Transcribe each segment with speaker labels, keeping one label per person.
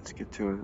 Speaker 1: Let's get to it.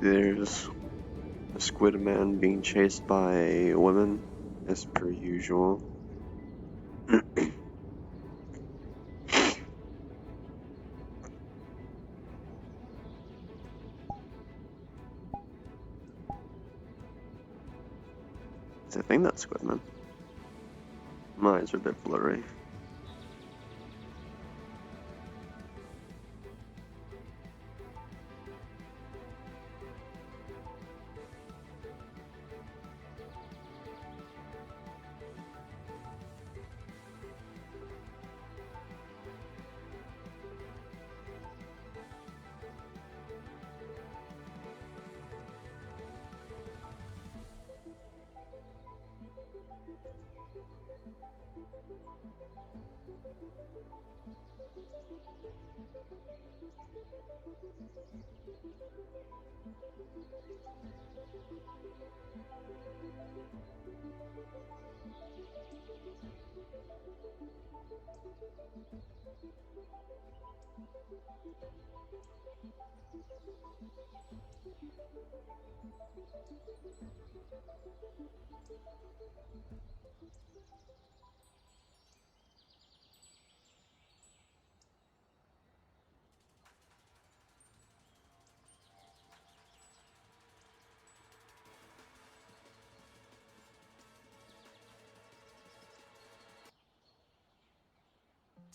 Speaker 1: There's a squid man being chased by women, as per usual. I think that's squid man. My eyes are a bit blurry.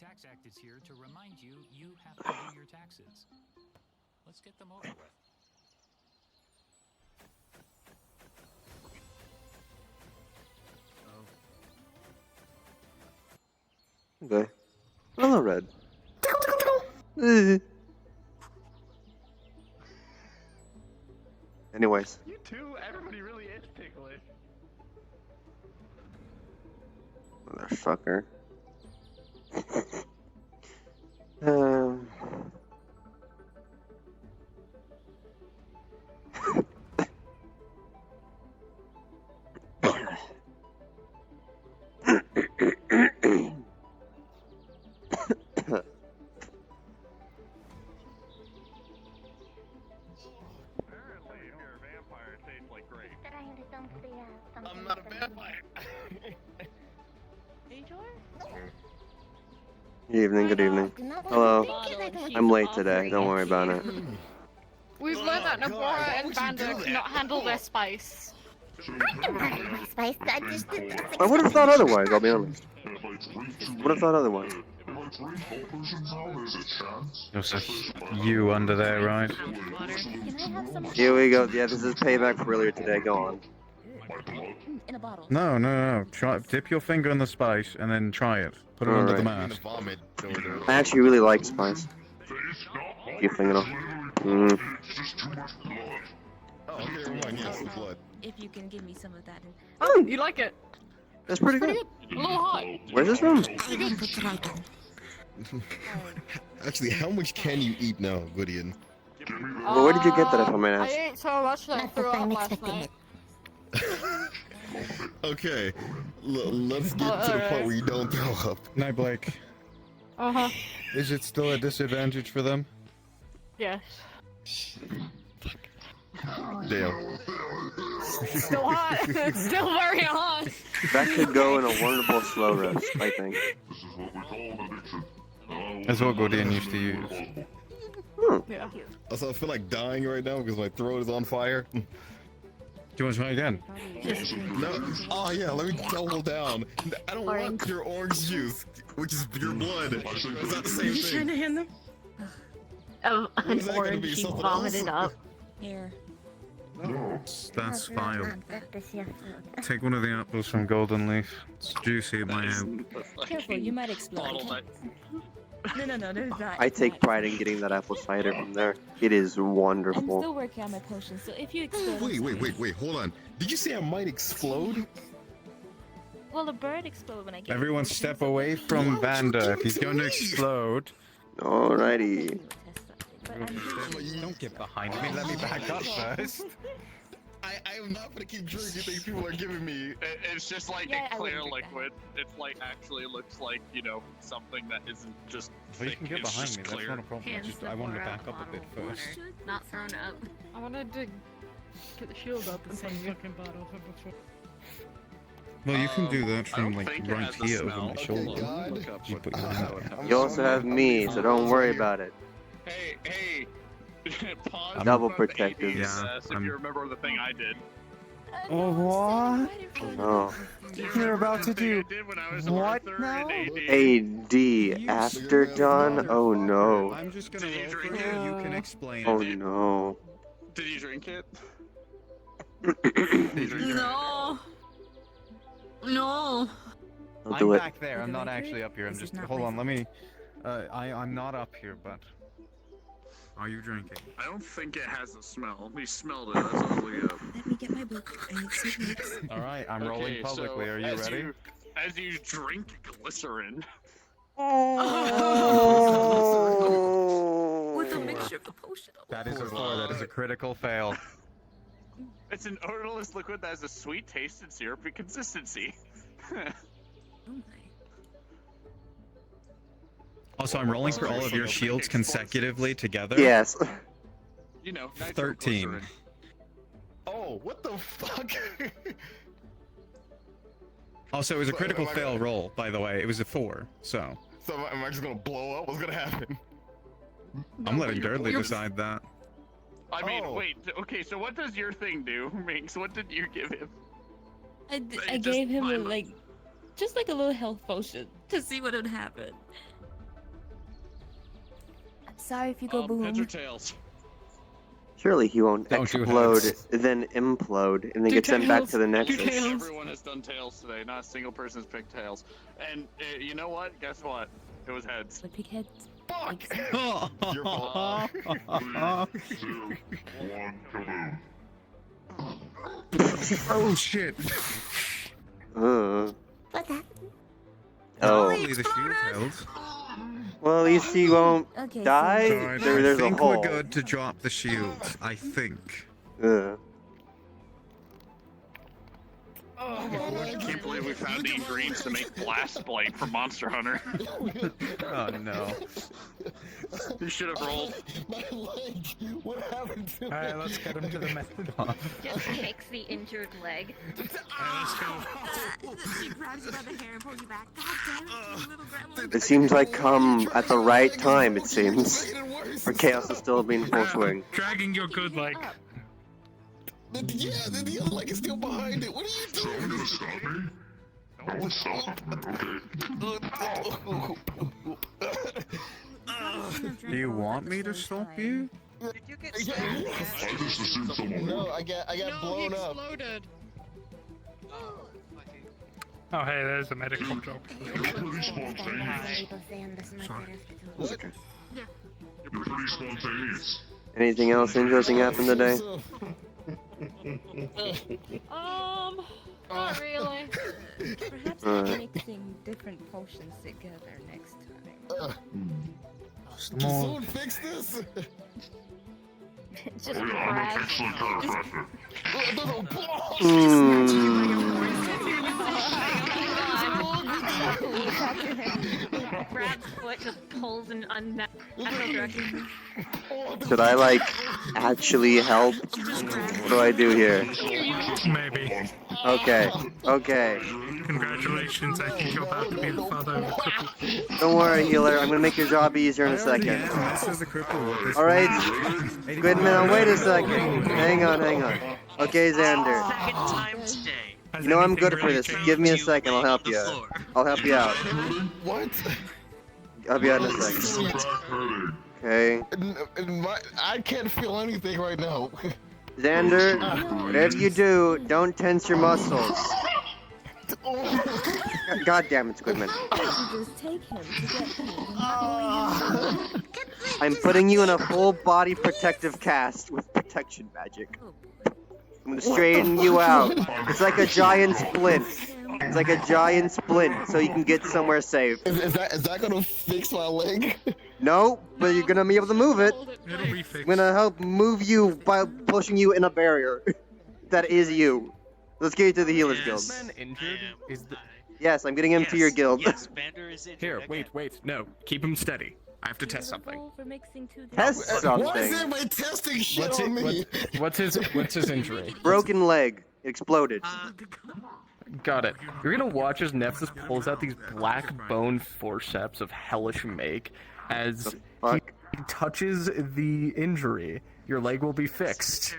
Speaker 2: Tax Act is here to remind you you have to do your taxes. Let's get them over with.
Speaker 1: Okay. Hello, Red. Anyways.
Speaker 3: You too? Everybody really is ticklish.
Speaker 1: Motherfucker.
Speaker 3: I'm not a vampire.
Speaker 1: Good evening, good evening. Hello. I'm late today, don't worry about it.
Speaker 4: We've learned that Nabora and Vanda cannot handle their spice.
Speaker 5: I can handle my spice, I just did this.
Speaker 1: I would have thought otherwise, I'll be honest. Would have thought otherwise.
Speaker 6: Joseph, you under there, right?
Speaker 1: Here we go. Yeah, this is payback for earlier today. Go on.
Speaker 5: In a bottle.
Speaker 6: No. Try dip your finger in the spice and then try it. Put it under the mask.
Speaker 1: I actually really like spice. Keep thinking of.
Speaker 5: If you can give me some of that.
Speaker 4: Oh, you like it?
Speaker 1: That's pretty good.
Speaker 4: A little hot.
Speaker 1: Where's this from?
Speaker 7: Actually, how much can you eat now, Gideon?
Speaker 1: Well, where did you get that, if I may
Speaker 4: I
Speaker 1: ask?
Speaker 4: ate so much that I
Speaker 5: Not
Speaker 4: threw
Speaker 5: that
Speaker 4: up
Speaker 5: I'm
Speaker 4: last
Speaker 5: expecting
Speaker 4: night.
Speaker 5: it.
Speaker 7: Okay, let's get to the part where you don't throw up.
Speaker 6: No, Blake.
Speaker 4: Uh-huh.
Speaker 6: Is it still a disadvantage for them?
Speaker 4: Yes.
Speaker 7: Damn.
Speaker 4: Still hot. It's still very hot.
Speaker 1: That could go in a wonderful slow roast, I think.
Speaker 6: That's what Gordian used to use.
Speaker 4: Yeah.
Speaker 7: Also, I feel like dying right now because my throat is on fire.
Speaker 6: Do you want to try again?
Speaker 7: No. Oh yeah, let me double down. I don't want your orange juice, which is your blood. It's not the same thing.
Speaker 8: to hand them?
Speaker 7: What
Speaker 4: An
Speaker 7: is that gonna
Speaker 4: orange
Speaker 7: be,
Speaker 4: you
Speaker 7: something
Speaker 4: vomited
Speaker 7: else?
Speaker 4: up.
Speaker 5: Here.
Speaker 6: That's vile. Take one of the apples from Golden Leaf. It's juicy, my
Speaker 5: Careful, you might explode. No, there's not.
Speaker 1: I take pride in getting that apple cider from there. It is
Speaker 5: I'm
Speaker 1: wonderful.
Speaker 5: still working on my potion, so if you explode...
Speaker 7: Wait, hold on. Did you say I might explode?
Speaker 5: Well, a bird explode when I get...
Speaker 6: Everyone step away from Vanda if he's going to explode.
Speaker 1: Alrighty.
Speaker 6: Don't get behind me, let me back up first.
Speaker 7: I am not gonna keep drinking things people are giving me.
Speaker 3: It's just like
Speaker 5: Yeah,
Speaker 3: a
Speaker 5: I
Speaker 3: clear
Speaker 5: wouldn't drink
Speaker 3: liquid. It's like actually looks like, you know, something that isn't just
Speaker 6: Well, you
Speaker 3: thick,
Speaker 6: can get
Speaker 3: it's
Speaker 6: behind
Speaker 3: just
Speaker 6: me,
Speaker 3: clear.
Speaker 6: that's not a problem.
Speaker 4: Hands
Speaker 6: Just,
Speaker 4: the
Speaker 6: I wanted to
Speaker 4: water
Speaker 6: back up a bit
Speaker 4: bottle of
Speaker 6: first.
Speaker 4: water. Not thrown up. I wanted to get the shield up
Speaker 8: The
Speaker 4: in front
Speaker 8: same
Speaker 4: of you.
Speaker 8: fucking bottle from before.
Speaker 6: Well, you can do that
Speaker 3: I
Speaker 6: from
Speaker 3: don't
Speaker 6: like
Speaker 3: think it
Speaker 6: right
Speaker 3: has a
Speaker 6: here over
Speaker 3: smell.
Speaker 6: my
Speaker 3: Okay,
Speaker 6: shoulder.
Speaker 7: God.
Speaker 6: You put your hand there.
Speaker 1: You also have me, so don't worry about it.
Speaker 3: Hey, pause.
Speaker 1: Double
Speaker 3: in front of
Speaker 1: protective.
Speaker 3: 80s,
Speaker 6: Yeah,
Speaker 3: if
Speaker 6: I'm-
Speaker 3: you remember the thing I did.
Speaker 6: Oh, what?
Speaker 1: No.
Speaker 6: You're about to
Speaker 3: The thing
Speaker 6: do
Speaker 3: I did when I was
Speaker 6: what
Speaker 3: Arthur
Speaker 6: now?
Speaker 3: in AD.
Speaker 1: AD after John? Oh no.
Speaker 6: I'm just gonna
Speaker 3: Did you
Speaker 6: roll for
Speaker 3: drink
Speaker 6: you,
Speaker 3: it?
Speaker 6: you can explain
Speaker 1: Oh
Speaker 6: it.
Speaker 1: no.
Speaker 3: Did you drink it?
Speaker 4: No. No.
Speaker 1: I'll
Speaker 6: I'm
Speaker 1: do it.
Speaker 6: back there, I'm not actually up here, I'm
Speaker 5: This is
Speaker 6: just...
Speaker 5: not
Speaker 6: Hold
Speaker 5: my
Speaker 6: on, let me... I'm not up here, but... Are you drinking?
Speaker 3: I don't think it has a smell. We smelled it. That's all we got.
Speaker 5: Let me get my book. I need some notes.
Speaker 6: Alright, I'm rolling
Speaker 3: Okay,
Speaker 6: publicly,
Speaker 3: so
Speaker 6: are you
Speaker 3: as
Speaker 6: ready?
Speaker 3: As you drink glycerin.
Speaker 5: With a mixture of the potion.
Speaker 6: That is a 4, that is a critical fail.
Speaker 3: It's an odorless liquid that has a sweet taste and syrupy consistency.
Speaker 5: Oh my.
Speaker 6: Also, I'm rolling for all of your shields consecutively together.
Speaker 1: Yes.
Speaker 3: You know,
Speaker 6: 13.
Speaker 3: nitroglycerin.
Speaker 7: Oh, what the fuck?
Speaker 6: Also, it was a critical fail roll, by the way. It was a 4, so...
Speaker 7: So am I just gonna blow up? What's gonna happen?
Speaker 6: I'm letting Dudley decide that.
Speaker 3: I mean,
Speaker 7: Oh.
Speaker 3: wait. Okay, so what does your thing do, Minx? What did you give him?
Speaker 5: I
Speaker 3: Just
Speaker 5: gave him a,
Speaker 3: violent.
Speaker 5: just like a little health potion to see what would happen. I'm sorry if you go boom.
Speaker 3: Heads or tails?
Speaker 1: Surely he won't
Speaker 6: Don't do
Speaker 1: explode,
Speaker 6: heads.
Speaker 1: then implode, and then
Speaker 8: Do
Speaker 1: get sent back
Speaker 8: tails.
Speaker 1: to the
Speaker 8: Do
Speaker 1: Nexus.
Speaker 8: tails.
Speaker 3: Everyone has done tails today. Not a single person has picked tails. And you know what? Guess what? It was heads.
Speaker 5: I pick heads.
Speaker 7: Fuck! Your
Speaker 6: Oh,
Speaker 7: fault.
Speaker 6: shit.
Speaker 1: Uh.
Speaker 5: What's that?
Speaker 1: Oh.
Speaker 6: Hopefully the shield held.
Speaker 1: Well, at least he won't
Speaker 5: Okay.
Speaker 1: die.
Speaker 6: Alright,
Speaker 1: There's
Speaker 6: I
Speaker 1: a
Speaker 6: think
Speaker 1: hole.
Speaker 6: we're good to drop the shield. I think.
Speaker 3: I can't believe we found the ingredients to make Blast Blade for Monster Hunter.
Speaker 6: Oh no.
Speaker 3: You should have rolled.
Speaker 7: My leg! What happened to me?
Speaker 6: Alright, let's get him to the method.
Speaker 4: Just kicks the injured leg.
Speaker 5: She grabs you by the hair and pulls you back. God damn it, you little gremlin.
Speaker 1: It seems like come at the right time, it seems. For Chaos is still being full swing.
Speaker 8: Dragging your good leg.
Speaker 7: Yeah, the other leg is still behind it. What are you doing?
Speaker 6: Do you want me to stop you?
Speaker 7: No, I got blown up.
Speaker 4: exploded.
Speaker 8: Oh hey, there's a medical joke.
Speaker 1: Anything else interesting happened today?
Speaker 4: Not really.
Speaker 5: Perhaps
Speaker 1: Alright.
Speaker 5: mixing different potions together next time.
Speaker 7: Can someone fix this?
Speaker 4: Just press.
Speaker 5: grabs foot, just pulls in unnatural direction.
Speaker 1: Should I like actually help? What do I do here?
Speaker 8: Maybe.
Speaker 1: Okay. Okay.
Speaker 8: Congratulations, I think you're about to be the father of a cripple.
Speaker 1: Don't worry, healer. I'm gonna make your job easier in a second. Alright, Squidman, wait a second. Hang on. Okay, Xander.
Speaker 9: Second time today.
Speaker 1: You know I'm good for this. Just give me a second, I'll help you. I'll help you out.
Speaker 7: What?
Speaker 1: I'll be out in a second. Okay.
Speaker 7: I can't feel anything right now.
Speaker 1: Xander, whatever you do, don't tense your muscles. God damn it, Squidman.
Speaker 5: Just take him to get
Speaker 1: I'm putting you in a full body protective cast with protection magic. I'm gonna straighten you out. It's like a giant splint. It's like a giant splint, so you can get somewhere safe.
Speaker 7: Is that gonna fix my leg?
Speaker 1: No, but you're gonna be able to move it.
Speaker 8: It'll be fixed.
Speaker 1: I'm gonna help move you by pushing you in a barrier. That is you. Let's get you to the Healers Guild.
Speaker 10: Man injured? Is the...
Speaker 1: Yes, I'm getting him to your guild.
Speaker 9: Yes, Vander is injured.
Speaker 10: Here, wait, no. Keep him steady. I have to test something.
Speaker 1: Test something.
Speaker 7: Why is everybody testing shit on me?
Speaker 10: What's his injury?
Speaker 1: Broken leg. It exploded.
Speaker 10: Got it. You're gonna watch as Nexus pulls out these black bone forceps of hellish make as he touches the injury. Your leg will be fixed.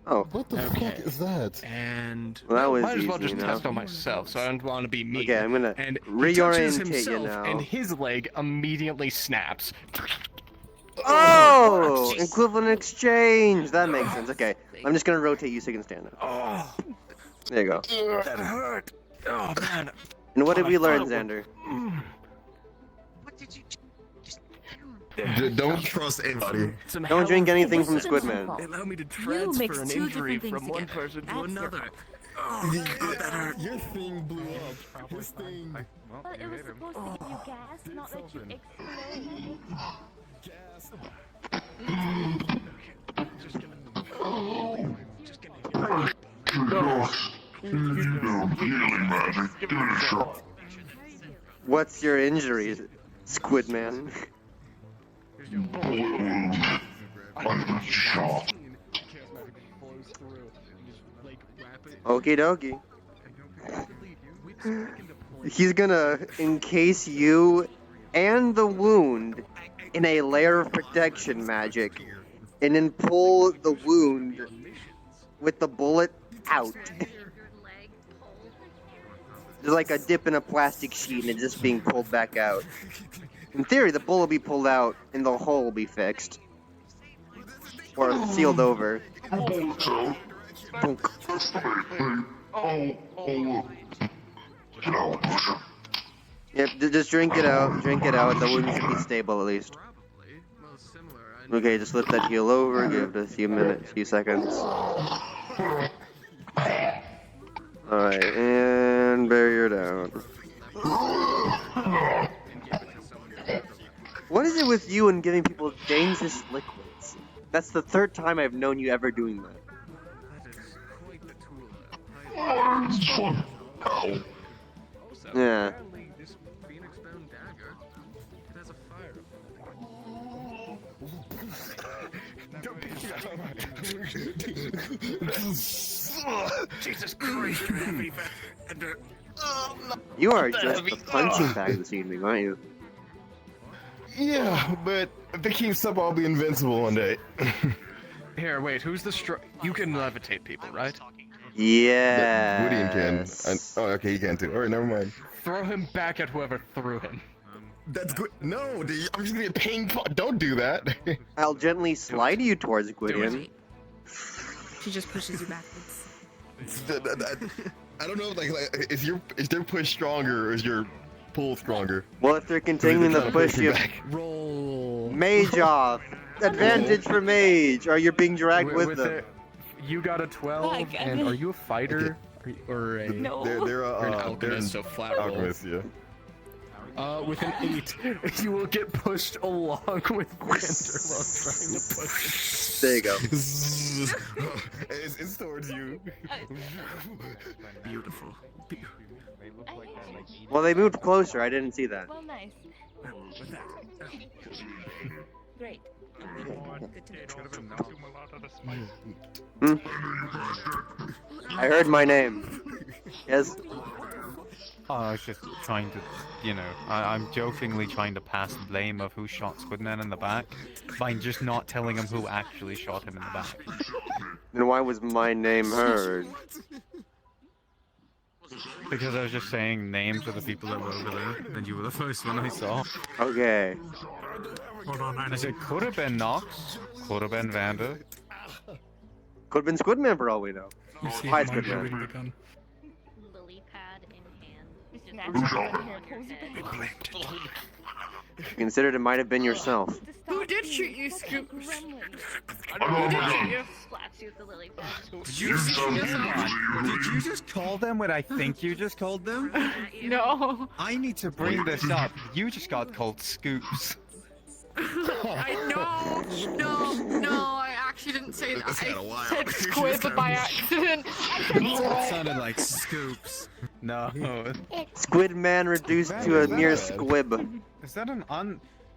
Speaker 1: Oh.
Speaker 7: What the fuck is that?
Speaker 10: And
Speaker 1: Well, that was
Speaker 10: might as well
Speaker 1: easy
Speaker 10: just
Speaker 1: enough.
Speaker 10: test on myself, so I don't want to be mean.
Speaker 1: Okay, I'm gonna
Speaker 10: and he
Speaker 1: reorientate
Speaker 10: touches
Speaker 1: you
Speaker 10: himself,
Speaker 1: now.
Speaker 10: and his leg immediately snaps.
Speaker 1: Oh! Equivalent exchange! That makes sense. Okay, I'm just gonna rotate you so you can stand up.
Speaker 10: Oh,
Speaker 1: There you go.
Speaker 10: that hurt. Oh man.
Speaker 1: And what did we learn, Xander?
Speaker 9: What did you just
Speaker 7: Don't trust anybody.
Speaker 1: Don't drink anything from Squidman.
Speaker 10: Allow me to transfer an injury from one person to another. Oh, God, that hurt.
Speaker 7: Your thing blew up. His thing.
Speaker 5: But it was supposed to give you gas, not let you explode.
Speaker 7: Gas.
Speaker 1: What's your injury, Squidman? Okie dokie. He's gonna encase you and the wound in a layer of protection magic, and then pull the wound with the bullet out. There's like a dip in a plastic sheet and it's just being pulled back out. In theory, the bullet will be pulled out and the hole will be fixed. Or sealed over. Yep, just drink it out, the wound should be stable at least. Okay, just let that heal over, give it a few minutes, few seconds. Alright, and barrier down. What is it with you and giving people dangerous liquids? That's the third time I've known you ever doing that. Yeah.
Speaker 10: Jesus Christ, you're heavy, Vander.
Speaker 1: You are just a punching bag this evening, aren't you?
Speaker 7: Yeah, but if it keeps up, I'll be invincible one day.
Speaker 10: Here, wait, who's the You can levitate people, right?
Speaker 1: Yeah.
Speaker 7: Woody can. Oh, okay, you can too. Alright, never mind.
Speaker 10: Throw him back at whoever threw him.
Speaker 7: That's good. No, dude, I'm just gonna get ping pong. Don't do that.
Speaker 1: I'll gently slide you towards Gwydion.
Speaker 5: She just pushes you backwards.
Speaker 7: I don't know, like is their push stronger or is your pull stronger?
Speaker 1: Well, if they're continuing to push you,
Speaker 10: Roll.
Speaker 1: mage off. Advantage for mage, or you're being dragged with them.
Speaker 10: You got a 12, and are you a fighter or a?
Speaker 5: No.
Speaker 7: They're
Speaker 10: You're an
Speaker 7: alchemist,
Speaker 10: alchemist, so flat roll.
Speaker 7: alchemist, yeah.
Speaker 10: With an 8, you will get pushed along with Vander while trying to push.
Speaker 1: There you go.
Speaker 7: It's towards you.
Speaker 8: Beautiful.
Speaker 1: Well, they moved closer. I didn't see that.
Speaker 5: Well, nice. Great. Good to know.
Speaker 1: I heard my name. Yes.
Speaker 11: Oh, I was just trying to, you know, I'm jokingly trying to pass blame of who shot Squidman in the back by just not telling him who actually shot him in the back.
Speaker 1: Then why was my name heard?
Speaker 11: Because I was just saying names of the people that were over there, and you were the first one I saw.
Speaker 1: Okay.
Speaker 8: Hold on, I
Speaker 11: It could have been Nox, could have been Vander.
Speaker 1: Could have been Squidman for all we know.
Speaker 8: You see
Speaker 1: Hi,
Speaker 8: him
Speaker 1: Squidman.
Speaker 8: unloading the gun.
Speaker 4: Lily pad in hand. Just
Speaker 8: Who shot him?
Speaker 1: Considered it might have been yourself.
Speaker 4: Who did shoot you, Scoops? Who did shoot you? Slaps you with the lily pad.
Speaker 11: Did you just call them what I think you just called them?
Speaker 4: No.
Speaker 11: I need to bring this up. You just got called Scoops.
Speaker 4: No, I actually didn't say that.
Speaker 7: It's been a while.
Speaker 4: I said squib by accident.
Speaker 11: That sounded like Scoops. No.
Speaker 1: Squidman reduced to a mere squib.
Speaker 11: Is that an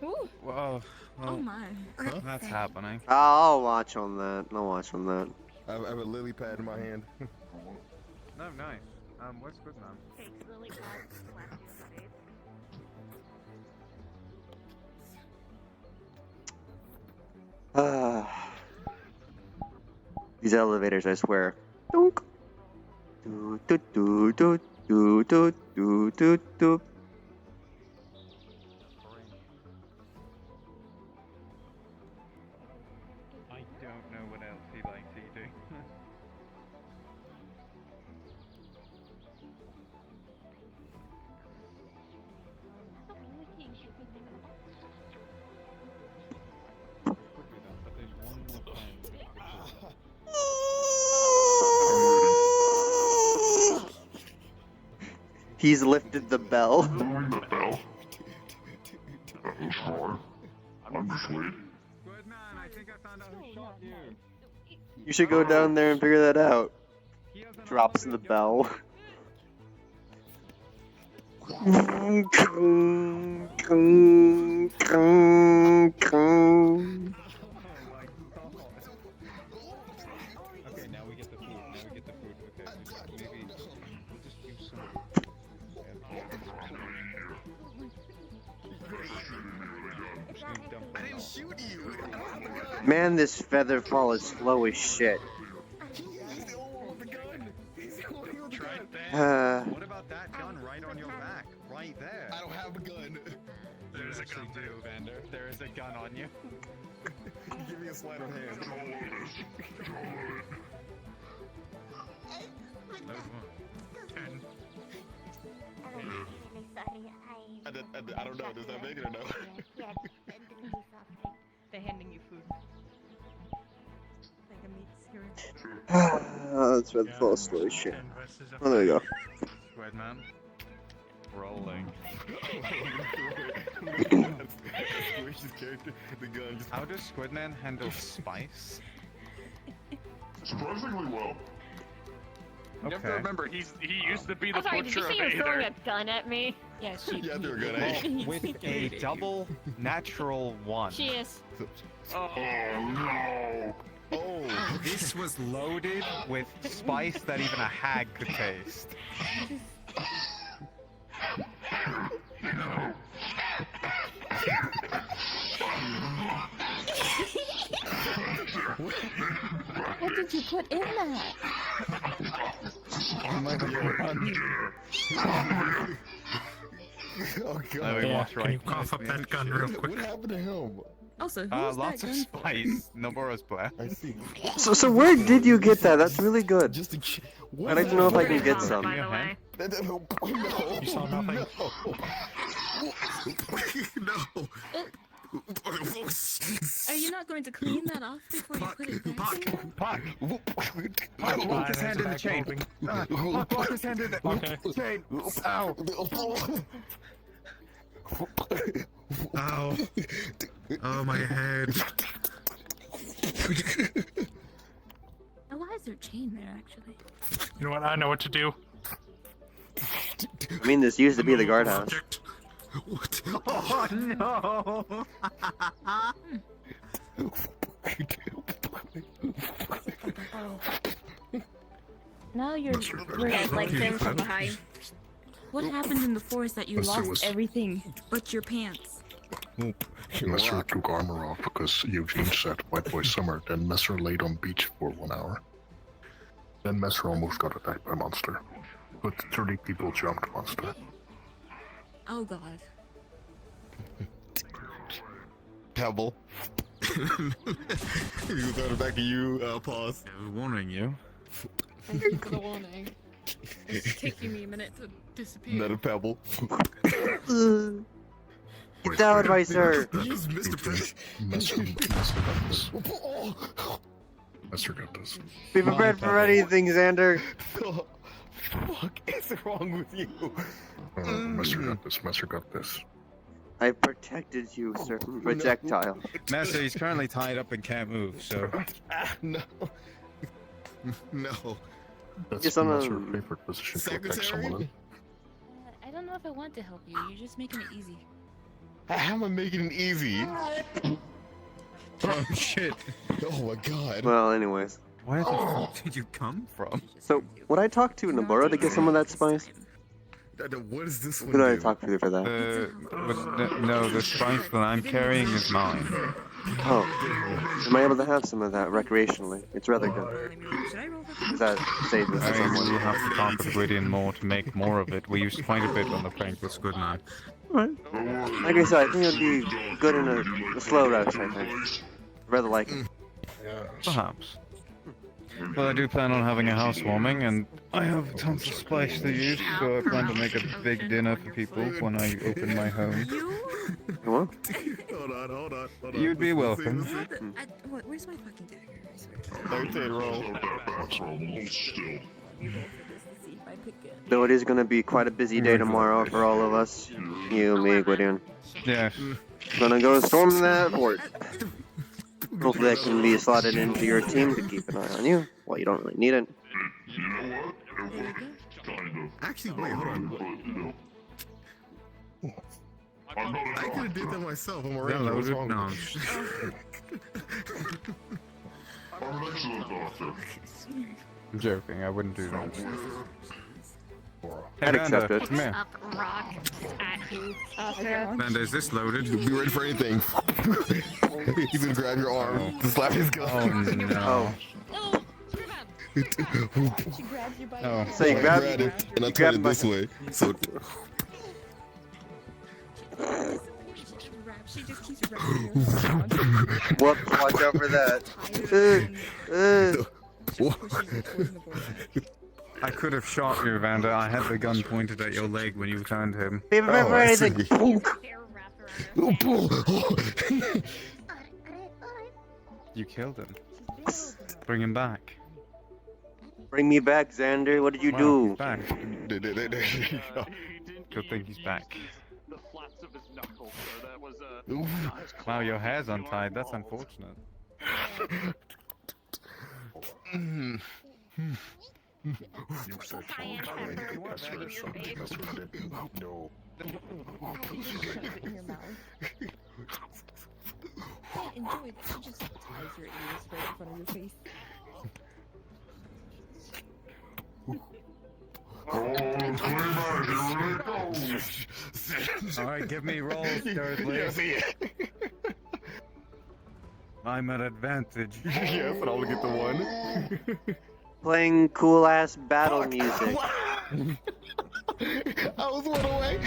Speaker 11: Whoa. Well,
Speaker 5: Oh my.
Speaker 11: that's happening.
Speaker 1: I'll watch on that. I'll watch on that.
Speaker 7: I have a lily pad in my hand.
Speaker 11: No, nice. Where's Squidman?
Speaker 4: Takes lily pad, slaps you in the face.
Speaker 1: These elevators, I swear. Dunk. Do do do do do do do do do.
Speaker 11: I don't know what else he likes eating.
Speaker 1: He's lifted the bell.
Speaker 11: I think I found out who shot you.
Speaker 1: You should go down there and figure that out. Drops the bell.
Speaker 11: Okay, now we get the food. Okay, maybe we'll just do some.
Speaker 7: I didn't shoot you. I don't have a gun.
Speaker 1: Man, this feather fall is slow as shit.
Speaker 7: He's the only one with the gun. He's the only one with the gun.
Speaker 11: What about that gun right on your back? Right there.
Speaker 7: I don't have a gun.
Speaker 8: There's a gun there.
Speaker 11: Vander. There is a gun on you.
Speaker 7: Give me a sleight of hand.
Speaker 8: 10.
Speaker 7: I don't know. Does that make it or no?
Speaker 5: They're handing you food. Like a meat skewer.
Speaker 1: That's where the fall slow as shit.
Speaker 8: 10 versus a
Speaker 1: Oh, there you go.
Speaker 11: Squidman. Rolling.
Speaker 7: Squish's character, the gun just...
Speaker 11: How does Squidman handle spice?
Speaker 3: Surprisingly well. You have to
Speaker 11: Okay.
Speaker 3: remember, he used to be the
Speaker 4: I'm sorry, did
Speaker 3: butcher
Speaker 4: you
Speaker 3: of
Speaker 4: say you were throwing
Speaker 3: Aether.
Speaker 4: a gun at me?
Speaker 5: Yeah, she.
Speaker 7: Yeah, they were good at it.
Speaker 11: Well, with a double natural 1.
Speaker 4: She is.
Speaker 3: Oh no!
Speaker 11: Oh, this was loaded with spice that even a hag could taste.
Speaker 5: What did you put in that?
Speaker 11: Oh my god.
Speaker 7: Oh god.
Speaker 11: Let me watch
Speaker 8: Can
Speaker 11: right
Speaker 8: you cough up that gun real quick?
Speaker 7: What happened to him?
Speaker 5: Also, who's
Speaker 11: Lots
Speaker 5: that
Speaker 11: of
Speaker 5: gun for?
Speaker 11: spice. Nobora's black.
Speaker 7: I see.
Speaker 1: So where did you get that? That's really good.
Speaker 7: Just to...
Speaker 1: I'd like to know if I can get some.
Speaker 4: By the way.
Speaker 7: No.
Speaker 8: You saw nothing?
Speaker 7: No.
Speaker 5: Are you not going to clean that off before you put it back?
Speaker 11: Puck!
Speaker 8: Why,
Speaker 11: Walk his
Speaker 8: there's
Speaker 11: hand
Speaker 8: a
Speaker 11: in the
Speaker 8: bag
Speaker 11: chain.
Speaker 8: moving.
Speaker 11: Walk his hand in the
Speaker 8: Okay.
Speaker 11: chain. Ow!
Speaker 6: Ow. Oh, my head.
Speaker 5: Now, why is there chain there, actually?
Speaker 8: You know what? I know what to do.
Speaker 1: I mean, this used to be the guardhouse.
Speaker 8: Project.
Speaker 6: What?
Speaker 10: Oh no!
Speaker 5: Now you're.
Speaker 8: Guys like them from
Speaker 5: behind. What happened in the forest that you lost everything but your pants?
Speaker 12: Messer took armor off because Eugene said White Boy Summer, then Messer laid on beach for 1 hour. Then Messer almost got attacked by monster. But 30 people jumped monster.
Speaker 5: Oh god.
Speaker 7: Pebble. You throw it back to you, pause.
Speaker 6: I was warning you.
Speaker 4: Thank you for the warning. It's taking me a minute to disappear.
Speaker 7: Another pebble.
Speaker 1: Get down, my sir!
Speaker 12: Messer got this.
Speaker 1: Be prepared for anything, Xander.
Speaker 7: The fuck is wrong with you?
Speaker 12: Messer got this. Messer got this.
Speaker 1: I protected you, sir. Projectile.
Speaker 11: Master, he's currently tied up and can't move, so...
Speaker 7: No. No.
Speaker 12: That's
Speaker 1: Just on a-
Speaker 12: Messer's favorite position to attack someone in.
Speaker 5: I don't know if I want to help you. You're just making it easy.
Speaker 7: How am I making it easy?
Speaker 11: Oh shit!
Speaker 7: Oh my god.
Speaker 1: Well, anyways.
Speaker 6: Where the fuck did you come from?
Speaker 1: So, would I talk to Nabora to get some of that spice?
Speaker 7: What is this
Speaker 1: Who
Speaker 7: one
Speaker 1: did I
Speaker 7: do?
Speaker 1: talk to for that?
Speaker 11: No, the spice that I'm carrying is mine.
Speaker 1: Oh. Am I able to have some of that recreationally? It's rather good. Does that say this
Speaker 11: I
Speaker 1: to
Speaker 11: will
Speaker 1: someone?
Speaker 11: have to talk with Gideon more to make more of it. We used quite a bit on the plank with good now.
Speaker 1: Alright. Like I said, I think it'd be good in a slow rush, I think. Rather like it.
Speaker 11: Perhaps. Well, I do plan on having a housewarming, and I have tons of spice to use, so I plan to make a big dinner for people when I open my home.
Speaker 1: What?
Speaker 7: Hold on.
Speaker 11: You'd be welcome.
Speaker 5: Where's my fucking dagger? I swear.
Speaker 7: Okay, roll.
Speaker 1: Though it is going to be quite a busy day tomorrow for all of us. You, me, Gwydion.
Speaker 11: Yes.
Speaker 1: Gonna go storm that fort. Hopefully that can be slotted into your team to keep an eye on you. Well, you don't really need it.
Speaker 7: Actually, wait, hold on. I could have did that myself. I'm already
Speaker 6: That
Speaker 7: what's
Speaker 6: loaded?
Speaker 7: wrong
Speaker 6: No.
Speaker 11: I'm joking, I wouldn't do that.
Speaker 1: I'd accept it.
Speaker 11: Come here.
Speaker 4: Up rock at you.
Speaker 6: And is this loaded?
Speaker 7: Be ready for anything. He's gonna grab your arm to slap his gun.
Speaker 11: Oh no.
Speaker 1: Oh.
Speaker 5: She grabs you by
Speaker 11: Oh.
Speaker 1: So you
Speaker 7: I
Speaker 1: grab
Speaker 7: grabbed it, and I
Speaker 1: you
Speaker 7: turned it
Speaker 1: grab
Speaker 7: this way. So
Speaker 5: She just keeps wrapping your hand
Speaker 1: Whoops, watch out for that.
Speaker 11: I could have shot you, Vanda. I had the gun pointed at your leg when you turned him.
Speaker 1: Be prepared for
Speaker 7: I
Speaker 1: anything.
Speaker 7: see.
Speaker 11: You killed him. Bring him back.
Speaker 1: Bring me back, Xander. What did you
Speaker 11: Wow,
Speaker 1: do?
Speaker 11: he's back.
Speaker 7: There you go.
Speaker 11: Good thing he's back.
Speaker 3: The flats of his knuckles, so that was
Speaker 11: Wow, your hair's untied. That's unfortunate.
Speaker 12: You said you trying to get Messer or something. Messer didn't. No.
Speaker 5: in your mouth. I enjoy that. She just ties your ears right in front of your face.
Speaker 11: Alright, give me rolls, Dursley.
Speaker 7: Yes, yeah.
Speaker 11: I'm at advantage.
Speaker 7: Yes, and I'll get the one.
Speaker 1: Playing cool ass battle music.
Speaker 7: I was one away.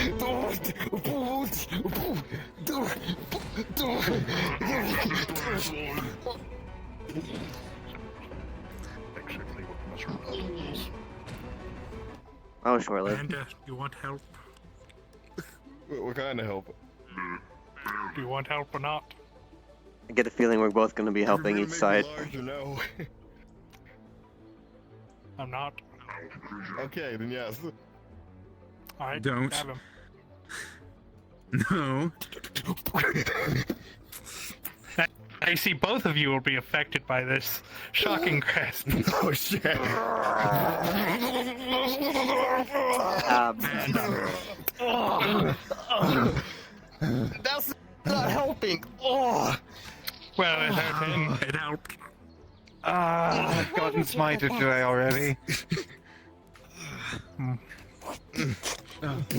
Speaker 12: Exactly what Messer does.
Speaker 1: Oh, short-lived.
Speaker 8: Amanda, you want help?
Speaker 7: What kind of help?
Speaker 8: Do you want help or not?
Speaker 1: I get a feeling we're both going to be helping each side.
Speaker 7: No.
Speaker 8: I'm not.
Speaker 7: Okay, then yes.
Speaker 8: Alright,
Speaker 6: Don't.
Speaker 8: grab him.
Speaker 6: No.
Speaker 8: I see both of you will be affected by this shocking grasp.
Speaker 7: Oh shit. That's not helping. Oh.
Speaker 8: Well, it happened.
Speaker 6: It helped.
Speaker 11: I've gotten smited today already.
Speaker 6: You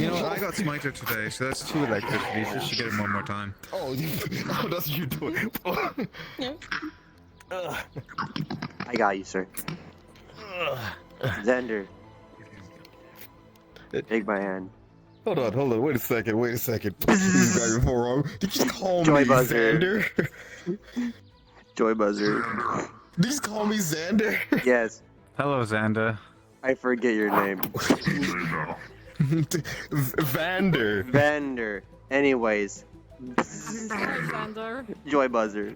Speaker 6: know what? I got smited today, so that's 2 electricities. You should get him one more time.
Speaker 7: Oh, that's you doing.
Speaker 1: I got you, sir. Xander. Take my hand.
Speaker 7: Hold on. Wait a second. This guy your forearm. Did you just call
Speaker 1: Joy
Speaker 7: me
Speaker 1: buzzer.
Speaker 7: Xander?
Speaker 1: Joy buzzer.
Speaker 7: Did you just call me Xander?
Speaker 1: Yes.
Speaker 11: Hello, Xander.
Speaker 1: I forget your name.
Speaker 7: Vander.
Speaker 1: Anyways.
Speaker 4: Alexander.
Speaker 1: Joy buzzer.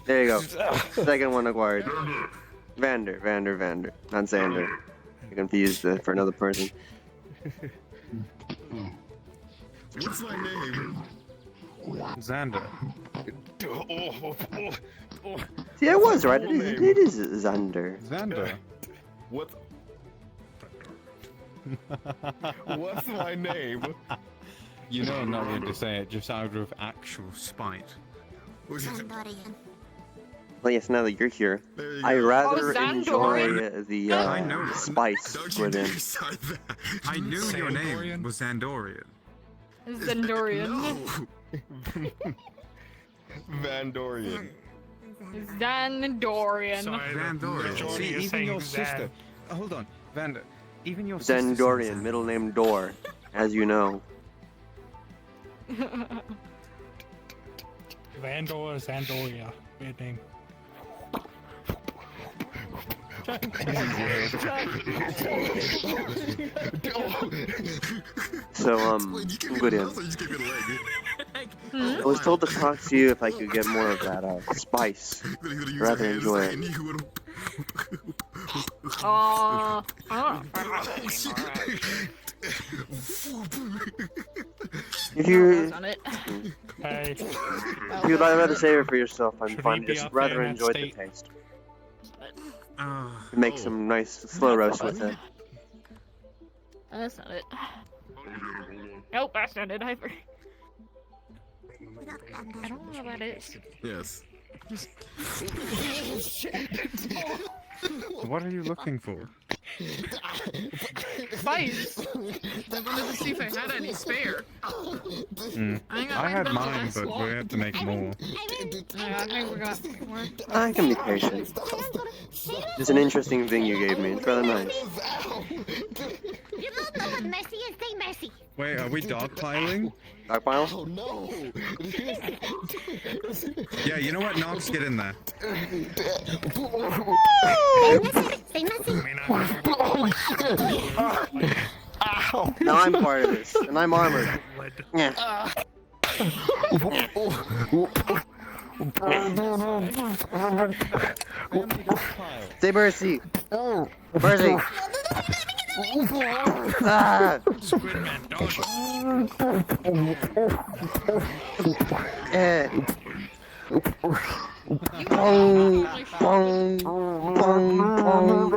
Speaker 1: There you go. Second one acquired. Vander. Not Xander. I confused for another person.
Speaker 7: What's my name?
Speaker 11: Xander.
Speaker 1: See, I was right. It is Xander.
Speaker 11: Xander.
Speaker 7: What's my name?
Speaker 11: You know I'm not going to say it just out of actual spite.
Speaker 1: Well, yes, now that you're here,
Speaker 7: You
Speaker 1: I
Speaker 7: go.
Speaker 1: rather
Speaker 4: Xandor.
Speaker 1: enjoy the
Speaker 6: I know.
Speaker 1: spice
Speaker 7: Don't you
Speaker 1: within.
Speaker 7: dare say that.
Speaker 6: I knew your name
Speaker 8: Xandorian?
Speaker 6: was Xandorian.
Speaker 4: Zendorian.
Speaker 7: Vandorian.
Speaker 4: Zandorian.
Speaker 8: Sorry,
Speaker 6: Xandorian.
Speaker 8: majority
Speaker 11: See,
Speaker 8: is
Speaker 11: even
Speaker 8: saying
Speaker 11: your
Speaker 8: Zan.
Speaker 11: sister. Hold on, Vander. Even your sister.
Speaker 1: Xandorian, middle name Dor, as you know.
Speaker 8: Vandor Zandoria. Weird name.
Speaker 1: So, good in. I was told to talk to you if I could get more of that spice. Rather enjoy it.
Speaker 4: I
Speaker 1: If you
Speaker 4: on it.
Speaker 8: Hey,
Speaker 1: if you'd rather save it for yourself, I'm
Speaker 8: Should he
Speaker 1: fine.
Speaker 8: be
Speaker 1: Just
Speaker 8: up there
Speaker 1: rather
Speaker 8: in that
Speaker 1: enjoy the
Speaker 8: state?
Speaker 1: taste.
Speaker 6: Uh,
Speaker 1: Make some nice slow roast with it.
Speaker 4: That's not it. Nope, that's not it either. I don't know about it.
Speaker 7: Yes.
Speaker 6: what are you looking for?
Speaker 4: Spice! I wanted to see if I had any spare.
Speaker 6: I had mine, but we have to make more.
Speaker 4: Yeah, I think we're gonna have to make more.
Speaker 1: I can be patient. It's an interesting thing you gave me. It's rather nice.
Speaker 13: You don't know what messy is, say messy.
Speaker 6: Wait, are we dogpiling?
Speaker 1: Dogpile?
Speaker 7: Oh no!
Speaker 6: Yeah, you know what? Nox, get in there.
Speaker 13: Say messy.
Speaker 1: Now I'm part of this, and I'm armored. Yeah. Say mercy. Mercy. Ah.
Speaker 8: Squidman, dodge.
Speaker 1: Eh. Pong, pong, pong, pong.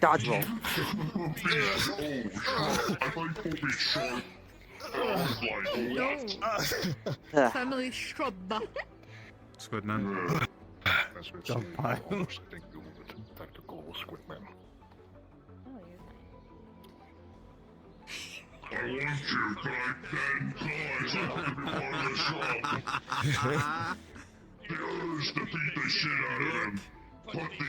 Speaker 1: Dodgeball.
Speaker 4: Family shrub.
Speaker 6: Squidman.
Speaker 11: Dogpile.
Speaker 12: Tactical Squidman.
Speaker 13: I want you, but I can't, Here's to beat the shit out of him.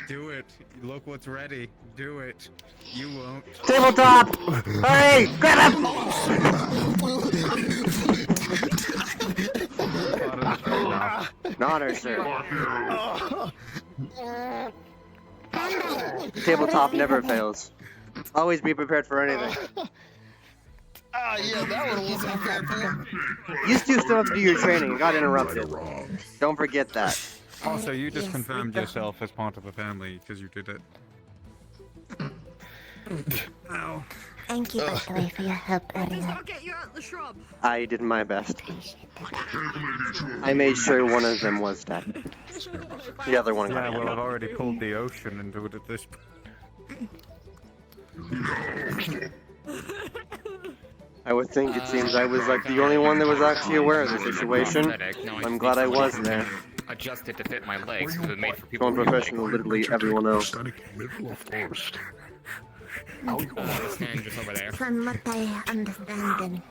Speaker 6: Do it. Look what's ready. Do it. You won't.
Speaker 1: Tabletop! Hurry! Grab him! Not her, sir. Tabletop never fails. Always be prepared for anything.
Speaker 7: Ah, yeah, that one wasn't fair.
Speaker 1: You still have to do your training. It got interrupted. Don't forget that.
Speaker 11: Also, you just
Speaker 13: Yes,
Speaker 11: confirmed
Speaker 13: we go.
Speaker 11: yourself as part of the family because you did it. Ow.
Speaker 13: Thank you, by the way, for your help earlier.
Speaker 4: get you out the shrub.
Speaker 1: I did my best. I made sure one of them was dead. The other one got
Speaker 11: Yeah, well, I've
Speaker 1: killed.
Speaker 11: already pulled the ocean into it at this point.
Speaker 1: I would think it seems I was like the only one that was actually aware of the situation. I'm glad I was there.
Speaker 10: Adjusted to fit my legs because it was made for people.
Speaker 1: Going professional, literally everyone else.
Speaker 12: Middle of forest.
Speaker 10: Stand just over there.
Speaker 13: From what I understand in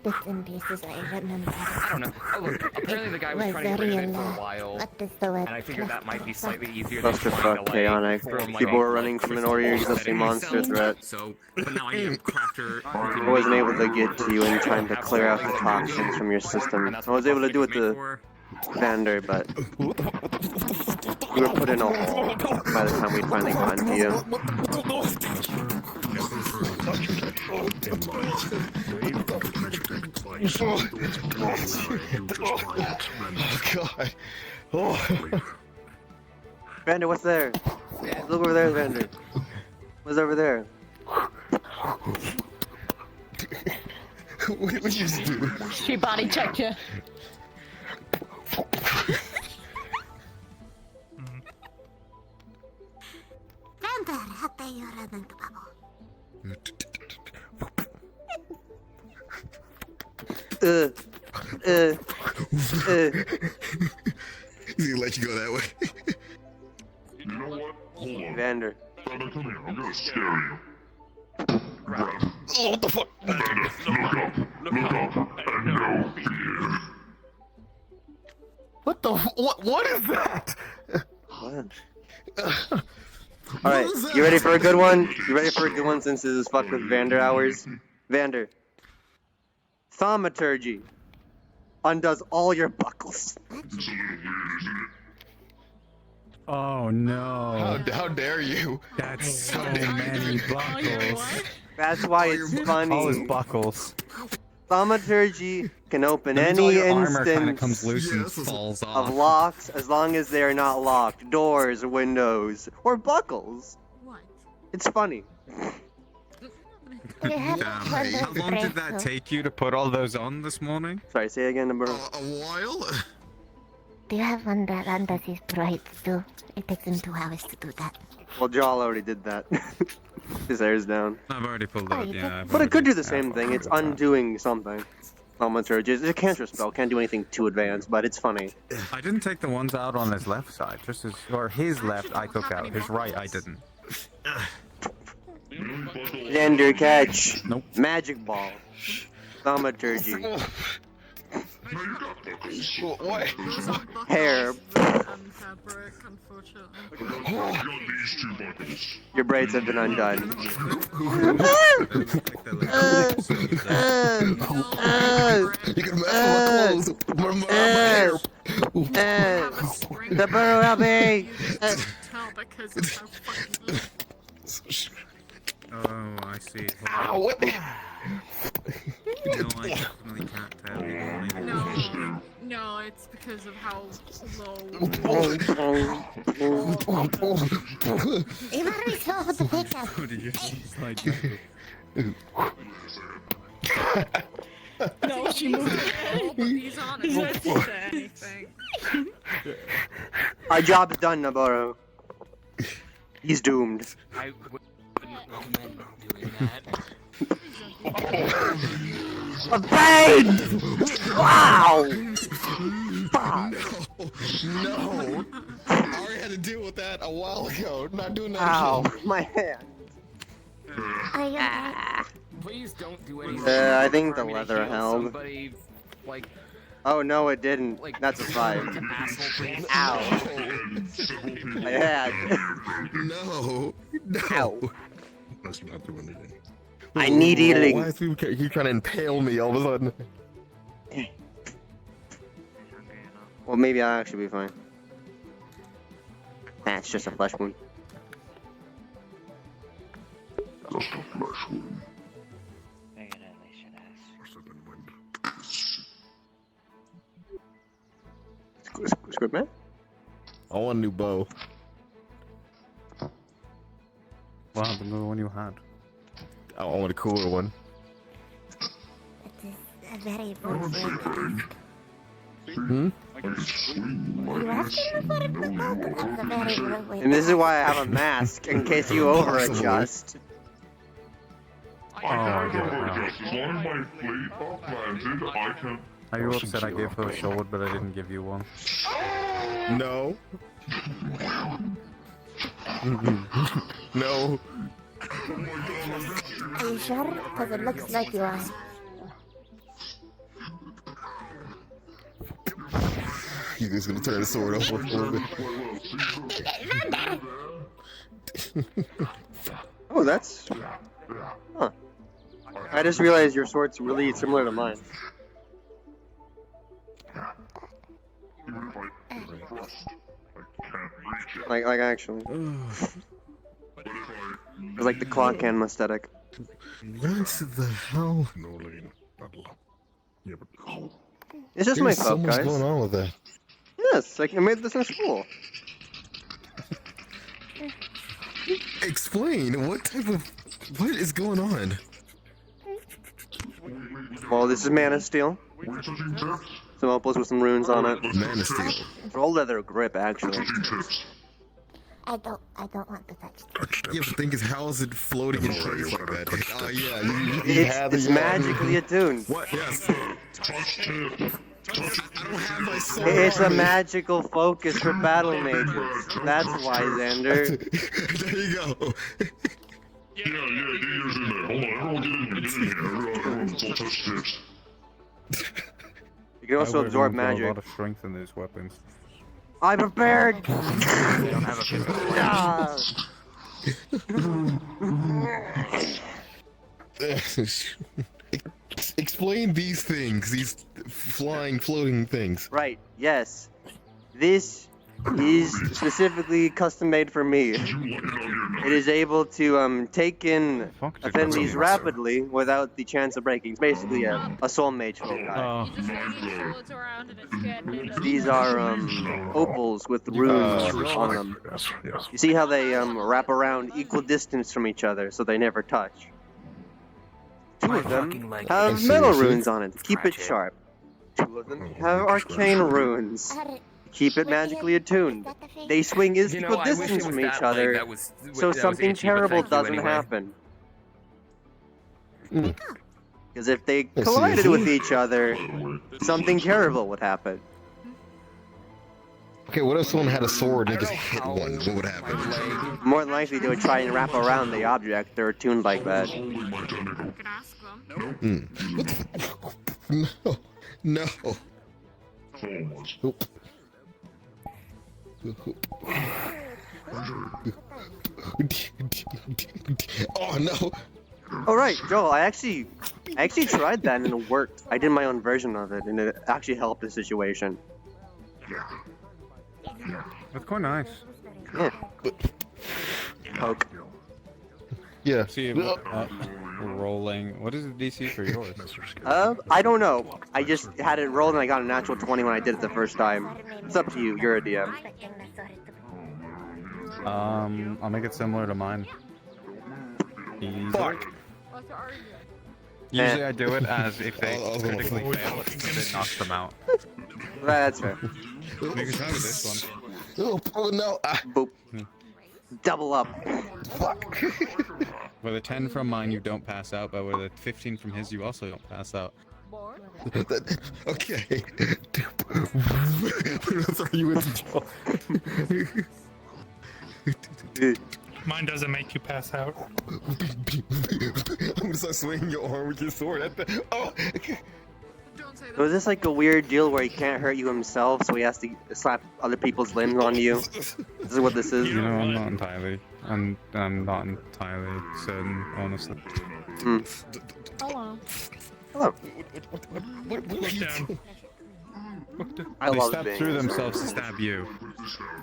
Speaker 13: bits and pieces, I remember.
Speaker 10: I don't know. Oh, look, apparently the guy was
Speaker 13: Was
Speaker 10: trying to get
Speaker 13: very
Speaker 10: rid of it for a while,
Speaker 13: what is the word?
Speaker 10: and I figured that might be slightly easier than trying
Speaker 1: Clusterfuck,
Speaker 10: to
Speaker 1: chaotic.
Speaker 10: form,
Speaker 1: People were running from an already existing monster threat.
Speaker 10: So, but now I need a crafter.
Speaker 1: I wasn't able to get to you in time to clear out the toxins from your system. I was able to do it to Vander, but you were put in a hole by the time we finally gotten to you.
Speaker 7: Oh god. Oh.
Speaker 1: Vander, what's there? Look over there, Vander. What's over there?
Speaker 7: What did you just do?
Speaker 5: She body checked you.
Speaker 13: Vander, hatte juuri bubble.
Speaker 7: He's gonna let you go that way.
Speaker 12: You know what? Hold on.
Speaker 1: Vander.
Speaker 12: Vander, come here. I'm gonna scare you. Grab.
Speaker 7: Oh, what the fuck?
Speaker 12: Vander, look up, and no fear.
Speaker 10: What the? What is that?
Speaker 1: Alright, you ready for a good one? You ready for a good one since this is fucked with Vander hours? Vander. Thaumaturgy undoes all your buckles.
Speaker 11: Oh no.
Speaker 7: How dare you?
Speaker 11: That's so many buckles.
Speaker 1: That's why it's funny.
Speaker 11: All his buckles.
Speaker 1: Thaumaturgy can open
Speaker 11: That means all
Speaker 1: any
Speaker 11: your armor kinda
Speaker 1: instance
Speaker 11: comes loose and
Speaker 7: Yes.
Speaker 11: falls
Speaker 1: of
Speaker 11: off.
Speaker 1: locks as long as they are not locked. Doors, windows, or buckles.
Speaker 4: What?
Speaker 1: It's funny.
Speaker 13: We have
Speaker 11: Damn.
Speaker 13: one
Speaker 11: How long did that
Speaker 13: espresso.
Speaker 11: take you to put all those on this morning?
Speaker 1: Sorry, say again, number.
Speaker 7: A while?
Speaker 13: Do you have one that undoes his braids too? It takes him 2 hours to do that.
Speaker 1: Well, Jal already did that. His hair's down.
Speaker 11: I've already pulled
Speaker 13: Oh,
Speaker 11: out,
Speaker 13: you
Speaker 11: yeah.
Speaker 1: But it could do the same thing. It's undoing something. Thaumaturgy. It's a cancer spell. Can't do anything too advanced, but it's funny.
Speaker 11: I didn't take the ones out on his left side, just his, or his left I took out, his right I didn't.
Speaker 1: Vander, catch.
Speaker 11: Nope.
Speaker 1: Magic ball. Thaumaturgy.
Speaker 7: What?
Speaker 1: Hair.
Speaker 4: Fabric, unfortunately.
Speaker 12: These two buckles.
Speaker 1: Your braids have been undone.
Speaker 7: You can mess with my clothes. My hair.
Speaker 1: The burrow, help me!
Speaker 4: Tell because of how fucking
Speaker 11: Oh, I see.
Speaker 7: Ow, what the?
Speaker 11: No, I definitely can't tell.
Speaker 4: No, it's because of how low.
Speaker 13: You better show the picture.
Speaker 11: What did you like?
Speaker 5: No, she moved her
Speaker 4: Oh, but he's honest. He doesn't say anything.
Speaker 1: Our job's done, Nabarro. He's doomed.
Speaker 10: I wouldn't recommend doing that.
Speaker 1: A pain! Wow! Fuck!
Speaker 7: No. I already had to deal with that a while ago. Not doing that
Speaker 1: Ow,
Speaker 7: again.
Speaker 1: my hand.
Speaker 13: Are you okay?
Speaker 10: Please don't do anything.
Speaker 1: I think the
Speaker 10: for me to
Speaker 1: leather
Speaker 10: heal
Speaker 1: held.
Speaker 10: Somebody, like,
Speaker 1: Oh no, it didn't.
Speaker 10: like
Speaker 1: That's a 5.
Speaker 10: asshole trees.
Speaker 1: Ow. My hand.
Speaker 7: No. No.
Speaker 1: Ow.
Speaker 12: That's not doing anything.
Speaker 1: I need
Speaker 7: Why
Speaker 1: healing.
Speaker 7: is he trying to impale me all of a sudden?
Speaker 1: Well, maybe I'll actually be fine. That's just a flesh wound.
Speaker 12: Just a flesh wound.
Speaker 1: Squid man?
Speaker 7: I want a new bow.
Speaker 11: What happened to the one you had?
Speaker 7: I want a cooler one.
Speaker 13: It is a very rude way to ask.
Speaker 7: Hmm?
Speaker 13: You asking me for it, but it's a very rude way
Speaker 1: And this
Speaker 13: to
Speaker 1: is why I have a mask, in case you over-adjust.
Speaker 11: Are you upset I gave her a sword, but I didn't give you one?
Speaker 7: No. No.
Speaker 13: Are you sure? Because it looks like you are.
Speaker 7: He's just gonna turn the sword over a little bit.
Speaker 1: Oh, that's... Huh. I just realized your sword's really similar to mine. Like actually. It's like the clock cam aesthetic.
Speaker 7: What the hell?
Speaker 1: It's just
Speaker 7: There's
Speaker 1: my
Speaker 7: so
Speaker 1: folk,
Speaker 7: much
Speaker 1: guys.
Speaker 7: going on with that.
Speaker 1: Yes, like I made this in school.
Speaker 7: Explain, what type of... What is going on?
Speaker 1: Well, this is Mana Steel. Some opals with some runes on it.
Speaker 7: Mana Steel.
Speaker 1: It's all leather grip, actually.
Speaker 13: I don't want to touch it.
Speaker 7: Yeah, but the thing is, how is it floating in place like that? Oh yeah,
Speaker 1: It's magically attuned.
Speaker 7: What? Yes. I don't have my sword.
Speaker 1: It's a magical focus for battle mages. That's why, Xander.
Speaker 7: There you go.
Speaker 1: You can also absorb
Speaker 11: A
Speaker 1: magic.
Speaker 11: lot of strength in these weapons.
Speaker 1: I'm prepared!
Speaker 11: You don't have a
Speaker 7: Explain these things, these flying, floating things.
Speaker 1: Right, yes. This is specifically custom made for me. It is able to take in offendees rapidly without the chance of breaking. It's basically a soul mage folk guy.
Speaker 4: You just swords around and it's getting
Speaker 1: These are opals with runes on them. You see how they wrap around equal distance from each other so they never touch. Two of them have metal runes on it to keep it sharp. Two of them have arcane runes. Keep it magically attuned. They swing equal distance from each other, so something terrible doesn't happen. Because if they collided with each other, something terrible would happen.
Speaker 7: Okay, what if someone had a sword and they just hit one? What would happen?
Speaker 1: More than likely, they would try and wrap around the object. They're attuned like that.
Speaker 7: No. Nope. Oh no!
Speaker 1: Oh right, Joel, I actually tried that and it worked. I did my own version of it and it actually helped the situation.
Speaker 11: That's quite nice.
Speaker 1: Yeah. Poke.
Speaker 7: Yeah.
Speaker 11: See, rolling. What is the DC for yours?
Speaker 1: I don't know. I just had it rolled and I got a natural 20 when I did it the first time. It's up to you. You're a DM.
Speaker 11: I'll make it similar to mine. Easy.
Speaker 7: Fuck.
Speaker 11: Usually I do it as if they critically fail, it knocks them out.
Speaker 1: That's fair.
Speaker 11: You can try with this one.
Speaker 7: Oh no!
Speaker 1: Boop. Double up.
Speaker 7: Fuck.
Speaker 11: With a 10 from mine, you don't pass out, but with a 15 from his, you also don't pass out.
Speaker 7: Okay. We're gonna throw you into jail.
Speaker 8: Mine doesn't make you pass out.
Speaker 7: I'm gonna start swinging your arm with your sword at the. Oh!
Speaker 1: So is this like a weird deal where he can't hurt you himself, so he has to slap other people's limbs on you? This is what this is?
Speaker 11: You know, I'm not entirely. I'm not entirely certain, honestly.
Speaker 4: Hello.
Speaker 1: Hello.
Speaker 7: What
Speaker 8: Look down.
Speaker 1: I
Speaker 11: They
Speaker 1: love
Speaker 11: stab
Speaker 1: being
Speaker 11: through themselves to stab you.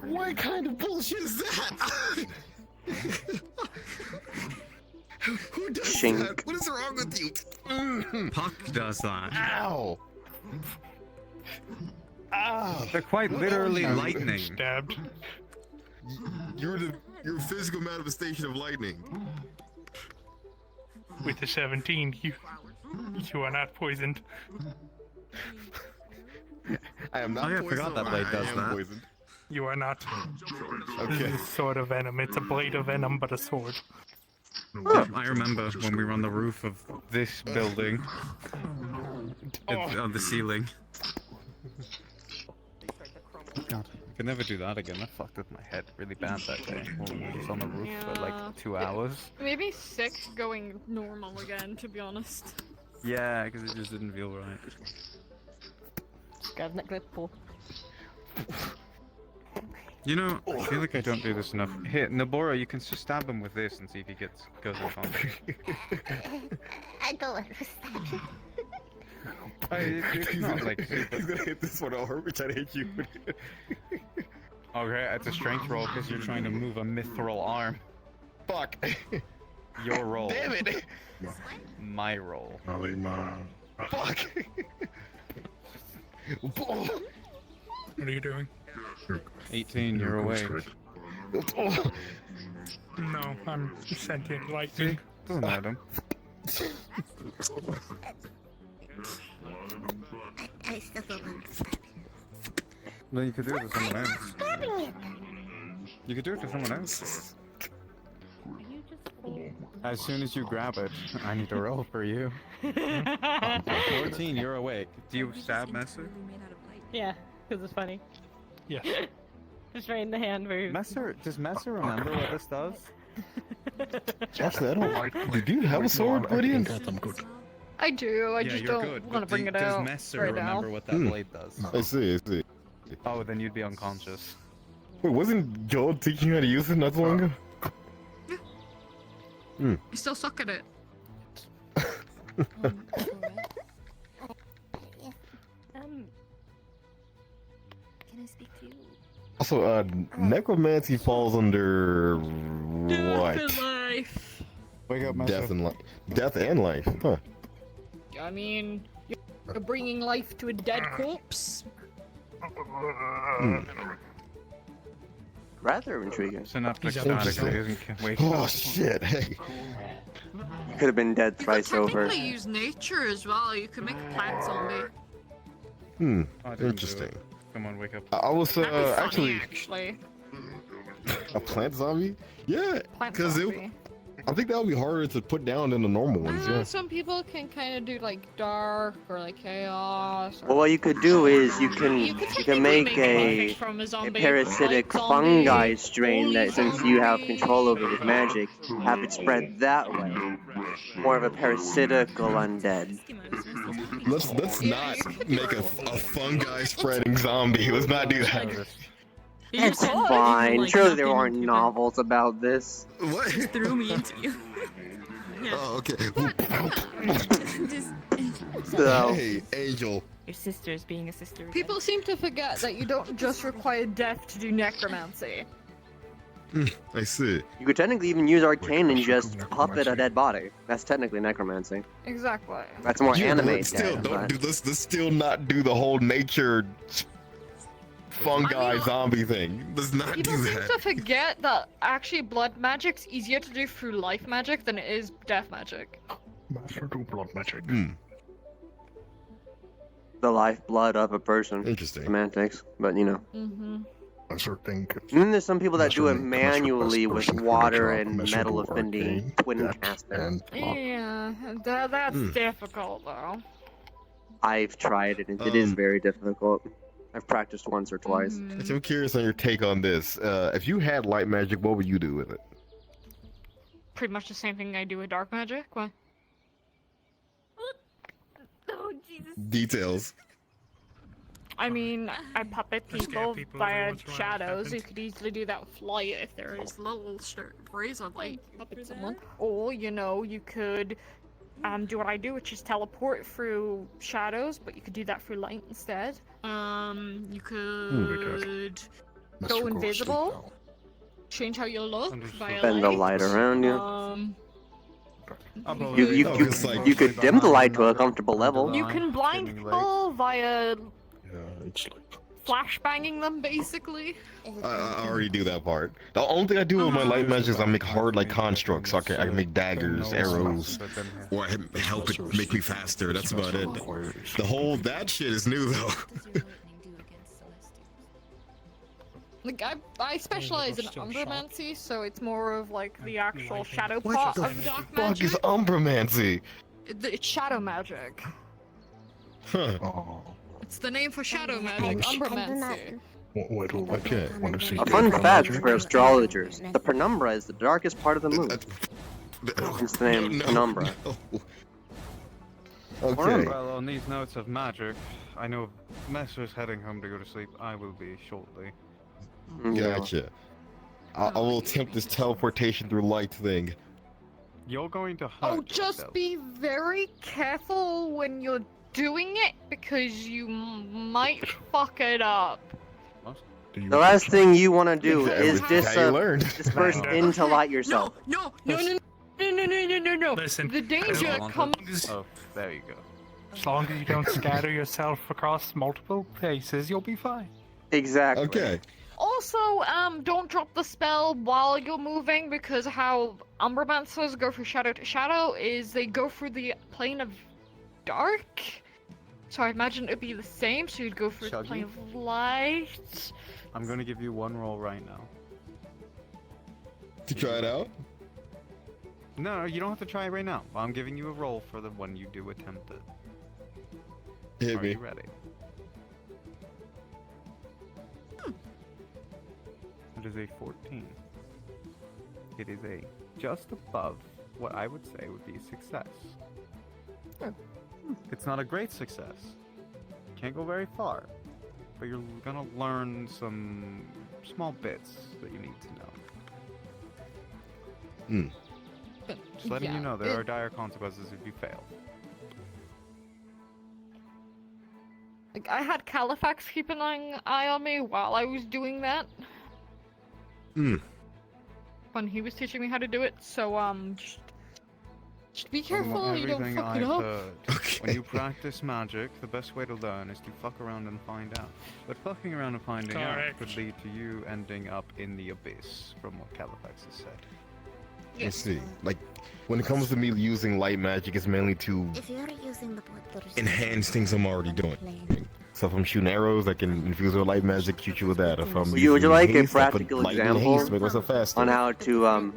Speaker 7: What kind of bullshit is that? Who does
Speaker 1: Shink.
Speaker 7: that? What is wrong with you?
Speaker 11: Puck does that.
Speaker 7: Ow!
Speaker 11: They're quite literally
Speaker 7: I'm
Speaker 11: lightning.
Speaker 8: Stabbed.
Speaker 7: You're a physical manifestation of lightning.
Speaker 8: With the 17, you are not poisoned.
Speaker 7: I am not
Speaker 11: Oh, yeah, I
Speaker 7: poisoned.
Speaker 11: forgot that blade does
Speaker 7: I am
Speaker 11: that.
Speaker 7: poisoned.
Speaker 8: You are not.
Speaker 7: Okay.
Speaker 8: This is sword of venom. It's a blade of venom, but a sword.
Speaker 11: Yep, I remember when we were on the roof of this building. On the ceiling. God, I could never do that again. That fucked with my head really bad that day. When we was on the roof for like 2 hours.
Speaker 4: Maybe sick going normal again, to be honest.
Speaker 11: Yeah, because it just didn't feel right. You know, I feel like I don't do this enough. Here, Nabora, you can just stab him with this and see if he goes unconscious.
Speaker 13: I don't understand.
Speaker 11: It's not like
Speaker 7: He's gonna hit this one over, which I hate you.
Speaker 11: Okay, it's a strength roll because you're trying to move a mithril arm.
Speaker 7: Fuck.
Speaker 11: Your roll.
Speaker 7: Damn it.
Speaker 11: My roll.
Speaker 7: Fuck.
Speaker 8: What are you doing?
Speaker 11: 18, you're awake.
Speaker 8: No, I'm sentient lightning.
Speaker 11: Doesn't matter.
Speaker 13: I still don't understand.
Speaker 11: Then you could do it to someone else.
Speaker 13: Stabbing it.
Speaker 11: You could do it to someone else. As soon as you grab it, I need to roll for you. 14, you're awake. Do you stab Messer?
Speaker 5: Yeah, because it's funny.
Speaker 8: Yes.
Speaker 5: Just right in the hand where
Speaker 11: Does Messer remember what this does?
Speaker 7: Actually, I don't. Do you have a sword, Lydian?
Speaker 4: I do, I
Speaker 11: Yeah,
Speaker 4: just
Speaker 11: you're
Speaker 4: don't
Speaker 11: good.
Speaker 4: want to bring it
Speaker 11: Does
Speaker 4: out
Speaker 11: Messer
Speaker 4: right
Speaker 11: remember
Speaker 4: now.
Speaker 11: what that blade does?
Speaker 7: I see.
Speaker 11: Oh, then you'd be unconscious.
Speaker 7: Wait, wasn't Joel teaching you how to use it not so long ago?
Speaker 4: You still suck at it.
Speaker 5: Can I speak to you?
Speaker 7: Also, necromancy falls under what?
Speaker 4: Death and life.
Speaker 11: Wake up,
Speaker 7: Death and life. Death and life. Huh.
Speaker 4: I mean, you're bringing life to a dead corpse.
Speaker 1: Rather intriguing.
Speaker 11: Synaptic
Speaker 8: He's
Speaker 11: static
Speaker 7: interesting.
Speaker 11: isn't wake
Speaker 7: Oh
Speaker 11: up.
Speaker 7: shit! Hey.
Speaker 1: You could have been dead
Speaker 4: You could
Speaker 1: thrice over.
Speaker 4: technically use nature as well. You could make a plant zombie.
Speaker 7: Hmm.
Speaker 11: Oh, I didn't do
Speaker 7: Interesting.
Speaker 11: it. Come on, wake up.
Speaker 7: I was
Speaker 4: That'd be funny,
Speaker 7: actually
Speaker 4: actually.
Speaker 7: a plant zombie. Yeah,
Speaker 4: Plant
Speaker 7: because
Speaker 4: zombie.
Speaker 7: I think that would be harder to put down than the normal ones. Yeah.
Speaker 4: Some people can kind of do like dark or like chaos. Or...
Speaker 1: Well, what you could do is you can
Speaker 4: technically
Speaker 1: make
Speaker 4: anything
Speaker 1: a
Speaker 4: from a zombie,
Speaker 1: parasitic
Speaker 4: like zombie,
Speaker 1: fungi strain that, since you have
Speaker 4: zombie.
Speaker 1: control over with magic, have it spread that way. More of a parasitical undead.
Speaker 7: Let's not make a fungi spreading zombie. Let's not do that.
Speaker 1: It's fine. Surely there aren't novels about this.
Speaker 7: What?
Speaker 5: Threw me into you.
Speaker 7: Oh, okay.
Speaker 1: So,
Speaker 7: Hey, Angel.
Speaker 5: Your sister's being a sister. again.
Speaker 4: People seem to forget that you don't just require death to do necromancy.
Speaker 7: I see.
Speaker 1: you could technically even use arcane and just puppet a dead body. That's technically necromancy.
Speaker 4: Exactly.
Speaker 1: That's more
Speaker 7: Yeah,
Speaker 1: anime
Speaker 7: let's still
Speaker 1: dead,
Speaker 7: don't
Speaker 1: but-
Speaker 7: do let's still not do the whole nature fungi
Speaker 4: I mean,
Speaker 7: zombie thing. Let's not
Speaker 4: People
Speaker 7: do
Speaker 4: seem
Speaker 7: that.
Speaker 4: to forget that actually blood magic's easier to do through life magic than it is death magic.
Speaker 12: Master do blood magic.
Speaker 1: The lifeblood of a person.
Speaker 7: Interesting.
Speaker 1: Semantics, but you know.
Speaker 4: Mm-hmm.
Speaker 12: Master think.
Speaker 1: And then there's some people that do it
Speaker 12: Master Link,
Speaker 1: manually
Speaker 12: best
Speaker 1: with
Speaker 12: person for the
Speaker 1: water
Speaker 12: job,
Speaker 1: and
Speaker 12: Master
Speaker 1: metal
Speaker 12: do
Speaker 1: affinity
Speaker 12: arcane,
Speaker 1: twin
Speaker 12: depth,
Speaker 1: caster.
Speaker 12: and lock.
Speaker 4: Yeah, that's difficult though.
Speaker 1: I've tried it, and it is very difficult. I've practiced once or twice.
Speaker 4: Mm-hmm.
Speaker 7: So I'm curious on your take on this. If you had light magic, what would you do with it?
Speaker 4: Pretty much the same thing I do with dark magic. What?
Speaker 5: Oh Jesus.
Speaker 7: Details.
Speaker 4: I mean, I puppet
Speaker 8: I scare
Speaker 4: people
Speaker 8: people
Speaker 4: via
Speaker 8: every once in a while, it
Speaker 4: shadows. You
Speaker 8: happens.
Speaker 4: could easily do that with light if there is little razor light puppet someone. Or, you know, you could do what I do, which is teleport through shadows, but you could do that through light instead. You could
Speaker 12: Master
Speaker 4: go
Speaker 12: goes
Speaker 4: invisible,
Speaker 12: sleep
Speaker 4: change how you look via
Speaker 1: Bend the light around you. You could dim the light to a comfortable level.
Speaker 4: You can blind people via
Speaker 12: now. Yeah, it's like
Speaker 4: flashbanging them, basically.
Speaker 7: I already do that part. The only thing I do with my light magic is I make hard like constructs. So I can make daggers, arrows, or I help it make me faster. That's about it. The whole that shit is new though.
Speaker 4: Like I specialize in umbromancy, so it's more of like the actual shadow part of dark
Speaker 7: Fuck
Speaker 4: magic.
Speaker 7: is umbromancy?
Speaker 4: It's shadow magic.
Speaker 7: Huh.
Speaker 4: It's the name for shadow magic, umbromancy.
Speaker 12: Okay. Want to see
Speaker 1: A fun
Speaker 12: dark
Speaker 1: fact
Speaker 12: magic?
Speaker 1: for astrologers: the penumbra is the darkest part of the moon. Hence the name penumbra.
Speaker 7: Okay.
Speaker 11: Well, on these notes of magic, I know Messer's heading home to go to sleep. I will be shortly.
Speaker 7: Gotcha. I will attempt this teleportation through light thing.
Speaker 11: You're going to hurt
Speaker 4: Oh, just
Speaker 11: yourself.
Speaker 4: be very careful when you're doing it, because you might fuck it up.
Speaker 1: The last thing you want to do is
Speaker 7: How you learned.
Speaker 1: disperse into light yourself.
Speaker 4: No.
Speaker 8: Listen,
Speaker 4: The danger comes.
Speaker 11: Oh, there you go.
Speaker 8: as long as you don't scatter yourself across multiple places, you'll be fine.
Speaker 1: Exactly.
Speaker 7: Okay.
Speaker 4: Also, don't drop the spell while you're moving, because how umbromancers go from shadow to shadow is they go through the plane of dark. So I imagine it'd be the same, so you'd go through the plane of light.
Speaker 11: I'm going to give you one roll right now.
Speaker 7: To try it out?
Speaker 11: No, you don't have to try it right now. I'm giving you a roll for the one you do attempt it.
Speaker 7: Hit
Speaker 11: Are
Speaker 7: me.
Speaker 11: you ready? It is a 14. It is a just above what I would say would be a success. It's not a great success. Can't go very far. But you're gonna learn some small bits that you need to know. Just letting you know there are dire consequences if you fail.
Speaker 4: Like, I had Califax keep an eye on me while I was doing that. When he was teaching me how to do it, so just be careful you don't
Speaker 11: Everything
Speaker 4: fuck it
Speaker 11: I've
Speaker 4: up.
Speaker 11: heard, when you practice magic, the best way to learn is to fuck around and find out. But fucking around and finding out
Speaker 8: Correct.
Speaker 11: could lead to you ending up in the abyss, from what Califax has said.
Speaker 7: Let's see. Like, when it comes to me using light magic, it's mainly to
Speaker 13: If you're using the portal,
Speaker 7: enhance things I'm already doing. So if I'm shooting arrows, I can infuse with light magic, shoot you with that. If I'm
Speaker 1: Would you
Speaker 7: using
Speaker 1: like a
Speaker 7: haste, I put
Speaker 1: practical
Speaker 7: light in
Speaker 1: example
Speaker 7: haste to make myself faster.
Speaker 1: on how to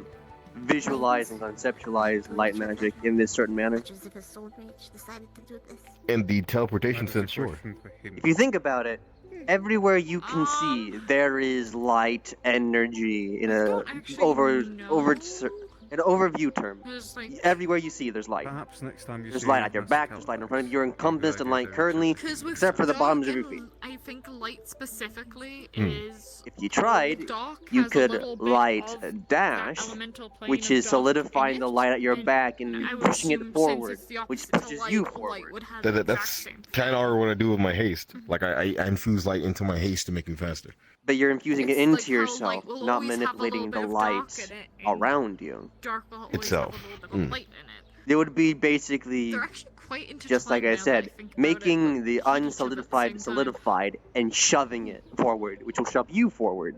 Speaker 1: visualize and conceptualize light magic in this certain manner?
Speaker 13: As if a soul mage decided to do this.
Speaker 7: In the teleportation sense, sure.
Speaker 1: If you think about it, everywhere you can see, there is light energy in a an overview term. Everywhere you see, there's light.
Speaker 11: Perhaps next time you
Speaker 1: There's
Speaker 11: see
Speaker 1: light
Speaker 11: me,
Speaker 1: at your
Speaker 11: Mr.
Speaker 1: back, there's light in front of you. You're encompassed in light currently,
Speaker 4: Because with
Speaker 1: except for the
Speaker 4: dark
Speaker 1: bottoms of your
Speaker 4: and
Speaker 1: feet.
Speaker 4: I think light specifically is.
Speaker 1: If you tried,
Speaker 4: Dark
Speaker 1: you
Speaker 4: has a
Speaker 1: could
Speaker 4: little bit
Speaker 1: light
Speaker 4: of
Speaker 1: a dash,
Speaker 4: elemental plane
Speaker 1: which
Speaker 4: of
Speaker 1: is
Speaker 4: dark
Speaker 1: solidifying
Speaker 4: in
Speaker 1: the
Speaker 4: it,
Speaker 1: light at your
Speaker 4: and
Speaker 1: back and
Speaker 4: I would
Speaker 1: pushing
Speaker 4: assume
Speaker 1: it forward,
Speaker 4: since it's the
Speaker 1: which
Speaker 4: opposite to
Speaker 1: pushes
Speaker 4: light,
Speaker 1: you
Speaker 4: light
Speaker 1: forward.
Speaker 4: would have the exact
Speaker 7: That's
Speaker 4: same
Speaker 7: kind of what I do with my haste. Like, I infuse light into my haste to make me faster.
Speaker 1: But you're infusing it
Speaker 4: It's
Speaker 1: into
Speaker 4: like how
Speaker 1: yourself,
Speaker 4: light will
Speaker 1: not
Speaker 4: always have a
Speaker 1: manipulating
Speaker 4: little
Speaker 1: the
Speaker 4: bit of dark
Speaker 1: lights
Speaker 4: in it, and
Speaker 1: around you.
Speaker 4: Dark will always
Speaker 7: Itself.
Speaker 4: have a little bit of light in it.
Speaker 1: It would be basically
Speaker 4: They're actually quite intertwined
Speaker 1: just like I
Speaker 4: now that
Speaker 1: said,
Speaker 4: think about it,
Speaker 1: making
Speaker 4: but
Speaker 1: the
Speaker 4: hit each other at the
Speaker 1: unsolidified
Speaker 4: same time.
Speaker 1: solidified and shoving it forward, which will shove you forward.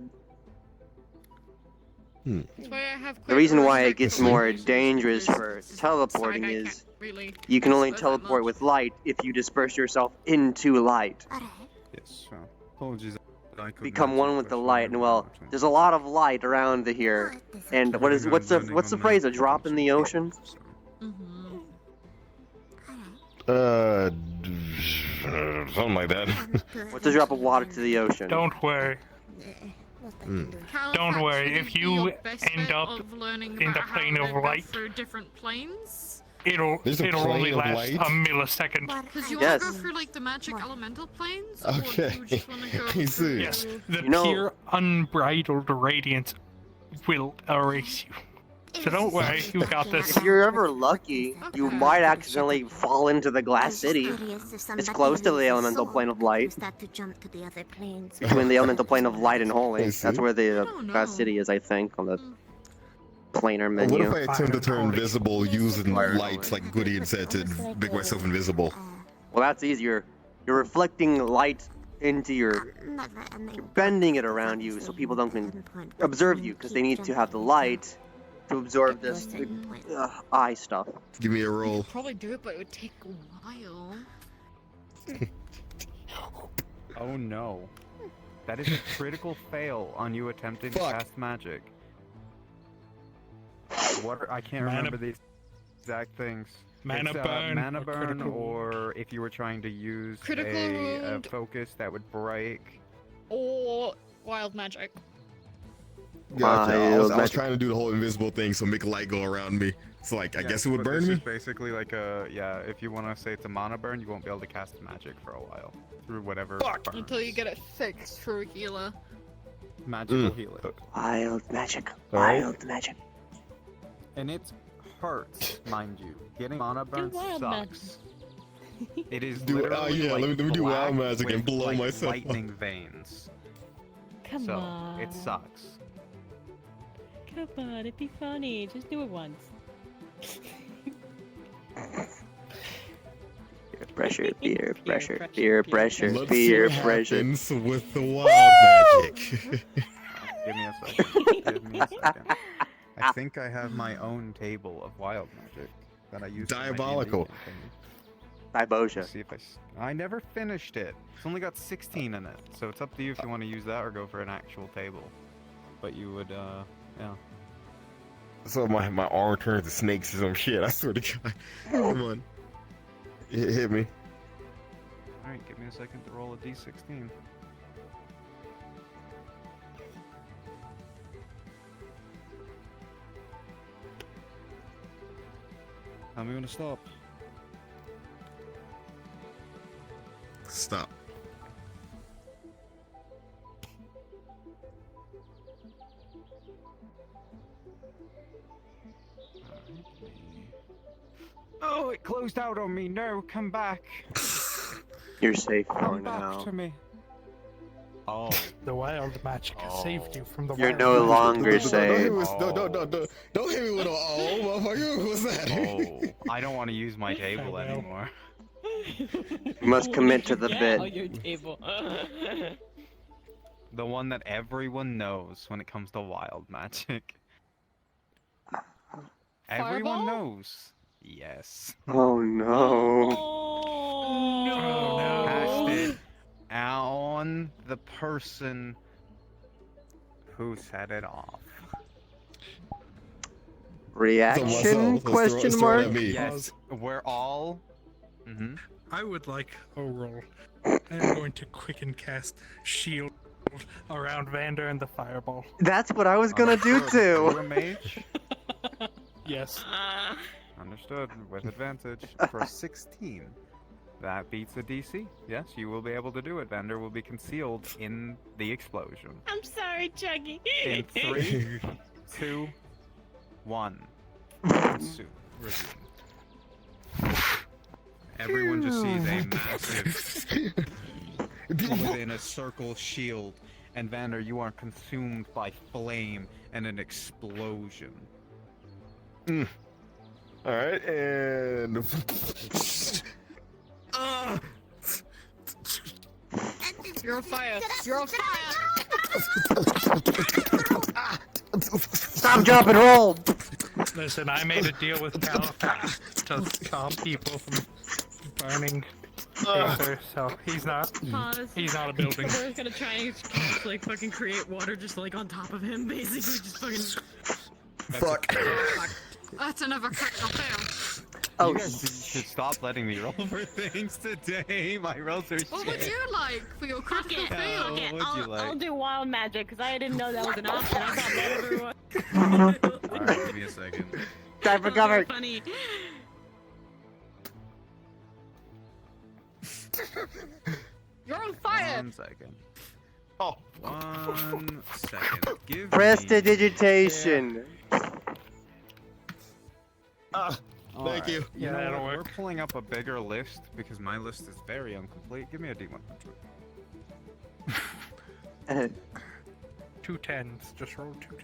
Speaker 4: That's why I have
Speaker 1: The
Speaker 4: quite
Speaker 1: reason
Speaker 4: a
Speaker 1: why it
Speaker 4: respect
Speaker 1: gets
Speaker 4: for
Speaker 1: more
Speaker 4: light
Speaker 1: dangerous
Speaker 4: because
Speaker 1: for
Speaker 4: it's
Speaker 1: teleporting
Speaker 4: side I
Speaker 1: is
Speaker 4: can't really
Speaker 1: you can only
Speaker 4: explore that
Speaker 1: teleport
Speaker 4: much.
Speaker 1: with light if you disperse yourself into light.
Speaker 11: Yes, well, apologies. I couldn't
Speaker 1: Become
Speaker 11: answer
Speaker 1: one
Speaker 11: your
Speaker 1: with the
Speaker 11: question
Speaker 1: light, and well, there's a lot of light around here. And what's the phrase? A drop in the ocean?
Speaker 7: Something like that.
Speaker 1: What's a drop of water to the ocean?
Speaker 8: Don't worry. Don't worry. If you end up in the plane of light,
Speaker 4: through different planes.
Speaker 8: it'll
Speaker 7: There's a
Speaker 8: only
Speaker 7: plane of
Speaker 8: last
Speaker 7: light?
Speaker 8: a millisecond.
Speaker 4: Because you
Speaker 1: Yes.
Speaker 4: want to go through like the magic elemental planes,
Speaker 7: Okay.
Speaker 4: or do you just want to go
Speaker 7: I
Speaker 4: through?
Speaker 7: see.
Speaker 8: Yes, the
Speaker 1: You know-
Speaker 8: pure unbridled radiance will erase you. So don't worry, you got this.
Speaker 1: If you're ever lucky, you might accidentally fall into the glass city. It's close to the elemental plane of light.
Speaker 13: To jump to the other planes.
Speaker 1: Between the elemental plane of light and holy.
Speaker 7: I see.
Speaker 1: That's where the
Speaker 4: don't
Speaker 1: glass
Speaker 4: know.
Speaker 1: city is, I think, on the planar
Speaker 7: What
Speaker 1: menu.
Speaker 7: if I attempt to turn
Speaker 8: Fire
Speaker 7: invisible using
Speaker 1: Fire
Speaker 7: lights like Goody had said to make myself invisible?
Speaker 1: Well, that's easier. You're reflecting light into your. You're bending it around you so people don't can observe you, because they need to have the light to absorb this eye stuff.
Speaker 7: Give me a
Speaker 4: You
Speaker 7: roll.
Speaker 4: could probably do it, but it would take a while.
Speaker 11: Oh no. That is a critical fail on you attempting to cast magic. I can't remember the exact things.
Speaker 8: Mana
Speaker 11: It's,
Speaker 8: burn.
Speaker 11: mana
Speaker 8: or
Speaker 11: burn,
Speaker 8: critical wound.
Speaker 11: or if you were trying to use
Speaker 4: Critical
Speaker 11: a
Speaker 4: wound.
Speaker 11: focus that would break.
Speaker 4: Or wild magic.
Speaker 7: Gotcha. I was
Speaker 1: magic.
Speaker 7: trying to do the whole invisible thing, so make light go around me. So like, I guess it would
Speaker 11: but
Speaker 7: burn
Speaker 11: this
Speaker 7: me.
Speaker 11: is basically like a if you want to say it's a mana burn, you won't be able to cast magic for a while through whatever. burns.
Speaker 4: Until you get it fixed through a healer.
Speaker 11: Magical healing.
Speaker 1: Wild magic.
Speaker 7: Alright.
Speaker 1: Wild magic.
Speaker 11: And it hurts, mind you. Getting mana burn
Speaker 5: wild
Speaker 11: sucks. It is
Speaker 7: Do it. Oh
Speaker 11: literally
Speaker 7: yeah,
Speaker 11: like
Speaker 7: let me do wild
Speaker 11: black
Speaker 7: magic and
Speaker 11: with,
Speaker 7: blow
Speaker 11: like,
Speaker 7: myself up.
Speaker 11: lightning veins.
Speaker 5: Come
Speaker 11: So
Speaker 5: on.
Speaker 11: it sucks.
Speaker 5: Come on, it'd be funny. Just do it once.
Speaker 1: Pressure, peer pressure, peer pressure,
Speaker 7: Let's
Speaker 1: peer
Speaker 7: see what
Speaker 1: pressure.
Speaker 7: happens with the wild magic.
Speaker 11: Give me a second. Give me a second. I think I have my own table of wild magic that I use. for my
Speaker 7: Diabolical.
Speaker 11: D&D campaign.
Speaker 1: Diboja.
Speaker 11: Let's see if I never finished it. It's only got 16 in it, so it's up to you if you want to use that or go for an actual table. But you would, yeah.
Speaker 7: So my arm turns to snakes or some shit. I swear to God. Come on. Hit me.
Speaker 11: Alright, give me a second to roll a d16. Tell me when to stop.
Speaker 7: Stop.
Speaker 11: Oh, it closed out on me. No, come back.
Speaker 1: You're safe for
Speaker 11: Come back
Speaker 1: now.
Speaker 11: to me. Oh.
Speaker 8: The wild magic has saved you from the
Speaker 1: You're
Speaker 8: wild
Speaker 1: no
Speaker 8: magic.
Speaker 1: longer safe.
Speaker 7: Don't hit me with a oh, motherfucker. What's that?
Speaker 11: Oh, I don't want to use my table anymore.
Speaker 1: You must commit to the
Speaker 5: Get on
Speaker 1: bit.
Speaker 5: your table.
Speaker 11: The one that everyone knows when it comes to wild magic. Everyone
Speaker 4: Fireball?
Speaker 11: knows. Yes.
Speaker 1: Oh no.
Speaker 8: No.
Speaker 11: Cast it on the person who set it off.
Speaker 1: Reaction? Question mark?
Speaker 11: Yes, we're all.
Speaker 8: I would like a roll. I'm going to quicken cast shield around Vander and the fireball.
Speaker 1: That's what I was gonna do
Speaker 11: Are you a
Speaker 1: too.
Speaker 11: mage?
Speaker 8: Yes.
Speaker 11: Understood. With advantage for 16. That beats a DC. Yes, you will be able to do it. Vander will be concealed in the explosion.
Speaker 5: I'm sorry, Chuggy.
Speaker 11: In 3, 2, 1. Consume. Resume. Everyone just sees a massive within a circle shield, and Vander, you are consumed by flame and an explosion.
Speaker 7: Alright, and
Speaker 4: You're on fire! You're on fire!
Speaker 1: Stop, jump, and roll!
Speaker 8: Listen, I made a deal with Califax to calm people from burning Aether, so he's not a building.
Speaker 5: We're gonna try and like fucking create water just like on top of him, basically just fucking.
Speaker 7: fuck.
Speaker 4: That's another critical fail.
Speaker 1: Oh,
Speaker 11: You guys should stop letting me roll for things today. My rolls are
Speaker 4: What would
Speaker 11: shit.
Speaker 4: you like for your critical
Speaker 5: Okay,
Speaker 4: fail?
Speaker 11: What would you
Speaker 5: I'll
Speaker 11: like?
Speaker 5: do wild magic because I didn't know that was an option. I thought that everyone.
Speaker 11: Alright, give me a second.
Speaker 1: Time for cover.
Speaker 5: Funny.
Speaker 4: You're on fire!
Speaker 11: 1 second. Oh. 1 second. Give me...
Speaker 1: Prestidigitation.
Speaker 7: Thank you.
Speaker 11: You
Speaker 8: Yeah,
Speaker 11: know
Speaker 8: that'll
Speaker 11: what?
Speaker 8: work.
Speaker 11: We're pulling up a bigger list because my list is very incomplete. Give me a D100.
Speaker 8: 2 10s. Just roll 2 10s.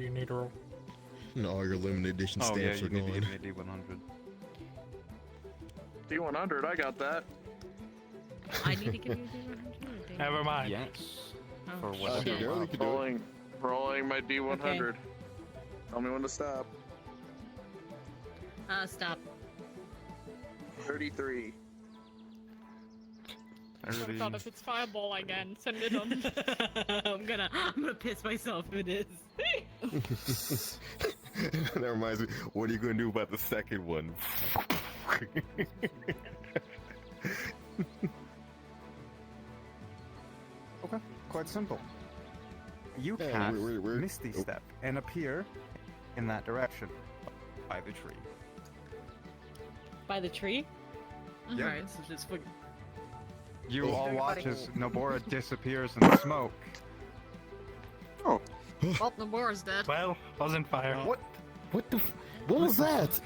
Speaker 8: do you need to roll?
Speaker 7: No, all your limited edition
Speaker 11: Oh yeah,
Speaker 7: stamps
Speaker 11: you
Speaker 7: are
Speaker 11: need to
Speaker 7: gone.
Speaker 11: give me a D100.
Speaker 3: D100, I got that.
Speaker 5: I need to give you D100.
Speaker 8: Never mind.
Speaker 11: Yes.
Speaker 5: Oh,
Speaker 11: For whatever.
Speaker 7: shit.
Speaker 11: amount.
Speaker 7: You can do it.
Speaker 3: Rolling my D100. Tell me when to stop.
Speaker 5: Stop.
Speaker 3: 33.
Speaker 4: Oh my god, if it's fireball again, send it on.
Speaker 5: I'm gonna piss myself if it is.
Speaker 7: That reminds me. What are you gonna do about the second one?
Speaker 11: Okay, quite simple. You
Speaker 7: Yeah,
Speaker 11: cast
Speaker 7: we're-
Speaker 11: Misty Step and appear in that direction by the tree.
Speaker 5: By the tree?
Speaker 11: Yeah.
Speaker 5: Alright, so just fucking.
Speaker 11: You all watch as Nobora disappears in smoke.
Speaker 1: Oh.
Speaker 4: Well, Nobora's dead.
Speaker 8: Well, wasn't fire.
Speaker 7: What? What the? What was that?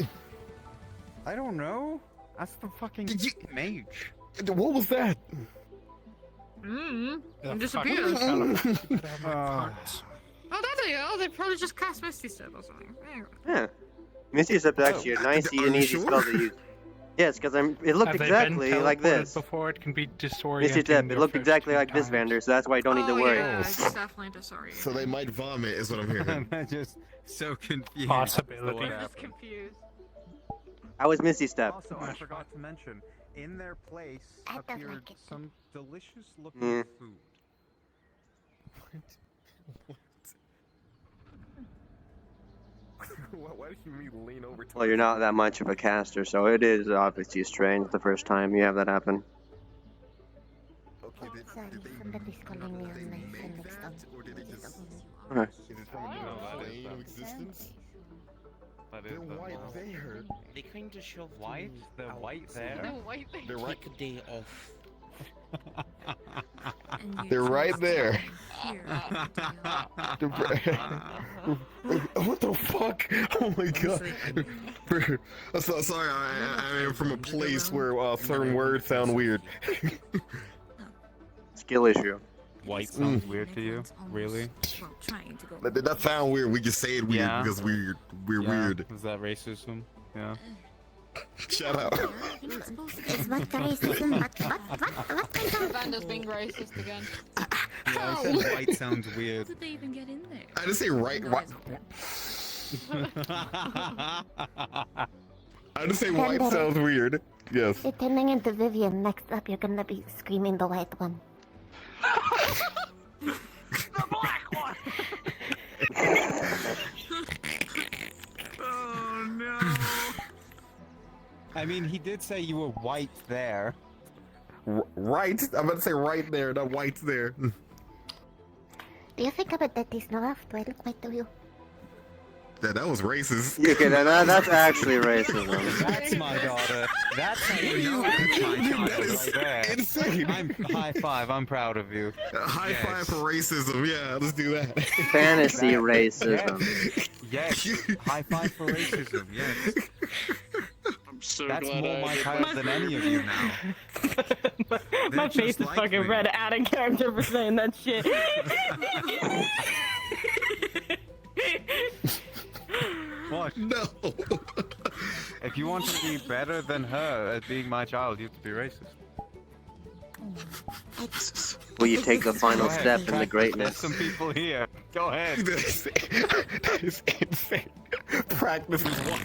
Speaker 11: I don't know. That's the fucking mage.
Speaker 7: What was that?
Speaker 4: Mmm.
Speaker 8: The
Speaker 4: And
Speaker 8: fuck
Speaker 4: disappears.
Speaker 8: is that?
Speaker 4: Oh, there they go. They probably just cast Misty Step or something. Anyway.
Speaker 1: Yeah. Misty Step is actually a nice,
Speaker 7: Are you
Speaker 1: and easy
Speaker 7: sure?
Speaker 1: spell to use. Yes, because it looked
Speaker 8: Have they been
Speaker 1: exactly like
Speaker 8: teleported
Speaker 1: this.
Speaker 8: Before it can be disorienting.
Speaker 1: Misty Step, it
Speaker 8: their
Speaker 1: looked
Speaker 8: first
Speaker 1: exactly
Speaker 8: few
Speaker 1: like this,
Speaker 8: times.
Speaker 1: Vander, so that's why you don't need to worry.
Speaker 4: Yeah, it's definitely disorienting.
Speaker 7: So they might vomit, is what I'm hearing.
Speaker 11: I'm just so confused.
Speaker 8: Possibility.
Speaker 11: What
Speaker 4: I'm just
Speaker 11: happened.
Speaker 4: confused.
Speaker 1: I was Misty Step.
Speaker 11: Also, I forgot to mention, in their place
Speaker 13: I don't
Speaker 11: appeared
Speaker 13: like it.
Speaker 11: some delicious looking
Speaker 1: Mm.
Speaker 11: food.
Speaker 7: Why did you mean lean over?
Speaker 1: Well, you're not that much of a caster, so it is obviously strange the first time you have that happen.
Speaker 7: Okay,
Speaker 13: Sorry, somebody's calling me on my phone next door.
Speaker 7: or did it just?
Speaker 1: Okay.
Speaker 7: Is it from
Speaker 11: No,
Speaker 7: the
Speaker 11: that is
Speaker 7: plane of
Speaker 11: them.
Speaker 7: existence?
Speaker 11: That
Speaker 7: They're
Speaker 11: is them.
Speaker 7: white there.
Speaker 9: They kind of shoved
Speaker 11: White?
Speaker 9: me
Speaker 11: They're
Speaker 9: out
Speaker 11: white
Speaker 9: so
Speaker 11: there?
Speaker 4: No, white thing.
Speaker 7: They're right.
Speaker 9: Take a day off.
Speaker 7: They're right there. What the fuck? Oh my god. So, sorry, I am from a place where certain words sound weird.
Speaker 1: Skill issue.
Speaker 11: White sounds weird to you? Really?
Speaker 7: That sound weird. We just say it weird
Speaker 11: Yeah.
Speaker 7: because we're
Speaker 11: Yeah.
Speaker 7: weird.
Speaker 11: Is that racism? Yeah.
Speaker 7: Shut up.
Speaker 13: Is what racism? What kind of...
Speaker 4: Vander's being racist again.
Speaker 11: Yeah, I said white sounds weird.
Speaker 5: Did they even get in there?
Speaker 7: I just say right. I just say white sounds weird. Yes.
Speaker 13: You're turning into Vivian. Next up, you're gonna be screaming the white one.
Speaker 9: The black one!
Speaker 11: Oh no! I mean, he did say you were white there.
Speaker 7: Right? I'm about to say right there. That white's there.
Speaker 13: Do you think about that is no off? Do I look white to you?
Speaker 7: That was racist.
Speaker 1: Okay, that's actually racism.
Speaker 11: That's my daughter. That's how you know it's my daughter
Speaker 7: That is
Speaker 11: right there.
Speaker 7: insane.
Speaker 11: I'm high five. I'm proud of you.
Speaker 7: High five for racism. Yeah, let's do that.
Speaker 1: Fantasy racism.
Speaker 11: Yes. High five for racism. Yes.
Speaker 3: I'm so
Speaker 11: That's
Speaker 3: glad
Speaker 11: more
Speaker 3: I
Speaker 11: my
Speaker 3: did
Speaker 11: child
Speaker 3: that.
Speaker 11: than any of you now.
Speaker 5: my
Speaker 11: They're
Speaker 5: face
Speaker 11: just
Speaker 5: is
Speaker 11: like
Speaker 5: fucking
Speaker 11: me.
Speaker 5: red out of character for saying that shit.
Speaker 11: What?
Speaker 7: No.
Speaker 11: If you want to be better than her at being my child, you have to be racist.
Speaker 1: Will you take the final
Speaker 11: Go ahead,
Speaker 1: step in the
Speaker 11: There's
Speaker 1: greatness?
Speaker 11: some people here. Go ahead.
Speaker 7: That is insane. Practice is wild.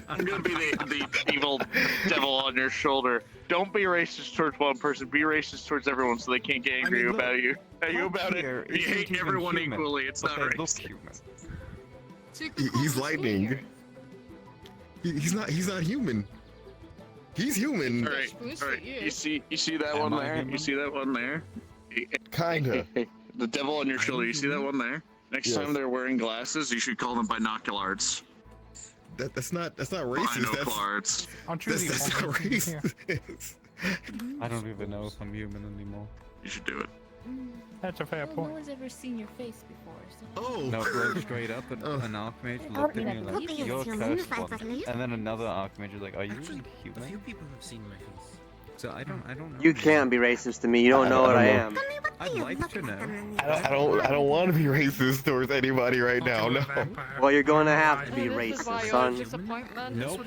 Speaker 3: I'm gonna be the evil devil on your shoulder. Don't be racist towards one person. Be racist towards everyone, so they can't get angry
Speaker 11: look,
Speaker 3: about you. About
Speaker 11: here
Speaker 3: it. You
Speaker 11: isn't
Speaker 3: hate
Speaker 11: even
Speaker 3: everyone
Speaker 11: human,
Speaker 3: equally. It's
Speaker 11: but
Speaker 3: not
Speaker 11: they look
Speaker 3: racist.
Speaker 11: human.
Speaker 7: He's lightning. He's not human. He's human.
Speaker 3: All right. You see that
Speaker 11: Am
Speaker 3: one
Speaker 11: I
Speaker 3: there?
Speaker 11: human?
Speaker 3: You see that one there?
Speaker 7: Kinda.
Speaker 3: The devil on your shoulder. You see that one there? Next
Speaker 7: Yes.
Speaker 3: time they're wearing glasses, you should call them binoculars.
Speaker 7: That's not racist.
Speaker 3: Binoculars.
Speaker 8: I'm truly
Speaker 7: That's not
Speaker 8: wondering here.
Speaker 7: racist.
Speaker 11: I don't even know if I'm human anymore.
Speaker 3: You should do it.
Speaker 8: That's a fair
Speaker 5: No
Speaker 8: point.
Speaker 5: one's ever seen your face before, so...
Speaker 7: Oh.
Speaker 11: No, like straight up, an archmage looked at me like,
Speaker 13: Puppy is
Speaker 11: you're
Speaker 13: human,
Speaker 11: cursed
Speaker 13: I
Speaker 11: one.
Speaker 13: believe.
Speaker 11: And then another archmage was like, are you
Speaker 9: Actually, a few
Speaker 11: human?
Speaker 9: people have seen my face.
Speaker 11: So I don't know.
Speaker 1: You can't be racist to me. You don't know what I am.
Speaker 11: I'd like to know.
Speaker 7: I don't want to be racist towards anybody right now. No.
Speaker 1: Well, you're going to have to be
Speaker 4: This is why
Speaker 1: racist,
Speaker 4: you're
Speaker 1: son.
Speaker 4: disappointment.
Speaker 7: Nope.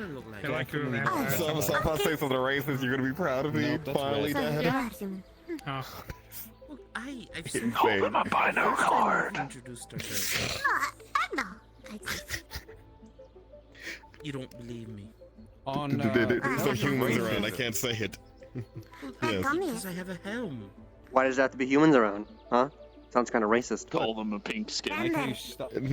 Speaker 8: I like to
Speaker 7: So if I say something racist, you're gonna be proud of me. Finally, Dad.
Speaker 8: Oh.
Speaker 9: I've
Speaker 7: Insane.
Speaker 9: seen
Speaker 12: my bino card.
Speaker 9: introduced herself. You don't believe me.
Speaker 11: On
Speaker 7: There's no humans around. I can't say it. Yes.
Speaker 9: Because I have a helm.
Speaker 1: Why does there have to be humans around? Huh? Sounds kind of racist.
Speaker 3: Call them a pink skin.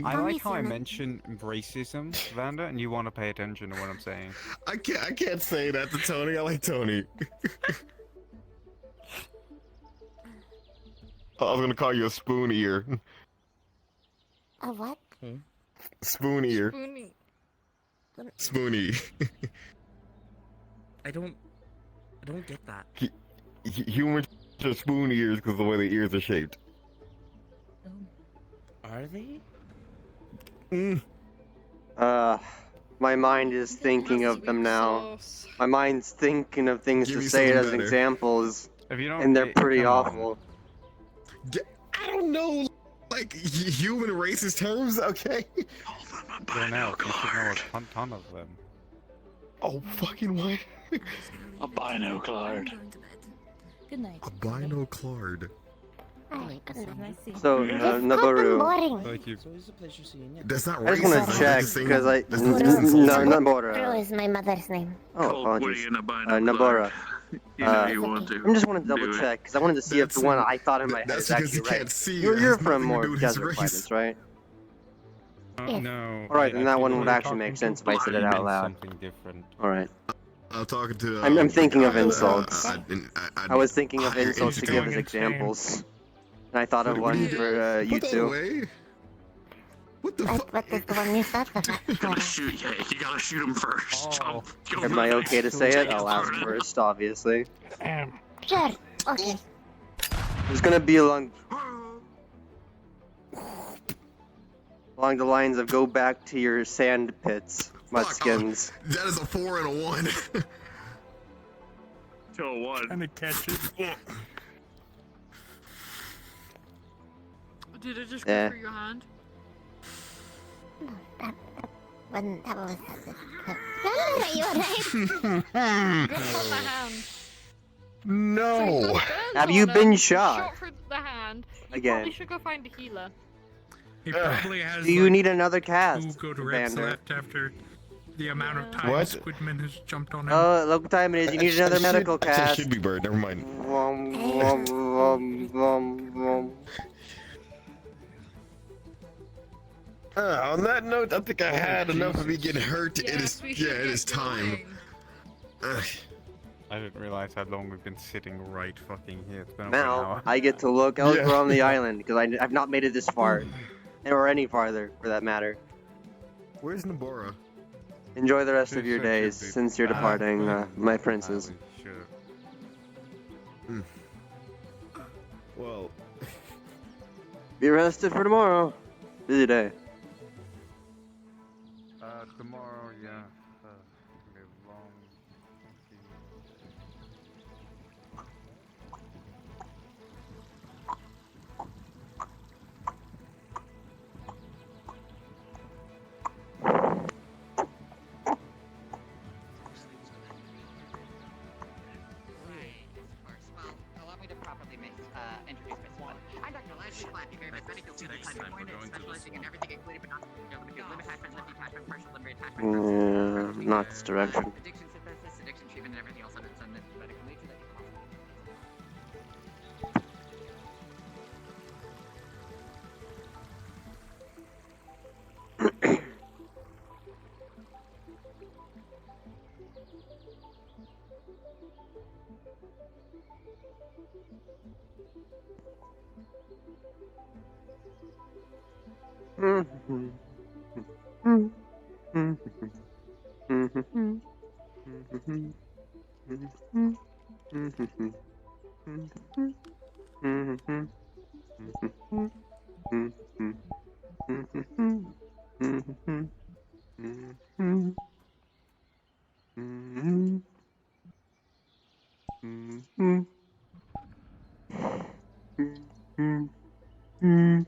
Speaker 11: I like how I mention racism, Vanda, and you want to pay attention to what I'm saying.
Speaker 7: I can't say that to Tony. I like Tony. I was gonna call you a spoon ear.
Speaker 13: A what?
Speaker 7: Spoon ear.
Speaker 4: Spoonie.
Speaker 7: Spoony.
Speaker 9: I don't get that.
Speaker 7: Humans are spoon ears because of the way the ears are shaped.
Speaker 9: Are they?
Speaker 1: My mind is thinking of them now. My mind's thinking of things
Speaker 7: Give
Speaker 1: to
Speaker 7: me
Speaker 1: say
Speaker 7: something
Speaker 1: as
Speaker 7: better.
Speaker 1: examples,
Speaker 11: If you don't,
Speaker 1: and they're pretty
Speaker 11: come on.
Speaker 1: awful.
Speaker 7: I don't know, like human racist terms. Okay.
Speaker 11: Don't know. You should know a ton of them.
Speaker 7: Oh fucking what?
Speaker 3: A binoclard.
Speaker 14: Good night.
Speaker 7: A binoclard.
Speaker 1: So, Naboru,
Speaker 11: Thank you.
Speaker 9: So it's a pleasure seeing you.
Speaker 7: That's not
Speaker 1: I just
Speaker 7: racist.
Speaker 1: want to check because I
Speaker 7: That's not
Speaker 1: no,
Speaker 7: insulting.
Speaker 1: Nabora.
Speaker 13: is my mother's name.
Speaker 1: Oh, apologies.
Speaker 3: Binoclard.
Speaker 1: Nabora.
Speaker 3: You know you want to.
Speaker 1: I just want to double
Speaker 3: do it.
Speaker 1: check because I wanted to see if the one I thought in my head
Speaker 7: That's
Speaker 1: is
Speaker 7: because
Speaker 1: actually
Speaker 7: you can't
Speaker 1: right.
Speaker 7: see.
Speaker 1: You're
Speaker 7: It has
Speaker 1: from
Speaker 7: nothing to
Speaker 1: more
Speaker 7: do with his
Speaker 1: desert
Speaker 7: race.
Speaker 1: planets, right?
Speaker 11: No.
Speaker 1: Alright, then that one
Speaker 11: actually
Speaker 1: would
Speaker 11: we're
Speaker 1: actually
Speaker 11: talking
Speaker 1: make
Speaker 11: to
Speaker 1: sense if I said it out
Speaker 11: meant
Speaker 1: loud.
Speaker 11: Something different.
Speaker 1: Alright.
Speaker 7: I'm talking to.
Speaker 1: I'm thinking of insults.
Speaker 7: I
Speaker 1: I was thinking of
Speaker 7: higher
Speaker 1: insults to give as
Speaker 7: instinct.
Speaker 1: examples. And I thought of
Speaker 7: What do
Speaker 1: one
Speaker 7: you-
Speaker 1: for you
Speaker 7: Put that
Speaker 1: two.
Speaker 7: away. What the fuck?
Speaker 13: What is the one you thought of?
Speaker 3: You gotta shoot. Yeah, you gotta shoot him first.
Speaker 11: Oh.
Speaker 1: Am I okay to say it? I'll ask first, obviously.
Speaker 13: Sure. Okay.
Speaker 1: There's gonna be along the lines of go back to your sand pits, mudskins.
Speaker 7: That is a 4 and a 1.
Speaker 3: To a 1.
Speaker 8: And it catches.
Speaker 4: Did it just go
Speaker 1: Yeah.
Speaker 4: through your hand?
Speaker 13: When that was. You were right.
Speaker 4: Good on the hand.
Speaker 7: No.
Speaker 1: Have you been
Speaker 4: Shot
Speaker 1: shot?
Speaker 4: through the hand. You
Speaker 1: Again.
Speaker 4: probably should go find a healer.
Speaker 8: He probably has
Speaker 1: Do you
Speaker 8: like,
Speaker 1: need another
Speaker 8: 2
Speaker 1: cast,
Speaker 8: good reps
Speaker 1: Vander?
Speaker 8: left after the amount of time
Speaker 7: What?
Speaker 8: Squidman has jumped on him.
Speaker 1: Oh, look what time it is. You need another medical
Speaker 7: I said
Speaker 1: cast.
Speaker 7: should be bird. Never mind.
Speaker 1: Vom, vom, vom, vom, vom.
Speaker 7: On that note, I think I had enough of me getting hurt.
Speaker 4: Yes,
Speaker 7: it is,
Speaker 4: we
Speaker 7: yeah,
Speaker 4: should
Speaker 7: it
Speaker 4: get
Speaker 7: is time.
Speaker 4: going.
Speaker 11: I didn't realize how long we've been sitting right fucking here. It's been over an
Speaker 1: Now,
Speaker 11: hour.
Speaker 1: I get to look elsewhere
Speaker 7: Yeah.
Speaker 1: on the island, because I've not made it this far. Or any farther, for that matter.
Speaker 7: Where's Nabora?
Speaker 1: Enjoy the rest
Speaker 11: Should-
Speaker 1: of your
Speaker 11: should
Speaker 1: days,
Speaker 11: be
Speaker 1: since you're
Speaker 11: back.
Speaker 1: departing, my princes.
Speaker 11: Sure.
Speaker 7: Well,
Speaker 1: Be rested for tomorrow. Busy day.
Speaker 11: Tomorrow, yeah. It's gonna be a long.
Speaker 15: Allow me to properly introduce myself. I'm Dr. Leslie Black, your very medical student type appointed, specializing in everything including but not limited to limb attachment, limb detachment, partial limb reattachment,
Speaker 1: Yeah, not this direction.
Speaker 15: addiction synthesis, addiction treatment, and everything else of its own medical nature that you possibly.
Speaker 1: Hmm. Hmm.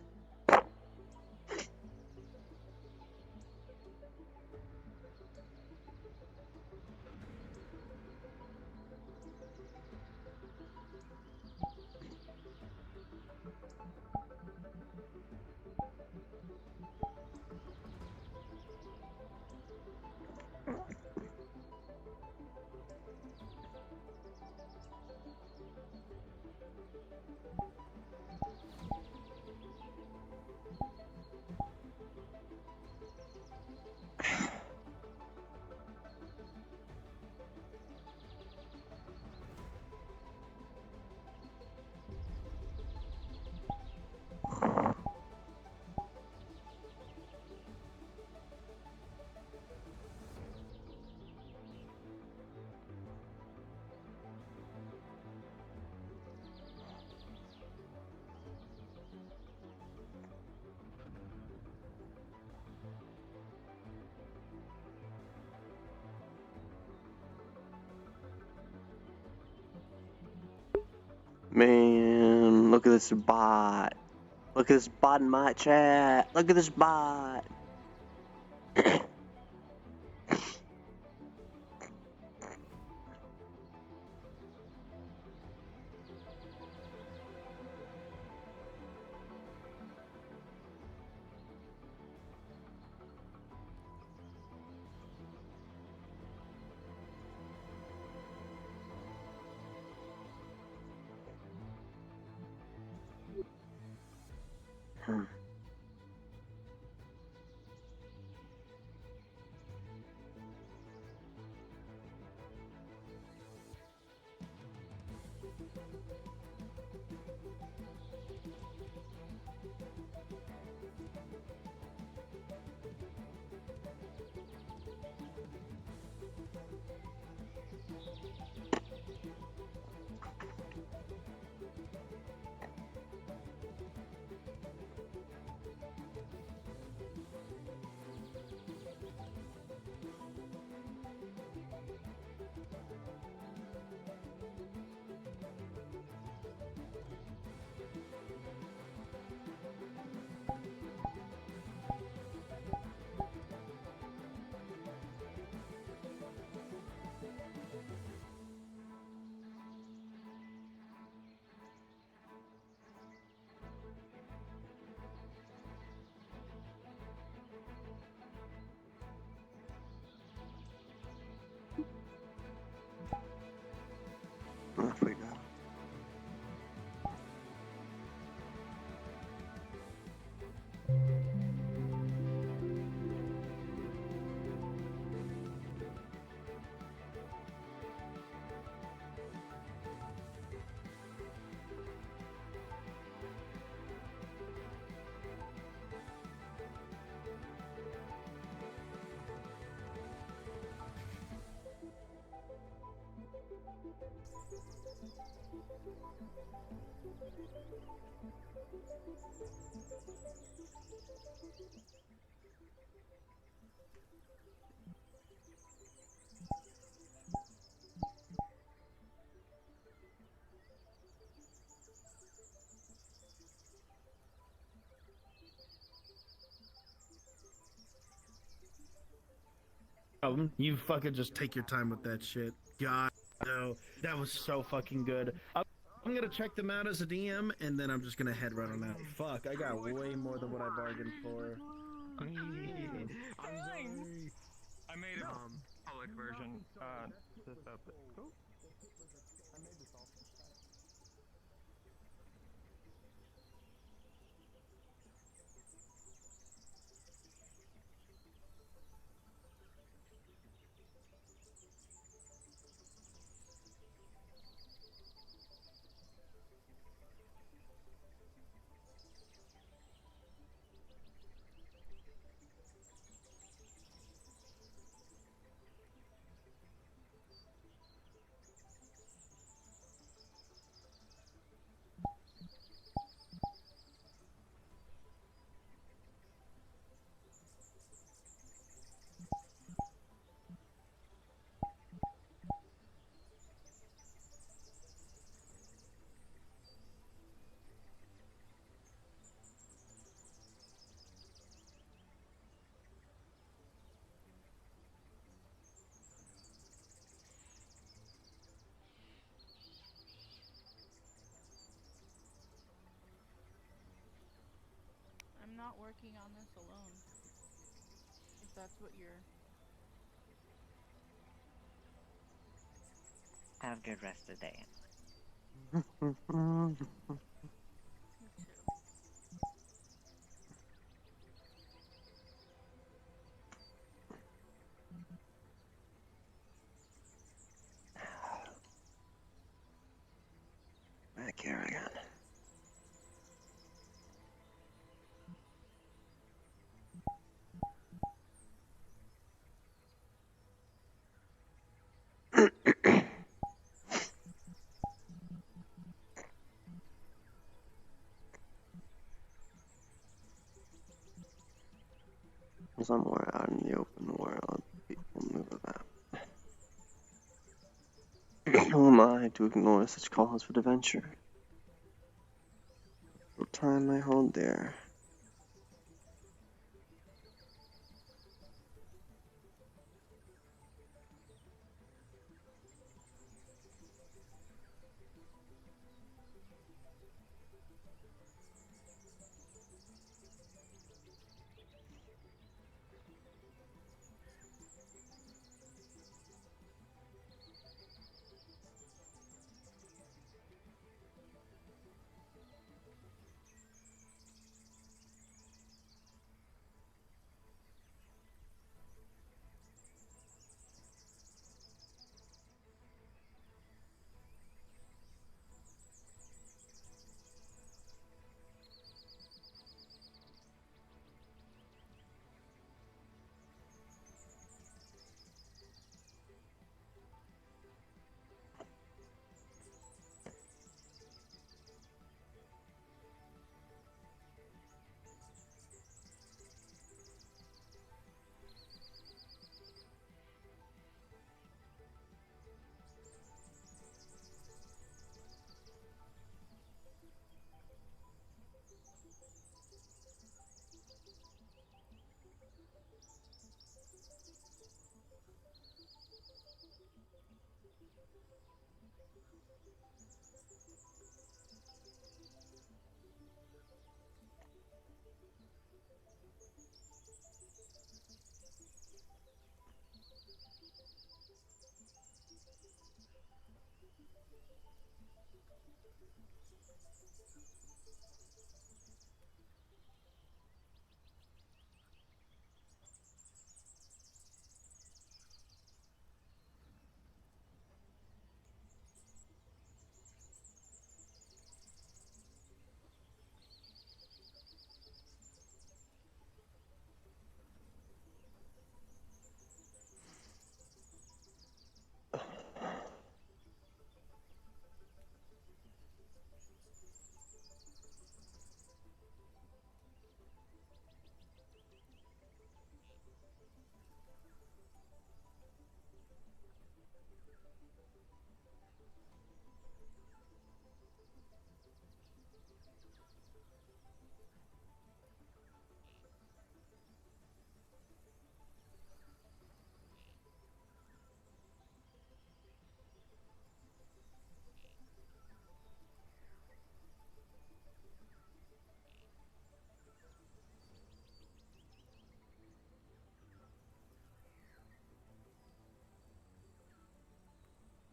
Speaker 1: Man, look at this bot. Look at this bot in my chat. Look at this bot. Off we go.
Speaker 9: You fucking just take your time with that shit. God, no, that was so fucking good. I'm gonna check them out as a DM, and then I'm just gonna head right on out. Fuck, I got way more than what I bargained for.
Speaker 8: I'm sorry. I made a public version. Just up it. Cool.
Speaker 16: not working on this alone. If that's what you're...
Speaker 15: Have a good rest of the day.
Speaker 1: Back here again. Somewhere out in the open world, people move about. Who am I to ignore such calls for adventure? What time I hold there?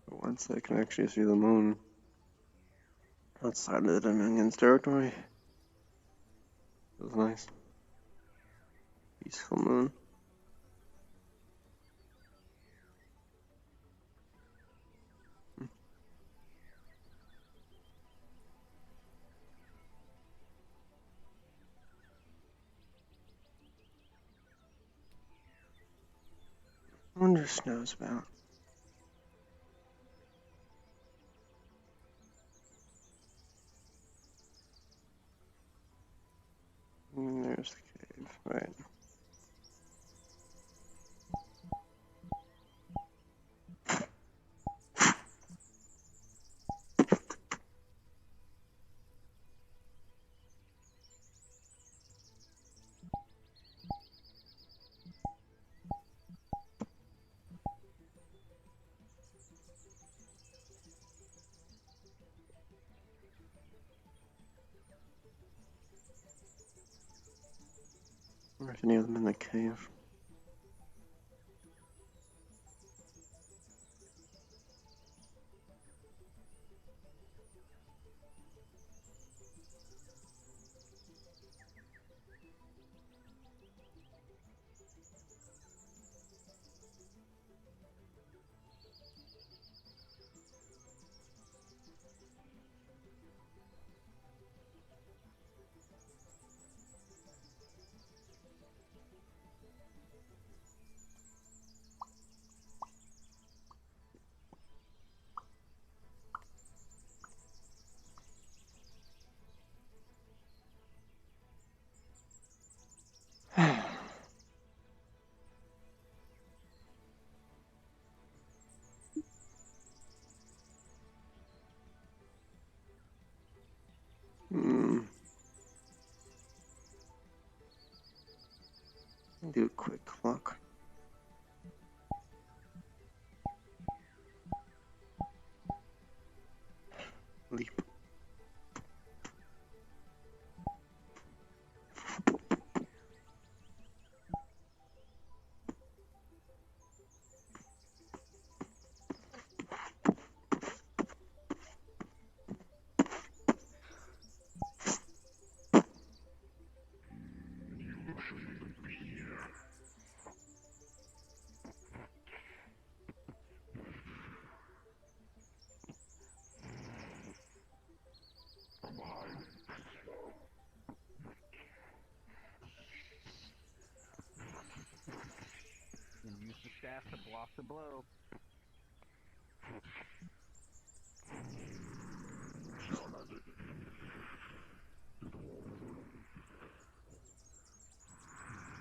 Speaker 1: Once I can actually see the moon outside of the Dominion's territory. It was nice. Peaceful moon. I wonder if snow's about. And there's the cave, right. Aren't any of them in the cave? Do a quick look. Leap.
Speaker 17: And use the staff to block the blow.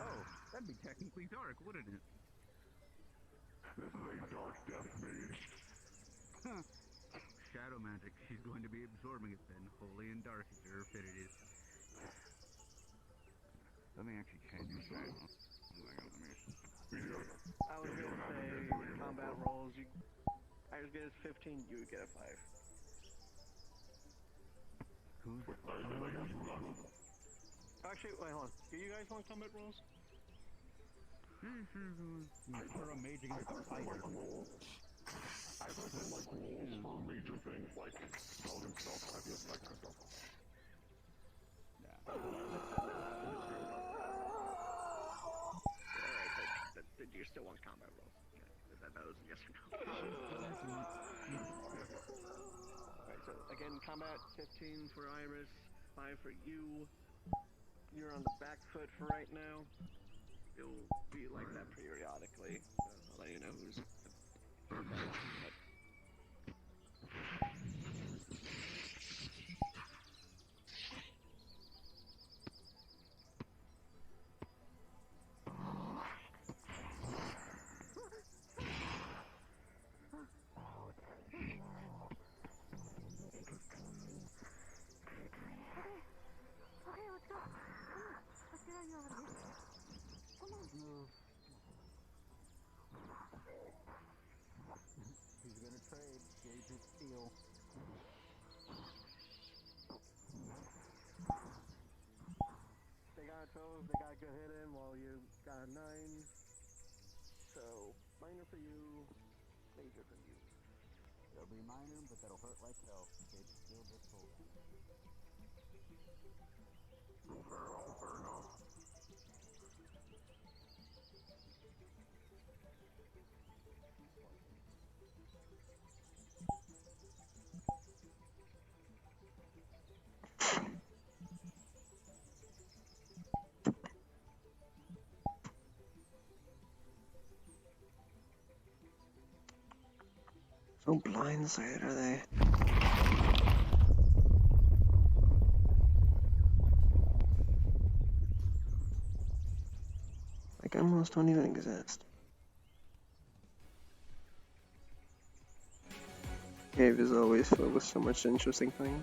Speaker 17: Oh, that'd be technically dark, wouldn't it?
Speaker 12: This is a dark death mage.
Speaker 17: Shadow magic. She's going to be absorbing it then. Holy and dark is her affinity. Let me actually change this.
Speaker 18: I was gonna say combat rolls. I was gonna 15. You would get a 5.
Speaker 17: Who's
Speaker 18: Actually, wait, hold on. Do you guys want combat rolls?
Speaker 17: For a mage against a fighter.
Speaker 12: I would like rules for major things like spell himself, have you that kind of stuff.
Speaker 18: Alright, but you still want combat rolls. Okay. That was a yes or no. Alright, so again, combat 15 for Iris, 5 for you. You're on the back foot for right now. It'll be like that periodically. I'll let you know who's.
Speaker 13: Okay, let's go. Let's get out of here. Come on.
Speaker 17: Move. He's gonna trade. Gauge his steel.
Speaker 18: They got 12, they got a good hit in while you got a 9. So, minor for you, major for you.
Speaker 17: It'll be minor, but that'll hurt like hell. Gauge his steel just full.
Speaker 12: Fair enough.
Speaker 1: So blindsided are they? Like almost don't even exist. Cave is always filled with so much interesting things.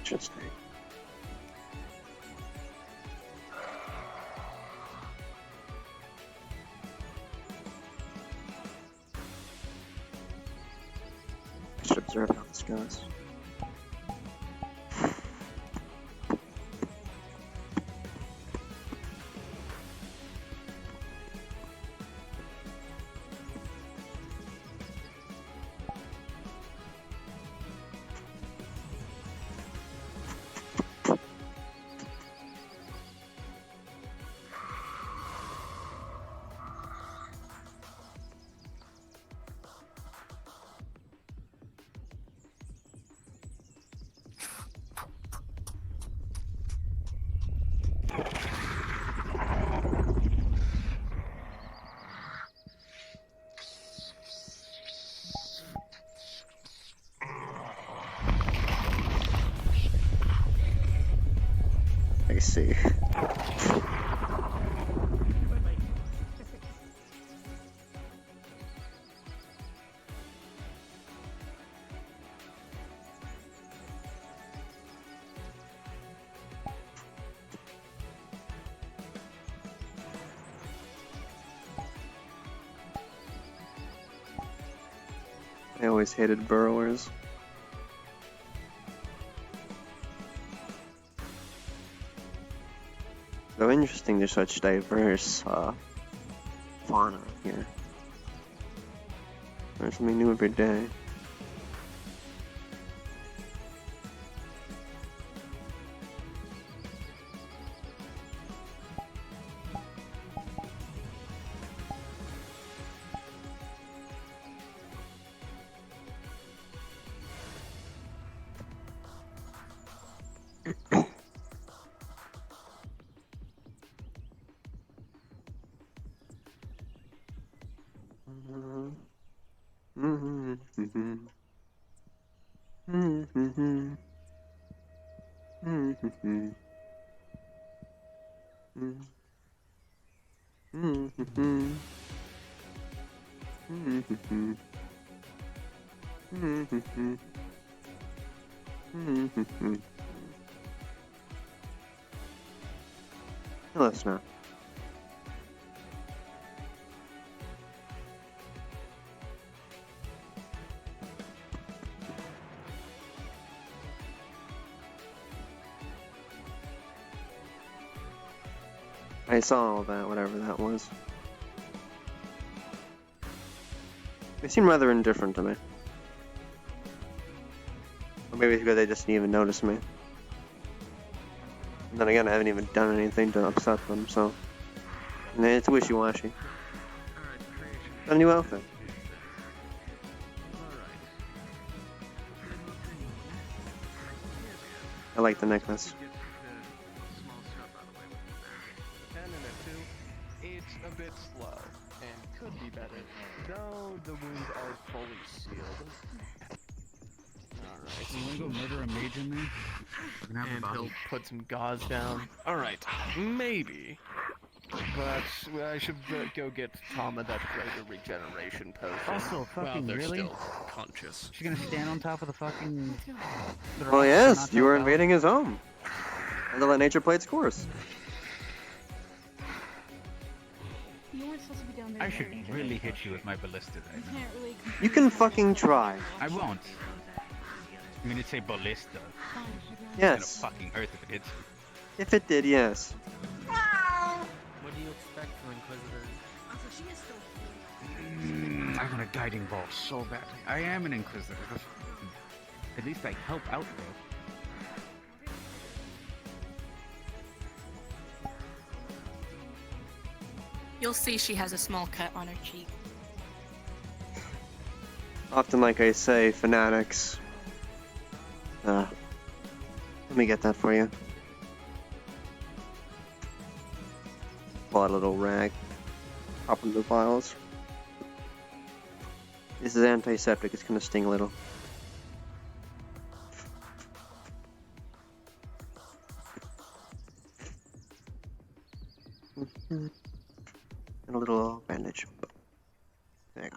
Speaker 1: Interesting. observe how this goes. I see. I always hated burrowers. So interesting, there's such diverse fauna here. Learn something new every day. Hello, Snow. I saw all that, whatever that was. They seem rather indifferent to me. Or maybe it's because they just didn't even notice me. And then again, I haven't even done anything to upset them, so... And it's wishy-washy. A new outfit. I like the necklace.
Speaker 19: It's a bit slow, and could be better, though the wounds are fully sealed. Alright.
Speaker 2: You wanna go murder a mage in there?
Speaker 19: And he'll put some gauze down. Alright, maybe. But I should go get Tama that greater regeneration potion.
Speaker 17: Also, fucking
Speaker 19: they're
Speaker 17: really?
Speaker 19: still conscious.
Speaker 17: She's gonna stand on top of the fucking...
Speaker 1: Oh yes, you were invading his home. And to let nature play its course.
Speaker 16: You weren't supposed to be down there.
Speaker 11: I should really hit you with my ballista
Speaker 16: You
Speaker 11: right now.
Speaker 16: can't really.
Speaker 1: You can fucking try.
Speaker 11: I won't. I mean, it's a ballista.
Speaker 1: Yes.
Speaker 11: It's gonna fucking hurt if it hits you.
Speaker 1: If it did, yes.
Speaker 19: What do you expect from Inquisitors?
Speaker 16: Also, she is still.
Speaker 11: I want a guiding bolt so badly. I am an Inquisitor. At least I help out though.
Speaker 20: You'll see she has a small cut on her cheek.
Speaker 1: Often, like I say, fanatics. Let me get that for you. Pull out a little rag. Pop into the vials. This is antiseptic, it's gonna sting a little. And a little bandage. There you go.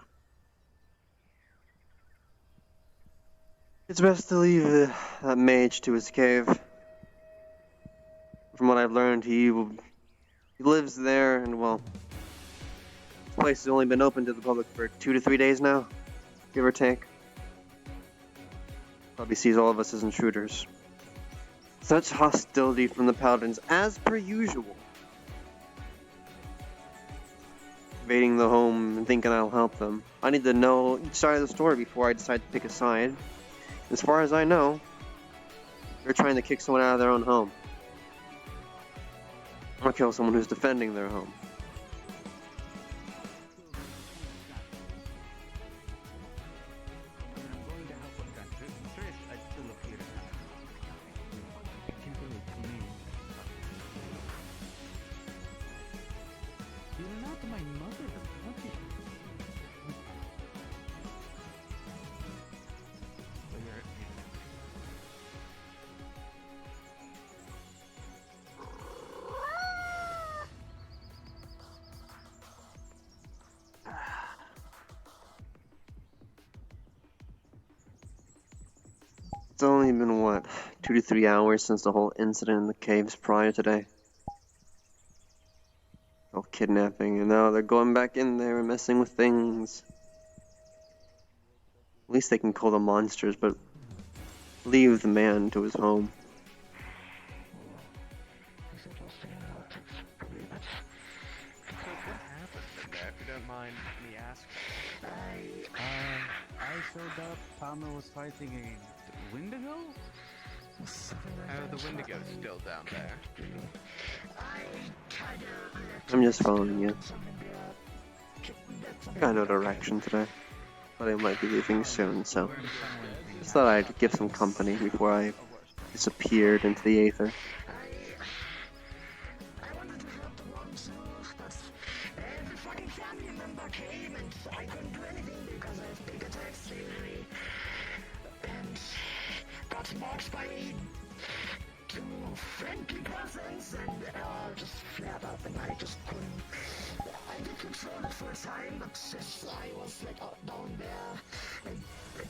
Speaker 1: It's best to leave that mage to his cave. From what I've learned, he lives there, and well, this place has only been open to the public for 2 to 3 days now, give or take. Probably sees all of us as intruders. Such hostility from the paladins, as per usual. Invading the home and thinking I'll help them. I need to know each side of the story before I decide to pick a side. As far as I know, they're trying to kick someone out of their own home. Or kill someone who's defending their home. It's only been, what, 2 to 3 hours since the whole incident in the caves prior today. Oh, kidnapping, and now they're going back in there and messing with things. At least they can call them monsters, but leave the man to his home.
Speaker 19: If you don't mind me asking.
Speaker 17: I showed up, Tama was fighting a Wendigo?
Speaker 19: The Wendigo's still down there.
Speaker 1: I'm just following you. I got no direction today, but I might be leaving soon, so just thought I'd give some company before I disappeared into the Aether.
Speaker 21: Marked by two friendly persons and just flared up and I just couldn't. I did control it for a time, but since I was like down there and it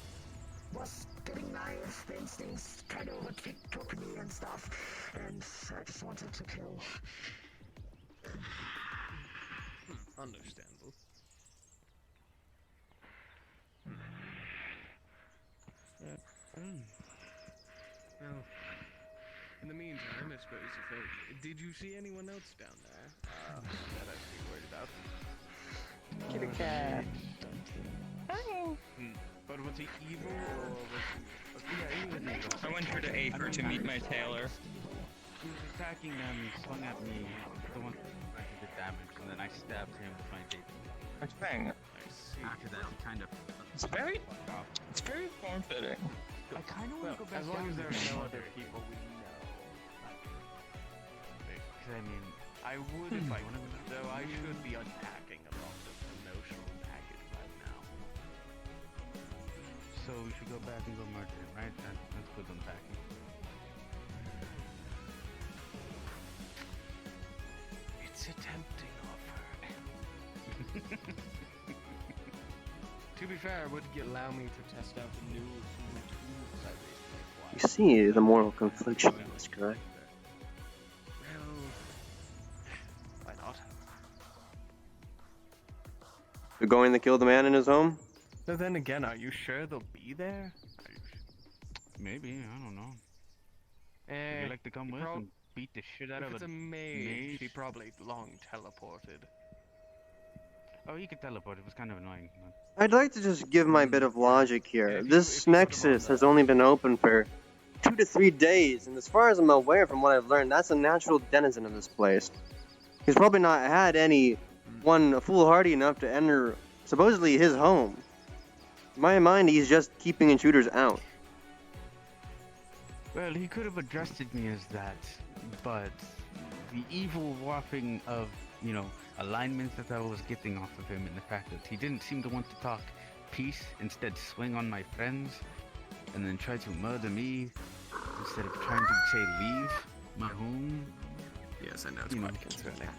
Speaker 21: was getting nice, the instincts kind of took me and stuff, and I just wanted to kill.
Speaker 19: Understandable. Well, in the meantime, I suppose, did you see anyone else down there that I'd be worried about?
Speaker 21: Kitty cat.
Speaker 19: But was he evil or was he... Yeah, he was evil.
Speaker 22: I went here to Aether to meet my tailor.
Speaker 17: He was attacking them, he swung at me, the one I did damage, and then I stabbed him with my data.
Speaker 22: That's bang.
Speaker 17: After that, he kind of...
Speaker 22: It's very form-fitting.
Speaker 17: I kind of want to go back
Speaker 19: as long
Speaker 17: down
Speaker 19: as there
Speaker 17: there.
Speaker 19: are no other people we know.
Speaker 17: Because I mean,
Speaker 19: I would if I could, though I should be unpacking a lot of emotional baggage right now.
Speaker 17: so we should go back and go murder him, right? That's good unpacking.
Speaker 19: It's a tempting offer. To be fair, it would allow me to test out the new tools I recently acquired.
Speaker 1: You see the moral confliction in this, correct?
Speaker 19: Well, why not?
Speaker 1: You're going to kill the man in his home?
Speaker 19: So then again, are you sure they'll be there?
Speaker 17: Maybe, I don't know.
Speaker 19: Eh,
Speaker 17: Would you like to come with and beat the shit out
Speaker 19: if
Speaker 17: of
Speaker 19: it's a mage, he probably long teleported.
Speaker 17: Oh, he could teleport. It was kind of annoying. But...
Speaker 1: I'd like to just give my bit of logic here. This Nexus has only been open for 2 to 3 days, and as far as I'm aware from what I've learned, that's a natural denizen of this place. He's probably not had anyone foolhardy enough to enter, supposedly, his home. In my mind, he's just keeping intruders out.
Speaker 17: Well, he could have addressed me as that, but the evil whopping of, you know, alignments that I was getting off of him, and the fact that he didn't seem to want to talk peace, instead swing on my friends, and then try to murder me, instead of trying to say leave my home.
Speaker 19: Yes, I know it's quite concerning.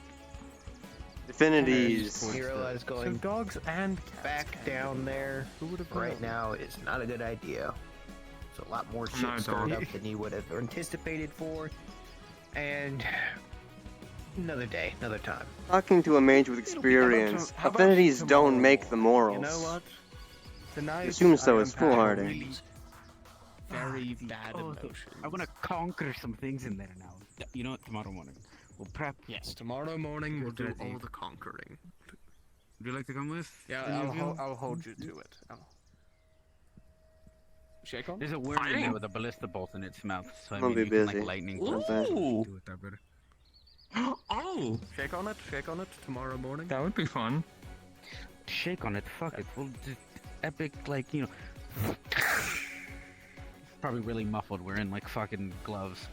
Speaker 1: Affinities.
Speaker 23: You realize going
Speaker 10: dogs and cats
Speaker 23: back down there right now is not a good idea. It's a lot more shit
Speaker 11: No,
Speaker 23: stirred
Speaker 11: dog.
Speaker 23: up than you would have anticipated for. And another day, another time.
Speaker 1: Talking to a mage with experience, affinities don't make the morals.
Speaker 23: You know what?
Speaker 1: Assume so is foolhardy.
Speaker 17: very
Speaker 19: bad
Speaker 17: emotions. I want to conquer some things in there now. You know what? Tomorrow morning, we'll prep.
Speaker 19: Yes, tomorrow morning we'll do all the conquering.
Speaker 17: Would you like to come with?
Speaker 19: Yeah, I'll hold you to it. Shake on?
Speaker 17: There's a worm in there with a ballista bolt in its mouth, so I
Speaker 1: I'll
Speaker 17: mean,
Speaker 1: be
Speaker 17: you can
Speaker 1: busy.
Speaker 17: like lightning
Speaker 1: Ooh.
Speaker 17: bolt do it that better.
Speaker 19: Oh! Shake on it tomorrow morning.
Speaker 22: That would be fun.
Speaker 17: Shake on it, fuck it. We'll just epic, like, you know. Probably really muffled. We're in like fucking gloves.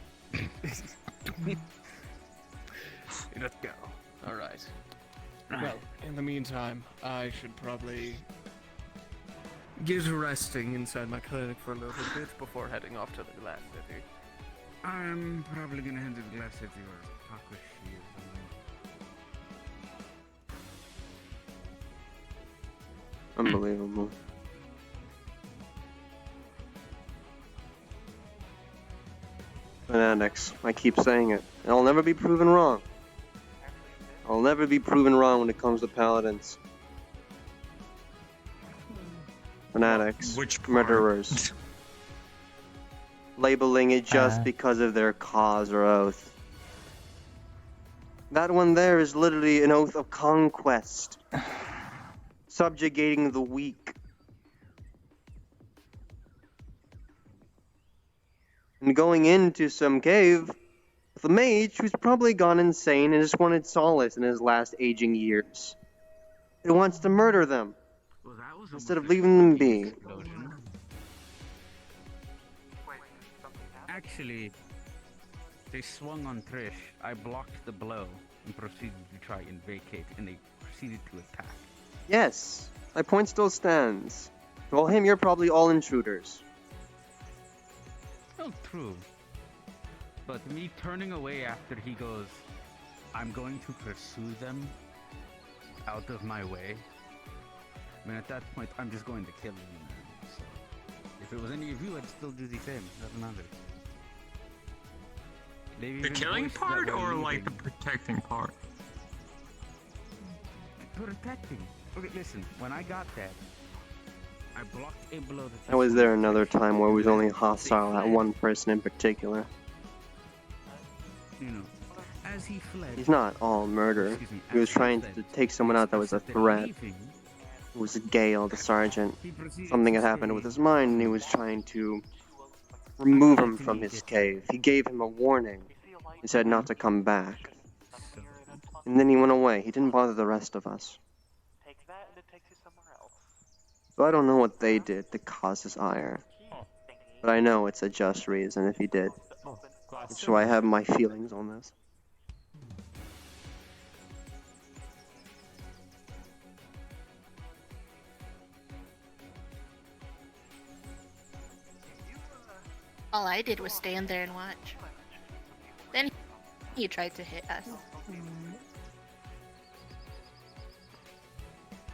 Speaker 19: Let's go. Alright. Well, in the meantime, I should probably get resting inside my clinic for a little bit before heading off to the glass city.
Speaker 17: I'm probably gonna head to the glass city or talk with she or something.
Speaker 1: Unbelievable. Fanatics. I keep saying it. And I'll never be proven wrong. I'll never be proven wrong when it comes to paladins. Fanatics.
Speaker 22: Which part?
Speaker 1: Murderers. Labeling it just because of their cause or oath. That one there is literally an oath of conquest. Subjugating the weak. And going into some cave with a mage who's probably gone insane and just wanted solace in his last aging years. He wants to murder them instead of leaving them be.
Speaker 17: Actually, they swung on Trish. I blocked the blow and proceeded to try and vacate, and they proceeded to attack.
Speaker 1: Yes, my point still stands. To all him, you're probably all intruders.
Speaker 17: Oh, true. But me turning away after he goes, I'm going to pursue them out of my way. I mean, at that point, I'm just going to kill you, man. So, if it was any of you, I'd still do the same. Doesn't matter.
Speaker 22: The killing part or like the protecting part?
Speaker 17: Protecting. Okay, listen. When I got that, I blocked a blow that.
Speaker 1: I was there another time where it was only hostile at one person in particular.
Speaker 17: You know, as he fled.
Speaker 1: He's not all murder. He was trying to take someone out that was a threat. It was Gale, the sergeant. Something had happened with his mind and he was trying to remove him from his cave. He gave him a warning. He said not to come back. And then he went away. He didn't bother the rest of us. So I don't know what they did to cause his ire. But I know it's a just reason if he did. So I have my feelings on this.
Speaker 20: All I did was stand there and watch. Then he tried to hit us.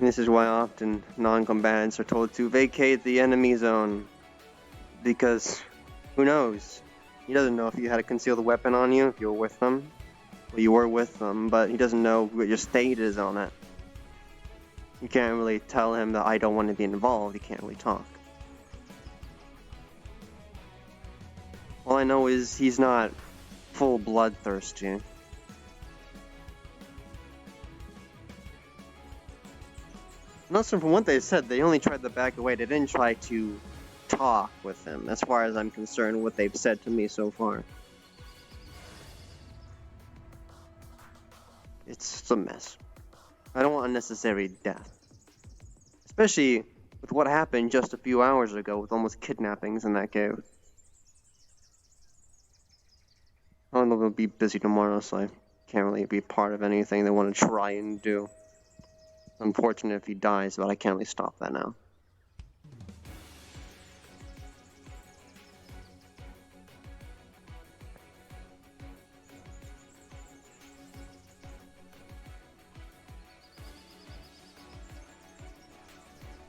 Speaker 1: This is why often non-combatants are told to vacate the enemy zone. Because, who knows? He doesn't know if you had a concealed weapon on you, if you were with them. Well, you were with them, but he doesn't know what your state is on it. You can't really tell him that I don't want to be involved, he can't really talk. All I know is he's not full bloodthirsty. And from what they said, they only tried to back away. They didn't try to talk with him, as far as I'm concerned, what they've said to me so far. It's a mess. I don't want unnecessary death. Especially with what happened just a few hours ago with almost kidnappings in that cave. I don't know if I'll be busy tomorrow, so I can't really be part of anything they want to try and do. Unfortunate if he dies, but I can't really stop that now.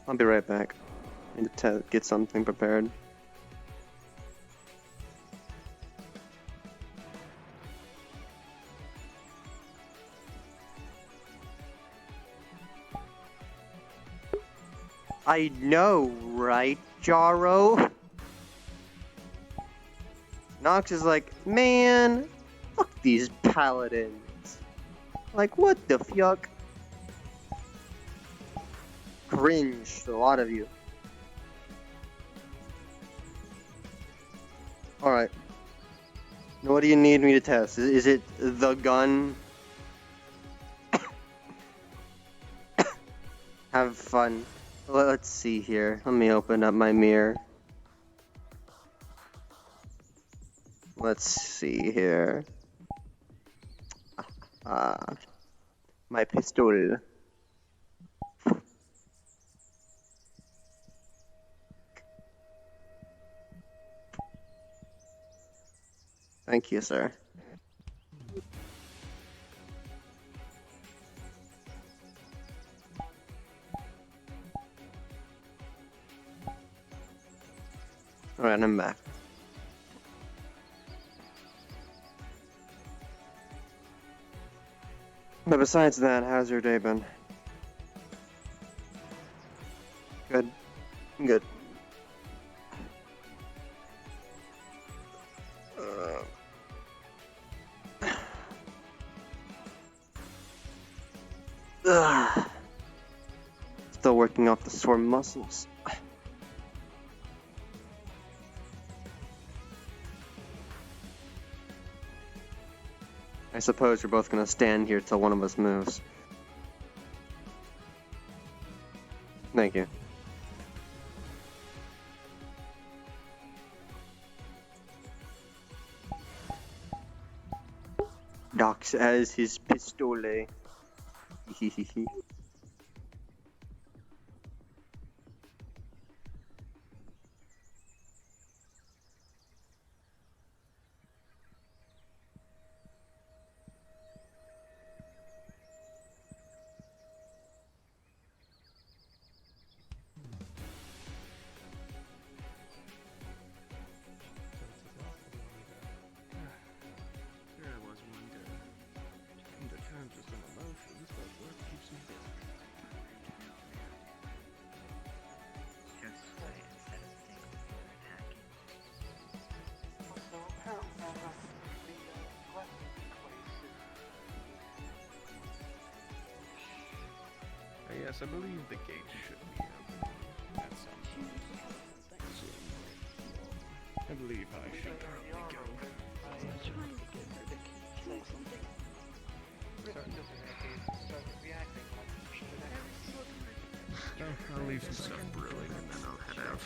Speaker 1: I'll be right back. I need to get something prepared. I know, right, Jaro? Nox is like, man, fuck these paladins. Like, what the fuck? Cringe, a lot of you. Alright. What do you need me to test? Is it the gun? Have fun. Let's see here. Let me open up my mirror. Let's see here. My pistol. Thank you, sir. Alright, I'm back. But besides that, how's your day been? Good. Good. Still working off the sore muscles. I suppose we're both gonna stand here till one of us moves. Thank you. Docs as his pistole. Hehehe.
Speaker 18: There I was one day. Come to terms with some emotions, but work keeps me busy.
Speaker 15: Just play instead of thinking you're attacking.
Speaker 18: Also, apparently the weapon place is...
Speaker 9: Yes, I believe the gate should be open at some point. I believe I should probably go.
Speaker 18: I'm trying to get her to say something.
Speaker 9: I'll leave some stuff brewing and then I'll head out.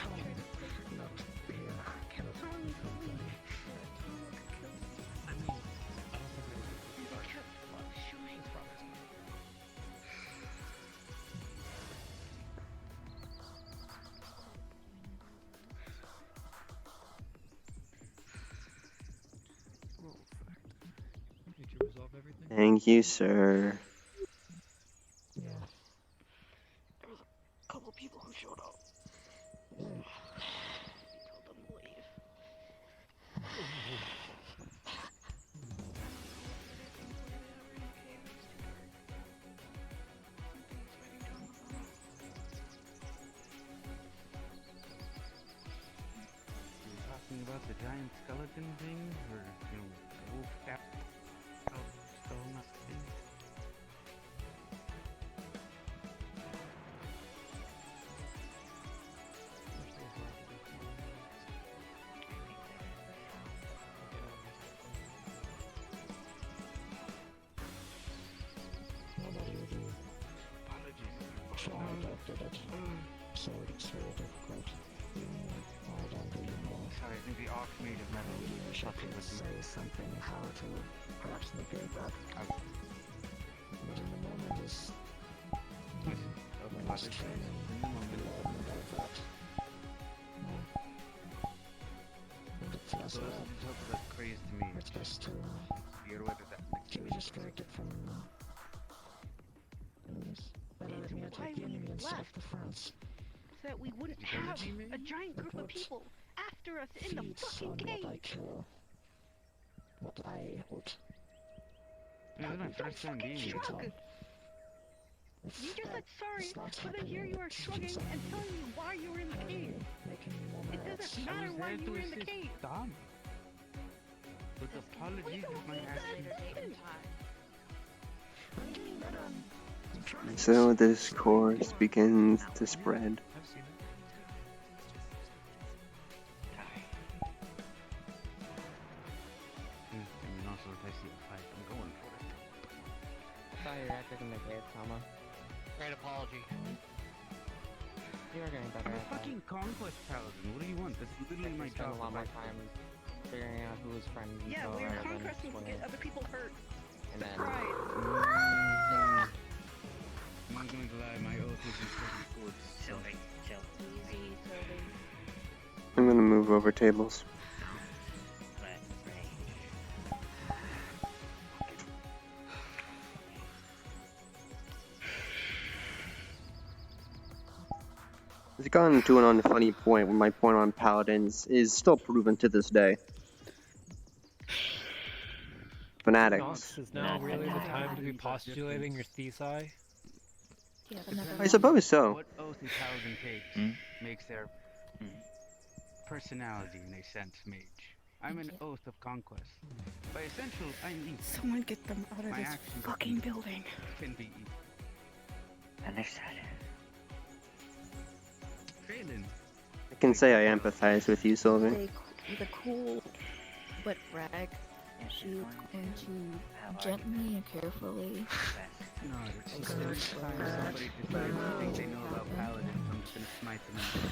Speaker 1: Thank you, sir.
Speaker 18: Yeah. There was a couple people who showed up. We told them to leave.
Speaker 17: You're talking about the giant skeleton thing, or wolf cap skull thing? Sorry, I think the ox made of metal something with
Speaker 21: say something how to perhaps negate that. But in the moment is when I was training, we learned about that. And it feels
Speaker 17: So that's crazy to me.
Speaker 21: it's best to be distracted from enemies. But everything I take the enemy in self-defense.
Speaker 5: So that we wouldn't have a giant group of people after us in the fucking cave.
Speaker 21: What I kill. What I would.
Speaker 17: Yeah, that's my first time being here.
Speaker 5: You just said sorry, but then here you are shrugging and telling me why you were in the cave. It doesn't matter why you were in the cave.
Speaker 17: With apologies if my actions.
Speaker 1: So this course begins to spread.
Speaker 17: I mean, also if I see a fight, I'm going for it.
Speaker 3: I saw your acting in the grave, Tama.
Speaker 15: Great apology.
Speaker 3: You are getting better
Speaker 17: I'm a
Speaker 3: at that.
Speaker 17: fucking conquest paladin. What do you want? That's literally my
Speaker 3: Spend
Speaker 17: job.
Speaker 3: a lot more time figuring out who is friends and
Speaker 5: Yeah,
Speaker 3: foe
Speaker 5: we were
Speaker 3: rather than
Speaker 5: conquesting to
Speaker 3: swinging.
Speaker 5: get other people hurt.
Speaker 3: And then
Speaker 17: I'm not going to lie, my oath is in 34.
Speaker 15: Sylvie, chill.
Speaker 5: Easy, Sylvie.
Speaker 1: I'm gonna move over tables. It's gone to an unfunny point where my point on paladins is still proven to this day. Fanatics.
Speaker 6: Nox, is now really the time to be postulating your thesis?
Speaker 1: I suppose so.
Speaker 17: What oath a paladin takes makes their personality in a sense mage. I'm an oath of conquest. By essential, I mean
Speaker 5: Someone get them out of
Speaker 17: my
Speaker 5: this
Speaker 17: actions
Speaker 5: fucking building.
Speaker 17: can be evil.
Speaker 15: Understood.
Speaker 17: Phelan,
Speaker 1: I can say I empathize with you, Sylvie.
Speaker 14: The cool wet rag. She's going to gently and carefully.
Speaker 17: no, it's just every time somebody decides to think they know about paladins, I'm just gonna smite them in the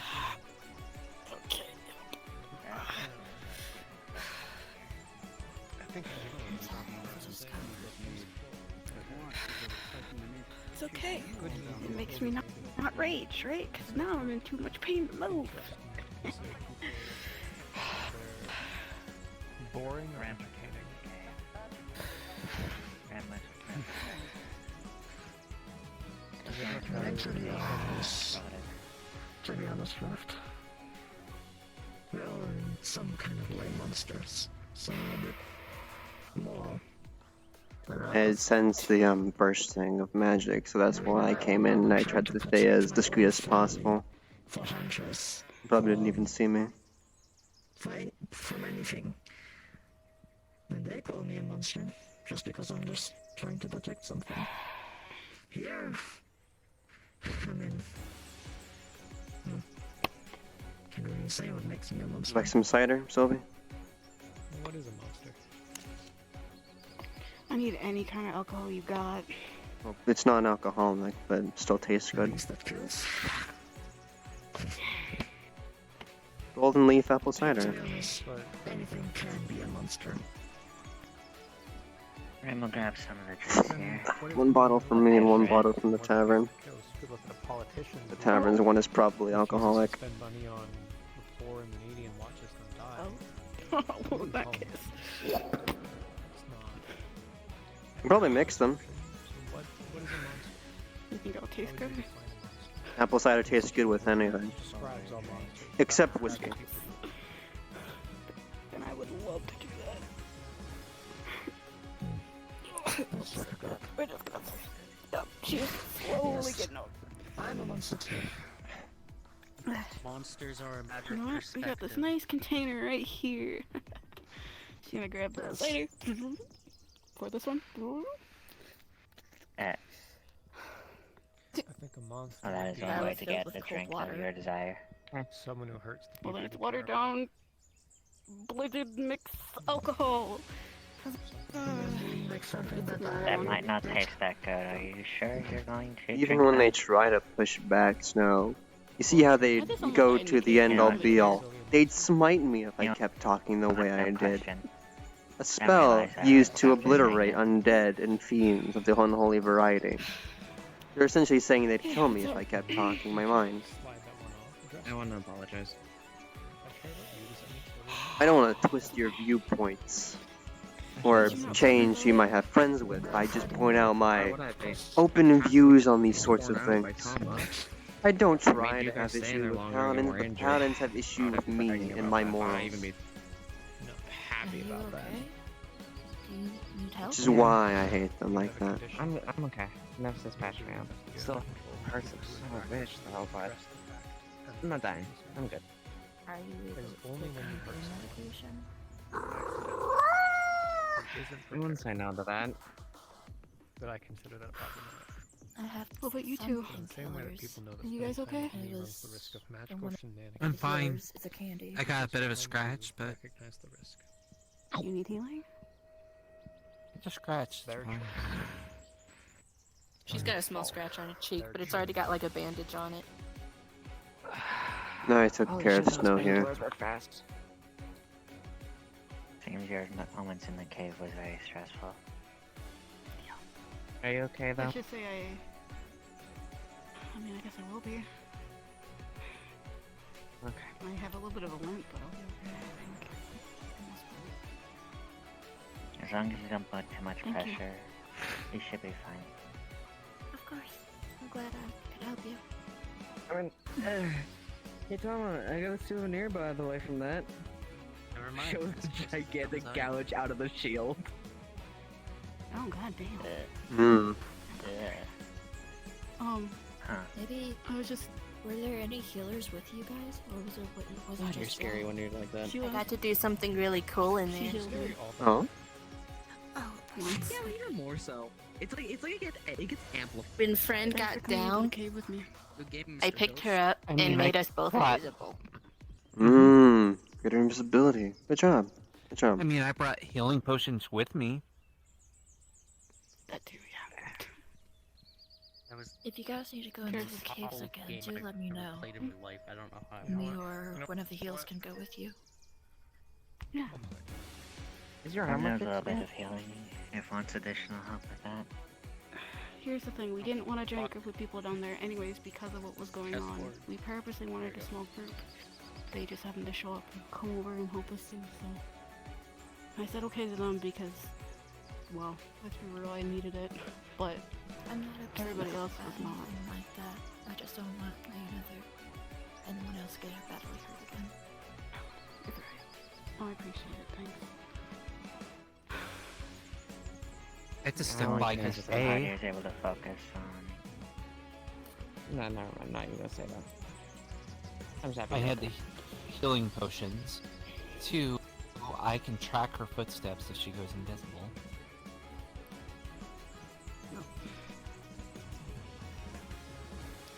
Speaker 6: I think
Speaker 5: It's okay. It makes me not rage, right? Because now I'm in too much pain to move.
Speaker 6: boring or entertaining?
Speaker 21: To be honest, left. We are some kind of lame monsters, so a bit more.
Speaker 1: I sensed the bursting of magic, so that's why I came in and I tried to stay as discreet as possible.
Speaker 21: For hunters.
Speaker 1: Probably didn't even see me.
Speaker 21: Fight from anything. And they call me a monster, just because I'm just trying to protect something. Here, I mean, can't really say what makes me a monster.
Speaker 1: Like some cider, Sylvie?
Speaker 6: What is a monster?
Speaker 5: I need any kind of alcohol you got.
Speaker 1: Well, it's not an alcoholic, but it still tastes good. Golden leaf apple cider.
Speaker 21: To be honest, anything can be a monster.
Speaker 15: I'm gonna grab some of the drinks here.
Speaker 1: One bottle from me and one bottle from the tavern.
Speaker 6: Good look at a politician.
Speaker 1: The tavern's one is probably alcoholic.
Speaker 6: Spend money on the poor and the needy and watches them die.
Speaker 5: What was that kiss?
Speaker 6: It's not.
Speaker 1: You can probably mix them.
Speaker 6: What is a monster?
Speaker 5: You think it'll taste good?
Speaker 1: Apple cider tastes good with anything.
Speaker 6: Describes all monsters.
Speaker 1: Except whiskey.
Speaker 5: And I would love to do that. We're just gonna stop. She's slowly getting over.
Speaker 21: I'm a monster too.
Speaker 15: Monsters are a matter
Speaker 5: You know
Speaker 15: of
Speaker 5: what? We got this
Speaker 15: perspective.
Speaker 5: nice container right here. She's gonna grab that later. For this one.
Speaker 6: I think a monster.
Speaker 15: Oh, that is
Speaker 5: Yeah,
Speaker 15: one way
Speaker 5: it's
Speaker 15: to
Speaker 5: filled
Speaker 15: get
Speaker 5: with
Speaker 15: the
Speaker 5: cold
Speaker 15: drink
Speaker 5: water.
Speaker 15: of your desire.
Speaker 6: Someone who hurts the
Speaker 5: Well, then
Speaker 6: people
Speaker 5: it's watered down, blizzard mix alcohol.
Speaker 15: That might not taste that good. Are you sure you're going to
Speaker 1: Even
Speaker 15: drink
Speaker 1: when
Speaker 15: that?
Speaker 1: they try to push back Snow, you see how they go to the end all be all. They'd smite me if I kept talking the way I did. A spell used to obliterate undead and fiends of the unholy variety. They're essentially saying they'd kill me if I kept talking my mind.
Speaker 3: I want to apologize.
Speaker 1: I don't want to twist your viewpoints or change who you might have friends with. I just point out my open views on these sorts of things. I don't try to have issue with paladins, but paladins have issue with me and my morals.
Speaker 3: Happy about that.
Speaker 14: Do you need help?
Speaker 1: Which is why I hate them like that.
Speaker 3: I'm okay. Enough dispatch, man. Still hurts a son of a bitch though, but I'm not dying. I'm good.
Speaker 14: Are you able to take your pain medication?
Speaker 6: isn't
Speaker 3: I wouldn't say no to that.
Speaker 6: but I consider that problematic.
Speaker 14: I have
Speaker 5: What about you two?
Speaker 6: In the same way that people know that
Speaker 5: Are you guys okay?
Speaker 6: spending time runs the risk of magical shenanigans.
Speaker 4: I'm fine.
Speaker 14: It's a candy.
Speaker 4: I got a bit of a scratch, but
Speaker 6: Recognize the risk.
Speaker 5: You need healing?
Speaker 4: it's a scratch. It's fine.
Speaker 20: She's got a small scratch on her cheek, but it's already got like a bandage on it.
Speaker 1: No, I took
Speaker 3: Holy
Speaker 1: care of
Speaker 3: shit,
Speaker 1: the snow
Speaker 3: those
Speaker 1: here.
Speaker 3: painkillers work fast.
Speaker 7: Seems your moments in the cave was very stressful.
Speaker 3: Are you okay though?
Speaker 5: Let's just say I mean, I guess I will be.
Speaker 3: Okay.
Speaker 5: I have a little bit of a limp, but I'll be okay, I think.
Speaker 7: As long as you don't put too much
Speaker 5: Thank you.
Speaker 7: pressure, you should be fine.
Speaker 14: Of course. I'm glad I could help you.
Speaker 3: I mean, hey Tom, I got a souvenir by the way from that.
Speaker 4: Never mind.
Speaker 3: Shows a gigantic gouge out of the shield.
Speaker 5: Oh god damn.
Speaker 1: Hmm.
Speaker 14: Maybe
Speaker 5: I was just.
Speaker 14: were there any healers with you guys, or was it was
Speaker 3: God,
Speaker 14: it
Speaker 3: you're
Speaker 14: just
Speaker 3: scary
Speaker 14: one?
Speaker 3: when you're like that.
Speaker 20: I got to do something really cool in there.
Speaker 1: Oh?
Speaker 8: Yeah, even more so. It's like it gets amplified.
Speaker 20: When friend
Speaker 5: Thanks for
Speaker 20: got
Speaker 5: coming into the
Speaker 20: down,
Speaker 5: cave with me.
Speaker 20: I picked her up
Speaker 3: I mean,
Speaker 20: and made
Speaker 3: I
Speaker 20: us both
Speaker 3: thought-
Speaker 20: invisible.
Speaker 1: Mmm. Good invisibility. Good job. Good job.
Speaker 4: I mean, I brought healing potions with me.
Speaker 5: That too, yeah.
Speaker 4: That was
Speaker 14: If you guys need to go into the caves again, do let me know.
Speaker 4: played in my life. I don't know how.
Speaker 14: Me or one of the heals can go with you.
Speaker 5: Yeah.
Speaker 3: Is your
Speaker 7: There's
Speaker 3: armor
Speaker 7: a
Speaker 3: fixed
Speaker 7: little bit
Speaker 3: yet?
Speaker 7: of healing if wants additional help with that.
Speaker 5: Here's the thing, we didn't want to join a group with people down there anyways because of what was going on. We purposely wanted a small group. They just happened to show up and come over and help us too, so... I said okay to them because, well, let's be real, I needed it, but
Speaker 14: I'm not upset
Speaker 5: everybody
Speaker 14: about
Speaker 5: else was not.
Speaker 14: anything like that. I just don't want anyone else getting badly hurt again.
Speaker 5: Oh, I appreciate it, thanks.
Speaker 4: I had to
Speaker 3: I
Speaker 4: step
Speaker 3: only
Speaker 4: by
Speaker 3: can
Speaker 4: because
Speaker 3: answer
Speaker 7: Party
Speaker 4: A,
Speaker 7: is able to focus on.
Speaker 3: No, never mind. I'm not even gonna say that. I'm just happy.
Speaker 4: I
Speaker 3: to
Speaker 4: had
Speaker 3: help
Speaker 4: the healing potions. 2, I can track her footsteps if she goes invisible.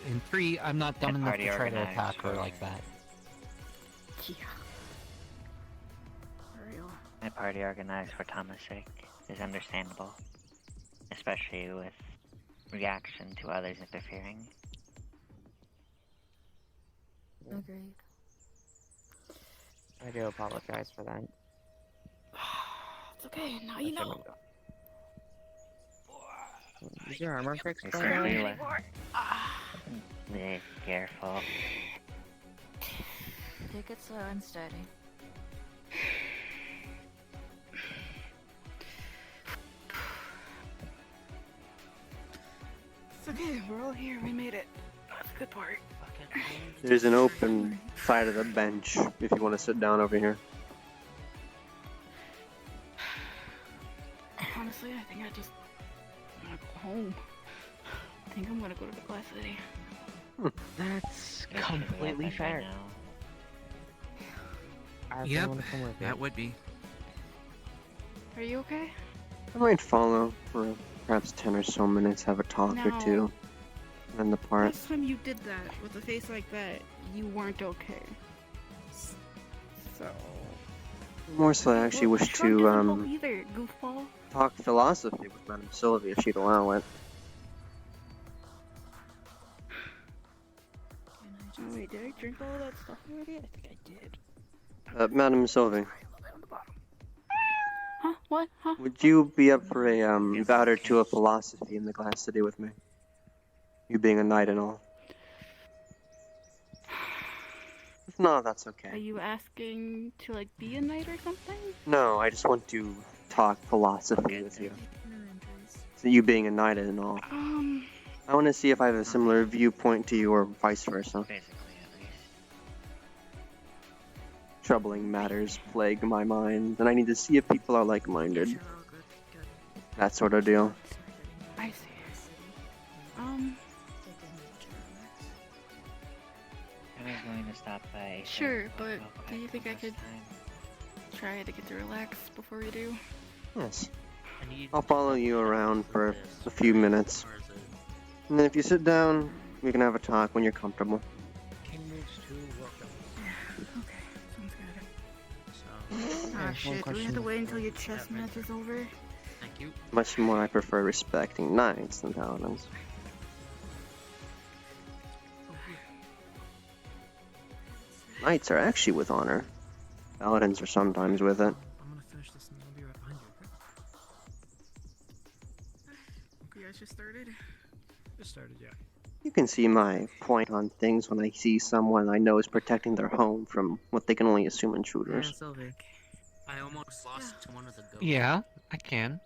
Speaker 4: And 3, I'm not dumb enough to
Speaker 7: party
Speaker 4: try to
Speaker 7: organized
Speaker 4: attack her
Speaker 7: for-
Speaker 4: like that.
Speaker 5: Yeah. For real.
Speaker 7: My party organized for Thomas' sake is understandable, especially with reaction to others interfering.
Speaker 14: Agreed.
Speaker 3: I do apologize for that.
Speaker 5: It's okay, now you know.
Speaker 3: Is your armor fixed?
Speaker 7: It's
Speaker 3: by the
Speaker 7: gonna
Speaker 3: way?
Speaker 7: be like, be careful.
Speaker 14: Take it slow and steady.
Speaker 5: It's okay, we're all here, we made it. That's the good part.
Speaker 1: There's an open side of the bench if you want to sit down over here.
Speaker 5: Honestly, I think I just want to go home. I think I'm gonna go to the Glass City.
Speaker 3: That's completely fair.
Speaker 4: Yep, that would be.
Speaker 5: Are you okay?
Speaker 1: I might follow for perhaps 10 or so minutes, have a talk or
Speaker 5: No.
Speaker 1: two, and then depart.
Speaker 5: Last time you did that with a face like that, you weren't okay. So.
Speaker 1: More so, I actually
Speaker 5: Well,
Speaker 1: wish
Speaker 5: Shrug
Speaker 1: to,
Speaker 5: doesn't help either, goofball.
Speaker 1: talk philosophy with Madame Sylvia if she'd allow it.
Speaker 5: Oh, wait, did I drink all that stuff already? I think I did.
Speaker 1: Madame Sylvie,
Speaker 5: Huh? What? Huh?
Speaker 1: would you be up for a, bout or two of philosophy in the Glass City with me? You being a knight and all. If not, that's
Speaker 5: Are
Speaker 1: okay.
Speaker 5: you asking to, like, be a knight or something?
Speaker 1: No, I just want to talk philosophy with you. So you being a knight and all. I want to see if I have a similar viewpoint to you or vice versa. Troubling matters plague my mind, and I need to see if people are like-minded. That sort of deal.
Speaker 5: I see.
Speaker 7: I was going to stop by.
Speaker 5: Sure, but do you think I could try to get to relax before we do?
Speaker 1: Yes. I'll follow you around for a few minutes. And then if you sit down, we can have a talk when you're comfortable.
Speaker 6: King moves to welcome.
Speaker 5: Okay, sounds good.
Speaker 6: So,
Speaker 5: Ah, shit, do we have to wait until your chess match is over?
Speaker 6: Thank you.
Speaker 1: Much more I prefer respecting knights than paladins. Knights are actually with honor. Paladins are sometimes with it.
Speaker 6: I'm gonna finish this and I'll be right behind you, okay?
Speaker 5: You guys just started?
Speaker 6: Just started, yeah.
Speaker 1: You can see my point on things when I see someone I know is protecting their home from what they can only assume intruders.
Speaker 8: Sylvie. I almost lost to one of the ghosts.
Speaker 3: Yeah, I can.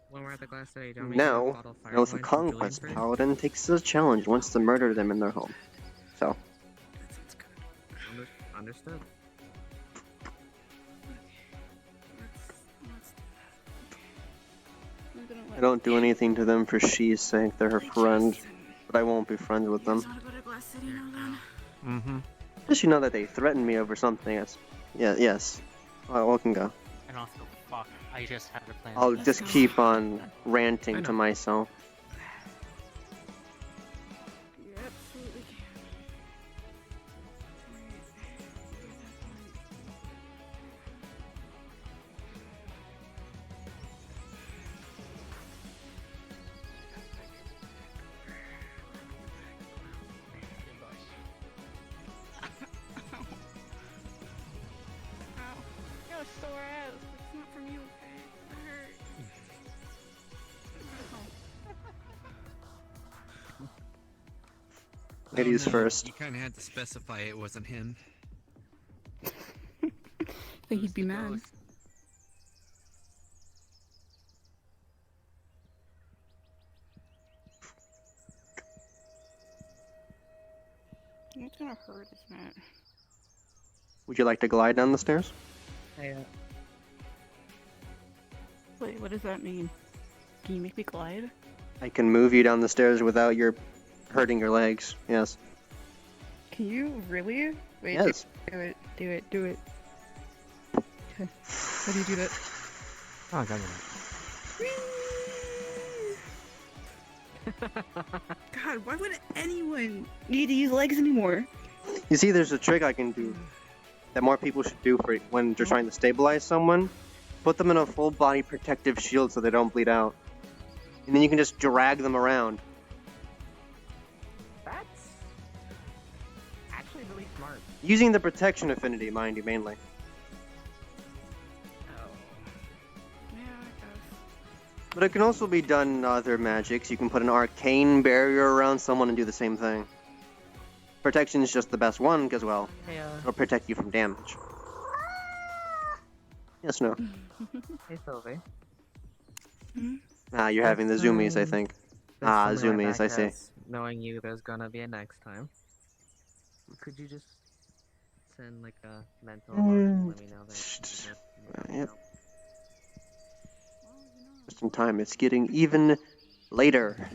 Speaker 8: When we're at the glass city, don't
Speaker 1: Now, with the Conquest Paladin takes the challenge once to murder them in their home. So,
Speaker 8: Understood.
Speaker 1: I don't do anything to them for she's sake. They're her friend, but I won't be friends with them.
Speaker 3: Mm-hmm.
Speaker 1: Just you know that they threatened me over something. Yes. Well, can go.
Speaker 8: And also, fuck, I just had a plan.
Speaker 1: I'll just keep on ranting to myself.
Speaker 5: You absolutely can. Ow. You got a sore ass. It's not from you, okay? It hurt.
Speaker 1: Ladies
Speaker 2: Oh, no.
Speaker 1: first.
Speaker 2: You kind of had to specify it wasn't him.
Speaker 5: I think he'd be mad. It's gonna hurt, isn't it?
Speaker 1: Would you like to glide down the stairs?
Speaker 5: Wait, what does that mean? Can you make me glide?
Speaker 1: I can move you down the stairs without your hurting your legs. Yes.
Speaker 5: Can you really? Wait,
Speaker 1: Yes.
Speaker 5: do it. Okay. How do you do that?
Speaker 3: Oh, God.
Speaker 5: God, why would anyone need to use legs anymore?
Speaker 1: You see, there's a trick I can do that more people should do for when they're trying to stabilize someone. Put them in a full body protective shield so they don't bleed out. And then you can just drag them around.
Speaker 3: That's actually really smart.
Speaker 1: Using the protection affinity, mind you, mainly. But it can also be done in other magics. You can put an arcane barrier around someone and do the same thing. Protection is just the best one, because, well, it'll protect you from damage. Yes, no.
Speaker 3: Hey, Sylvie.
Speaker 1: Ah, you're having the zoomies, I think. Ah, zoomies, I see.
Speaker 3: Knowing you, there's gonna be a next time. Could you just send like a mental alert and let me know that?
Speaker 1: Yep. Just in time, it's getting even later.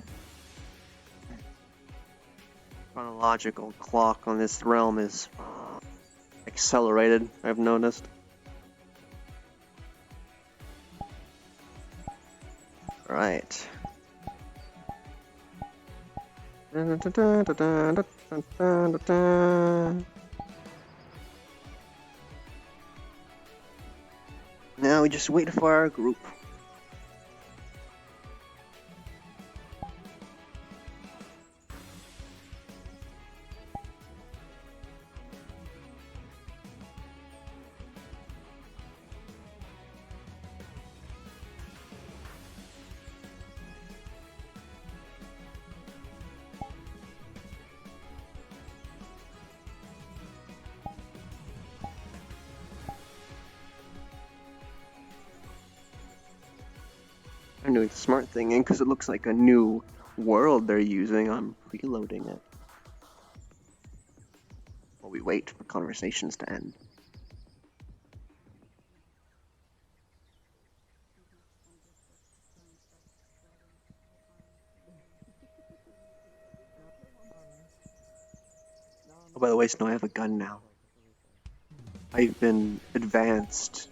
Speaker 1: Chronological clock on this realm is accelerated, I've noticed. Right. Now we just wait for our group. I'm doing the smart thing in because it looks like a new world they're using. I'm reloading it. While we wait for conversations to end. Oh, by the way, Snow, I have a gun now. I've been advanced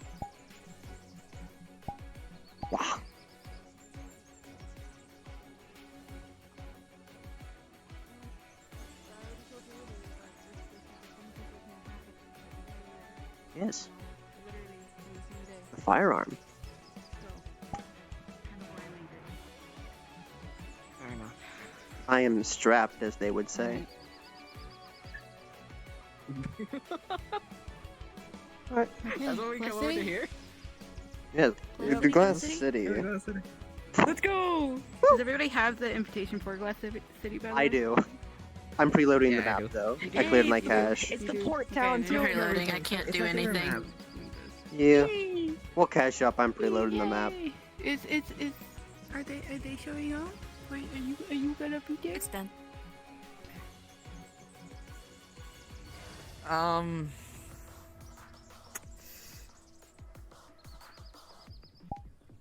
Speaker 1: Wow. Yes. The firearm. I am strapped, as they would say. Alright.
Speaker 8: That's what we come over to here.
Speaker 1: Yeah, the Glass City.
Speaker 5: Let's go! Does everybody have the invitation for Glass City, by the way?
Speaker 1: I do. I'm preloading the map, though. I cleared my cache.
Speaker 8: It's the port town too.
Speaker 20: Reloading, I can't do anything.
Speaker 1: Yeah. We'll cache up. I'm preloading the map.
Speaker 5: Are they showing up? Wait, are you gonna be there?
Speaker 20: It's done.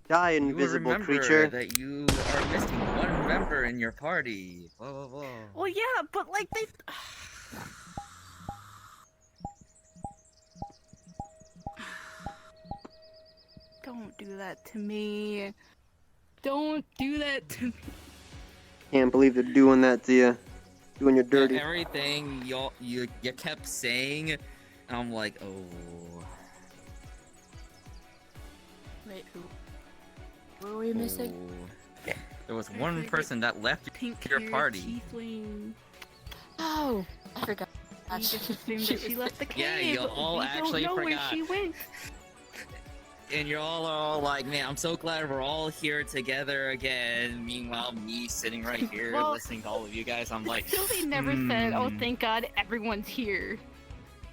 Speaker 1: Die,
Speaker 12: You
Speaker 1: invisible
Speaker 12: remember
Speaker 1: creature.
Speaker 12: that you are missing one member in your party. Blah blah blah.
Speaker 5: Well, yeah, but like they. Don't do that to me. Don't do that to me.
Speaker 1: Can't believe they're doing that to you. Doing you dirty.
Speaker 12: Everything you kept saying, and I'm like, oh.
Speaker 20: Wait, who? What were we missing?
Speaker 12: Oh. There was one person that left your party.
Speaker 20: Oh, I forgot.
Speaker 5: You just assumed that she left the cave.
Speaker 12: Yeah, you all
Speaker 5: we
Speaker 12: actually
Speaker 5: don't know
Speaker 12: forgot.
Speaker 5: where she went.
Speaker 12: And you're all like, man, I'm so glad we're all here together again. Meanwhile, me sitting right here
Speaker 5: Well,
Speaker 12: listening to all of you guys, I'm like,
Speaker 5: Sylvie never said, "Oh, thank God, everyone's here."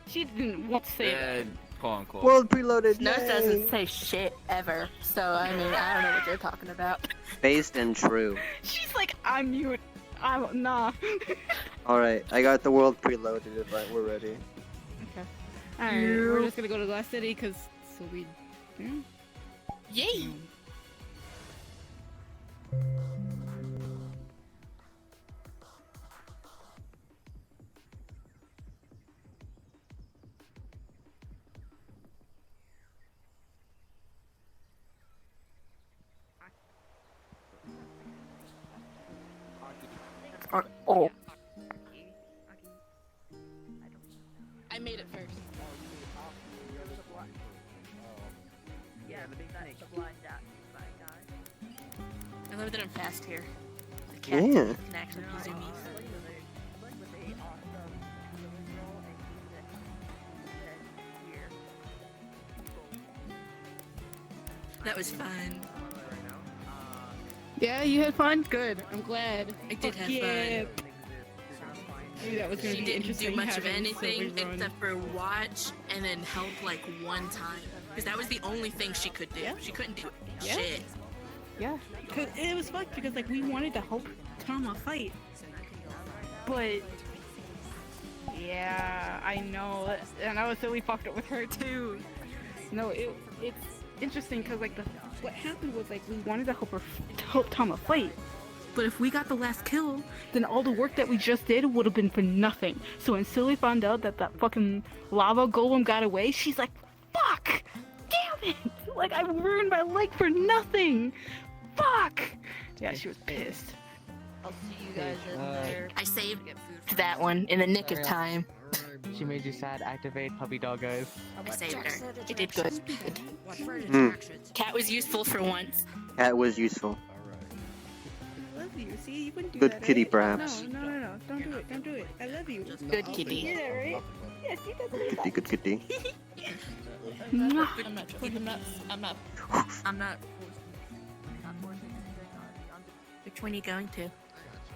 Speaker 5: She didn't want to say that.
Speaker 12: quote unquote.
Speaker 1: World preloaded.
Speaker 20: Snow
Speaker 1: yay.
Speaker 20: doesn't say shit ever, so I mean, I don't know what you're talking about.
Speaker 1: Based and true.
Speaker 5: She's like, "I'm mute. I'm nah."
Speaker 1: Alright, I got the world preloaded if we're ready.
Speaker 5: Okay. Alright, we're just gonna go to Glass City because Sylvie. Yeah.
Speaker 20: Yay! Oh. I made it first. I love that I'm fast here. The cat
Speaker 1: Yeah.
Speaker 20: can actually do zoomies. That was fun.
Speaker 5: Yeah, you had fun? Good. I'm glad.
Speaker 20: I did have
Speaker 5: yeah.
Speaker 20: fun.
Speaker 5: Maybe that was gonna
Speaker 20: She
Speaker 5: be
Speaker 20: didn't do
Speaker 5: interesting
Speaker 20: much of
Speaker 5: having
Speaker 20: anything
Speaker 5: Sylvie run.
Speaker 20: except for watch and then help like one time. Because that was the only thing she could do. She couldn't do
Speaker 5: Yeah.
Speaker 20: shit.
Speaker 5: Yeah, cause it was fucked because like we wanted to help Tama fight, but yeah, I know, and I was so we fucked up with her too. No, it's interesting because like what happened was like we wanted to help Tama fight, but if we got the last kill, then all the work that we just did would have been for nothing. So when Silly found out that fucking lava golem got away, she's like, "Fuck, damn it! Like I ruined my leg for nothing." Fuck! Yeah, she was pissed.
Speaker 20: I'll see you guys in there. I saved that one in the nick of time.
Speaker 3: She made you sad. Activate puppy dog eyes.
Speaker 20: I saved her. It did good. Cat was useful for once.
Speaker 1: Cat was useful.
Speaker 5: I love you. See, you wouldn't do
Speaker 1: Good
Speaker 5: that,
Speaker 1: kitty,
Speaker 5: right?
Speaker 1: perhaps.
Speaker 5: No. Don't do it. Don't do it. I love you.
Speaker 20: Good kitty.
Speaker 5: Yeah, right? Yeah, see, that's what
Speaker 1: Kitty, good kitty.
Speaker 20: I'm not. Which one are you going to?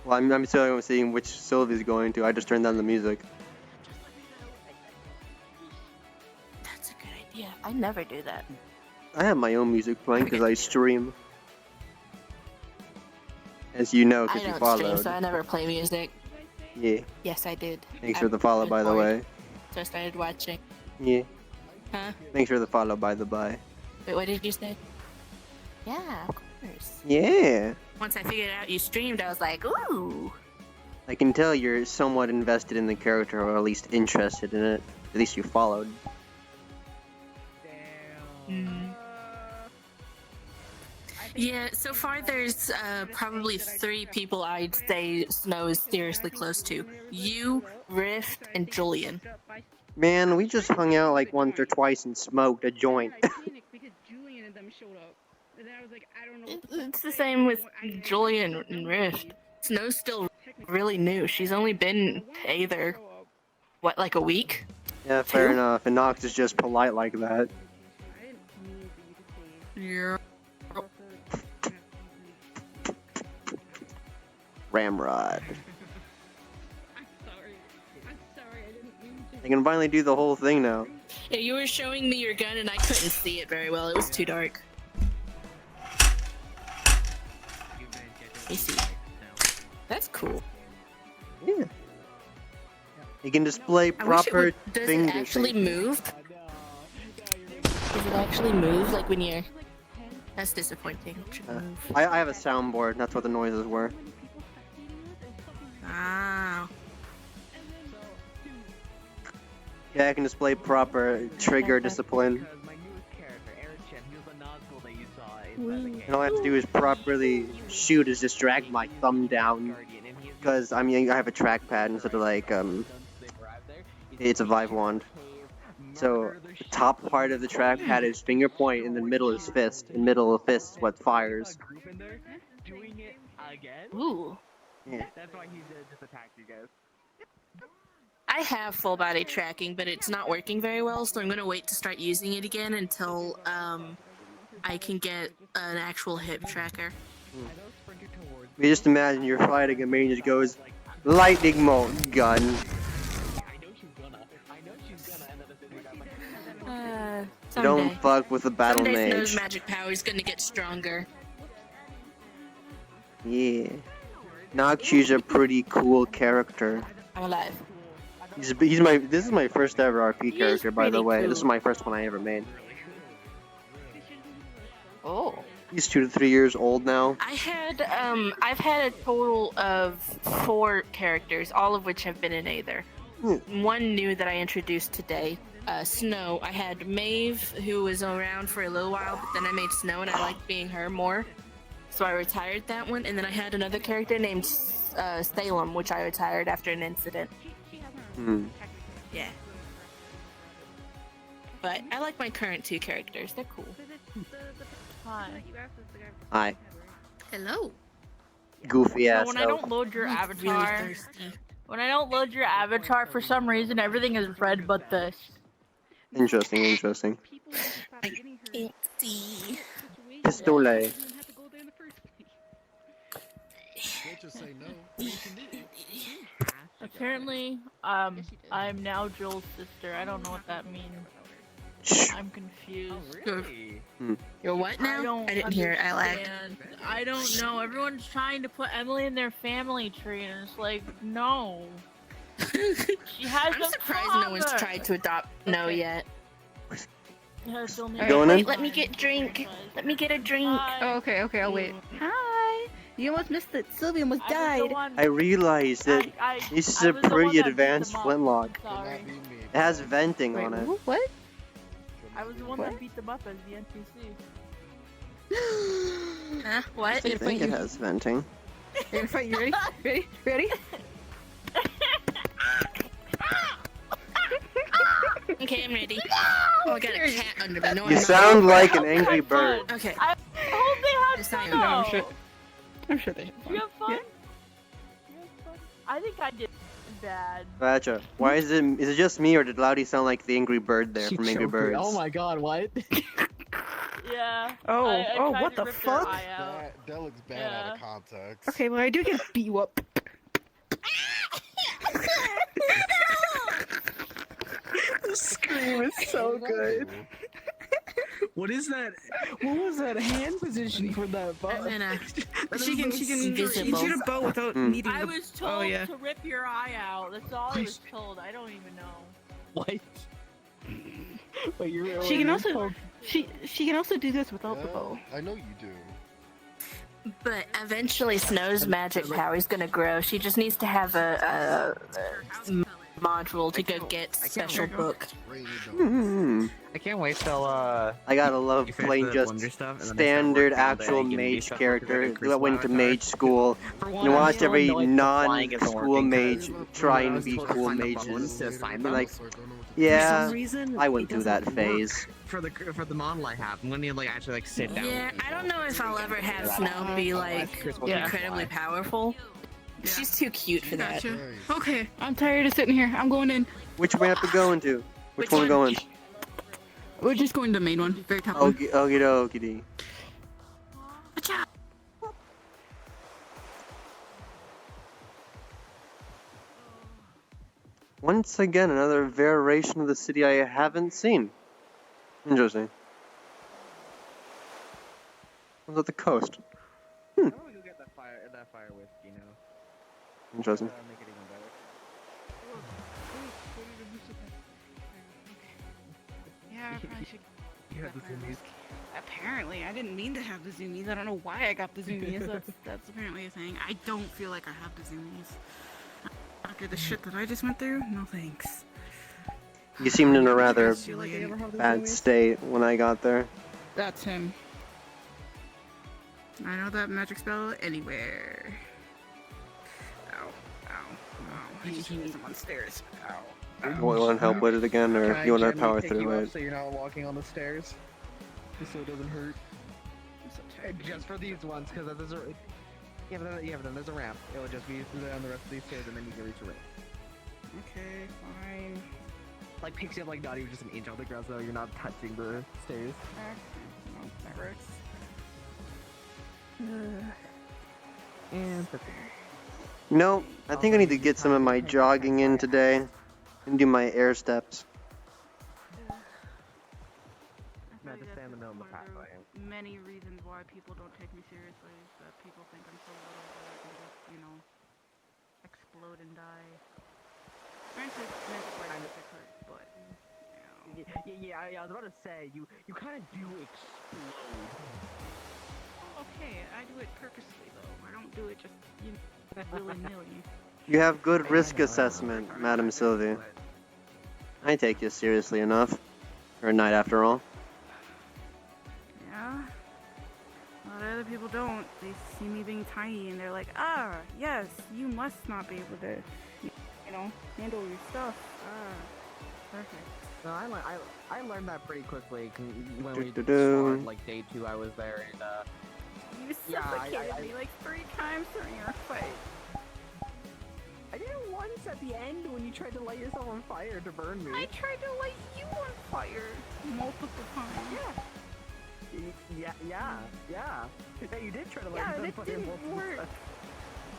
Speaker 1: Well, I'm still seeing which Sylvie's going to. I just turned down the music.
Speaker 20: That's a good idea. I never do that.
Speaker 1: I have my own music playing because I stream. As you know,
Speaker 20: I
Speaker 1: because you
Speaker 20: don't
Speaker 1: followed.
Speaker 20: stream, so I never play music.
Speaker 1: Yeah.
Speaker 20: Yes, I did.
Speaker 1: Thanks for the follow, by the way.
Speaker 20: So I started watching.
Speaker 1: Yeah.
Speaker 20: Huh?
Speaker 1: Thanks for the follow, by the by.
Speaker 20: Wait, what did you say? Yeah, of course.
Speaker 1: Yeah.
Speaker 20: Once I figured out you streamed, I was like, ooh.
Speaker 1: I can tell you're somewhat invested in the character, or at least interested in it. At least you followed.
Speaker 20: Yeah, so far there's probably 3 people I'd say Snow is seriously close to. You, Rift, and Julian.
Speaker 1: Man, we just hung out like once or twice and smoked a joint.
Speaker 20: It's the same with Julian and Rift. Snow's still really new. She's only been Aether, what, like a week?
Speaker 1: Yeah, fair enough. And Nox is just polite like that.
Speaker 20: Yeah.
Speaker 1: Ramrod. I can finally do the whole thing now.
Speaker 20: Yeah, you were showing me your gun and I couldn't see it very well. It was too dark. I see. That's cool.
Speaker 1: Yeah. You can display proper
Speaker 20: Does
Speaker 1: finger
Speaker 20: it actually
Speaker 1: safety.
Speaker 20: move? Does it actually move like when you're... That's disappointing. It should move.
Speaker 1: I have a soundboard. That's what the noises were.
Speaker 20: Ah.
Speaker 1: Yeah, I can display proper trigger discipline. And all I have to do is properly shoot is just drag my thumb down. Because, I mean, I have a trackpad instead of like, it's a Vive wand. So, the top part of the trackpad is finger point and the middle is fist. And middle of fist is what fires.
Speaker 20: Ooh.
Speaker 1: Yeah.
Speaker 3: That's why he just attacked you guys.
Speaker 20: I have full body tracking, but it's not working very well, so I'm gonna wait to start using it again until I can get an actual hip tracker.
Speaker 1: You just imagine you're fighting a man just goes, lightning bolt gun. You don't fuck with the battle
Speaker 20: someday
Speaker 1: mage.
Speaker 20: Snow's magic power is gonna get stronger.
Speaker 1: Yeah. Noxu's a pretty cool character.
Speaker 20: I'm alive.
Speaker 1: This is my first ever RP character, by the
Speaker 20: pretty
Speaker 1: way.
Speaker 20: cool.
Speaker 1: This is my first one I ever made.
Speaker 20: Oh.
Speaker 1: He's 2 to 3 years old now.
Speaker 20: I've had a total of 4 characters, all of which have been in Aether. One new that I introduced today, Snow. I had Maeve, who was around for a little while, but then I made Snow and I liked being her more. So I retired that one, and then I had another character named Salem, which I retired after an incident. Yeah. But I like my current 2 characters. They're cool.
Speaker 5: Hi.
Speaker 1: Hi.
Speaker 20: Hello.
Speaker 1: Goofy ass.
Speaker 5: When I don't load your avatar, for some reason everything is red but this.
Speaker 1: Interesting, interesting.
Speaker 20: See.
Speaker 1: Pistole.
Speaker 5: Apparently, I'm now Joel's sister. I don't know what that means. I'm confused.
Speaker 20: You're what now? I didn't hear it. I lagged.
Speaker 5: I don't know. Everyone's trying to put Emily in their family tree, and it's like, no. She has
Speaker 20: I'm surprised no one's tried to adopt No yet.
Speaker 14: Wait, let me get a drink. Let me get a drink.
Speaker 10: Oh, okay, I'll wait. Hi. You almost missed it. Sylvia almost died.
Speaker 1: I realized that this is a pretty advanced flintlock. It has venting on it.
Speaker 10: What?
Speaker 5: I was the one that beat them up as the NPC.
Speaker 20: Huh? What?
Speaker 1: I think it has venting.
Speaker 10: You're gonna fight? You ready? Ready?
Speaker 20: Okay, I'm ready. Oh, I got a cat under me. No,
Speaker 1: You
Speaker 20: I'm
Speaker 1: sound
Speaker 20: not.
Speaker 1: like an angry bird.
Speaker 20: Okay.
Speaker 5: I hope they have fun.
Speaker 10: No, I'm sure they have
Speaker 5: Did you have fun? I think I did bad.
Speaker 1: Gotcha. Why is it just me, or did Loudy sound like the angry bird there from Angry Birds?
Speaker 3: Oh my god, what?
Speaker 5: Yeah.
Speaker 10: Oh,
Speaker 5: I tried
Speaker 10: what
Speaker 5: to
Speaker 10: the
Speaker 5: rip their
Speaker 10: fuck?
Speaker 5: eye out.
Speaker 13: That looks bad out of context.
Speaker 10: Okay, well I do get beat you up. The scream is so good.
Speaker 3: What is that? What was that hand position for that bow?
Speaker 10: She can
Speaker 20: invisible.
Speaker 10: shoot a bow without needing.
Speaker 5: I was told
Speaker 10: Oh yeah.
Speaker 5: to rip your eye out. That's all I was told. I don't even know.
Speaker 3: What? Wait, you're
Speaker 10: She can also she can also do this without the bow.
Speaker 13: I know you do.
Speaker 20: But eventually Snow's magic power is gonna grow. She just needs to have a module to go get special book.
Speaker 3: I can't wait till
Speaker 1: I gotta love
Speaker 3: you finish
Speaker 1: playing
Speaker 3: the
Speaker 1: just
Speaker 3: Wonder stuff, and then
Speaker 1: standard
Speaker 3: start working all
Speaker 1: actual
Speaker 3: day, getting new
Speaker 1: mage
Speaker 3: stuff
Speaker 1: character.
Speaker 3: because
Speaker 1: I went to mage school and
Speaker 3: one, I'm
Speaker 1: watched
Speaker 3: still
Speaker 1: every
Speaker 3: annoyed that flying isn't
Speaker 1: non-school
Speaker 3: working,
Speaker 1: mage
Speaker 3: 'cause
Speaker 1: try
Speaker 3: when I
Speaker 1: and
Speaker 3: was
Speaker 1: be
Speaker 3: told to
Speaker 1: cool
Speaker 3: find the
Speaker 1: mages.
Speaker 3: bones to assign
Speaker 1: Be
Speaker 3: them,
Speaker 1: like,
Speaker 3: for
Speaker 1: yeah,
Speaker 3: some reason,
Speaker 1: I went
Speaker 3: it
Speaker 1: through that
Speaker 3: doesn't
Speaker 1: phase.
Speaker 3: work for the model I have. When you like actually like sit down.
Speaker 20: Yeah, I don't know if I'll ever have Snow be like incredibly powerful. She's too cute for that.
Speaker 5: Gotcha. Okay, I'm tired of sitting here. I'm going in.
Speaker 1: Which way have to go into? Which one we going?
Speaker 5: We're just going to the main one. Very top one.
Speaker 1: Okie dokie. Once again, another variation of the city I haven't seen. Interesting. Was at the coast.
Speaker 3: I'm gonna go get that fire whiskey now.
Speaker 1: Interesting.
Speaker 3: Make it even better.
Speaker 5: Yeah, I probably should.
Speaker 3: You have the zoomies.
Speaker 5: Apparently, I didn't mean to have the zoomies. I don't know why I got the zoomies. That's apparently a thing. I don't feel like I have the zoomies. After the shit that I just went through, no thanks.
Speaker 1: You seemed in a rather
Speaker 5: Julian.
Speaker 1: bad state when I got there.
Speaker 5: That's him. I know that magic spell anywhere. Ow, ow, ow. He needs him on stairs. Ow.
Speaker 1: You want help with it again, or you want to power through it?
Speaker 6: So you're not walking on the stairs? Just so it doesn't hurt? Just for these ones, because there's a... Yeah, but then there's a ramp. It'll just be through there on the rest of these stairs, and then you can reach a ramp.
Speaker 5: Okay, fine.
Speaker 6: Like, picks you up like not even just an inch off the ground, so you're not touching the stairs.
Speaker 5: No, that works.
Speaker 6: And prepare.
Speaker 1: No, I think I need to get some of my jogging in today and do my air steps.
Speaker 3: No, just stay in the middle of the pathway.
Speaker 5: Many reasons why people don't take me seriously is that people think I'm so little that I can just, you know, explode and die. Granted, magic hurt, but, you know.
Speaker 6: Yeah, I was about to say, you kind of do explode.
Speaker 5: Okay, I do it purposely though. I don't do it just, you know, willy-nilly.
Speaker 1: You have good risk assessment, Madam Sylvie. I take you seriously enough. For a night after all.
Speaker 5: Yeah? A lot of other people don't. They see me being tiny and they're like, ah, yes, you must not be able to, you know, handle your stuff. Ah, perfect.
Speaker 3: No, I learned that pretty quickly when we
Speaker 1: Do-do-do.
Speaker 3: like day 2 I was there and
Speaker 5: You suffocated me like 3 times during our fight.
Speaker 3: I did it once at the end when you tried to light yourself on fire to burn me.
Speaker 5: I tried to light you on fire multiple times.
Speaker 3: Yeah, you did try to light
Speaker 5: Yeah,
Speaker 3: yourself on
Speaker 5: it
Speaker 3: fire
Speaker 5: didn't
Speaker 3: multiple
Speaker 5: work.
Speaker 3: times.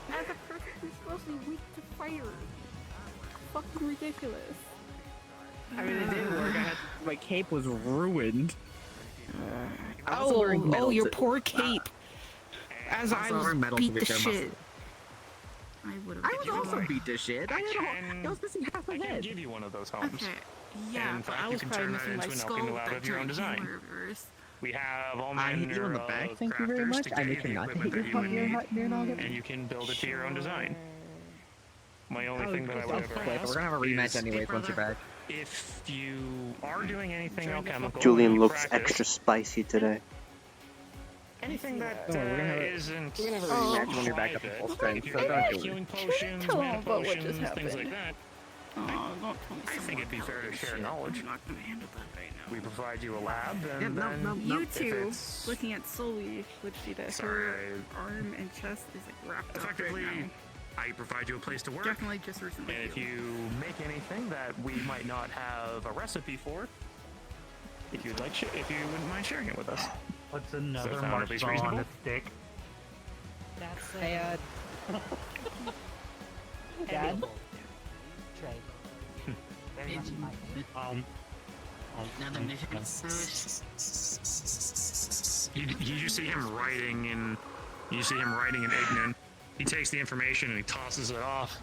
Speaker 5: As a person who's supposed to be weak to fire. Fucking ridiculous.
Speaker 3: I mean, it did work. My cape was ruined.
Speaker 5: Oh, your poor cape. As I was beat the shit. I would have.
Speaker 3: I was also beat to shit. I was missing half my
Speaker 22: I can
Speaker 3: head.
Speaker 22: give you one of those homes.
Speaker 5: Okay. Yeah,
Speaker 22: And in
Speaker 5: but
Speaker 22: fact,
Speaker 5: I
Speaker 22: you
Speaker 5: was
Speaker 22: can
Speaker 5: probably
Speaker 22: turn that
Speaker 5: missing my
Speaker 22: into an
Speaker 5: skull
Speaker 22: alchemy
Speaker 5: with
Speaker 22: lab
Speaker 5: that
Speaker 22: of your own
Speaker 5: giant
Speaker 22: design.
Speaker 5: reverse.
Speaker 22: We have all
Speaker 3: I hit
Speaker 22: manner
Speaker 3: you on the
Speaker 22: of
Speaker 3: back, thank you very
Speaker 22: crafters
Speaker 3: much.
Speaker 22: to
Speaker 3: I
Speaker 22: get
Speaker 3: make
Speaker 22: you
Speaker 3: sure
Speaker 22: the
Speaker 3: not to
Speaker 22: equipment
Speaker 3: hit
Speaker 22: that you would need,
Speaker 3: your
Speaker 22: and you can build it to your own design. My only
Speaker 3: Oh,
Speaker 22: thing that I would ever
Speaker 3: we're
Speaker 22: ask
Speaker 3: gonna have a rematch
Speaker 22: is
Speaker 3: anyways once you're back.
Speaker 22: if you are doing anything alchemical,
Speaker 1: Julian
Speaker 22: you
Speaker 1: looks
Speaker 22: practice,
Speaker 1: extra spicy today.
Speaker 22: anything that
Speaker 3: We're gonna have a
Speaker 22: isn't
Speaker 3: rematch when you're back up to full strength, so don't do
Speaker 22: healing
Speaker 3: it.
Speaker 22: potions,
Speaker 5: Tell
Speaker 22: mana
Speaker 5: him about what just
Speaker 22: potions, things
Speaker 5: happened.
Speaker 22: like that.
Speaker 5: Oh, don't tell me
Speaker 22: I think it'd be fair to share knowledge.
Speaker 5: I'm not gonna handle that right now.
Speaker 22: We provide you a lab, and then
Speaker 5: You
Speaker 22: if
Speaker 5: two,
Speaker 22: it's
Speaker 5: looking at Sully, would see that her
Speaker 22: Sorry.
Speaker 5: arm and chest is like wrapped
Speaker 22: effectively,
Speaker 5: up right now.
Speaker 22: I provide you a place to work.
Speaker 5: Definitely just recently.
Speaker 22: And if you make anything that we might not have a recipe for, if you'd like, if you wouldn't mind sharing it with us.
Speaker 11: What's
Speaker 22: Does
Speaker 11: another
Speaker 22: that sound at least
Speaker 11: marshmallow on
Speaker 22: reasonable?
Speaker 11: a stick?
Speaker 8: That's
Speaker 3: Hey, Dad?
Speaker 8: Another mission.
Speaker 22: You see him writing in Ignan. He takes the information and he tosses it off.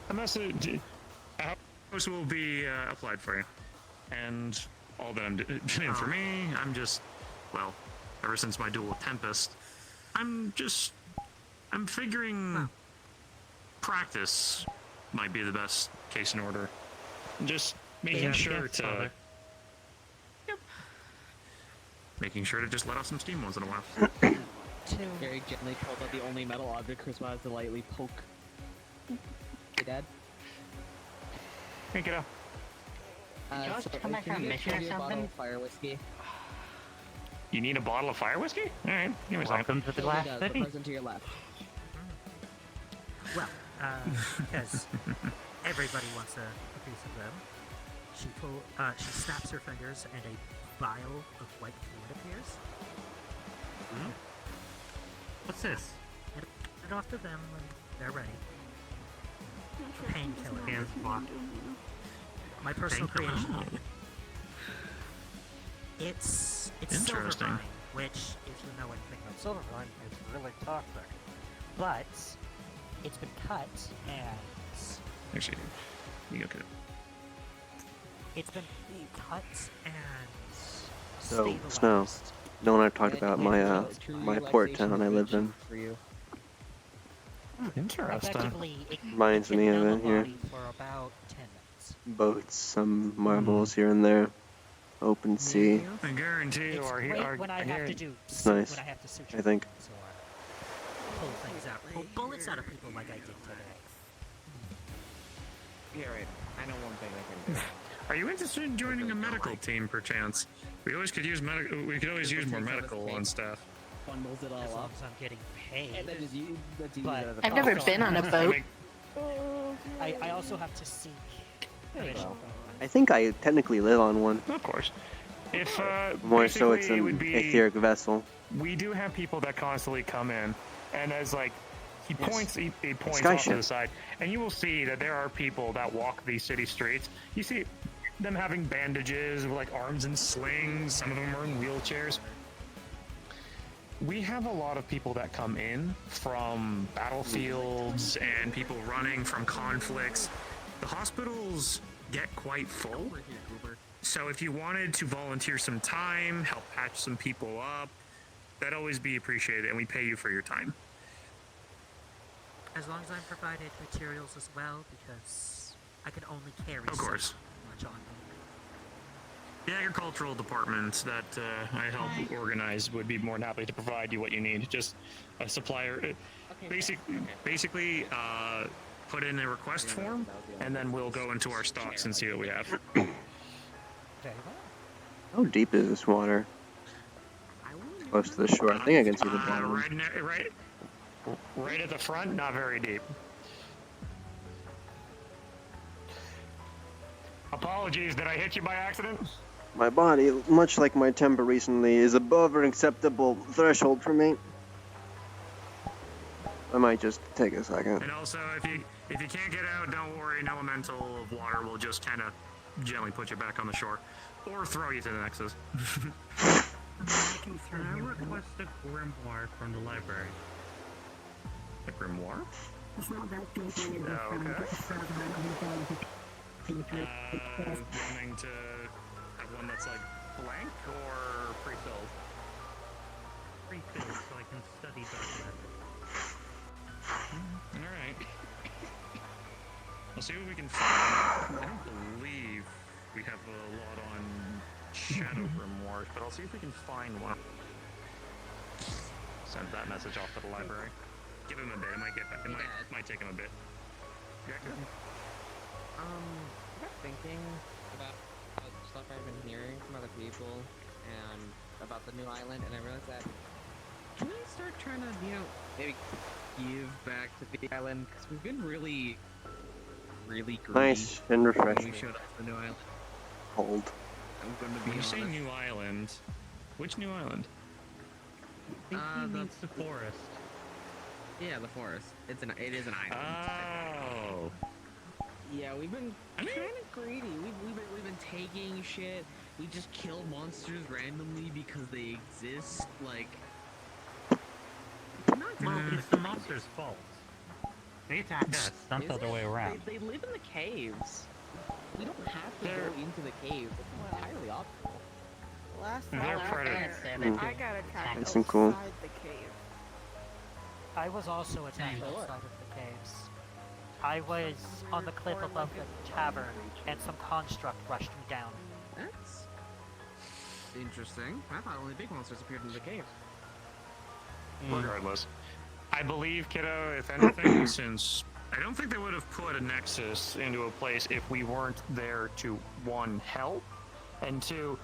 Speaker 22: A message. A house will be applied for you, and all that I'm doing for me, I'm just, well, ever since my duel with Tempest, I'm figuring practice might be the best case in order. Just making
Speaker 4: Yeah,
Speaker 22: sure
Speaker 4: yeah,
Speaker 22: to
Speaker 4: Father.
Speaker 22: making sure to just let off some steam once in a while.
Speaker 6: Very gently pulled out the only metal object Chris has to lightly poke. Hey, Dad.
Speaker 22: Hey, kiddo.
Speaker 7: Did you also come back from a mission or something?
Speaker 6: Fire whiskey.
Speaker 22: You need a bottle of fire whiskey? All right, give me a second.
Speaker 7: Welcome to the Glass
Speaker 6: The
Speaker 7: City.
Speaker 6: person to your left.
Speaker 11: Well, because everybody wants a piece of them, she snaps her fingers and a vial of white fluid appears.
Speaker 4: Hmm? What's this?
Speaker 11: Hand it off to them when they're ready. A painkiller.
Speaker 4: Hands blocked.
Speaker 11: My personal
Speaker 22: Painkiller.
Speaker 11: creation. It's
Speaker 22: Interesting.
Speaker 11: Silvervine, which, if you know anything about Silvervine, is really toxic. But it's been cut and
Speaker 22: Actually, you okay?
Speaker 11: it's been cut and
Speaker 1: So, Snow, no one I talked about my port town I lived in.
Speaker 22: Interesting.
Speaker 11: Effectively, it
Speaker 1: Reminds me of it here.
Speaker 11: for about 10 minutes.
Speaker 1: Boats, some marbles here and there. Open sea.
Speaker 22: I guarantee you,
Speaker 11: It's
Speaker 22: our
Speaker 11: great when I have to do
Speaker 1: It's nice.
Speaker 11: when I have to suture
Speaker 1: I think.
Speaker 11: things or pull things out, pull bullets out of people like I did today.
Speaker 6: Yeah, right. I know one thing I can do.
Speaker 22: Are you interested in joining a medical team, perchance? We always could use We could always use more medical on staff.
Speaker 6: Bundles it all
Speaker 11: As long
Speaker 6: up.
Speaker 11: as I'm getting paid.
Speaker 6: And then just use
Speaker 11: But
Speaker 6: it as a
Speaker 20: I've never
Speaker 6: box.
Speaker 20: been on a boat.
Speaker 11: I also have to seek permission.
Speaker 1: I think I technically live on one.
Speaker 22: Of course. If
Speaker 1: More so, it's
Speaker 22: basically, it
Speaker 1: an
Speaker 22: would be-
Speaker 1: etheric vessel.
Speaker 22: We do have people that constantly come in, and as like he
Speaker 1: Yes.
Speaker 22: points, he points
Speaker 1: Sky
Speaker 22: off to
Speaker 1: ship.
Speaker 22: the side, and you will see that there are people that walk these city streets. You see them having bandages with like arms and slings. Some of them are in wheelchairs. We have a lot of people that come in from battlefields and people running from conflicts. The hospitals get quite full. So if you wanted to volunteer some time, help patch some people up, that'd always be appreciated, and we pay you for your time.
Speaker 11: As long as I'm provided materials as well, because I can only carry
Speaker 22: Of course.
Speaker 11: so much on me.
Speaker 22: The agricultural department that I help organize would be more than happy to provide you what you need. Just a supplier. Basically, put in a request form, and then we'll go into our stocks and see what we have.
Speaker 1: How deep is this water? Close to the shore. I think I can see the bottom.
Speaker 22: Right at the front, not very deep. Apologies, did I hit you by accident?
Speaker 1: My body, much like my temper recently, is above an acceptable threshold for me. I might just take a second.
Speaker 22: And also, if you can't get out, don't worry. An elemental of water will just kind of gently put you back on the shore, or throw you to the nexus.
Speaker 4: Can I request a grimoire from the library?
Speaker 22: A grimoire?
Speaker 4: It's not that good.
Speaker 22: Oh, okay. Wanting to have one that's like blank or pre-filled?
Speaker 4: Pre-filled so I can study dark magic.
Speaker 22: Alright. We'll see what we can find. I don't believe we have a lot on Shadow Grimoires, but I'll see if we can find one. Send that message off to the library. Give him a bit. It might get back. It might take him a bit.
Speaker 6: I got thinking about stuff I've been hearing from other people and about the new island, and I realized that can we start trying to, maybe give back to the island, because we've been really greedy
Speaker 1: Nice and
Speaker 6: when we
Speaker 1: refreshing.
Speaker 6: showed up the new island.
Speaker 1: Hold.
Speaker 6: I'm going to
Speaker 22: When
Speaker 6: be
Speaker 22: you say
Speaker 6: honest.
Speaker 22: New Island, which New Island?
Speaker 4: I think he means the forest.
Speaker 6: Yeah, the forest. It is an island.
Speaker 22: Oh.
Speaker 6: Yeah, we've been kind of greedy. We've been taking shit. We just kill monsters randomly because they exist. Like,
Speaker 4: Well, it's the monster's fault. They attack us, not the other way around.
Speaker 6: They live in the caves. We don't have to go into the caves. It's entirely optional.
Speaker 22: They're predators.
Speaker 5: I got attacked
Speaker 1: Nice and cool.
Speaker 5: outside the cave.
Speaker 11: I was also attacked outside of the caves. I was on the cliff above the tavern, and some construct rushed me down.
Speaker 6: That's interesting. I thought only big monsters appeared in the cave.
Speaker 22: Regardless, I believe, kiddo, if anything, since I don't think they would have put a nexus into a place if we weren't there to, one, help, and two,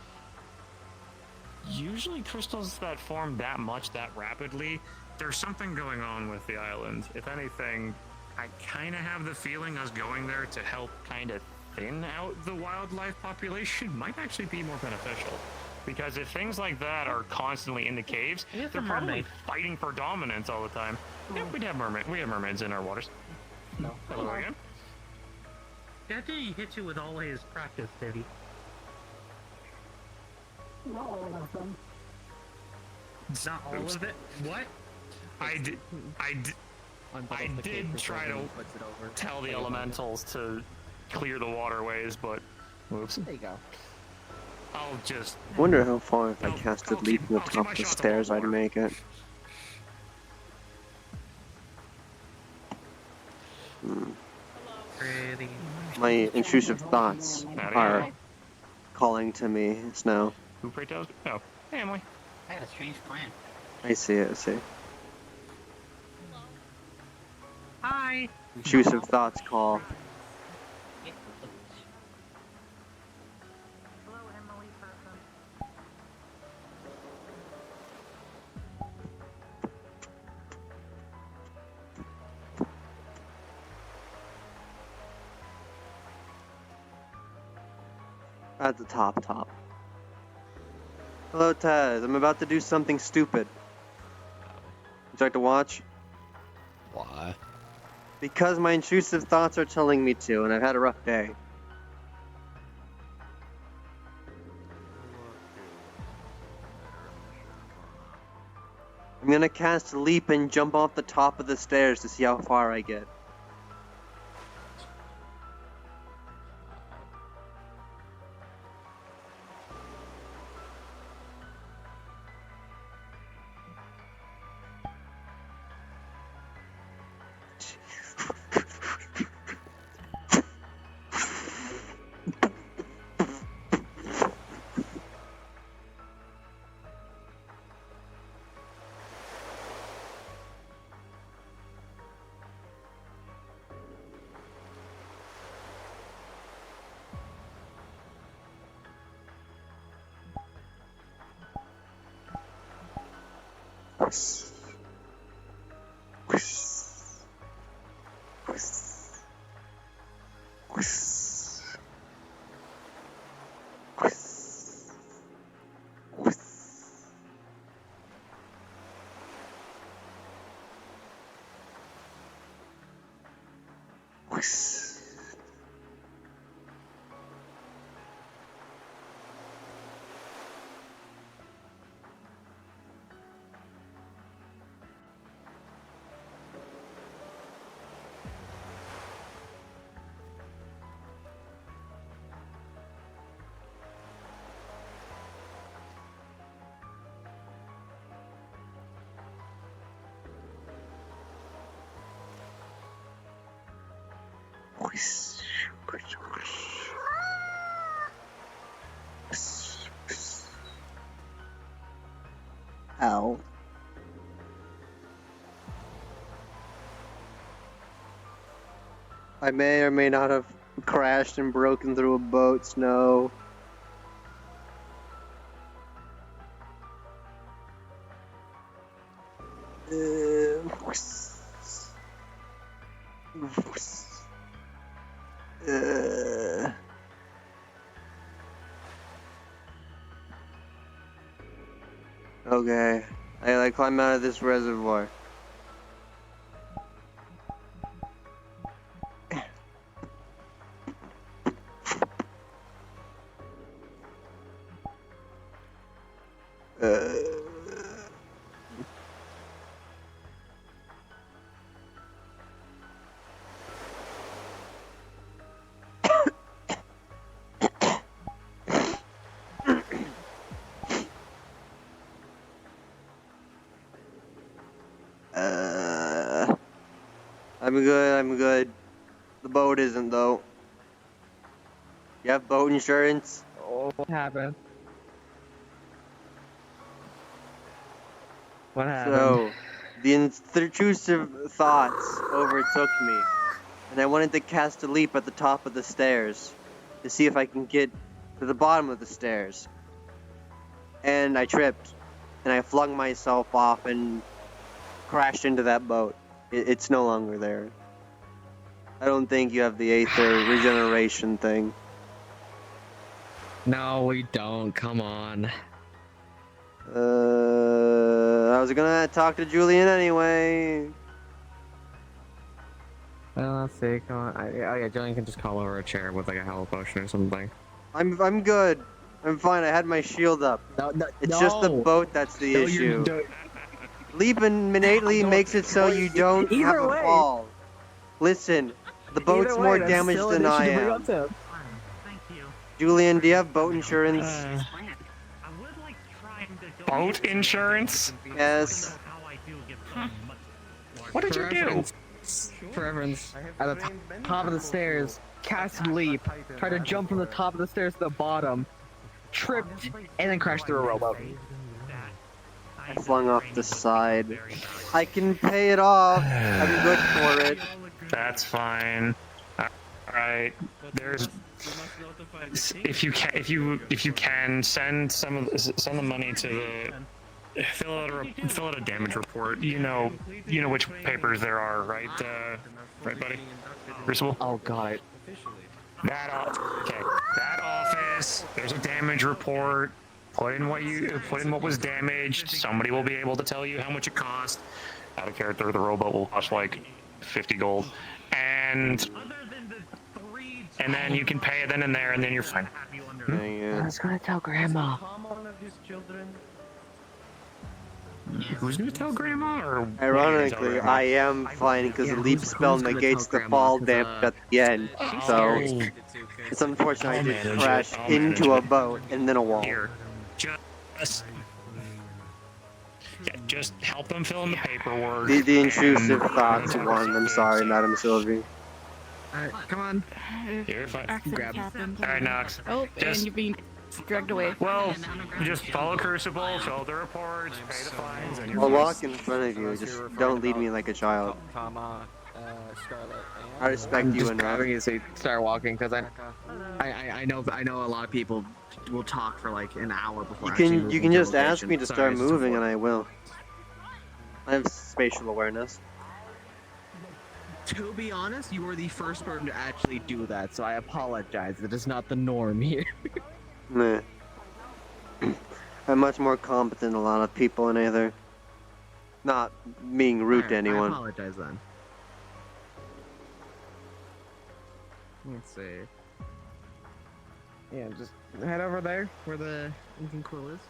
Speaker 22: usually crystals that form that much that rapidly, there's something going on with the island. If anything, I kind of have the feeling us going there to help kind of thin out the wildlife population might actually be more beneficial. Because if things like that are constantly in the caves,
Speaker 11: Here's
Speaker 22: they're
Speaker 11: a
Speaker 22: probably
Speaker 11: mermaid.
Speaker 22: fighting for dominance all the time. Yeah, we have mermaids in our waters.
Speaker 11: No.
Speaker 22: Hello again.
Speaker 11: That didn't hit you with all his practice, did he?
Speaker 21: Not all of them.
Speaker 11: Not all
Speaker 22: Oops.
Speaker 11: of it? What?
Speaker 22: I did try to tell the elementals to clear the waterways, but whoops.
Speaker 6: There you go.
Speaker 22: I'll just
Speaker 1: Wonder how far if I casted leap from the top of the stairs I'd make it. Hmm.
Speaker 11: Pretty.
Speaker 1: My intrusive thoughts are calling to me, Snow.
Speaker 22: Who pray tells? Oh, hey Emily.
Speaker 21: I had a strange plan.
Speaker 1: I see it, I see.
Speaker 11: Hi!
Speaker 1: Intrusive thoughts call. At the top. Hello, Taz. I'm about to do something stupid. Would you like to watch?
Speaker 2: Why?
Speaker 1: Because my intrusive thoughts are telling me to, and I've had a rough day. I'm gonna cast leap and jump off the top of the stairs to see how far I get. Ow. I may or may not have crashed and broken through a boat, Snow. Okay, I climb out of this reservoir. I'm good. The boat isn't, though. You have boat insurance?
Speaker 6: Oh, what happened? What happened?
Speaker 1: So, the intrusive thoughts overtook me, and I wanted to cast a leap at the top of the stairs to see if I can get to the bottom of the stairs. And I tripped, and I flung myself off and crashed into that boat. It's no longer there. I don't think you have the Aether regeneration thing.
Speaker 6: No, we don't. Come on.
Speaker 1: I was gonna talk to Julian anyway.
Speaker 6: Well, let's see. Come on. Oh yeah, Julian can just call over a chair with like a health potion or something.
Speaker 1: I'm good. I'm fine. I had my shield up. It's just the boat that's the issue. Leaping innately makes it so you don't have a fall. Listen, the boat's more damaged than I am. Julian, do you have boat insurance?
Speaker 22: Boat insurance?
Speaker 1: Yes.
Speaker 22: What did you do?
Speaker 6: For reference, at the top of the stairs, cast leap, tried to jump from the top of the stairs to the bottom, tripped, and then crashed through a rowboat.
Speaker 1: I flung off the side. I can pay it off. I'm good for it.
Speaker 22: That's fine. Alright. There's if you can send the money to the fill out a damage report. You know which papers there are, right? Right, buddy? Crucible?
Speaker 6: Oh god.
Speaker 22: That office. There's a damage report. Put in what was damaged. Somebody will be able to tell you how much it cost. Out of character, the rowboat will cost like 50 gold, and then you can pay it then and there, and then you're fine.
Speaker 6: I was gonna tell Grandma.
Speaker 22: Who's gonna tell Grandma? Or
Speaker 1: ironically, I am fine because the leap spell negates the fall damage at the end. So it's unfortunate I did crash into a boat and then a wall.
Speaker 22: Just help them fill in the paperwork.
Speaker 1: The intrusive thoughts one. I'm sorry, Madam Sylvie.
Speaker 6: Alright, come on.
Speaker 22: You're fine.
Speaker 5: Grab him.
Speaker 22: Alright, Nox.
Speaker 5: Oh, and you're being dragged away.
Speaker 22: Well, just follow Crucible, fill the reports, pay the fines, and you're
Speaker 1: I'll
Speaker 22: fine.
Speaker 1: walk in front of you. Just don't lead me like a child. I respect you enough.
Speaker 6: Grabbing you so you start walking because I know a lot of people will talk for like an hour before.
Speaker 1: You can just ask me to start moving and I will. I have spatial awareness.
Speaker 6: To be honest, you were the first person to actually do that, so I apologize. It is not the norm here.
Speaker 1: Nah. I'm much more competent than a lot of people in Aether. Not being rude to anyone.
Speaker 6: I apologize then. Let's see. Yeah, just head over there where the engine quill is.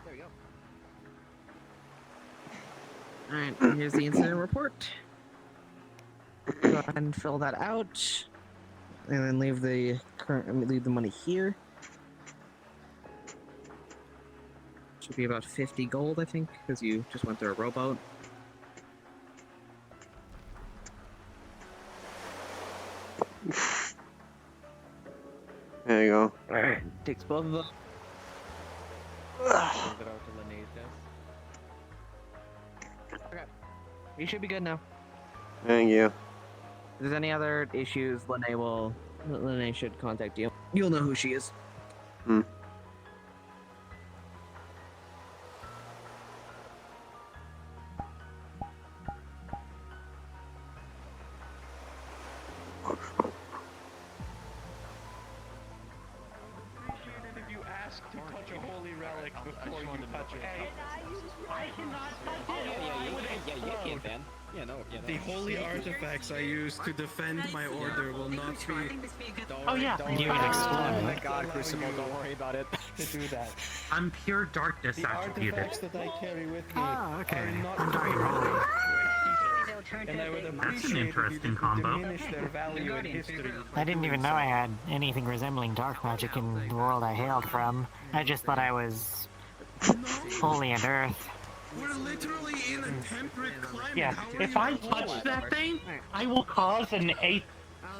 Speaker 6: There we go. Alright, here's the incident report. Go ahead and fill that out. And then leave the money here. Should be about 50 gold, I think, because you just went through a rowboat.
Speaker 1: There you go.
Speaker 6: Alright, takes both of them. Okay. You should be good now.
Speaker 1: Thank you.
Speaker 6: If there's any other issues, Lene should contact you. You'll know who she is.
Speaker 1: Hmm.
Speaker 18: To touch a holy relic before you touch it. I cannot touch it.
Speaker 9: The holy artifacts I use to defend my order will not be.
Speaker 18: Oh yeah.
Speaker 22: You can explode.
Speaker 9: Oh my god, Crucible, don't worry about it. To do that.
Speaker 11: I'm pure darkness
Speaker 9: The
Speaker 11: attributed.
Speaker 9: artifacts that I carry with me
Speaker 11: Ah, okay.
Speaker 9: are not
Speaker 11: I'm dying wrong.
Speaker 18: and I would
Speaker 11: That's an
Speaker 18: appreciate if you
Speaker 11: interesting
Speaker 18: didn't
Speaker 11: combo.
Speaker 18: diminish their value in history.
Speaker 16: I didn't even know I had anything resembling dark magic in the world I hailed from. I just thought I was fully in Earth.
Speaker 9: We're literally in a temperate climate.
Speaker 11: Yeah,
Speaker 9: How are
Speaker 11: if
Speaker 9: you
Speaker 11: I
Speaker 9: not
Speaker 11: touch that thing, I will cause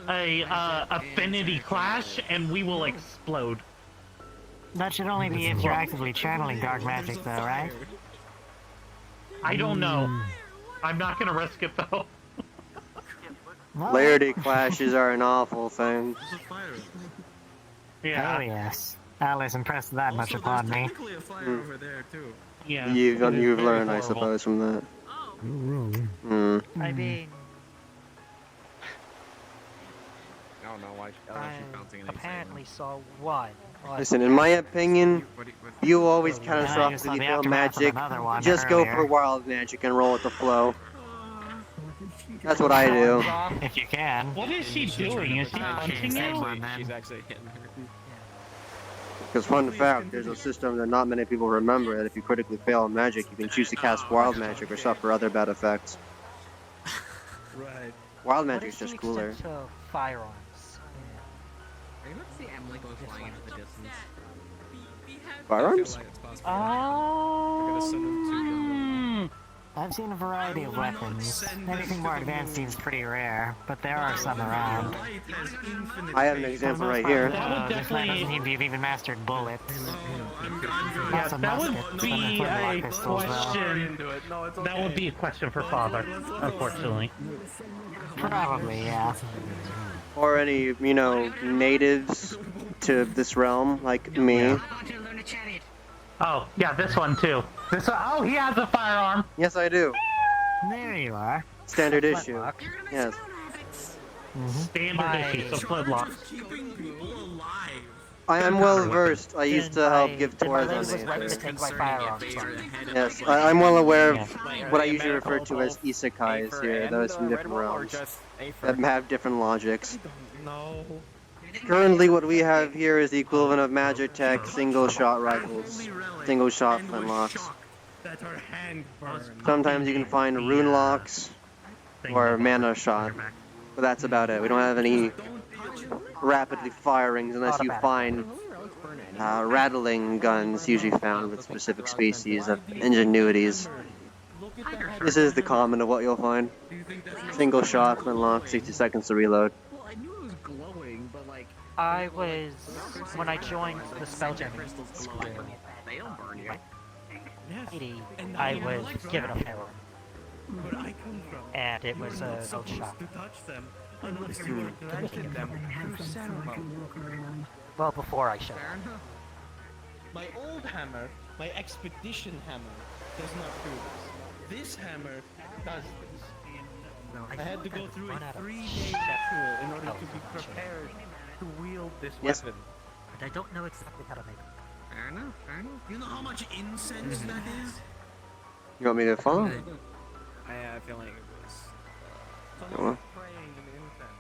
Speaker 11: affinity clash, and we will explode.
Speaker 16: That should only be if you're actively channeling dark magic, though, right?
Speaker 11: I don't know. I'm not gonna risk it though.
Speaker 1: Polarity clashes are an awful thing.
Speaker 11: Yeah.
Speaker 16: Oh yes. Alice impressed that much upon me.
Speaker 9: technically a fire over there too?
Speaker 11: Yeah.
Speaker 1: You've learned, I
Speaker 11: horrible.
Speaker 1: suppose, from that. Hmm.
Speaker 16: I mean,
Speaker 6: I don't know why
Speaker 11: I
Speaker 6: she's bouncing
Speaker 11: apparently saw one.
Speaker 1: Listen, in my opinion, you always
Speaker 16: I
Speaker 1: catastrophically
Speaker 16: just saw the
Speaker 1: fail
Speaker 16: aftermath of
Speaker 1: magic.
Speaker 16: another one
Speaker 1: Just go for
Speaker 16: earlier.
Speaker 1: wild magic and roll with the flow. That's what I do.
Speaker 16: if you can.
Speaker 11: What is she doing? Is she punching you?
Speaker 6: She's actually hitting her.
Speaker 1: Because fun fact, there's a system that not many people remember that if you critically fail in magic, you can choose to cast wild magic or suffer other bad effects.
Speaker 9: Right.
Speaker 1: Wild magic's just cooler.
Speaker 11: Firearms.
Speaker 6: Are you about to see Emily go flying into the distance?
Speaker 1: Firearms?
Speaker 16: I've seen a variety of weapons. Anything more advanced seems pretty rare, but there are some around.
Speaker 1: I have an example right here.
Speaker 16: This man doesn't seem to have even mastered bullets.
Speaker 11: Yeah,
Speaker 16: Lots of
Speaker 11: that
Speaker 16: muskets
Speaker 11: would
Speaker 16: and
Speaker 11: be
Speaker 16: flintlock
Speaker 11: a
Speaker 16: pistols, though.
Speaker 11: question. That would be a question for Father, unfortunately.
Speaker 16: Probably, yeah.
Speaker 1: Or any, natives to this realm, like me.
Speaker 11: Oh, yeah, this one too. This one, oh, he has a firearm.
Speaker 1: Yes, I do.
Speaker 16: There you are.
Speaker 1: Standard issue. Yes.
Speaker 11: Standard issue, so flintlock.
Speaker 1: I am well versed. I used to help give tours on
Speaker 11: was right to
Speaker 1: these.
Speaker 11: take my firearms.
Speaker 1: Yes, I'm well aware of what I usually refer to as isekais here, those from different realms that have different logics.
Speaker 6: No.
Speaker 1: Currently, what we have here is the equivalent of Magic Tech single-shot rifles, single-shot flintlocks.
Speaker 9: That our hand burns.
Speaker 1: Sometimes you can find rune locks or mana shot, but that's about it. We don't have any rapidly firings unless you find rattling guns, usually found with specific species of ingenuities. This is the common of what you'll find. Single shot, flintlock, 60 seconds to reload.
Speaker 6: Well, I knew it was glowing, but like.
Speaker 11: I was when I joined the spelljamming school.
Speaker 6: They don't burn you.
Speaker 11: I was given a firearm,
Speaker 9: Where I come from,
Speaker 11: and it was a gold
Speaker 9: supposed
Speaker 11: shot.
Speaker 9: to touch them unless you were granting them through ceremony.
Speaker 11: Well, before I shot.
Speaker 9: My old hammer, my expedition hammer, does not do this. This hammer does this. I had to go through a 3-day ritual in order to be prepared to wield this
Speaker 1: Yes.
Speaker 9: weapon.
Speaker 11: But I don't know exactly how to make it.
Speaker 6: Fair enough, fair enough.
Speaker 9: You know how much incense that is?
Speaker 1: You want me to follow?
Speaker 6: I feel like it was.
Speaker 1: Well,
Speaker 9: Praying in incense.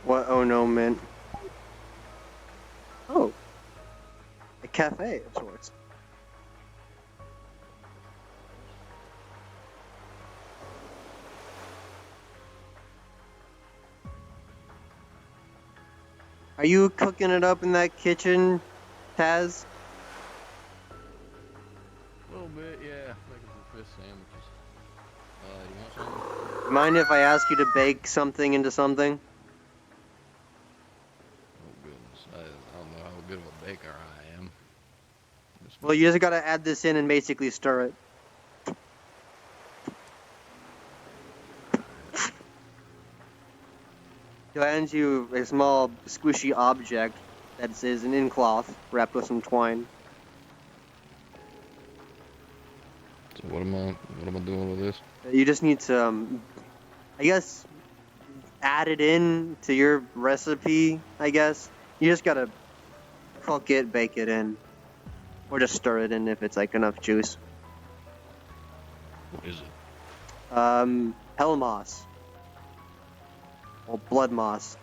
Speaker 1: what oh no meant. Oh. A cafe of sorts. Are you cooking it up in that kitchen, Taz?
Speaker 2: A little bit, yeah. Making some fish sandwiches. You want some?
Speaker 1: Mind if I ask you to bake something into something?
Speaker 2: Oh goodness, I don't know how good of a baker I am.
Speaker 1: Well, you just gotta add this in and basically stir it. He'll hand you a small squishy object that is an in cloth wrapped with some twine.
Speaker 2: So what am I doing with this?
Speaker 1: You just need to, I guess, add it in to your recipe, I guess. You just gotta cook it, bake it in. Or just stir it in if it's like enough juice.
Speaker 2: What is it?
Speaker 1: Hell moss. Or blood moss.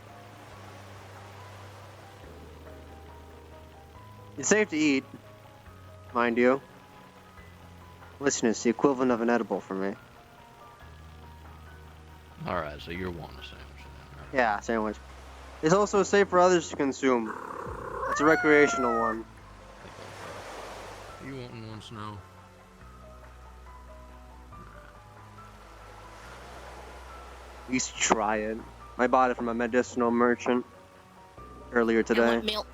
Speaker 1: It's safe to eat, mind you. Listen, it's the equivalent of an edible for me.
Speaker 2: Alright, so you're wanting a sandwich then,
Speaker 1: Yeah, sandwich. It's also safe for others to consume. It's a recreational one.
Speaker 2: right? You wanting one, Snow?
Speaker 1: You should try it. I bought it from a medicinal merchant earlier today.
Speaker 20: Milk.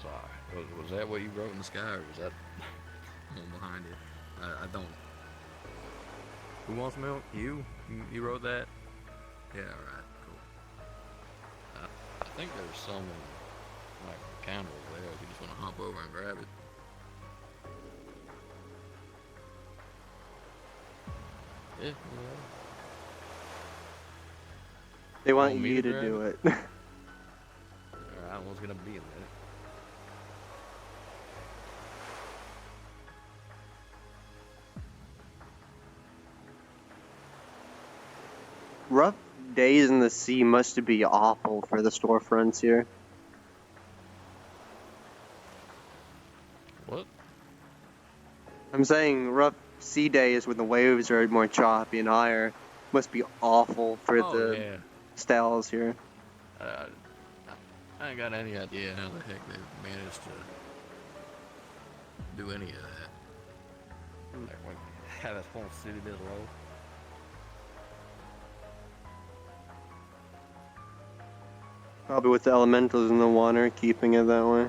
Speaker 2: Sorry. Was that what you wrote in the sky, or was that one behind it? I don't. Who wants milk? You wrote that? Yeah, alright, cool. I think there's some like a counter over there if you just want to hop over and grab it. Yeah,
Speaker 1: They want
Speaker 2: Want me
Speaker 1: you
Speaker 2: to
Speaker 1: to
Speaker 2: grab
Speaker 1: do
Speaker 2: it?
Speaker 1: it.
Speaker 2: Alright, what's gonna be in there?
Speaker 1: Rough days in the sea must be awful for the storefronts here.
Speaker 2: What?
Speaker 1: I'm saying rough sea days when the waves are more choppy and higher must be awful for the
Speaker 2: yeah.
Speaker 1: styles here.
Speaker 2: I ain't got any idea how the heck they managed to do any of that. Like, how this whole city this low.
Speaker 1: Probably with the elementals in the water, keeping it that way.
Speaker 2: You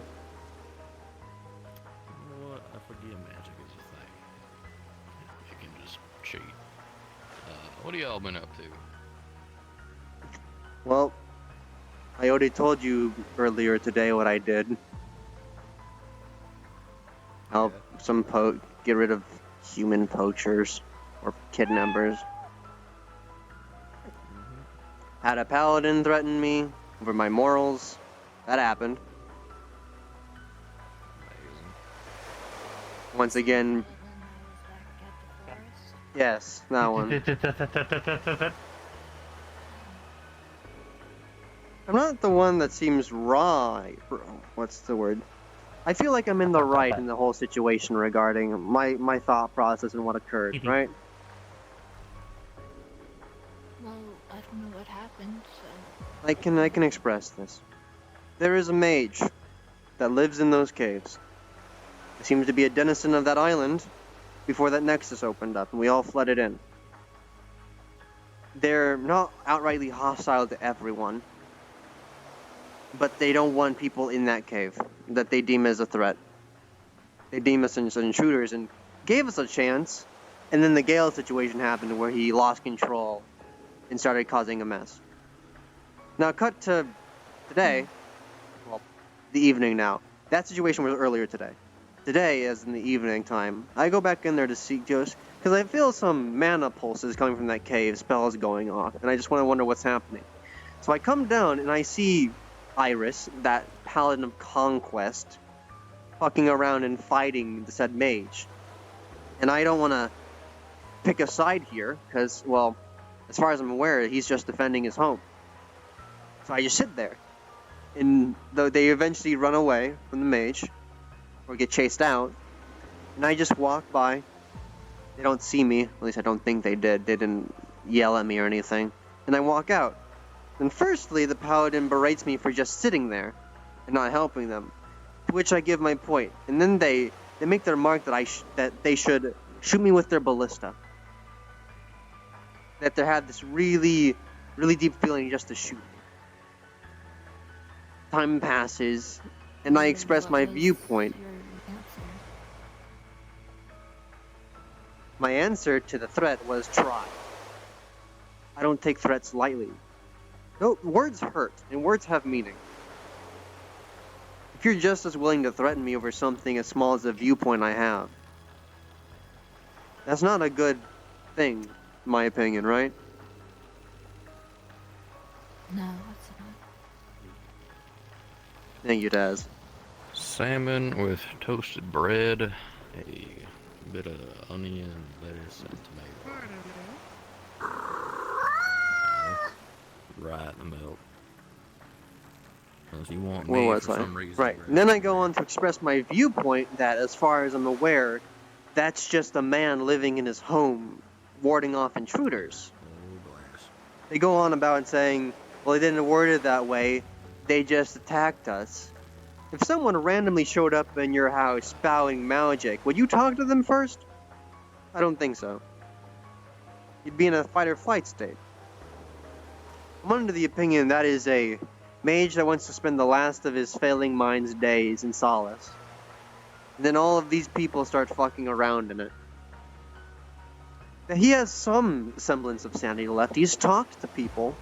Speaker 2: know what? I forget magic is a thing. You can just cheat. What have y'all been up to?
Speaker 1: Well, I already told you earlier today what I did. Help get rid of human poachers or kidnappers. Had a paladin threaten me over my morals. That happened. Once again. Yes, that one. I'm not the one that seems right. What's the word? I feel like I'm in the right in the whole situation regarding my thought process and what occurred, right?
Speaker 14: Well, I don't know what happened, so...
Speaker 1: I can express this. There is a mage that lives in those caves. He seems to be a denizen of that island before that nexus opened up and we all flooded in. They're not outrightly hostile to everyone, but they don't want people in that cave that they deem as a threat. They deem us as intruders and gave us a chance, and then the Gale situation happened where he lost control and started causing a mess. Now cut to today, well, the evening now. That situation was earlier today. Today, as in the evening time, I go back in there to seek Ghost, because I feel some mana pulses coming from that cave, spells going off, and I just want to wonder what's happening. So I come down and I see Iris, that paladin of conquest, fucking around and fighting the said mage. And I don't want to pick a side here, because, well, as far as I'm aware, he's just defending his home. So I just sit there. And though they eventually run away from the mage, or get chased out, and I just walk by. They don't see me, at least I don't think they did. They didn't yell at me or anything. And I walk out. And firstly, the paladin berates me for just sitting there and not helping them, to which I give my point. And then they make their mark that they should shoot me with their ballista. That they had this really, really deep feeling just to shoot me. Time passes, and I express my viewpoint. My answer to the threat was try. I don't take threats lightly. No, words hurt, and words have meaning. If you're just as willing to threaten me over something as small as the viewpoint I have, that's not a good thing, in my opinion, right?
Speaker 14: No, it's not.
Speaker 1: Thank you, Daz.
Speaker 2: Salmon with toasted bread, a bit of onion, lettuce, and tomato. Right in the milk. If you want
Speaker 1: Where
Speaker 2: me
Speaker 1: was
Speaker 2: for
Speaker 1: I?
Speaker 2: some reason.
Speaker 1: Right. And then I go on to express my viewpoint that, as far as I'm aware, that's just a man living in his home, warding off intruders. They go on about saying, well, they didn't word it that way, they just attacked us. If someone randomly showed up in your house spouting magic, would you talk to them first? I don't think so. You'd be in a fight or flight state. I'm under the opinion that is a mage that wants to spend the last of his failing mind's days in solace. And then all of these people start fucking around in it. He has some semblance of sanity left. He's talked to people,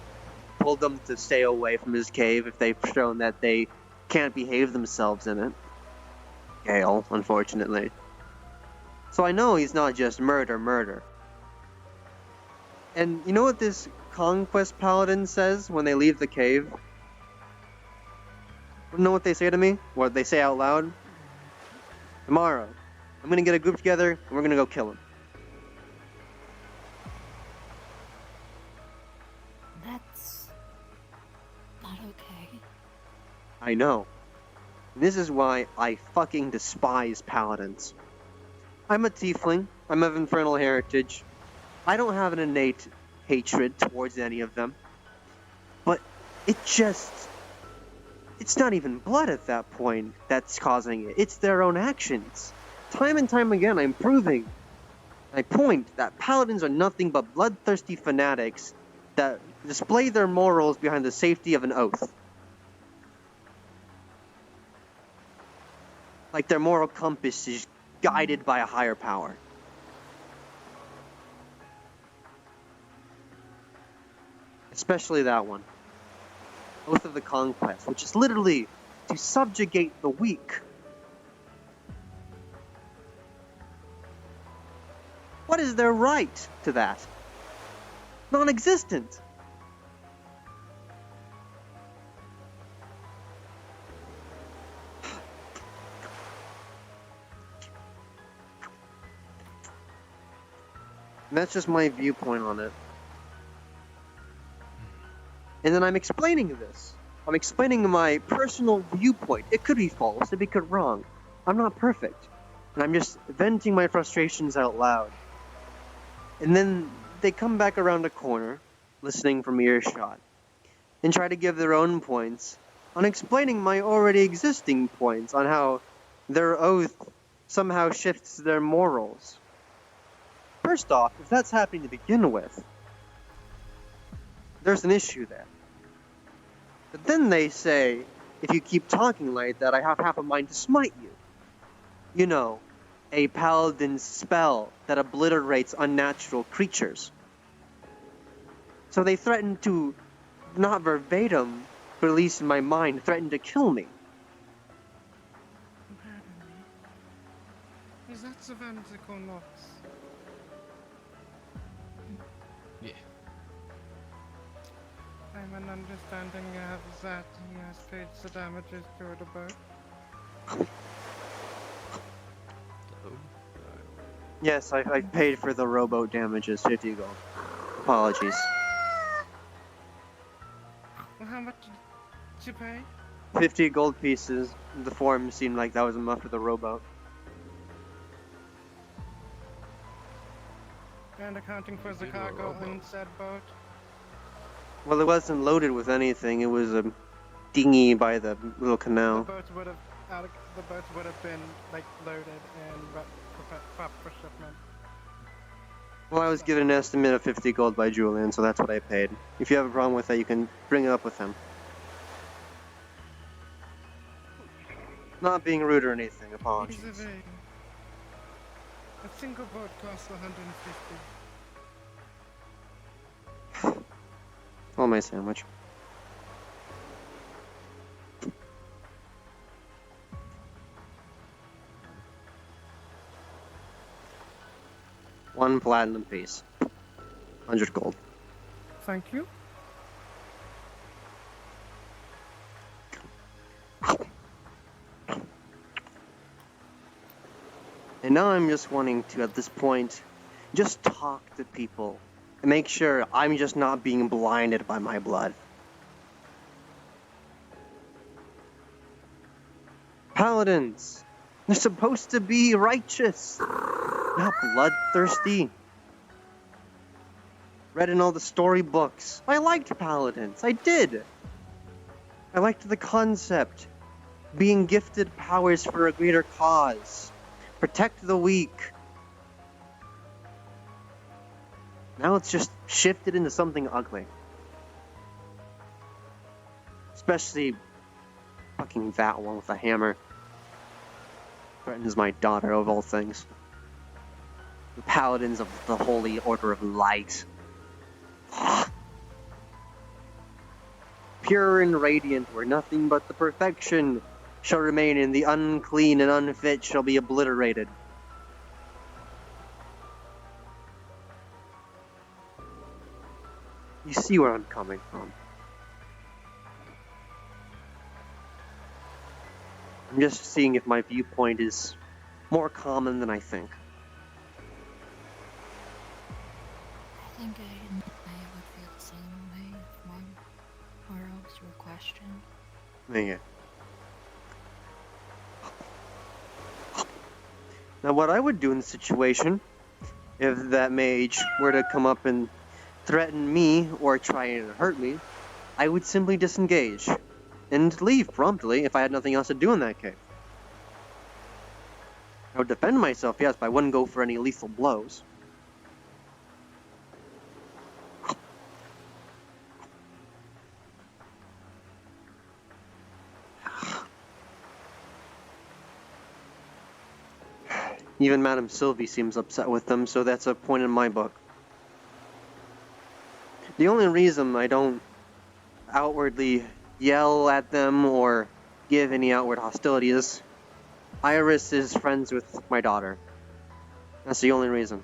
Speaker 1: told them to stay away from his cave if they've shown that they can't behave themselves in it. Gale, unfortunately. So I know he's not just murder. And you know what this Conquest Paladin says when they leave the cave? You know what they say to me? What they say out loud? Tomorrow, I'm gonna get a group together and we're gonna go kill him.
Speaker 14: That's not okay.
Speaker 1: I know. And this is why I fucking despise paladins. I'm a tiefling. I'm of infernal heritage. I don't have an innate hatred towards any of them. But it's not even blood at that point that's causing it. It's their own actions. Time and time again, I'm proving my point that paladins are nothing but bloodthirsty fanatics that display their morals behind the safety of an oath. Like their moral compass is guided by a higher power. Especially that one. Oath of the Conquest, which is literally to subjugate the weak. What is their right to that? Non-existent. And that's just my viewpoint on it. And then I'm explaining this. I'm explaining my personal viewpoint. It could be false, it could be wrong. I'm not perfect. And I'm just venting my frustrations out loud. And then they come back around a corner, listening from earshot, and try to give their own points on explaining my already existing points on how their oath somehow shifts their morals. First off, if that's happening to begin with, there's an issue there. But then they say, if you keep talking like that, I have half a mind to smite you. You know, a paladin's spell that obliterates unnatural creatures. So they threaten to, not verbatim, but at least in my mind, threaten to kill me.
Speaker 17: Is that semantic or not?
Speaker 2: Yeah.
Speaker 17: I'm an understanding of that he has paid the damages to the boat.
Speaker 1: Yes, I paid for the rowboat damages, 50 gold. Apologies.
Speaker 17: Well, how much did you pay?
Speaker 1: 50 gold pieces. The form seemed like that was enough for the rowboat.
Speaker 17: And accounting for the cargo on said boat.
Speaker 1: Well, it wasn't loaded with anything. It was a dinghy by the little canal.
Speaker 17: The boats would have been like loaded and prepped for shipment.
Speaker 1: Well, I was given an estimate of 50 gold by Julian, so that's what I paid. If you have a problem with that, you can bring it up with him. Not being rude or anything, apologies.
Speaker 17: A single boat costs 150.
Speaker 1: Oh, my sandwich. One platinum piece. 100 gold.
Speaker 17: Thank you.
Speaker 1: And now I'm just wanting to, at this point, just talk to people and make sure I'm just not being blinded by my blood. Paladins. They're supposed to be righteous, not bloodthirsty. Read in all the storybooks. I liked paladins. I did. I liked the concept. Being gifted powers for a greater cause. Protect the weak. Now it's just shifted into something ugly. Especially fucking that one with a hammer. Threatens my daughter of all things. The paladins of the Holy Order of Light. Pure and radiant, where nothing but the perfection shall remain, and the unclean and unfit shall be obliterated. You see where I'm coming from. I'm just seeing if my viewpoint is more common than I think.
Speaker 14: I think I would feel the same way if my morals were questioned.
Speaker 1: Yeah. Now, what I would do in the situation, if that mage were to come up and threaten me or try and hurt me, I would simply disengage and leave promptly if I had nothing else to do in that case. I would defend myself, yes, but I wouldn't go for any lethal blows. Even Madame Sylvie seems upset with them, so that's a point in my book. The only reason I don't outwardly yell at them or give any outward hostility is Iris is friends with my daughter. That's the only reason.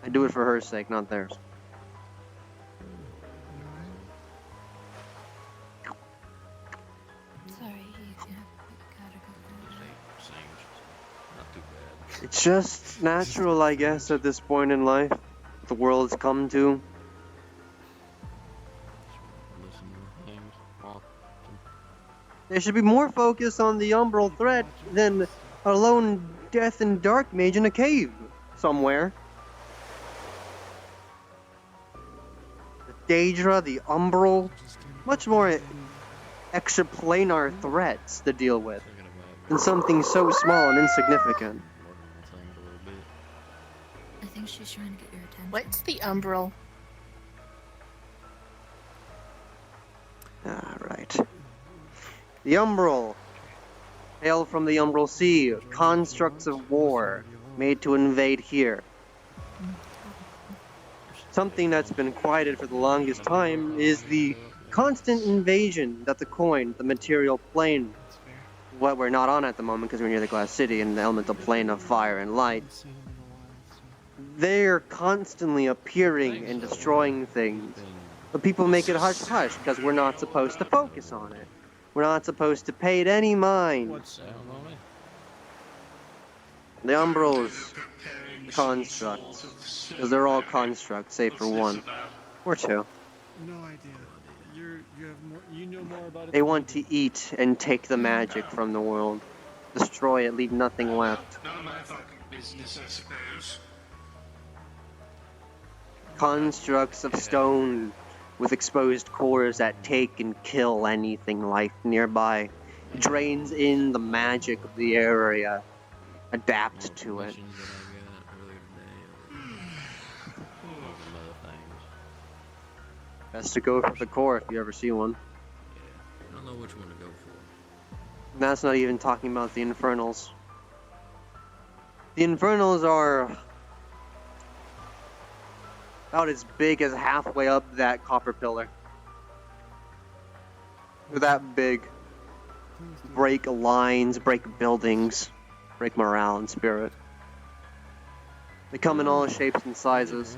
Speaker 1: I do it for her sake, not theirs.
Speaker 14: Sorry, you gotta go.
Speaker 2: Not too bad.
Speaker 1: It's just natural, I guess, at this point in life. The world's come to.
Speaker 2: Listen to things. Well,
Speaker 1: There should be more focus on the umbral threat than a lone death and dark mage in a cave somewhere. The Daedra, the umbral, much more extraplanar threats to deal with than something so small and insignificant.
Speaker 14: I think she's trying to get your attention.
Speaker 20: What's the umbral?
Speaker 1: Alright. The umbral. Hail from the umbral sea, constructs of war, made to invade here. Something that's been quieted for the longest time is the constant invasion that the coin, the material plane, what we're not on at the moment because we're near the glass city and the elemental plane of fire and light, they're constantly appearing and destroying things. But people make it hush-hush because we're not supposed to focus on it. We're not supposed to pay it any mind. The umbrals, constructs, because they're all constructs, save for one. Or two.
Speaker 15: No idea. You know more about it.
Speaker 1: They want to eat and take the magic from the world. Destroy it, leave nothing left.
Speaker 21: None of my fucking business, I suppose.
Speaker 1: Constructs of stone with exposed cores that take and kill anything life nearby. Drains in the magic of the area. Adapt to it. Best to go for the core if you ever see one.
Speaker 2: I don't know which one to go for.
Speaker 1: And that's not even talking about the infernals. The infernals are about as big as halfway up that copper pillar. They're that big. Break lines, break buildings, break morale and spirit. They come in all shapes and sizes.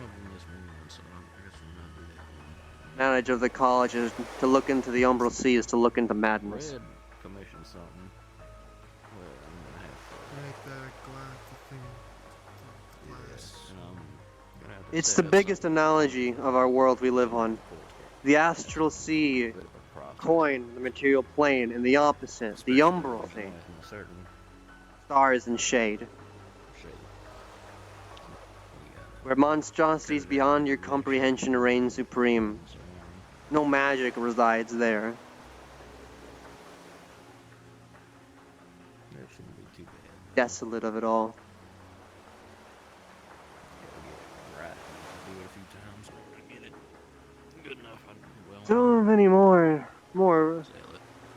Speaker 1: Advantage of the college is to look into the umbral sea is to look into madness.
Speaker 2: Red commissioned something. Well, I'm gonna have
Speaker 15: Like the glass.
Speaker 1: It's the biggest analogy of our world we live on. the astral sea, coin, the material plane, and the opposite, the umbral sea. Stars and shade. Where monstrosities beyond your comprehension reign supreme. No magic resides there.
Speaker 2: That shouldn't be too bad.
Speaker 1: Desolate of it all.
Speaker 2: Right. Do it a few times. Get it good enough. Well,
Speaker 1: So many more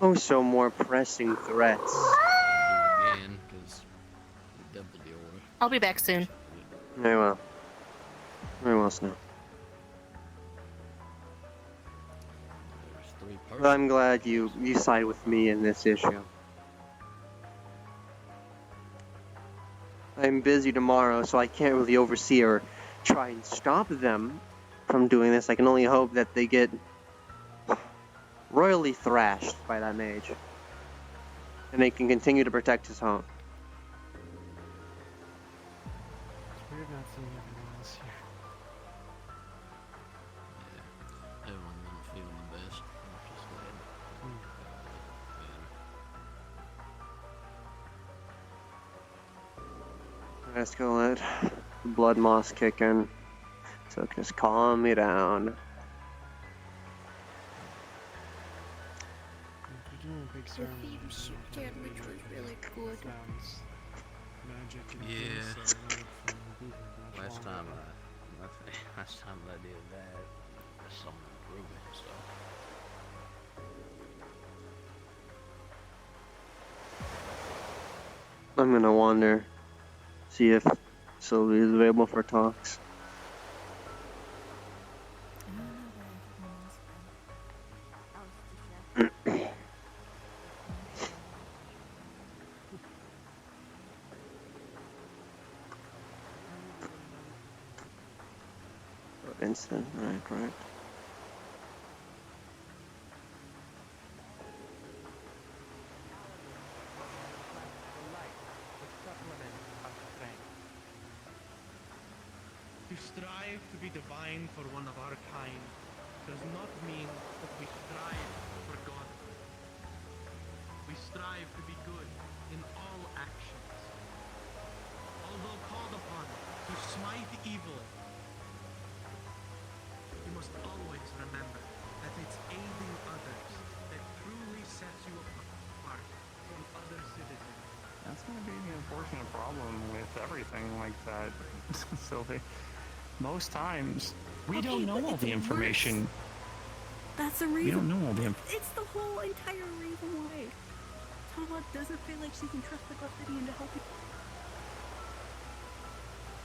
Speaker 1: oh so more pressing threats.
Speaker 2: again, because we doubled the order.
Speaker 20: I'll be back soon.
Speaker 1: Very well. Very well, Snow. But I'm glad you side with me in this issue. I'm busy tomorrow, so I can't really oversee or try and stop them from doing this. I can only hope that they get royally thrashed by that mage. And they can continue to protect his home.
Speaker 12: It's weird not seeing everyone else here.
Speaker 2: Everyone not feeling the best. I'm just glad.
Speaker 1: Let's go let the blood moss kick in. So just calm me down.
Speaker 12: We're doing a big
Speaker 14: The
Speaker 12: ceremony.
Speaker 14: theme shoot damage was really good.
Speaker 12: Magic and
Speaker 2: Yeah.
Speaker 12: things that I from Google much
Speaker 2: Last
Speaker 12: longer.
Speaker 2: time I did that, someone improved it, so.
Speaker 1: I'm gonna wander. See if Sylvie is available for talks. Instant, right.
Speaker 19: To strive to be divine for one of our kind does not mean that we strive for God. We strive to be good in all actions. Although called upon to smite evil, you must always remember that it's aiding others that truly sets you apart from other citizens.
Speaker 22: That's going to be the unfortunate problem with everything like that, Sylvie. Most times, we don't know all the information.
Speaker 5: That's the reason.
Speaker 22: We don't know all the information.
Speaker 5: It's the whole entire reason why Tama doesn't feel like she can trust the Guardian to help you.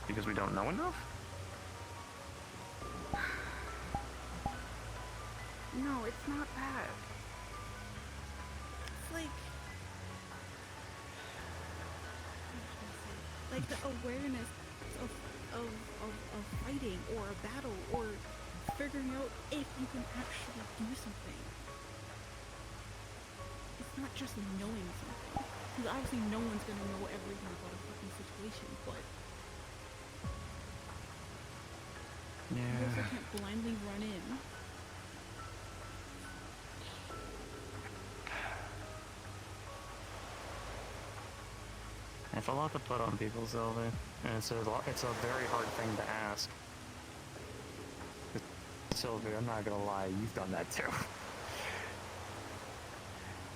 Speaker 22: Because we don't know enough?
Speaker 5: No, it's not that. It's like the awareness of fighting or a battle or figuring out if you can actually do something. It's not just knowing something. Because obviously no one's gonna know everything about a fucking situation, but you also can't blindly run in.
Speaker 22: It's a lot to put on people, Sylvie, and it's a very hard thing to ask. Sylvie, I'm not gonna lie, you've done that too.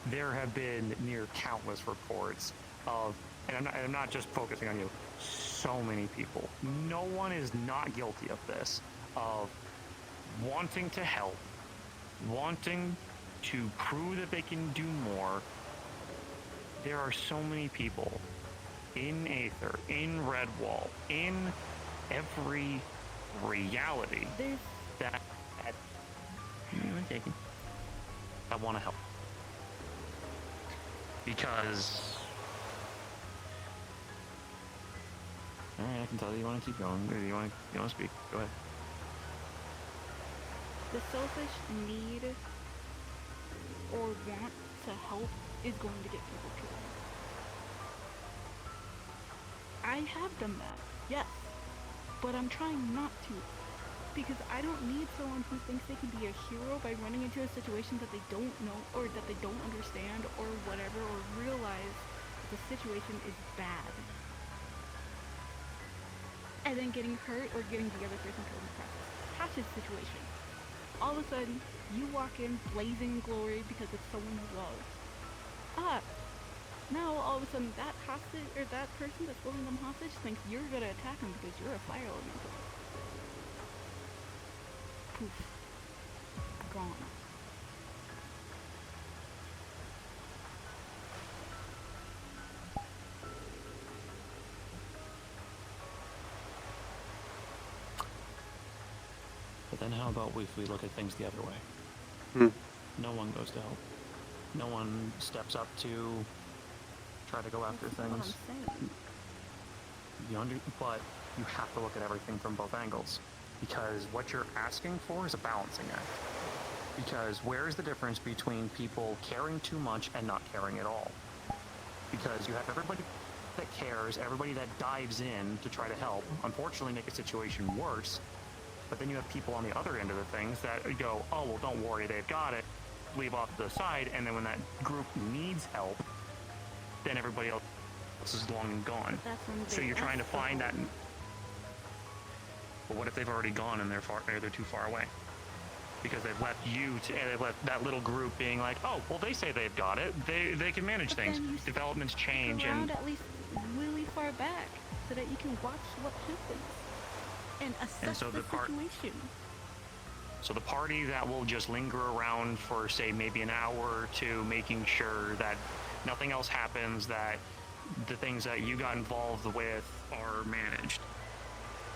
Speaker 22: There have been near countless reports of, and I'm not just focusing on you, so many people. No one is not guilty of this, of wanting to help, wanting to prove that they can do more. There are so many people in Aether, in Redwall, in every reality that I want to help. Because I can tell you want to keep going. You want to speak. Go ahead.
Speaker 5: The selfish need or want to help is going to get people killed. I have done that, yes, but I'm trying not to, because I don't need someone who thinks they can be a hero by running into a situation that they don't know or that they don't understand or whatever, or realize the situation is bad. And then getting hurt or getting the other person killed in the process. Tasha's situation. All of a sudden, you walk in blazing glory because it's someone you love. Now all of a sudden that hostage, or that person that's holding them hostage, thinks you're gonna attack them because you're a fire elemental. Poof. Gone.
Speaker 4: But then how about if we look at things the other way? No one goes to help. No one steps up to try to go after things. But you have to look at everything from both angles. Because what you're asking for is a balancing act. Because where is the difference between people caring too much and not caring at all? Because you have everybody that cares, everybody that dives in to try to help, unfortunately make a situation worse. But then you have people on the other end of the things that go, oh, well, don't worry, they've got it, leave off to the side, and then when that group needs help, then everybody else is long and gone. So you're trying to find that. But what if they've already gone and they're too far away? Because they've left they've left that little group being like, oh, well, they say they've got it. They can manage things. Developments change, and
Speaker 5: at least really far back so that you can watch what happens and assess
Speaker 4: so
Speaker 5: the situation.
Speaker 4: So the party that will just linger around for, say, maybe an hour or two, making sure that nothing else happens, that the things that you got involved with are managed.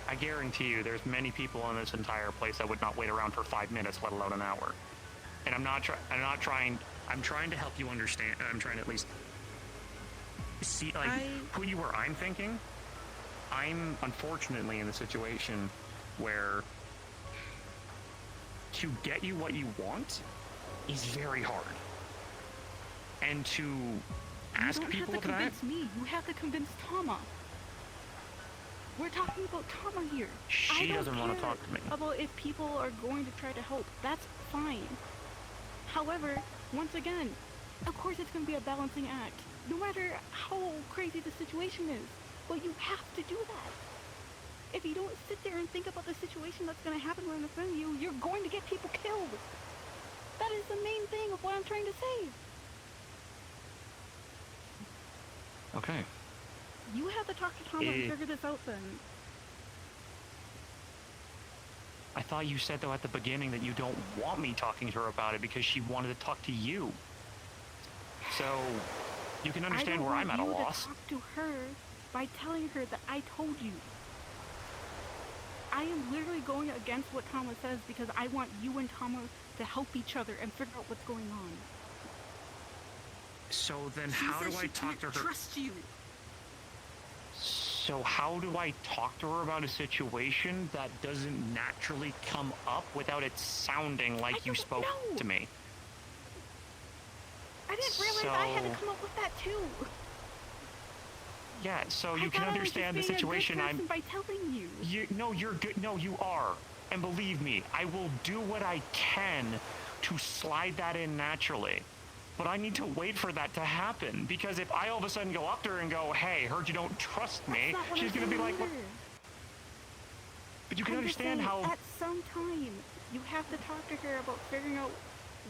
Speaker 4: I guarantee you there's many people in this entire place that would not wait around for 5 minutes, let alone an hour. And I'm trying to help you understand. I'm trying to at least see, who you were. I'm thinking. I'm unfortunately in the situation where to get you what you want is very hard. And to ask people of that...
Speaker 5: You don't have to convince me. You have to convince Tama. We're talking about Tama here.
Speaker 4: She doesn't want to talk to me.
Speaker 5: About if people are going to try to help. That's fine. However, once again, of course it's going to be a balancing act. No matter how crazy the situation is. But you have to do that. If you don't sit there and think about the situation that's going to happen right in front of you, you're going to get people killed. That is the main thing of what I'm trying to say.
Speaker 4: Okay.
Speaker 5: You have to talk to Tama and figure this out then.
Speaker 4: I thought you said, though, at the beginning that you don't want me talking to her about it because she wanted to talk to you. So, you can understand where I'm at a loss.
Speaker 5: I don't want you to talk to her by telling her that I told you. I am literally going against what Tama says because I want you and Tama to help each other and figure out what's going on.
Speaker 4: So then how do I talk to her?
Speaker 5: Trust you.
Speaker 4: So how do I talk to her about a situation that doesn't naturally come up without it sounding like you spoke to me?
Speaker 5: I didn't realize I had to come up with that too.
Speaker 4: Yeah, so you can understand the situation I'm
Speaker 5: by telling you.
Speaker 4: No, you're good. No, you are. And believe me, I will do what I can to slide that in naturally. But I need to wait for that to happen, because if I all of a sudden go up to her and go, hey, heard you don't trust me, she's going to be like, what? But you can understand how...
Speaker 5: At some time, you have to talk to her about figuring out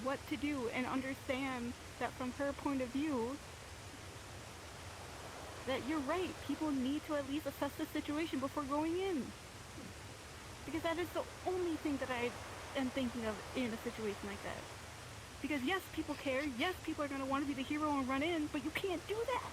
Speaker 5: what to do and understand that from her point of view, that you're right. People need to at least assess the situation before going in. Because that is the only thing that I am thinking of in a situation like that. Because yes, people care. Yes, people are going to want to be the hero and run in, but you can't do that.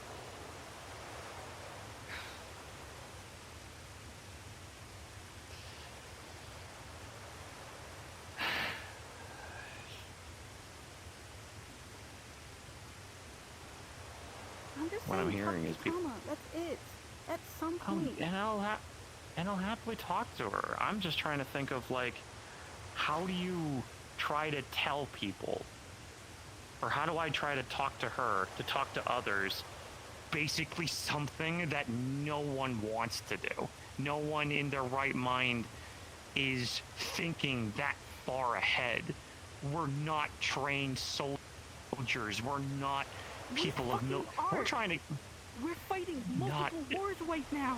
Speaker 4: What I'm hearing is people...
Speaker 5: That's it. At some point.
Speaker 4: And I'll happily talk to her. I'm just trying to think of, like, how do you try to tell people? Or how do I try to talk to her, to talk to others, basically something that no one wants to do. No one in their right mind is thinking that far ahead. We're not trained soldiers. We're not people of military. We're trying to.
Speaker 5: We're fighting multiple wars right now.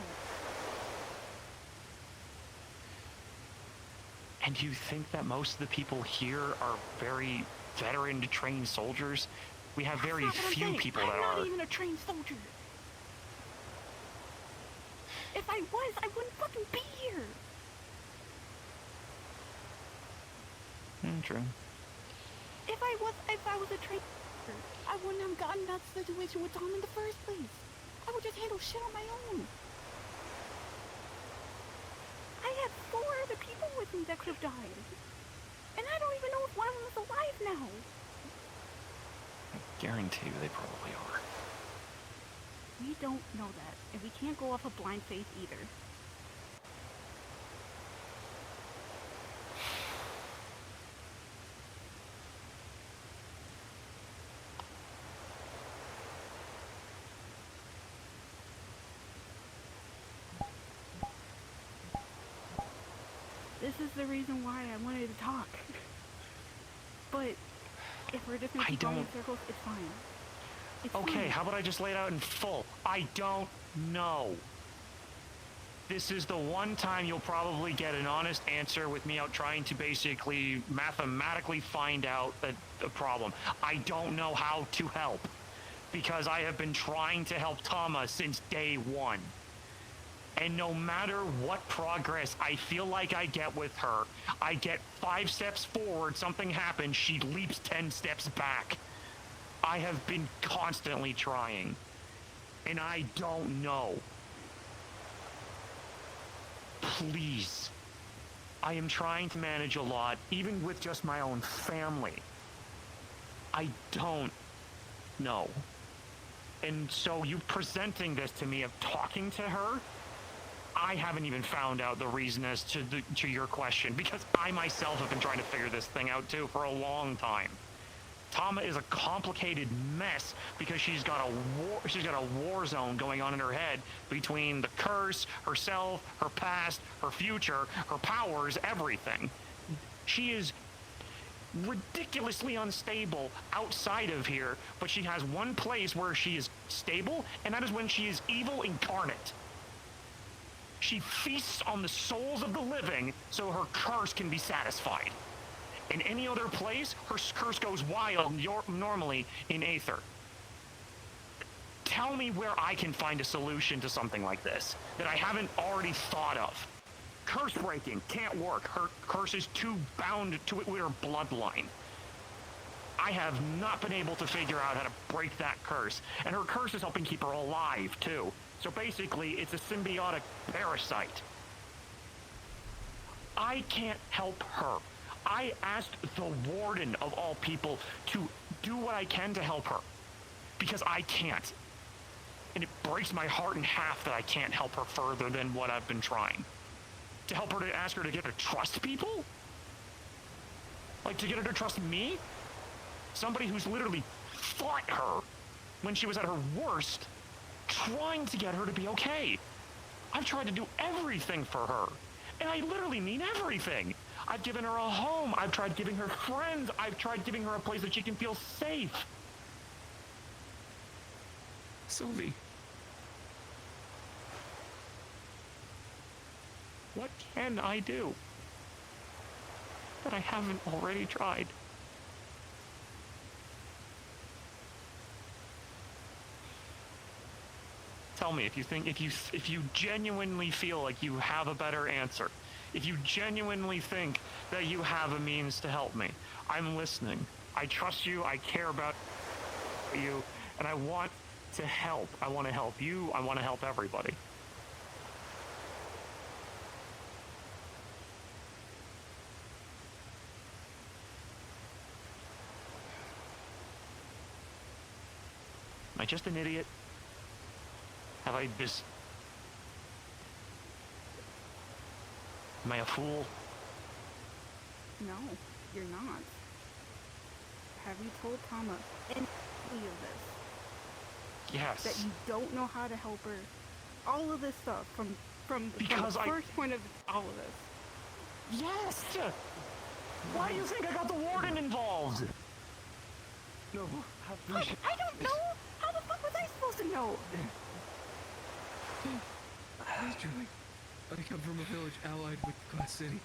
Speaker 4: And you think that most of the people here are very veteran trained soldiers? We have very few people that are.
Speaker 5: I'm not even a trained soldier. If I was, I wouldn't fucking be here.
Speaker 4: True.
Speaker 5: If I was a trained soldier, I wouldn't have gotten that situation with Tom in the first place. I would just handle shit on my own. I had 4 other people with me that could have died. And I don't even know if one of them is alive now.
Speaker 4: I guarantee you they probably are.
Speaker 5: We don't know that, and we can't go off of blind faith either. This is the reason why I wanted to talk. But if we're just gonna keep going in circles, it's fine. It's
Speaker 4: Okay,
Speaker 5: fine.
Speaker 4: how about I just lay it out in full? I don't know. This is the one time you'll probably get an honest answer with me out trying to basically mathematically find out a problem. I don't know how to help because I have been trying to help Tama since day one. And no matter what progress I feel like I get with her, I get 5 steps forward, something happens, she leaps 10 steps back. I have been constantly trying, and I don't know. Please. I am trying to manage a lot, even with just my own family. I don't know. And so you presenting this to me of talking to her, I haven't even found out the reason as to your question, because I myself have been trying to figure this thing out too for a long time. Tama is a complicated mess because she's got a war zone going on in her head between the curse, herself, her past, her future, her powers, everything. She is ridiculously unstable outside of here, but she has one place where she is stable, and that is when she is evil incarnate. She feasts on the souls of the living so her curse can be satisfied. In any other place, her curse goes wild normally in Aether. Tell me where I can find a solution to something like this that I haven't already thought of. Curse breaking can't work. Her curse is too bound to it with her bloodline. I have not been able to figure out how to break that curse. And her curse is helping keep her alive, too. So basically, it's a symbiotic parasite. I can't help her. I asked the warden of all people to do what I can to help her. Because I can't. And it breaks my heart in half that I can't help her further than what I've been trying. To help her to ask her to get her to trust people? Like to get her to trust me? Somebody who's literally fought her when she was at her worst, trying to get her to be okay. I've tried to do everything for her. And I literally mean everything. I've given her a home. I've tried giving her friends. I've tried giving her a place that she can feel safe. Sylvie. What can I do that I haven't already tried? Tell me if you genuinely feel like you have a better answer. If you genuinely think that you have a means to help me. I'm listening. I trust you, I care about you, and I want to help. I want to help you, I want to help everybody. Am I just an idiot? Have I just... Am I a fool?
Speaker 5: No, you're not. Have you told Tama any of this?
Speaker 4: Yes.
Speaker 5: That you don't know how to help her? All of this stuff from the first point of all of this.
Speaker 4: Yes! Why do you think I got the warden involved?
Speaker 19: No,
Speaker 5: I don't know! How the fuck was I supposed to know?
Speaker 19: Please, Julie. I come from a village allied with Glass City.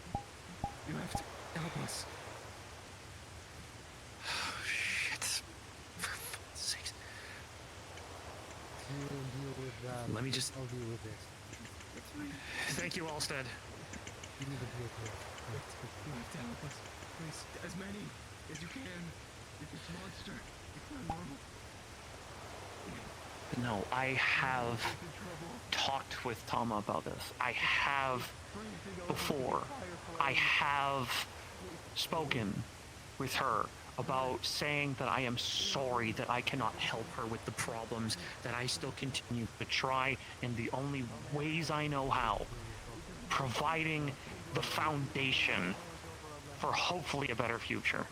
Speaker 19: You have to help us.
Speaker 22: Oh, shit. For fuck's sakes. Let me just...
Speaker 12: I'll deal with this.
Speaker 22: Thank you, Alstead.
Speaker 12: You need to be okay.
Speaker 19: You have to help us. Please, as many as you can. If it's monster, it's not normal.
Speaker 4: No, I have talked with Tama about this. I have before. I have spoken with her about saying that I am sorry that I cannot help her with the problems, that I still continue to try in the only ways I know how, providing the foundation for hopefully a better future,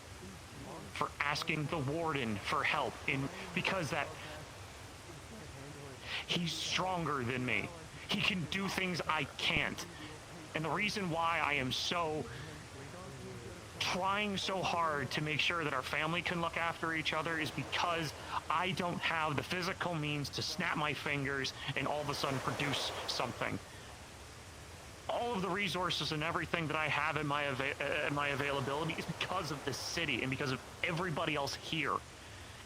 Speaker 4: for asking the warden for help because that he's stronger than me. He can do things I can't. And the reason why I am trying so hard to make sure that our family can look after each other is because I don't have the physical means to snap my fingers and all of a sudden produce something. All of the resources and everything that I have in my availability is because of this city and because of everybody else here.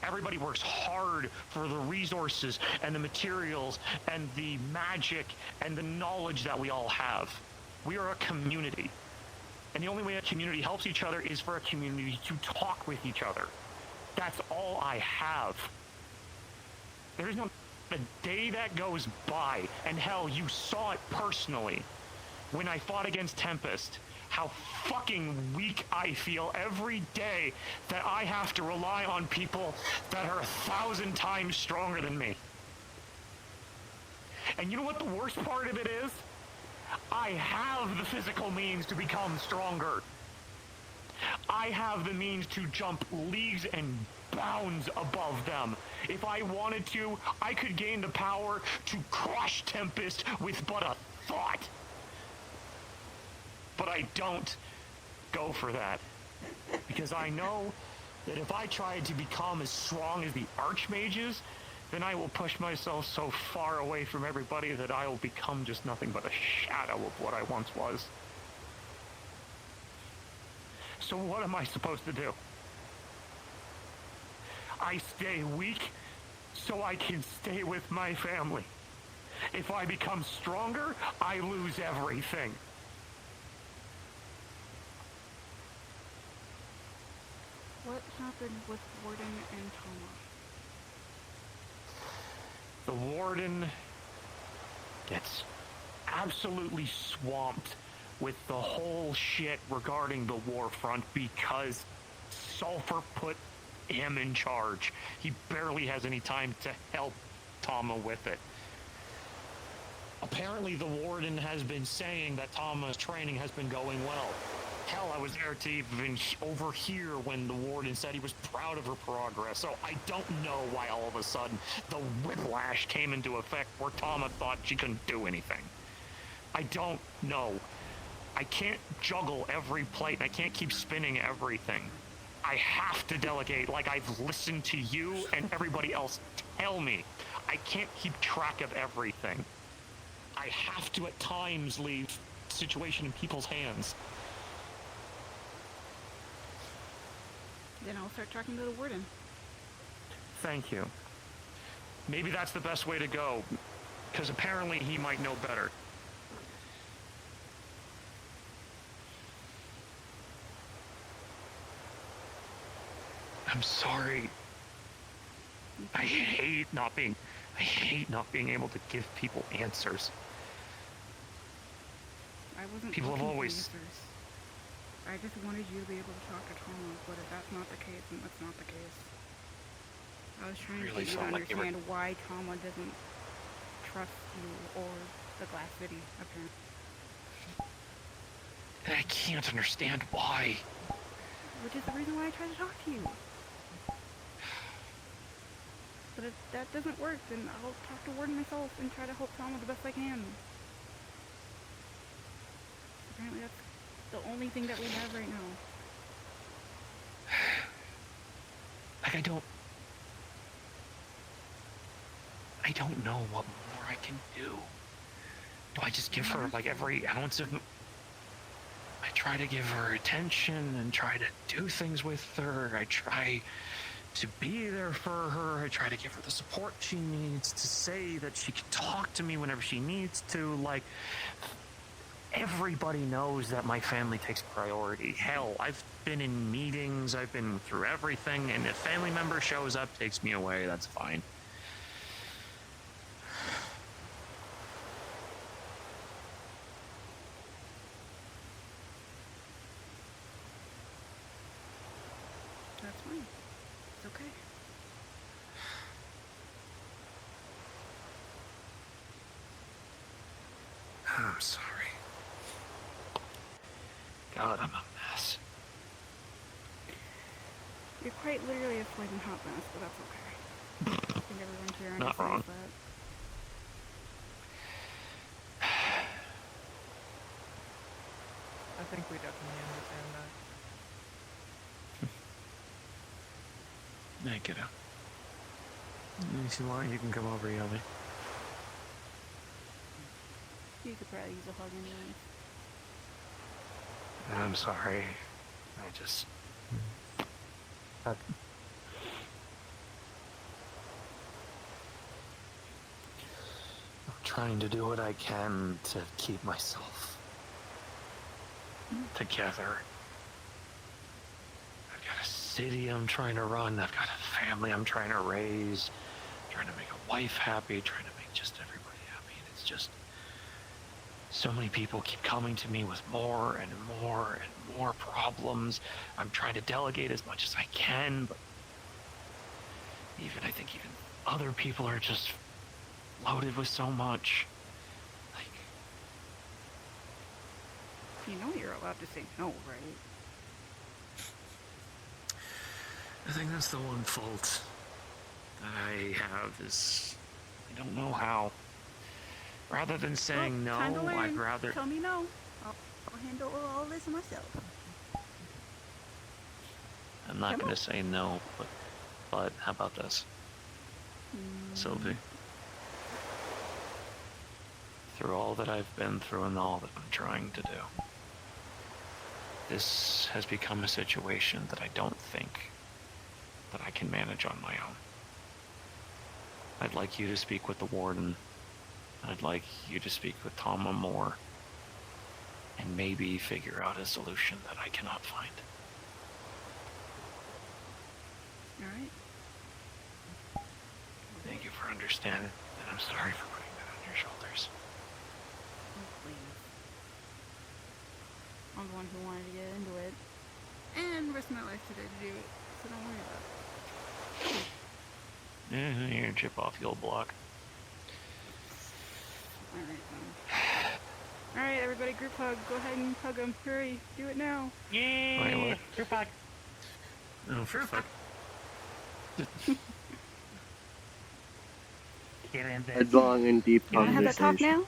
Speaker 4: Everybody works hard for the resources and the materials and the magic and the knowledge that we all have. We are a community. And the only way a community helps each other is for a community to talk with each other. That's all I have. There is not a day that goes by, and hell, you saw it personally when I fought against Tempest, how fucking weak I feel every day that I have to rely on people that are 1,000 times stronger than me. And you know what the worst part of it is? I have the physical means to become stronger. I have the means to jump leagues and bounds above them. If I wanted to, I could gain the power to crush Tempest with but a thought. But I don't go for that. Because I know that if I tried to become as strong as the Archmages, then I will push myself so far away from everybody that I will become just nothing but a shadow of what I once was. So what am I supposed to do? I stay weak so I can stay with my family. If I become stronger, I lose everything.
Speaker 5: What happened with Warden and Tama?
Speaker 4: The Warden gets absolutely swamped with the whole shit regarding the war front because Sulfur put him in charge. He barely has any time to help Tama with it. Apparently the Warden has been saying that Tama's training has been going well. Hell, I was there to even overhear when the Warden said he was proud of her progress, so I don't know why all of a sudden the whiplash came into effect where Tama thought she couldn't do anything. I don't know. I can't juggle every plate, and I can't keep spinning everything. I have to delegate like I've listened to you and everybody else tell me. I can't keep track of everything. I have to at times leave the situation in people's hands.
Speaker 5: Then I'll start talking to the Warden.
Speaker 4: Thank you. Maybe that's the best way to go, because apparently he might know better. I'm sorry. I hate not being able to give people answers.
Speaker 5: I wasn't
Speaker 4: People have
Speaker 5: looking for
Speaker 4: always...
Speaker 5: answers. I just wanted you to be able to talk to Tama, but if that's not the case, then that's not the case. I was trying to get you to understand why Tama doesn't trust you or the Glass City, apparently.
Speaker 4: And I can't understand why.
Speaker 5: Which is the reason why I tried to talk to you. But if that doesn't work, then I'll talk to Warden myself and try to help Tama the best I can. Apparently that's the only thing that we have right now.
Speaker 4: Like, I don't know what more I can do. Do I just give her, like, every ounce of... I try to give her attention and try to do things with her. I try to be there for her. I try to give her the support she needs, to say that she can talk to me whenever she needs to. Like, everybody knows that my family takes priority. Hell, I've been in meetings, I've been through everything, and if a family member shows up, takes me away, that's fine.
Speaker 5: That's fine. It's okay.
Speaker 4: I'm sorry. God, I'm a mess.
Speaker 5: You're quite literally a flaming hot mess, but that's okay. I think everyone here
Speaker 4: Not
Speaker 5: understands
Speaker 4: wrong.
Speaker 5: that.
Speaker 17: I think we definitely understand that.
Speaker 4: Hey, kiddo. If you want, you can come over, Yummy.
Speaker 5: You could probably use a hug anyway.
Speaker 4: I'm sorry. I just... I'm trying to do what I can to keep myself together. I've got a city I'm trying to run. I've got a family I'm trying to raise. Trying to make a wife happy. Trying to make just everybody happy. And it's just... so many people keep coming to me with more and more and more problems. I'm trying to delegate as much as I can, but I think even other people are just loaded with so much. Like,
Speaker 5: You know you're allowed to say no, right?
Speaker 4: I think that's the one fault that I have is I don't know how. Rather than saying
Speaker 5: Time to
Speaker 4: no,
Speaker 5: learn.
Speaker 4: I'd rather...
Speaker 5: Tell me no. I'll handle all this myself.
Speaker 4: I'm not going to say no, but how about this? Sylvie. Through all that I've been through and all that I'm trying to do, this has become a situation that I don't think that I can manage on my own. I'd like you to speak with the warden. I'd like you to speak with Tama more and maybe figure out a solution that I cannot find.
Speaker 5: Alright.
Speaker 4: Thank you for understanding, and I'm sorry for putting that on your shoulders.
Speaker 5: Oh, please. I'm the one who wanted to get into it. And risk my life today to do it. So don't worry about it.
Speaker 4: Here, chip off the old block.
Speaker 5: Alright, everybody group hug. Go ahead and hug him. Hurry. Do it now.
Speaker 4: Wait, what?
Speaker 5: Group hug.
Speaker 4: Oh, for fuck.
Speaker 1: Headlong and deep
Speaker 5: You wanna have that talk
Speaker 1: conversation.
Speaker 5: now?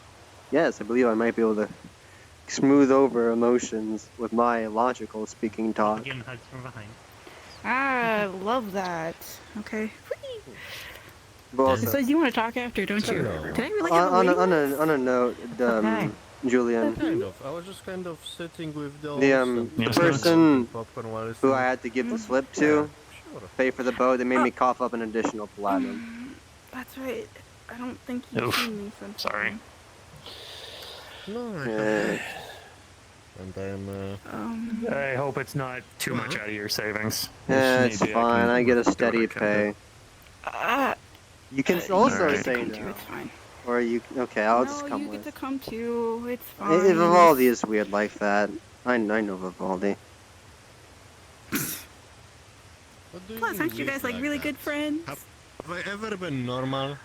Speaker 1: Yes, I believe I might be able to smooth over emotions with my logical speaking talk.
Speaker 11: Getting hugs from behind.
Speaker 5: Ah, love that. Okay.
Speaker 1: But also,
Speaker 5: It says you want to talk after, don't you?
Speaker 1: Hello.
Speaker 5: Can I really have a
Speaker 1: on
Speaker 5: wait?
Speaker 1: a note, Julian,
Speaker 15: Kind of. I was just kind of sitting with the
Speaker 1: the person who I had to give the slip to pay for the boat, they made me cough up an additional platinum.
Speaker 5: That's right. I don't think you've seen me since.
Speaker 4: Sorry.
Speaker 15: No, I
Speaker 1: Yeah.
Speaker 15: haven't. And
Speaker 4: I hope it's not too much out of your savings.
Speaker 1: Yeah, it's
Speaker 4: Maybe
Speaker 1: fine. I get a
Speaker 4: do what
Speaker 1: steady
Speaker 4: I can
Speaker 1: pay. You can also
Speaker 4: Alright.
Speaker 1: say
Speaker 5: It's
Speaker 1: no.
Speaker 5: fine.
Speaker 1: Or you... Okay, I'll just
Speaker 5: No,
Speaker 1: come
Speaker 5: you
Speaker 1: with.
Speaker 5: get to come too. It's fine.
Speaker 1: If Vivaldi is weird like that, I know Vivaldi.
Speaker 5: Plus, aren't you guys like really good friends?
Speaker 15: Have I ever been normal?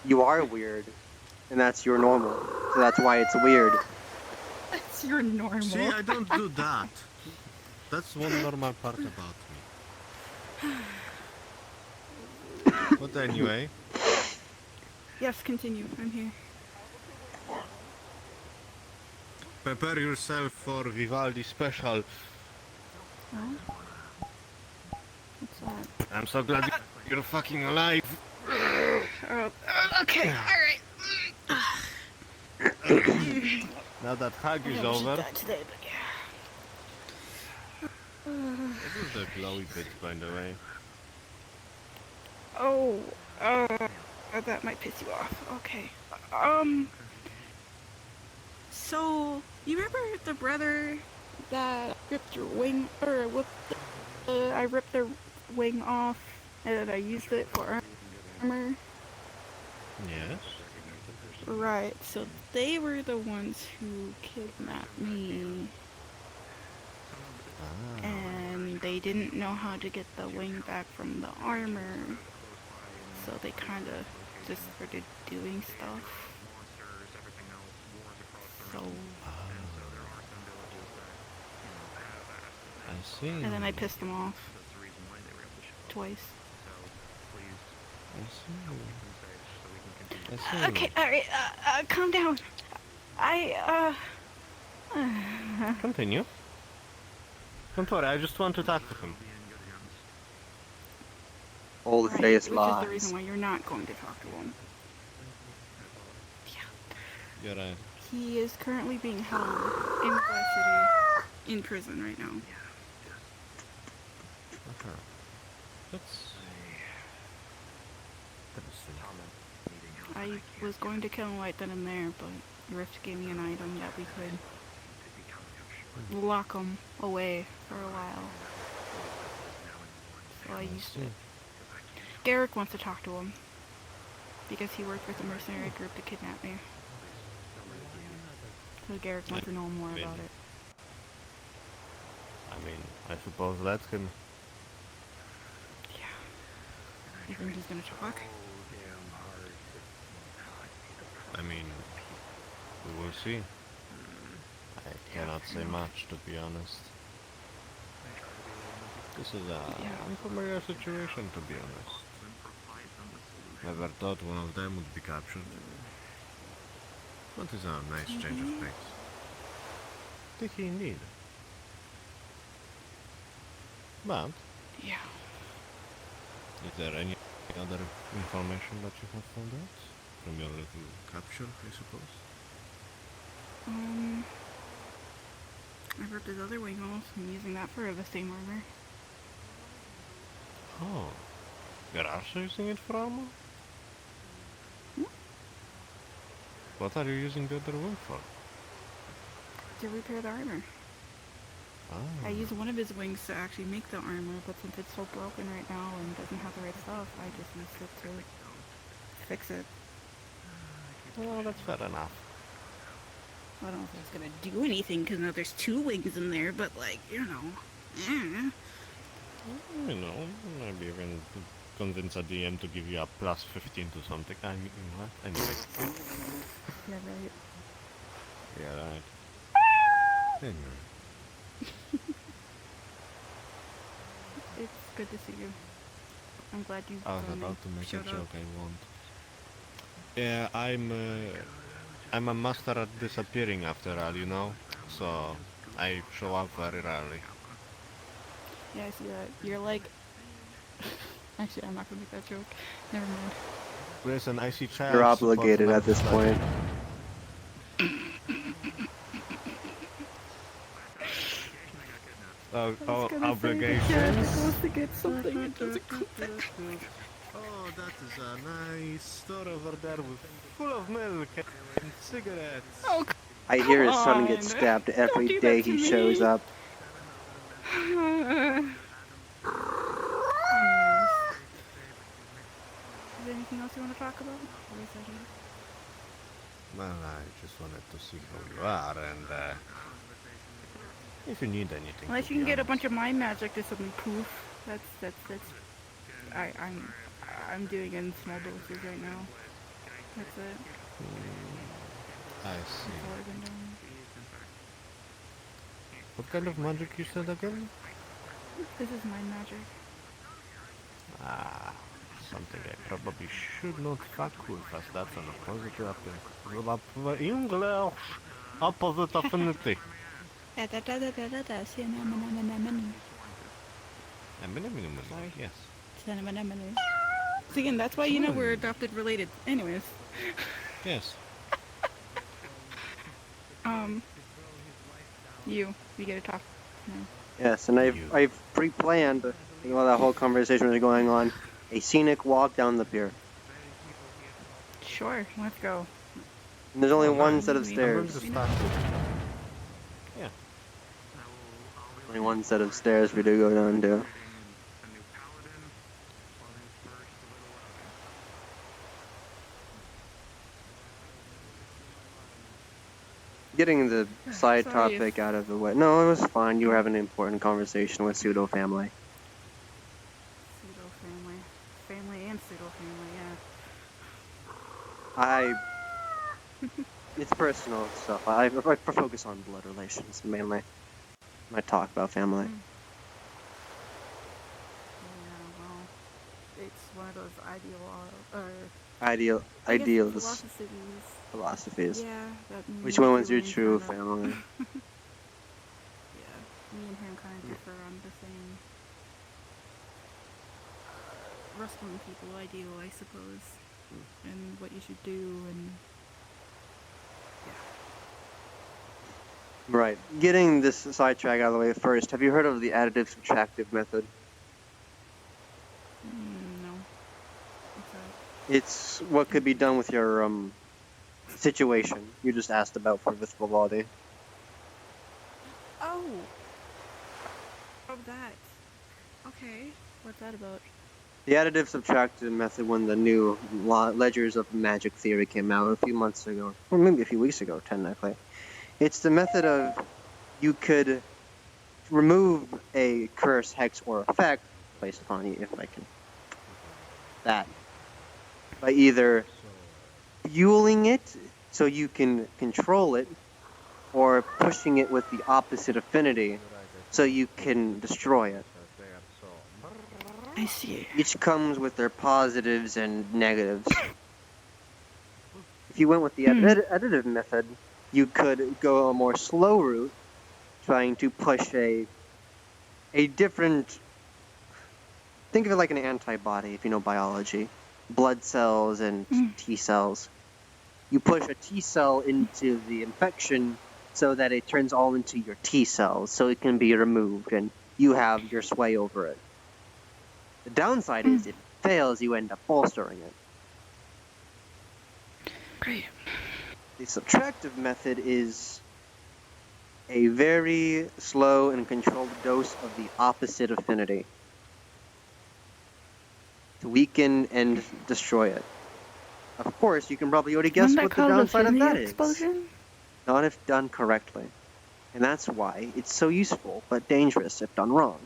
Speaker 1: You are weird, and that's your normal. So that's why it's weird.
Speaker 5: That's your normal.
Speaker 15: See, I don't do that. That's one normal part about me. But anyway.
Speaker 5: Yes, continue. I'm here.
Speaker 15: Prepare yourself for Vivaldi special.
Speaker 5: Oh? What's that?
Speaker 15: I'm so glad you're fucking alive.
Speaker 5: Okay, alright.
Speaker 15: Now that hug is
Speaker 5: I wish
Speaker 15: over.
Speaker 5: I died today, but yeah.
Speaker 15: What is the glowy bit, by the way?
Speaker 5: Oh, that might piss you off. Okay. So, you remember the brother that ripped your wing, or I ripped their wing off, and I used it for armor?
Speaker 15: Yes.
Speaker 5: Right, so they were the ones who kidnapped me. And they didn't know how to get the wing back from the armor. So they kind of just started doing stuff. So...
Speaker 15: I see.
Speaker 5: And then I pissed them off. Twice.
Speaker 15: I see.
Speaker 5: Okay, alright, calm down.
Speaker 15: Continue. Don't worry, I just want to talk to him.
Speaker 1: Old
Speaker 5: Right,
Speaker 1: face
Speaker 5: which
Speaker 1: lies.
Speaker 5: is the reason why you're not going to talk to him.
Speaker 15: You're right.
Speaker 5: He is currently being held in Glass City in prison right now.
Speaker 15: Okay. Let's...
Speaker 5: I was going to kill him right then and there, but Rift gave me an item that we could lock him away for a while. So I used it. Garrick wants to talk to him because he worked with a mercenary group to kidnap me. So Garrick wants to know more about it.
Speaker 15: I mean, I suppose let him.
Speaker 5: You think he's gonna talk?
Speaker 15: I mean, we will see. I cannot say much, to be honest. This is a unfamiliar situation, to be honest. Never thought one of them would be captured. But it's a nice change of pace. Sticky indeed. But...
Speaker 5: Yeah.
Speaker 15: Is there any other information that you have found out? From your little capture, I suppose?
Speaker 5: I ripped his other wing off. I'm using that for the same armor.
Speaker 15: Oh. You're also using it for armor? What are you using the other wing for?
Speaker 5: To repair the armor. I used one of his wings to actually make the armor, but since it's so broken right now and doesn't have the right stuff, I just used it to fix it.
Speaker 15: Well, that's fair enough.
Speaker 5: I don't know if that's gonna do anything, because now there's two wings in there, but like, you know.
Speaker 15: You know, maybe even convince a DM to give you a plus 15 to something. I mean, what? Anyway.
Speaker 5: Yeah, right.
Speaker 15: Yeah, right. Anyway.
Speaker 5: It's good to see you. I'm glad you
Speaker 15: I was about to make a
Speaker 5: showed
Speaker 15: joke,
Speaker 5: up.
Speaker 15: I won't. Yeah, I'm a master at disappearing after all, you know? So, I show up very rarely.
Speaker 5: Yeah, I see that. You're like... Actually, I'm not gonna make that joke. Never mind.
Speaker 15: Listen, I see child
Speaker 1: You're
Speaker 15: support
Speaker 1: obligated at this
Speaker 15: like-
Speaker 1: point.
Speaker 15: Obligations.
Speaker 5: Goes to get something and doesn't come back.
Speaker 15: Oh, that is a nice store over there with full of milk and cigarettes.
Speaker 5: Oh,
Speaker 1: I hear his son
Speaker 5: on.
Speaker 1: gets stabbed
Speaker 5: Don't
Speaker 1: every
Speaker 5: do
Speaker 1: day
Speaker 5: that to
Speaker 1: he shows
Speaker 5: me.
Speaker 1: up.
Speaker 5: Anyways. Is there anything else you want to talk about? Or is that it?
Speaker 15: Well, I just wanted to see how you are and if you need anything.
Speaker 5: Unless
Speaker 15: to
Speaker 5: you can
Speaker 15: be
Speaker 5: get a
Speaker 15: honest.
Speaker 5: bunch of mind magic to something poof. I'm doing it in small doses right now. That's it.
Speaker 15: I
Speaker 5: That's
Speaker 15: see.
Speaker 5: all I've been doing.
Speaker 15: What kind of magic you said again?
Speaker 5: This is mind magic.
Speaker 15: Ah, something I probably should not fuck with, as that's an opposite weapon. English! Opposite affinity. Yes.
Speaker 5: See, and that's why you know we're adopted related. Anyways.
Speaker 15: Yes.
Speaker 5: You get to talk now.
Speaker 1: Yes, and I've pre-planned while that whole conversation was going on a scenic walk down the pier.
Speaker 5: Sure, let's go.
Speaker 1: And there's only one set of
Speaker 15: I'm going
Speaker 1: stairs.
Speaker 15: to start. Yeah.
Speaker 1: Only one set of stairs we do go down to. Getting the side
Speaker 5: Sorry
Speaker 1: topic out of the way. No, it was fine. You were having an important conversation with pseudo family.
Speaker 5: Pseudo family. Family and pseudo family, yeah.
Speaker 1: It's personal stuff. I focus on blood relations mainly. When I talk about family.
Speaker 5: Yeah, well, it's one of those
Speaker 1: Ideals. Philosophies.
Speaker 5: Yeah, that
Speaker 1: Which one was your
Speaker 5: Julian
Speaker 1: true
Speaker 5: kinda-
Speaker 1: family?
Speaker 5: Yeah, me and him kind of differ on the same wrestling people ideal, I suppose, and what you should do, and
Speaker 1: Right. Getting this sidetrack out of the way first, have you heard of the additive subtractive method?
Speaker 5: no. What's that?
Speaker 1: It's what could be done with your situation you just asked about for Vithvaldi.
Speaker 5: Oh, that. Okay, what's that about?
Speaker 1: The additive subtractive method, when the new Ledgers of Magic theory came out a few months ago, or maybe a few weeks ago, technically. It's the method of you could remove a curse, hex, or effect placed upon you, if I can. That. By either fueling it so you can control it, or pushing it with the opposite affinity so you can destroy it.
Speaker 5: I see.
Speaker 1: Each comes with their positives and negatives. If you went with the additive method, you could go a more slow route, trying to push a different... Think of it like an antibody, if you know biology. Blood cells and T cells. You push a T cell into the infection so that it turns all into your T cells, so it can be removed, and you have your sway over it. The downside is, if it fails, you end up bolstering it.
Speaker 5: Great.
Speaker 1: The subtractive method is a very slow and controlled dose of the opposite affinity to weaken and destroy it. Of course, you can probably already guess what the downside of that is. Not if done correctly. And that's why it's so useful, but dangerous if done wrong.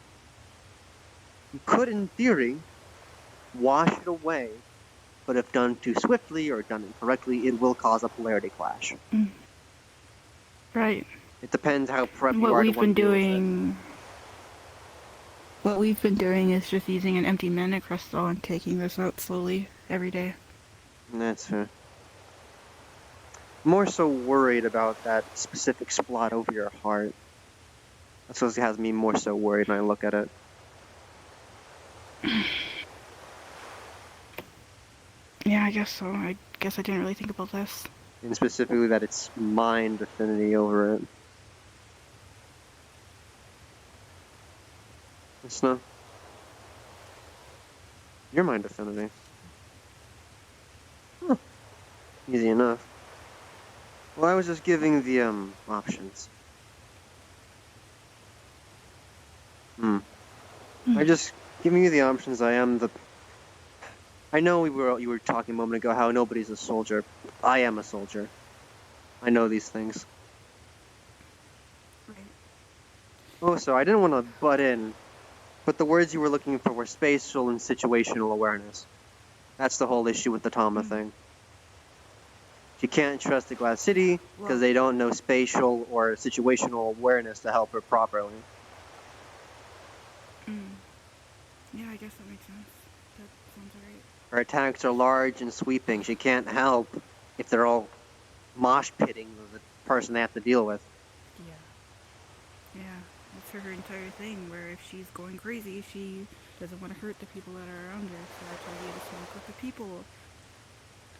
Speaker 1: You could, in theory, wash it away, but if done too swiftly or done incorrectly, it will cause a polarity clash.
Speaker 5: Right.
Speaker 1: It depends how prepped you
Speaker 5: What
Speaker 1: are to
Speaker 5: we've been doing. What we've been doing is just using an empty mana crystal and taking this out slowly every day.
Speaker 1: That's fair. More so worried about that specific spot over your heart. That's what has me more so worried when I look at it.
Speaker 5: Yeah, I guess so. I guess I didn't really think about this.
Speaker 1: And specifically that it's mind affinity over it. It's not. Your mind affinity. Huh. Easy enough. Well, I was just giving the options. I just giving you the options. I know you were talking a moment ago how nobody's a soldier. I am a soldier. I know these things.
Speaker 5: Right.
Speaker 1: Oh, so I didn't want to butt in, but the words you were looking for were spatial and situational awareness. That's the whole issue with the Tama thing. She can't trust the Glass City because they don't know spatial or situational awareness to help her properly.
Speaker 5: Yeah, I guess that makes sense. That sounds alright.
Speaker 1: Her attacks are large and sweeping. She can't help if they're all mosh pitting the person they have to deal with.
Speaker 5: Yeah, that's her entire thing, where if she's going crazy, she doesn't want to hurt the people that are around her, so that's why we had a small group of people.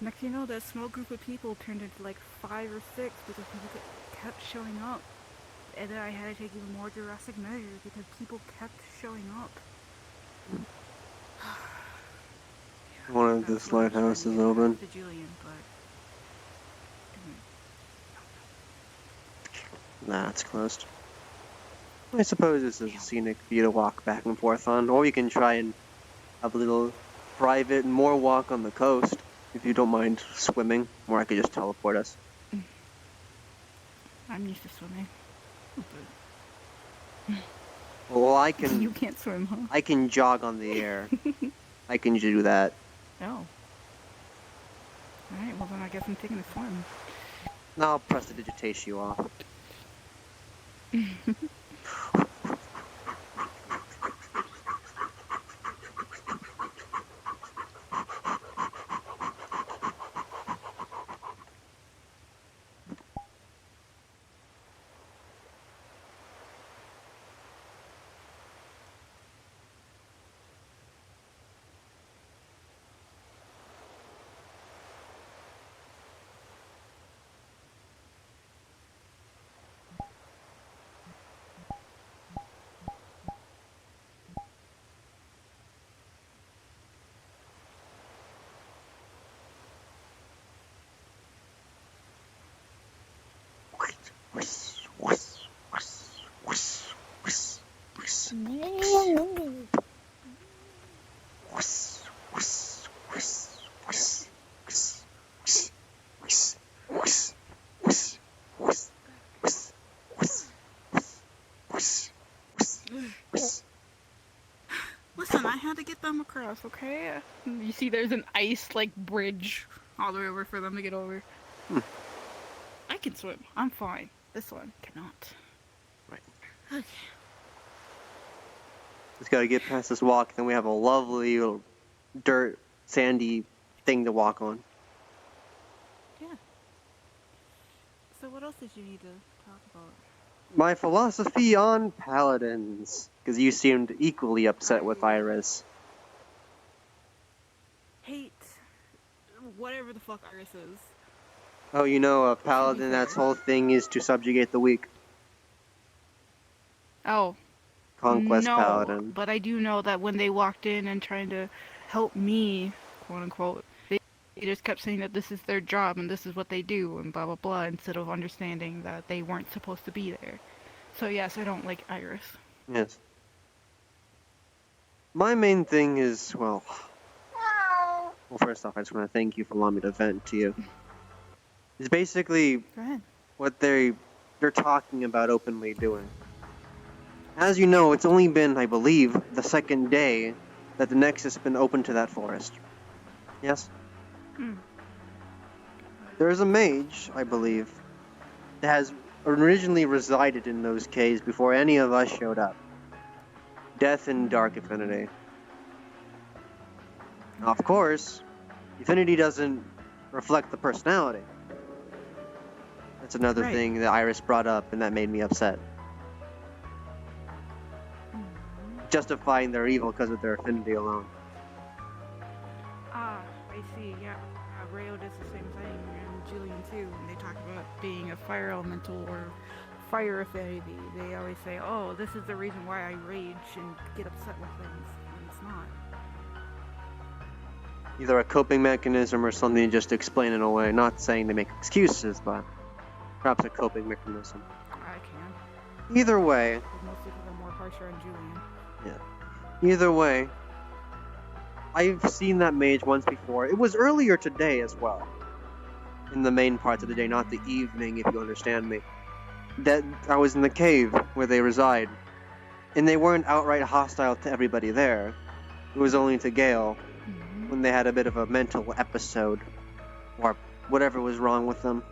Speaker 5: Next thing you know, that small group of people turned into like 5 or 6 because people kept showing up. And then I had to take even more drastic measures because people kept showing up.
Speaker 1: One of this lighthouse is open.
Speaker 5: To Julian, but
Speaker 1: Nah, it's closed. I suppose this is a scenic view to walk back and forth on, or you can try and have a little private, more walk on the coast, if you don't mind swimming, or I could just teleport us.
Speaker 5: I'm used to swimming.
Speaker 1: Well, I can...
Speaker 5: You can't swim, huh?
Speaker 1: I can jog on the air. I can do that.
Speaker 5: Oh. Alright, well then I guess I'm taking a swim.
Speaker 1: Now I'll prestidigitate you off.
Speaker 5: Listen, I had to get them across, okay? You see there's an ice, like, bridge all the way over for them to get over. I can swim. I'm fine. This one cannot.
Speaker 1: Right.
Speaker 5: Okay.
Speaker 1: Just gotta get past this walk, then we have a lovely little dirt, sandy thing to walk on.
Speaker 5: Yeah. So what else did you need to talk about?
Speaker 1: My philosophy on paladins, because you seemed equally upset with Iris.
Speaker 5: Hate whatever the fuck Iris is.
Speaker 1: Oh, you know, a paladin, that's whole thing is to subjugate the weak.
Speaker 5: Oh.
Speaker 1: Conquest
Speaker 5: no,
Speaker 1: paladin.
Speaker 5: But I do know that when they walked in and trying to help me, quote unquote, they just kept saying that this is their job and this is what they do and blah blah blah, instead of understanding that they weren't supposed to be there. So yes, I don't like Iris.
Speaker 1: Yes. My main thing is, well, first off, I just want to thank you for allowing me to vent to you. It's basically what they're talking about openly doing. As you know, it's only been, I believe, the second day that the Nexus has been open to that forest. Yes? There is a mage, I believe, that has originally resided in those caves before any of us showed up. Death and Dark Affinity. Now, of course, Affinity doesn't reflect the personality. That's another thing that Iris brought up, and that made me upset. Justifying their evil because of their affinity alone.
Speaker 5: Ah, I see, yeah. Rayo does the same thing, and Julian too, when they talk about being a fire elemental or fire affinity. They always say, oh, this is the reason why I rage and get upset with things. And it's not.
Speaker 1: Either a coping mechanism or something just to explain it away. Not saying they make excuses, but perhaps a coping mechanism.
Speaker 5: I can.
Speaker 1: Either way.
Speaker 5: Mostly because I'm more harsher on Julian.
Speaker 1: Yeah. Either way, I've seen that mage once before. It was earlier today as well. In the main parts of the day, not the evening, if you understand me. That I was in the cave where they reside. And they weren't outright hostile to everybody there. It was only to Gale when they had a bit of a mental episode. Or whatever was wrong with them.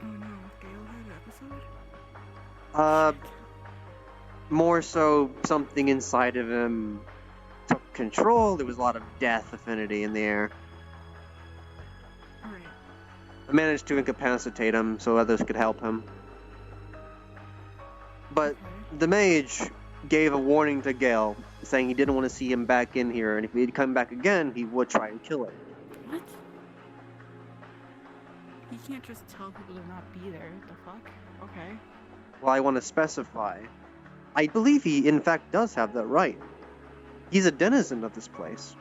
Speaker 5: Oh no, Gale had an episode?
Speaker 1: More so something inside of him took control. There was a lot of death affinity in the air.
Speaker 5: Right.
Speaker 1: I managed to incapacitate him so others could help him. But the mage gave a warning to Gale, saying he didn't want to see him back in here, and if he'd come back again, he would try and kill him.
Speaker 5: What? You can't just tell people to not be there. The fuck? Okay.
Speaker 1: Well, I want to specify. I believe he, in fact, does have that right. He's a denizen of this place.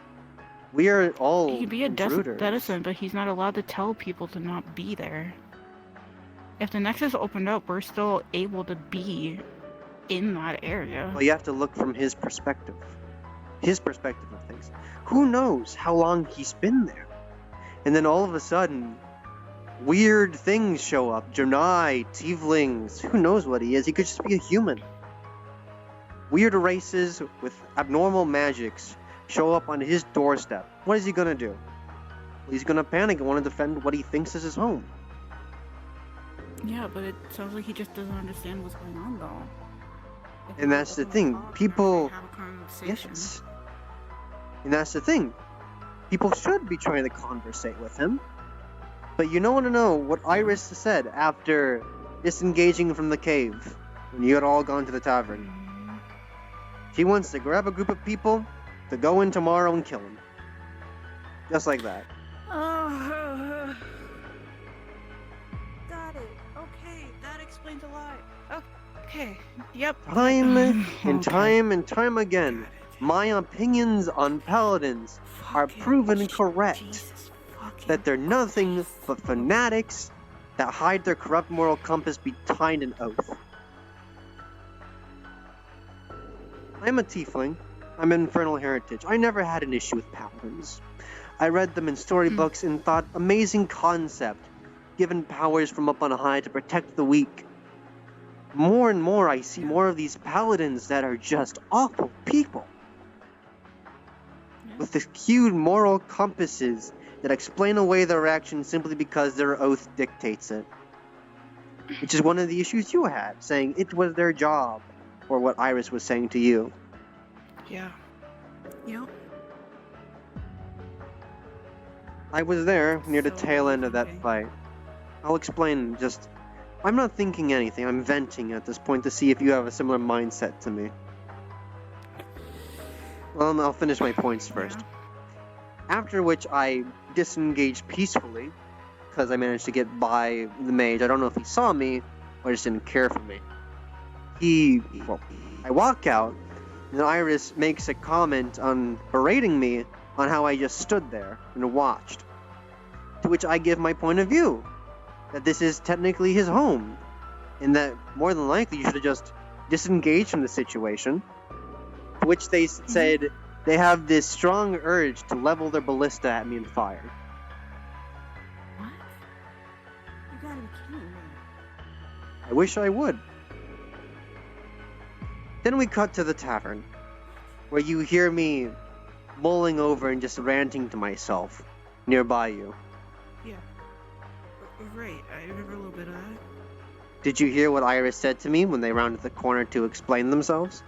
Speaker 1: We are all
Speaker 5: He could be a
Speaker 1: intruders.
Speaker 5: denizen, but he's not allowed to tell people to not be there. If the Nexus opened up, we're still able to be in that area.
Speaker 1: Well, you have to look from his perspective. His perspective of things. Who knows how long he's been there? And then all of a sudden, weird things show up. Janai, tieflings, who knows what he is? He could just be a human. Weird races with abnormal magics show up on his doorstep. What is he gonna do? Well, he's gonna panic and want to defend what he thinks is his home.
Speaker 5: Yeah, but it sounds like he just doesn't understand what's going on, though.
Speaker 1: And that's the thing. People...
Speaker 5: Have a conversation.
Speaker 1: Yes. And that's the thing. People should be trying to conversate with him. But you don't want to know what Iris said after disengaging from the cave when you had all gone to the tavern. She wants to grab a group of people to go in tomorrow and kill him. Just like that.
Speaker 5: Got it. Okay, that explains a lot. Okay. Yep.
Speaker 1: Time and time again, my opinions on paladins are proven correct. That they're nothing but fanatics that hide their corrupt moral compass behind an oath. I'm a tiefling. I'm infernal heritage. I never had an issue with paladins. I read them in storybooks and thought, amazing concept, given powers from up on high to protect the weak. More and more I see more of these paladins that are just awful people. With skewed moral compasses that explain away their actions simply because their oath dictates it. Which is one of the issues you had, saying it was their job, or what Iris was saying to you.
Speaker 5: Yeah. Yep.
Speaker 1: I was there near the tail end of that fight. I'll explain just... I'm not thinking anything, I'm venting at this point to see if you have a similar mindset to me. Well, I'll finish my points first. After which I disengaged peacefully, because I managed to get by the mage. I don't know if he saw me, or just didn't care for me. I walk out, and Iris makes a comment on berating me on how I just stood there and watched. To which I give my point of view, that this is technically his home, and that more than likely you should have just disengaged from the situation. To which they said they have this strong urge to level their ballista at me and fire.
Speaker 5: What? You gotta be kidding me.
Speaker 1: I wish I would. Then we cut to the tavern, where you hear me mulling over and just ranting to myself nearby you.
Speaker 5: Yeah. Right, I remember a little bit of that.
Speaker 1: Did you hear what Iris said to me when they rounded the corner to explain themselves?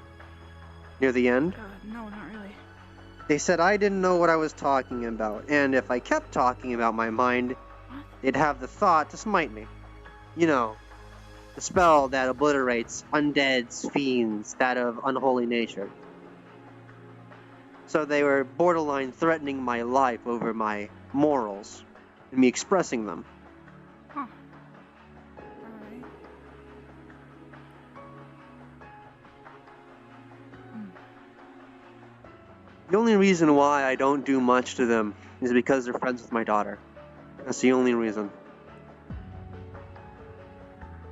Speaker 1: Near the end?
Speaker 5: No, not really.
Speaker 1: They said I didn't know what I was talking about, and if I kept talking about my mind, they'd have the thought to smite me. You know, the spell that obliterates undeads, fiends, that of unholy nature. So they were borderline threatening my life over my morals, and me expressing them.
Speaker 5: Huh. Alright.
Speaker 1: The only reason why I don't do much to them is because they're friends with my daughter. That's the only reason.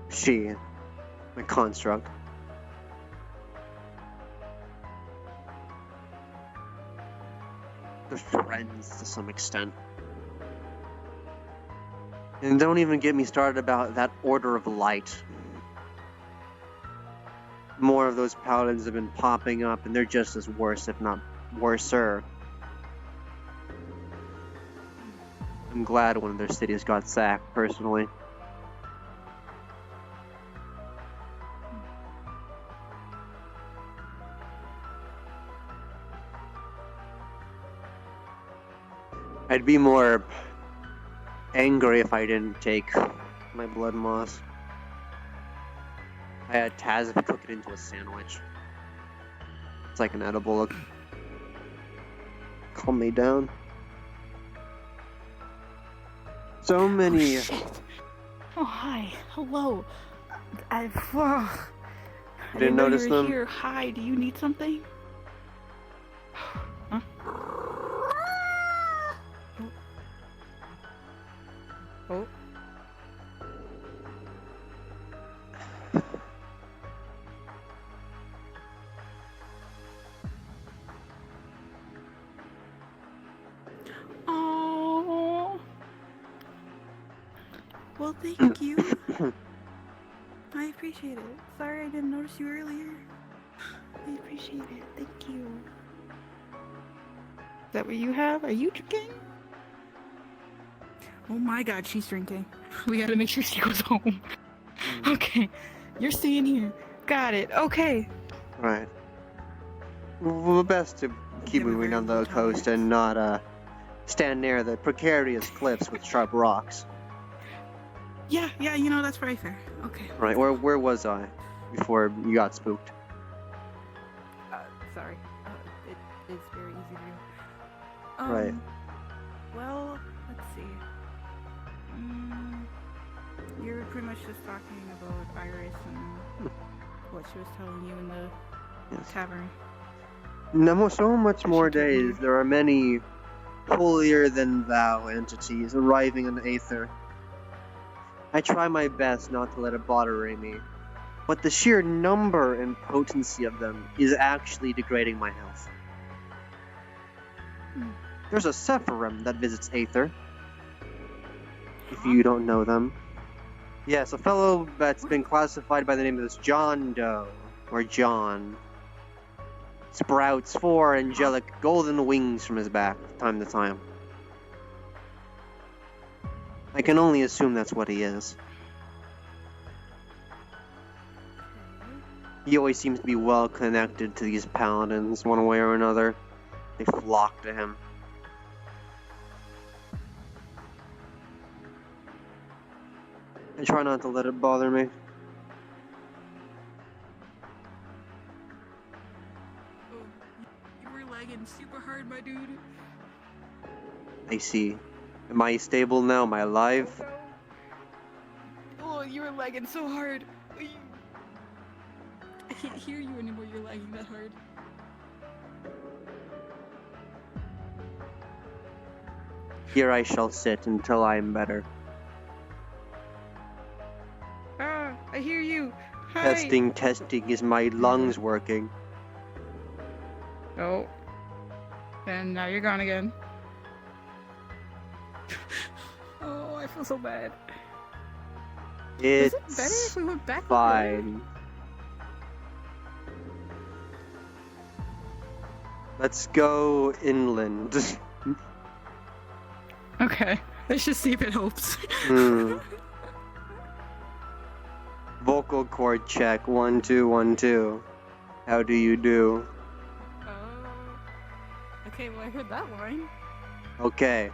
Speaker 1: She, my construct. They're friends to some extent. And don't even get me started about that Order of Light. More of those paladins have been popping up, and they're just as worse, if not worser. I'm glad one of their cities got sacked, personally. I'd be more angry if I didn't take my blood moss. I had Taz cook it into a sandwich. It's like an edible. Look. Calm me down. So many.
Speaker 5: Oh, shit. Oh, hi. Hello. I
Speaker 1: Didn't notice
Speaker 5: know you were
Speaker 1: them?
Speaker 5: here. Hi, do you need something? Huh? Oh. Oh. Well, thank you. I appreciate it. Sorry I didn't notice you earlier. I appreciate it. Thank you. Is that what you have? Are you drinking? Oh my god, she's drinking. We gotta make sure she goes home. Okay. You're staying here. Got it. Okay.
Speaker 1: Right. Well, best to keep moving down the coast and not stand near the precarious cliffs with sharp rocks.
Speaker 5: Yeah, that's very fair. Okay.
Speaker 1: Right. Where was I before you got spooked?
Speaker 5: Sorry. It is very easy to do.
Speaker 1: Right.
Speaker 5: Well, let's see. You were pretty much just talking about Iris and what she was telling you in the tavern.
Speaker 1: No, so much more days. There are many holier-than-thou entities arriving on Aether. I try my best not to let it bother me, but the sheer number and potency of them is actually degrading my health. There's a Sephirim that visits Aether, if you don't know them. Yes, a fellow that's been classified by the name of this John Doe, or John. Sprouts 4 angelic golden wings from his back, time to time. I can only assume that's what he is. He always seems to be well connected to these paladins, one way or another. They flock to him. I try not to let it bother me.
Speaker 5: You were lagging super hard, my dude.
Speaker 1: I see. Am I stable now? Am I alive?
Speaker 5: Oh, you were lagging so hard. I can't hear you anymore. You're lagging that hard.
Speaker 1: Here I shall sit until I am better.
Speaker 5: Ah, I hear you. Hi.
Speaker 1: Testing, is my lungs working?
Speaker 5: Oh. And now you're gone again. Oh, I feel so bad.
Speaker 1: It's
Speaker 5: Is it better if we went back?
Speaker 1: fine. Let's go inland.
Speaker 5: Okay, let's just see if it helps.
Speaker 1: Vocal cord check 1 2 1 2. How do you do?
Speaker 5: Okay, well I heard that line.
Speaker 1: Okay.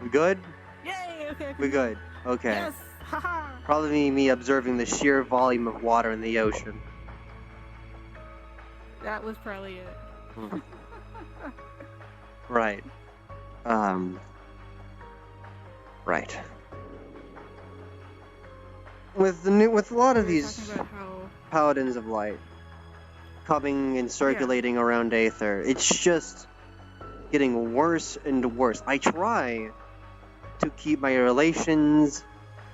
Speaker 1: We good?
Speaker 5: Yay! Okay.
Speaker 1: We good. Okay.
Speaker 5: Yes. Haha.
Speaker 1: Probably me observing the sheer volume of water in the ocean.
Speaker 5: That was probably it.
Speaker 1: Right. Right. With a lot of these
Speaker 5: Talking about how
Speaker 1: paladins of light coming and circulating around Aether, it's just getting worse and worse. I try to keep my relations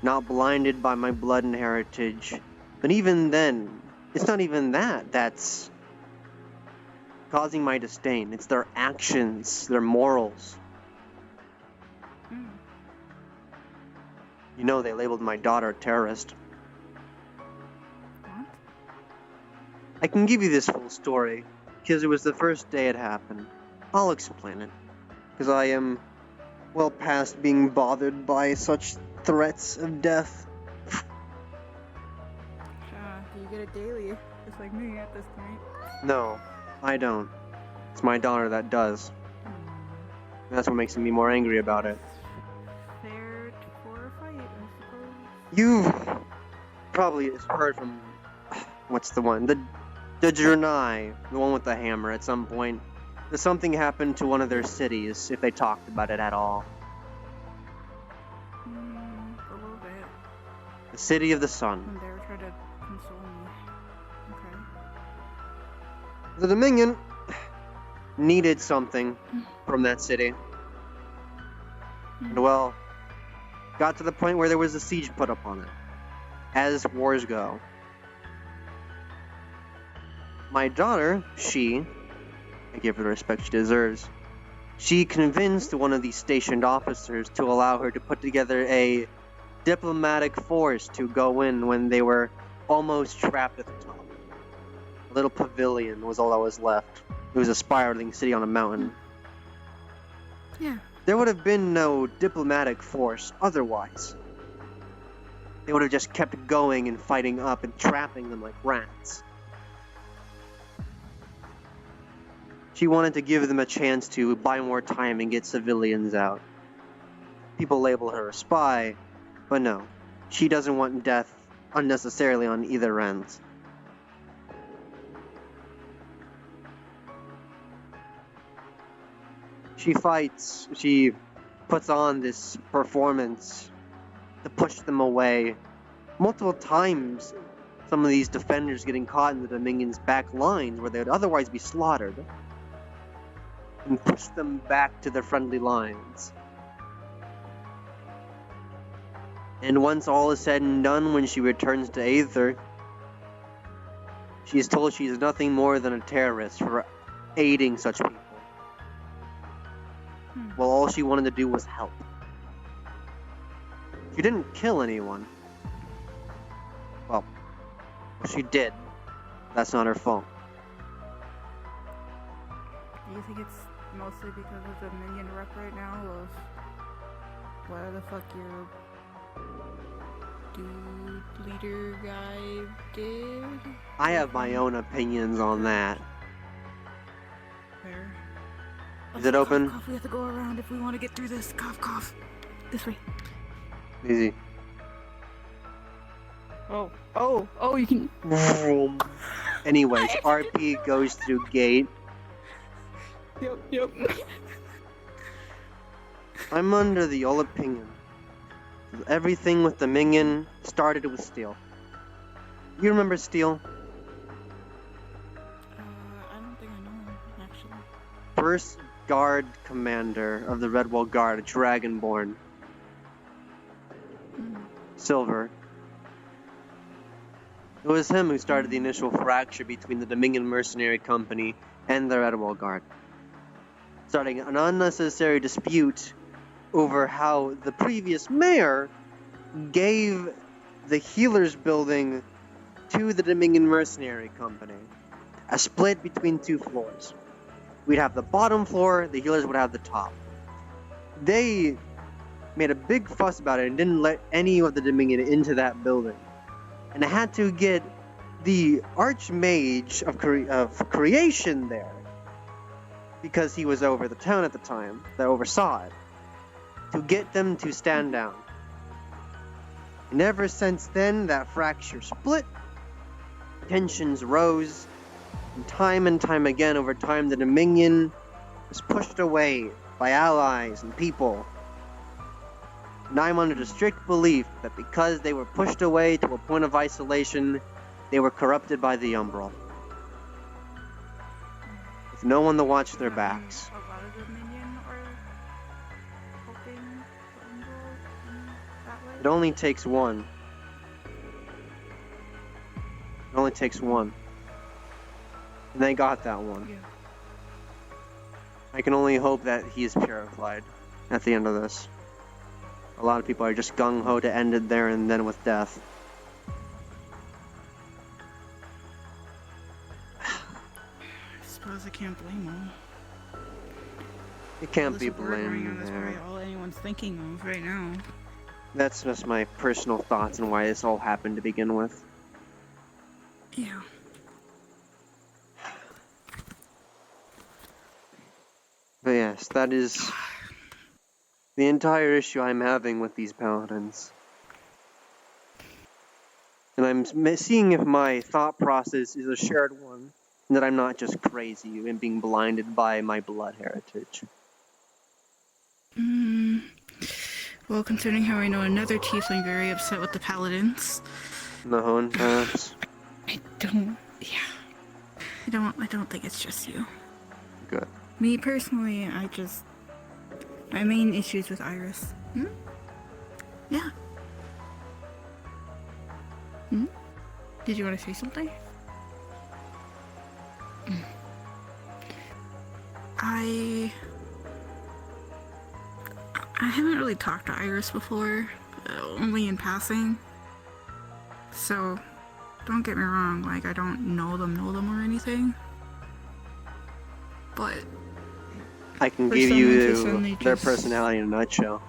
Speaker 1: not blinded by my blood and heritage, but even then, it's not even that that's causing my disdain. It's their actions, their morals. You know, they labeled my daughter a terrorist.
Speaker 5: What?
Speaker 1: I can give you this full story, because it was the first day it happened. I'll explain it, because I am well past being bothered by such threats of death.
Speaker 5: You get it daily, just like me at this point.
Speaker 1: No, I don't. It's my daughter that does. That's what makes me more angry about it. You've probably heard from what's the one? The Jernai, the one with the hammer at some point. That something happened to one of their cities, if they talked about it at all.
Speaker 5: A little bit.
Speaker 1: The City of the Sun.
Speaker 5: When they were trying to console me. Okay.
Speaker 1: The Dominion needed something from that city. And well, got to the point where there was a siege put upon it. As wars go. My daughter, I give her the respect she deserves, she convinced one of these stationed officers to allow her to put together a diplomatic force to go in when they were almost trapped at the top. A little pavilion was all that was left. It was a spiraling city on a mountain.
Speaker 5: Yeah.
Speaker 1: There would have been no diplomatic force otherwise. They would have just kept going and fighting up and trapping them like rats. She wanted to give them a chance to buy more time and get civilians out. People label her a spy, but no. She doesn't want death unnecessarily on either end. She fights, she puts on this performance to push them away. Multiple times, some of these defenders getting caught in the Dominion's back lines where they would otherwise be slaughtered. And push them back to their friendly lines. And once all is said and done, when she returns to Aether, she is told she is nothing more than a terrorist for aiding such people. Well, all she wanted to do was help. She didn't kill anyone. Well, she did. That's not her fault.
Speaker 5: Do you think it's mostly because of the minion rep right now of whatever the fuck your dude leader guy did?
Speaker 1: I have my own opinions on that.
Speaker 5: Where?
Speaker 1: Is it open?
Speaker 5: Cough, we have to go around if we want to get through this. Cough, cough. This way.
Speaker 1: Easy.
Speaker 5: Oh, you can...
Speaker 1: Anyways, RP goes through gate.
Speaker 5: Yep.
Speaker 1: I'm under the old opinion. Everything with the minion started with Steel. You remember Steel?
Speaker 5: I don't think I know him, actually.
Speaker 1: First Guard Commander of the Redwall Guard, Dragonborn. Silver. It was him who started the initial fracture between the Dominion Mercenary Company and the Redwall Guard, starting an unnecessary dispute over how the previous mayor gave the Healers Building to the Dominion Mercenary Company, a split between two floors. We'd have the bottom floor, the Healers would have the top. They made a big fuss about it and didn't let any of the Dominion into that building. And I had to get the Archmage of Creation there, because he was over the town at the time, that oversaw it, to get them to stand down. And ever since then, that fracture split, tensions rose, and time again over time, the Dominion was pushed away by allies and people. And I'm under the strict belief that because they were pushed away to a point of isolation, they were corrupted by the Umbral. With no one to watch their backs.
Speaker 5: A lot of the minion are helping the Umbral in that way?
Speaker 1: It only takes one. It only takes one. And they got that one.
Speaker 5: Yeah.
Speaker 1: I can only hope that he is purified at the end of this. A lot of people are just gung-ho to end it there and then with death.
Speaker 5: I suppose I can't blame them.
Speaker 1: It can't
Speaker 5: All
Speaker 1: be
Speaker 5: this word going
Speaker 1: blamed
Speaker 5: on, that's
Speaker 1: there.
Speaker 5: probably all anyone's thinking of right now.
Speaker 1: That's just my personal thoughts on why this all happened to begin with.
Speaker 5: Yeah.
Speaker 1: But yes, that is the entire issue I'm having with these paladins. And I'm seeing if my thought process is a shared one, and that I'm not just crazy and being blinded by my blood heritage.
Speaker 5: Well, considering how I know another tiefling very upset with the paladins.
Speaker 1: Nahon, perhaps?
Speaker 5: I don't think it's just you.
Speaker 1: Good.
Speaker 5: Me personally, my main issue is with Iris. Yeah. Did you want to say something? I haven't really talked to Iris before, only in passing. So, don't get me wrong, like, I don't know them or anything. But
Speaker 1: I can
Speaker 5: for
Speaker 1: give
Speaker 5: someone to
Speaker 1: you
Speaker 5: suddenly
Speaker 1: their
Speaker 5: just-
Speaker 1: personality in a nutshell.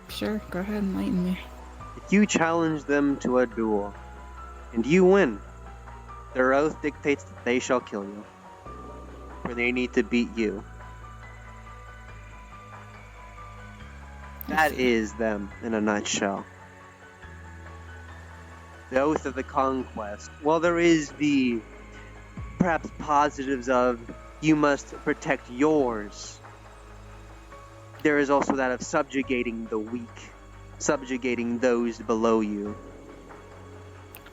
Speaker 5: Sure, go ahead and enlighten me.
Speaker 1: If you challenge them to a duel, and you win, their oath dictates that they shall kill you, or they need to beat you. That is them in a nutshell. The oath of the conquest. Well, there is the perhaps positives of you must protect yours. There is also that of subjugating the weak, subjugating those below you.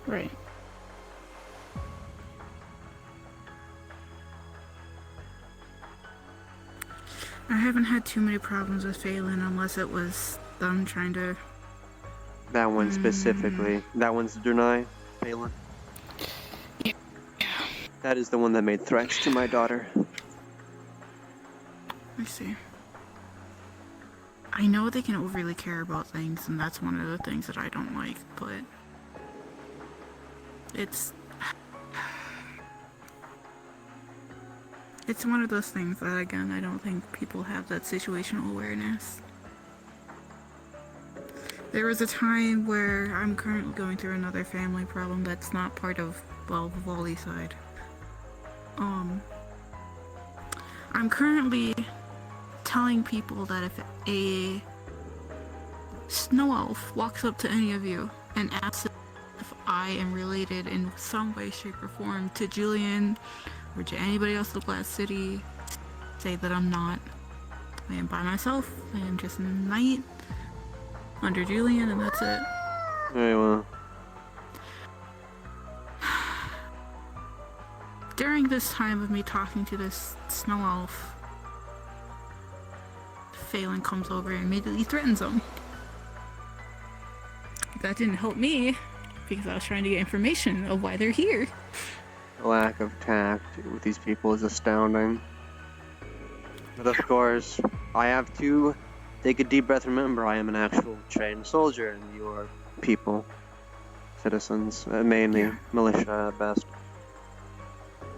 Speaker 5: Right. I haven't had too many problems with Phelan unless it was them trying to...
Speaker 1: That one specifically. That one's Drenai, Phelan.
Speaker 5: Yeah.
Speaker 1: That is the one that made threats to my daughter.
Speaker 5: I see. I know they can overly care about things, and that's one of the things that I don't like, but... It's one of those things that, again, I don't think people have that situational awareness. There was a time where I'm currently going through another family problem that's not part of, well, the volley side. I'm currently telling people that if a snow elf walks up to any of you and asks if I am related in some way, shape, or form to Julian or to anybody else in the Glass City, say that I'm not. I am by myself. I am just a knight under Julian, and that's it.
Speaker 1: Very well.
Speaker 5: During this time of me talking to this snow elf, Phelan comes over and immediately threatens him. That didn't help me, because I was trying to get information of why they're here.
Speaker 1: The lack of tact with these people is astounding. But of course, I have to take a deep breath. Remember, I am an actual trained soldier, and you are people, citizens, mainly militia at best.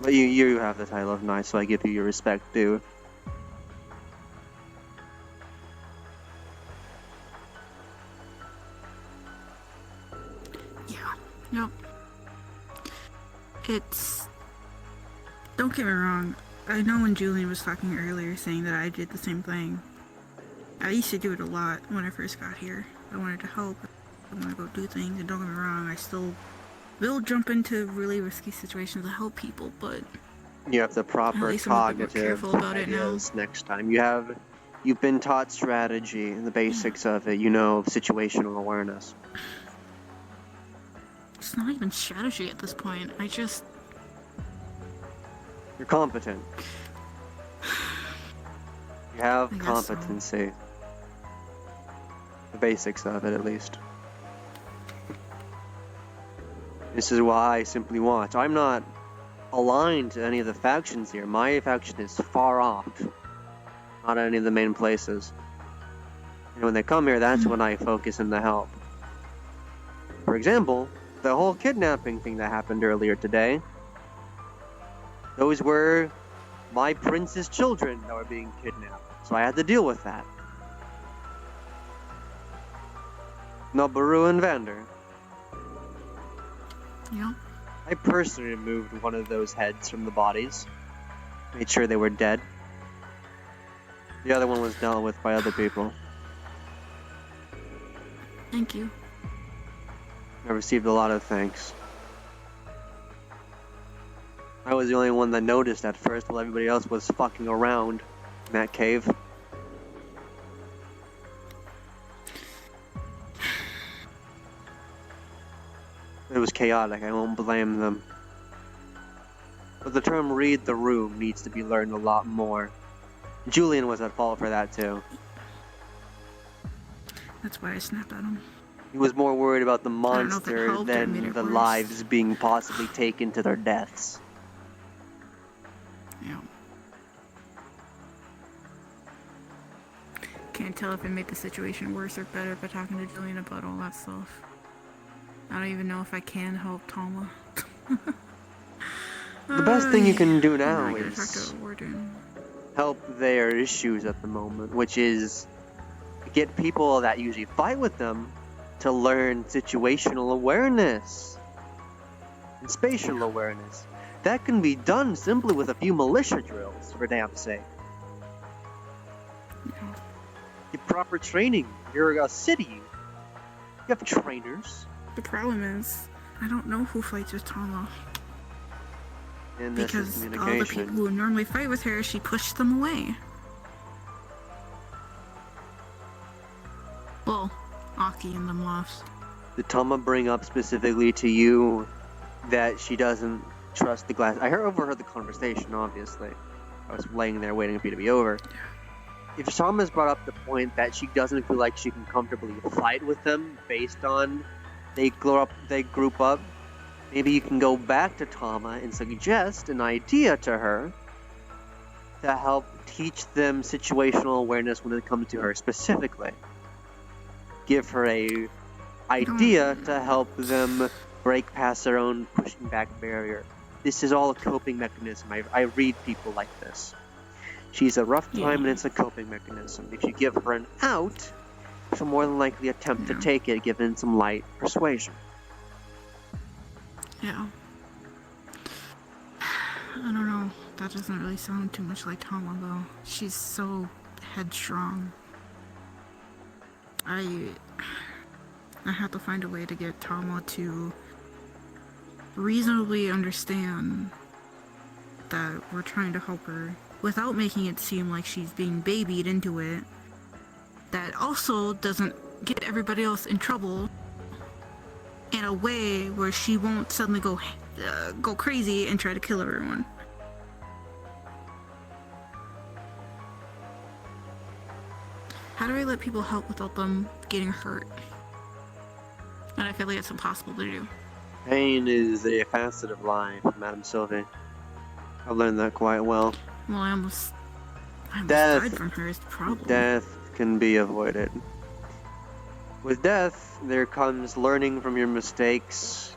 Speaker 1: But you have the title of knight, so I give you your respect due.
Speaker 5: Yep. Don't get me wrong. I know when Julian was talking earlier saying that I did the same thing. I used to do it a lot when I first got here. I wanted to help. I wanted to go do things, and don't get me wrong, I still will jump into really risky situations to help people, but...
Speaker 1: You have the proper cognitive ideas next time. You've been taught strategy and the basics of it. You know situational awareness.
Speaker 5: It's not even strategy at this point.
Speaker 1: You're competent. You have
Speaker 5: I guess
Speaker 1: competency. The basics of it, at least. This is why I simply watch. I'm not aligned to any of the factions here. My faction is far off. Not any of the main places. And when they come here, that's when I focus in the help. For example, the whole kidnapping thing that happened earlier today. Those were my prince's children that were being kidnapped. So I had to deal with that. Nobaru and Vander.
Speaker 5: Yeah.
Speaker 1: I personally removed one of those heads from the bodies. Made sure they were dead. The other one was dealt with by other people.
Speaker 5: Thank you.
Speaker 1: I received a lot of thanks. I was the only one that noticed at first while everybody else was fucking around in that cave. It was chaotic, I won't blame them. But the term read the room needs to be learned a lot more. Julian was at fault for that too.
Speaker 5: That's why I snapped at him.
Speaker 1: He was more worried about the
Speaker 5: don't know if it
Speaker 1: monster
Speaker 5: helped or made
Speaker 1: than
Speaker 5: it
Speaker 1: the
Speaker 5: worse.
Speaker 1: lives being possibly taken to their deaths.
Speaker 5: Yeah. Can't tell if it made the situation worse or better by talking to Julian about all that stuff. I don't even know if I can help Tama.
Speaker 1: The best thing you can do
Speaker 5: Now
Speaker 1: now
Speaker 5: I gotta talk
Speaker 1: is
Speaker 5: to Warden.
Speaker 1: help their issues at the moment, which is get people that usually fight with them to learn situational awareness and spatial awareness. That can be done simply with a few militia drills, for damn sake. Get proper training. You're a city. You have trainers.
Speaker 5: The problem is, I don't know who fights with Tama.
Speaker 1: And this is
Speaker 5: Because all the
Speaker 1: communication.
Speaker 5: people who normally fight with her, she pushed them away. Well, Aki and them lost.
Speaker 1: Did Tama bring up specifically to you that she doesn't trust the glass? I overheard the conversation, obviously. I was laying there waiting for you to be over. If Tama's brought up the point that she doesn't feel like she can comfortably fight with them based on they group up, maybe you can go back to Tama and suggest an idea to her to help teach them situational awareness when it comes to her specifically. Give her a idea to help them break past their own pushing back barrier. This is all a coping mechanism. I read people like this. She's a rough time and it's a coping mechanism. If you give her an out, she'll more than likely attempt to take it, given some light persuasion.
Speaker 5: Yeah. I don't know. That doesn't really sound too much like Tama, though. She's so headstrong. I have to find a way to get Tama to reasonably understand that we're trying to help her without making it seem like she's being babied into it. That also doesn't get everybody else in trouble in a way where she won't suddenly go crazy and try to kill everyone. How do I let people help without them getting hurt? And I feel like it's impossible to do.
Speaker 1: Pain is a facet of life, Madame Sylvie. I've learned that quite well.
Speaker 5: Well, I almost died from her is the problem.
Speaker 1: Death can be avoided. With death, there comes learning from your mistakes,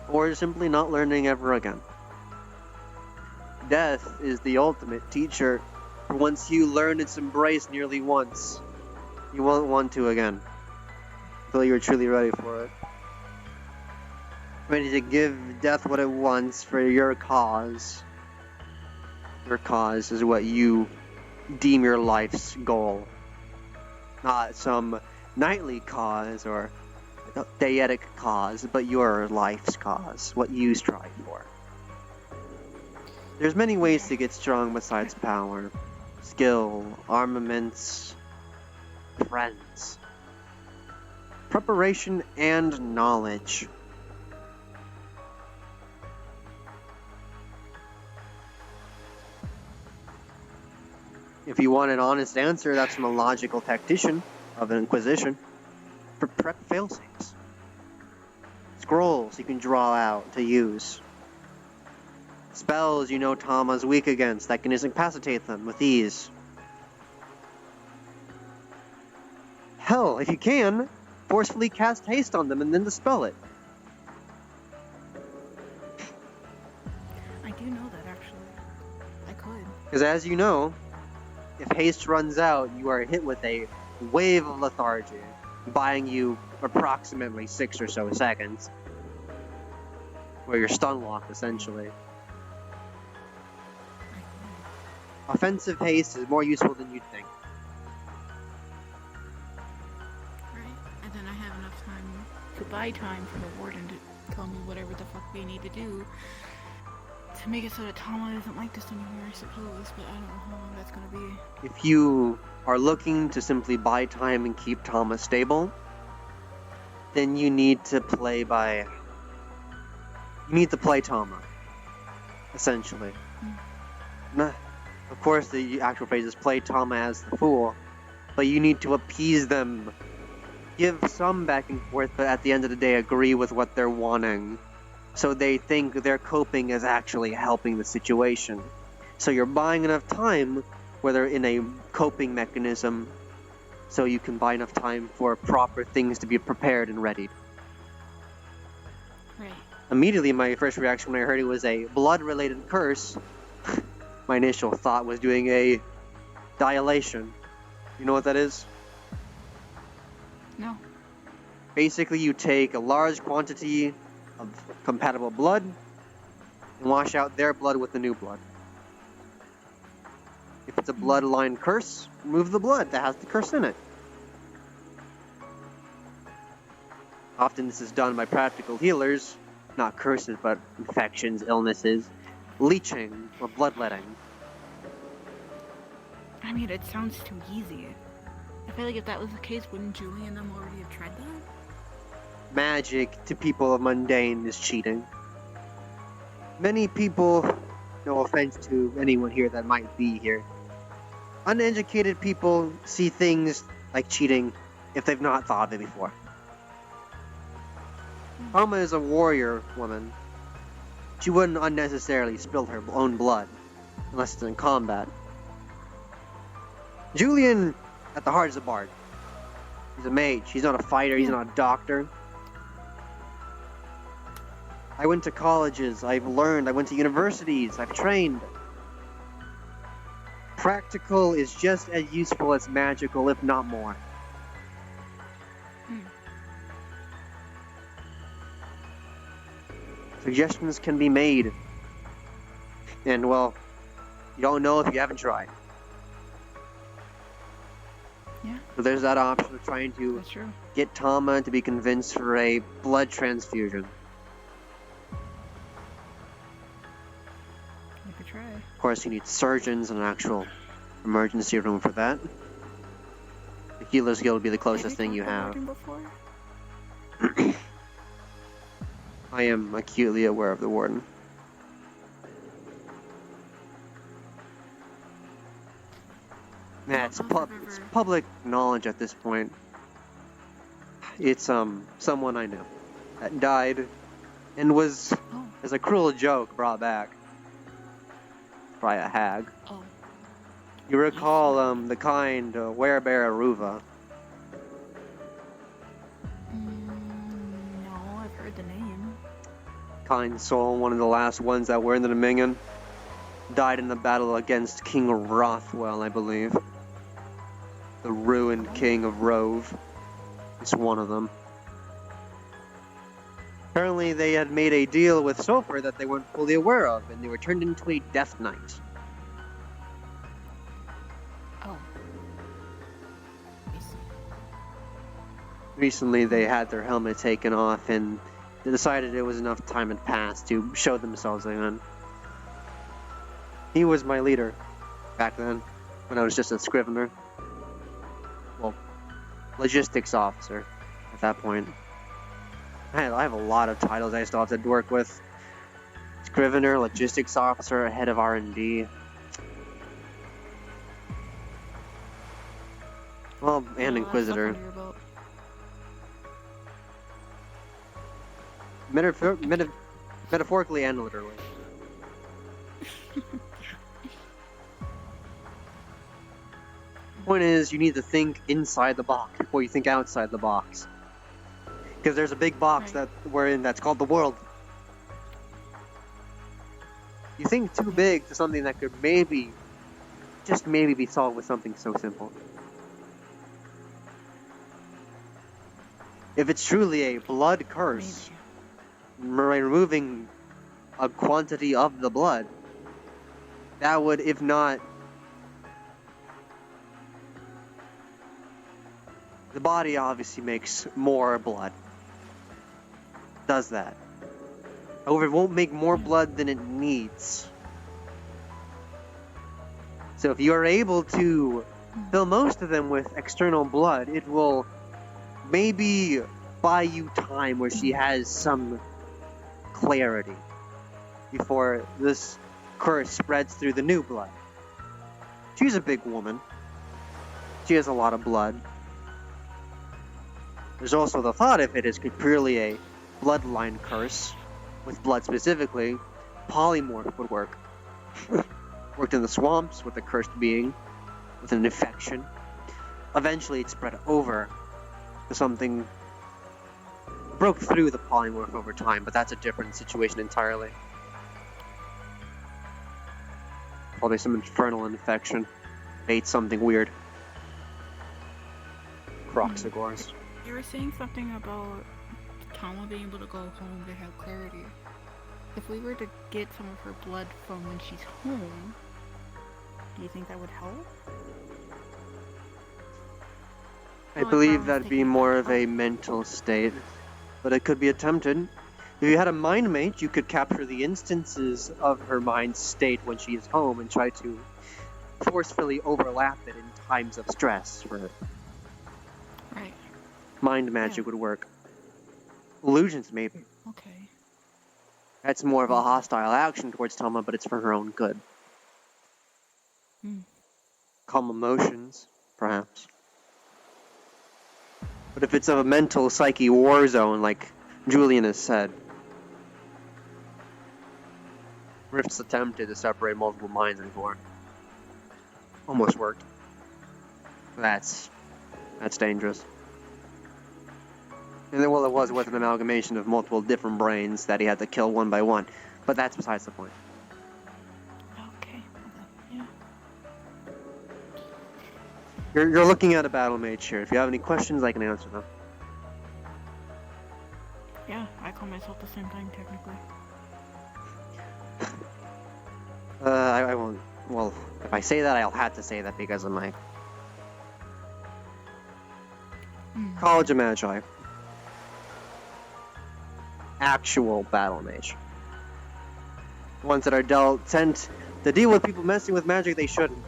Speaker 1: or simply not learning ever again. Death is the ultimate teacher. For once you learn its embrace nearly once, you won't want to again, until you're truly ready for it. Ready to give death what it wants for your cause. Your cause is what you deem your life's goal. Not some knightly cause or deity cause, but your life's cause, what you strive for. There's many ways to get strong besides power, skill, armaments, friends, preparation, and knowledge. If you want an honest answer, that's from a logical tactician of an Inquisition. Prep failsafes. Scrolls you can draw out to use. Spells you know Tama's weak against that can incapacitate them with ease. Hell, if you can, forcefully cast haste on them and then dispel it.
Speaker 5: I do know that, actually. I could.
Speaker 1: Because as you know, if haste runs out, you are hit with a wave of lethargy, buying you approximately 6 or so seconds, where you're stun locked, essentially. Offensive haste is more useful than you'd think.
Speaker 5: Right? And then I have enough time, could buy time for the warden to tell me whatever the fuck they need to do to make it so that Tama isn't like this anymore, I suppose, but I don't know how long that's gonna be.
Speaker 1: If you are looking to simply buy time and keep Tama stable, then you need to play Tama, essentially. Nah, of course, the actual phrase is play Tama as the fool, but you need to appease them. Give some back and forth, but at the end of the day, agree with what they're wanting. So they think their coping is actually helping the situation. So you're buying enough time, whether in a coping mechanism, so you can buy enough time for proper things to be prepared and ready.
Speaker 5: Right.
Speaker 1: Immediately, my first reaction when I heard it was a blood-related curse. My initial thought was doing a dilation. You know what that is?
Speaker 5: No.
Speaker 1: Basically, you take a large quantity of compatible blood and wash out their blood with the new blood. If it's a bloodline curse, remove the blood that has the curse in it. Often this is done by practical healers, not curses, but infections, illnesses, leeching, or bloodletting.
Speaker 5: I mean, it sounds too easy. I feel like if that was the case, wouldn't Julie and them already have tried that?
Speaker 1: Magic to people of mundane is cheating. Many people, no offense to anyone here that might be here, uneducated people see things like cheating if they've not thought of it before. Tama is a warrior woman. She wouldn't unnecessarily spill her own blood, unless it's in combat. Julian, at the heart, is a bard. He's a mage. He's not a fighter. He's not a doctor. I went to colleges. I've learned. I went to universities. I've trained. Practical is just as useful as magical, if not more. Suggestions can be made. And, well, you don't know if you haven't tried.
Speaker 5: Yeah.
Speaker 1: So there's that option of trying to get Tama to be convinced for a blood transfusion.
Speaker 5: You could try.
Speaker 1: Of course, you need surgeons and an actual emergency room for that. The Healer's Guild would be the closest thing you have. I am acutely aware of the Warden. Yeah, it's public knowledge at this point. It's someone I know that died and was, as a cruel joke, brought back by a hag.
Speaker 5: Oh.
Speaker 1: You recall the kind werebear Aruva?
Speaker 5: No, I've heard the name.
Speaker 1: Kind soul, one of the last ones that were in the Dominion. Died in the battle against King Rothwell, I believe. The ruined king of Rove. It's one of them. Apparently they had made a deal with Sulfur that they weren't fully aware of, and they were turned into a Death Knight.
Speaker 5: Oh.
Speaker 1: Recently they had their helmet taken off, and they decided it was enough time had passed to show themselves again. He was my leader back then, when I was just a scrivener. Well, logistics officer at that point. I have a lot of titles I still have to work with. Scrivener, logistics officer, head of R&D. Well, and Inquisitor. Metaphorically and literally. Point is, you need to think inside the box before you think outside the box. Because there's a big box that we're in that's called the world. You think too big to something that could maybe, just maybe be solved with something so simple. If it's truly a blood curse, removing a quantity of the blood, that would, if not, the body obviously makes more blood. does that. However, it won't make more blood than it needs. So if you are able to fill most of them with external blood, it will maybe buy you time where she has some clarity before this curse spreads through the new blood. She's a big woman. She has a lot of blood. There's also the thought if it is purely a bloodline curse, with blood specifically, polymorph would work. Worked in the swamps with a cursed being, with an infection. Eventually it spread over to something, broke through the polymorph over time, but that's a different situation entirely. Probably some infernal infection. Ate something weird. Croxagores.
Speaker 5: You were saying something about Tama being able to go home to have clarity. If we were to get some of her blood from when she's home, do you think that would help?
Speaker 1: I believe that'd be more of a mental state, but it could be attempted. If you had a mind mate, you could capture the instances of her mind state when she is home and try to forcefully overlap it in times of stress for her.
Speaker 5: Right.
Speaker 1: Mind magic would work. Illusions, maybe.
Speaker 5: Okay.
Speaker 1: That's more of a hostile action towards Tama, but it's for her own good. Calm emotions, perhaps. But if it's a mental psyche war zone, like Julian has said, Rift's attempted to separate multiple minds before. Almost worked. That's dangerous. And then, well, it was with an amalgamation of multiple different brains that he had to kill one by one. But that's besides the point.
Speaker 5: Okay. Yeah.
Speaker 1: You're looking at a battle mage here. If you have any questions, I can answer them.
Speaker 5: Yeah, I call myself the same thing, technically.
Speaker 1: I won't. Well, if I say that, I'll have to say that because of my College of Magi. Actual battle mage. The ones that are sent to deal with people messing with magic they shouldn't.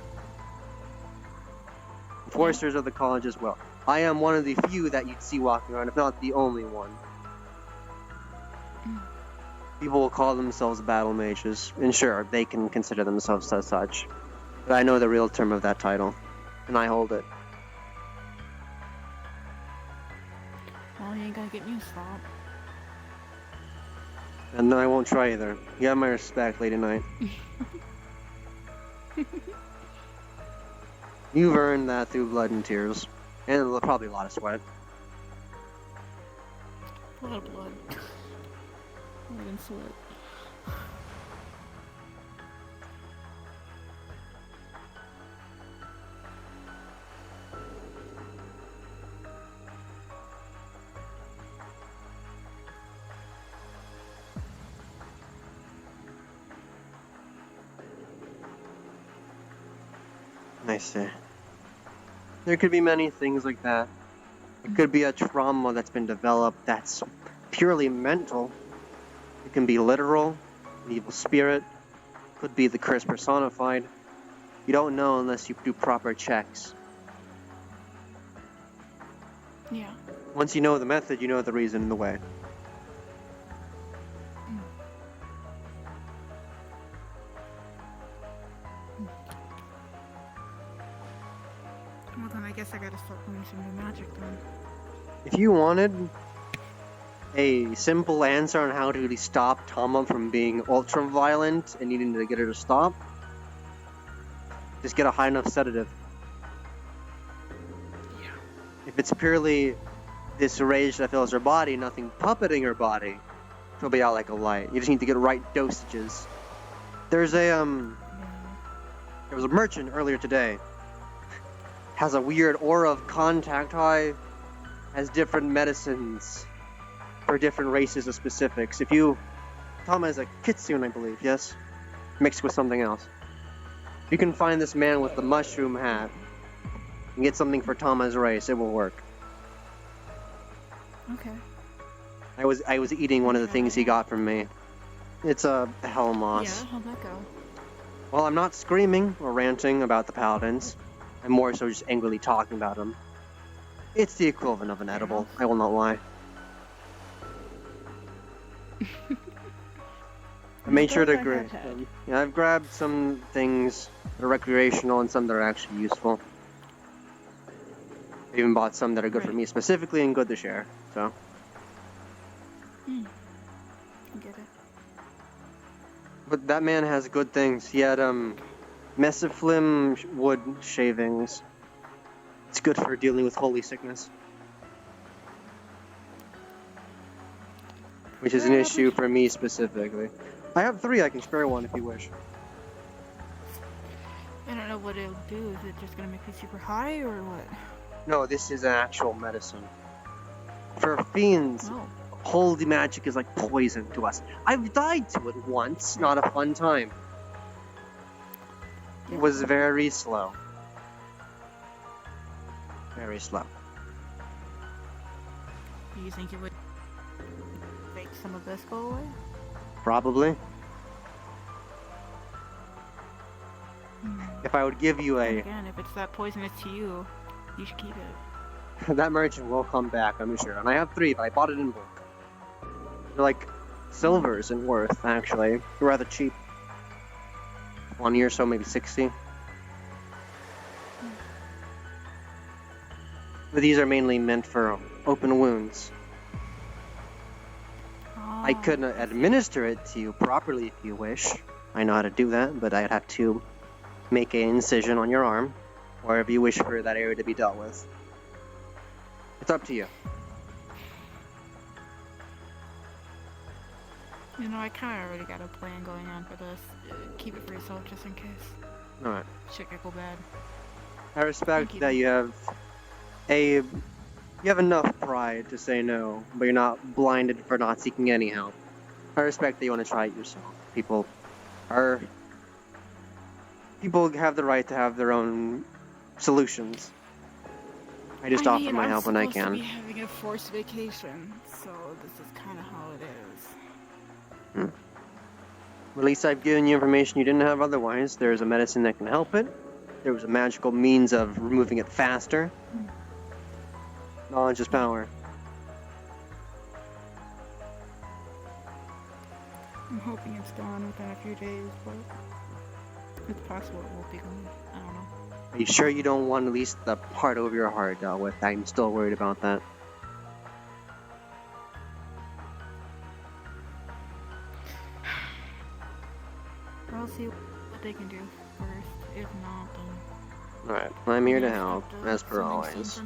Speaker 1: Enforcers of the college as well. I am one of the few that you'd see walking around, if not the only one. People will call themselves battle mages, and sure, they can consider themselves as such. But I know the real term of that title, and I hold it.
Speaker 5: Well, you ain't gonna get me to stop.
Speaker 1: And no, I won't try either. You have my respect, Lady Knight. You've earned that through blood and tears. And probably a lot of sweat.
Speaker 5: A lot of blood. More than sweat.
Speaker 1: I see. There could be many things like that. It could be a trauma that's been developed that's purely mental. It can be literal, an evil spirit. Could be the curse personified. You don't know unless you do proper checks.
Speaker 5: Yeah.
Speaker 1: Once you know the method, you know the reason and the way.
Speaker 5: Well, then I guess I gotta start learning some new magic then.
Speaker 1: If you wanted a simple answer on how to stop Tama from being ultra violent and needing to get her to stop, just get a high enough sedative.
Speaker 5: Yeah.
Speaker 1: If it's purely this rage that fills her body, nothing puppeting her body, she'll be out like a light. You just need to get right dosages. There's a there was a merchant earlier today. Has a weird aura of contact high, has different medicines for different races of specifics. If you, Tama is a kitsune, I believe, yes? Mixed with something else. If you can find this man with the mushroom hat and get something for Tama's race, it will work.
Speaker 5: Okay.
Speaker 1: I was eating one of the things he got from me. It's a hell moss.
Speaker 5: Yeah, how'd that go?
Speaker 1: Well, I'm not screaming or ranting about the paladins. I'm more so just angrily talking about them. It's the equivalent of an edible, I will not lie. I made sure to grab them. Yeah, I've grabbed some things that are recreational and some that are actually useful. I even bought some that are good for me specifically and good to share, so.
Speaker 5: Get it.
Speaker 1: But that man has good things. He had, Mesiflim wood shavings. It's good for dealing with holy sickness. Which is an issue for me specifically. I have 3, I can spare one if you wish.
Speaker 5: I don't know what it'll do. Is it just gonna make me super high or what?
Speaker 1: No, this is an actual medicine. For fiends, holy magic is like poison to us. I've died to it once, not a fun time. It was very slow. Very slow.
Speaker 5: Do you think it would make some of this go away?
Speaker 1: Probably. If I would give you
Speaker 5: And
Speaker 1: a...
Speaker 5: again, if it's that poisonous to you, you should keep it.
Speaker 1: That merchant will come back, I'm sure. And I have 3, but I bought it in bulk. They're like silvers in worth, actually. They're rather cheap. 20 or so, maybe 60. But these are mainly meant for open wounds. I could administer it to you properly if you wish. I know how to do that, but I'd have to make an incision on your arm, wherever you wish for that area to be dealt with. It's up to you.
Speaker 5: You know, I kind of already got a plan going on for this. Keep it for yourself just in case.
Speaker 1: Alright.
Speaker 5: Shit could go bad.
Speaker 1: I respect that you have enough pride to say no, but you're not blinded for not seeking any help. I respect that you want to try it yourself. People have the right to have their own solutions. I just offer my help when I can.
Speaker 5: I'm supposed to be having a forced vacation, so this is kind of how it is.
Speaker 1: At least I've given you information you didn't have otherwise. There's a medicine that can help it. There was a magical means of removing it faster. Knowledge is power.
Speaker 5: I'm hoping it's gone within a few days, but it's possible it won't be gone. I don't know.
Speaker 1: Are you sure you don't want at least the part of your heart dealt with? I'm still worried about that.
Speaker 5: I'll see what they can do first. If not, then...
Speaker 1: Alright, I'm here to help, as per always.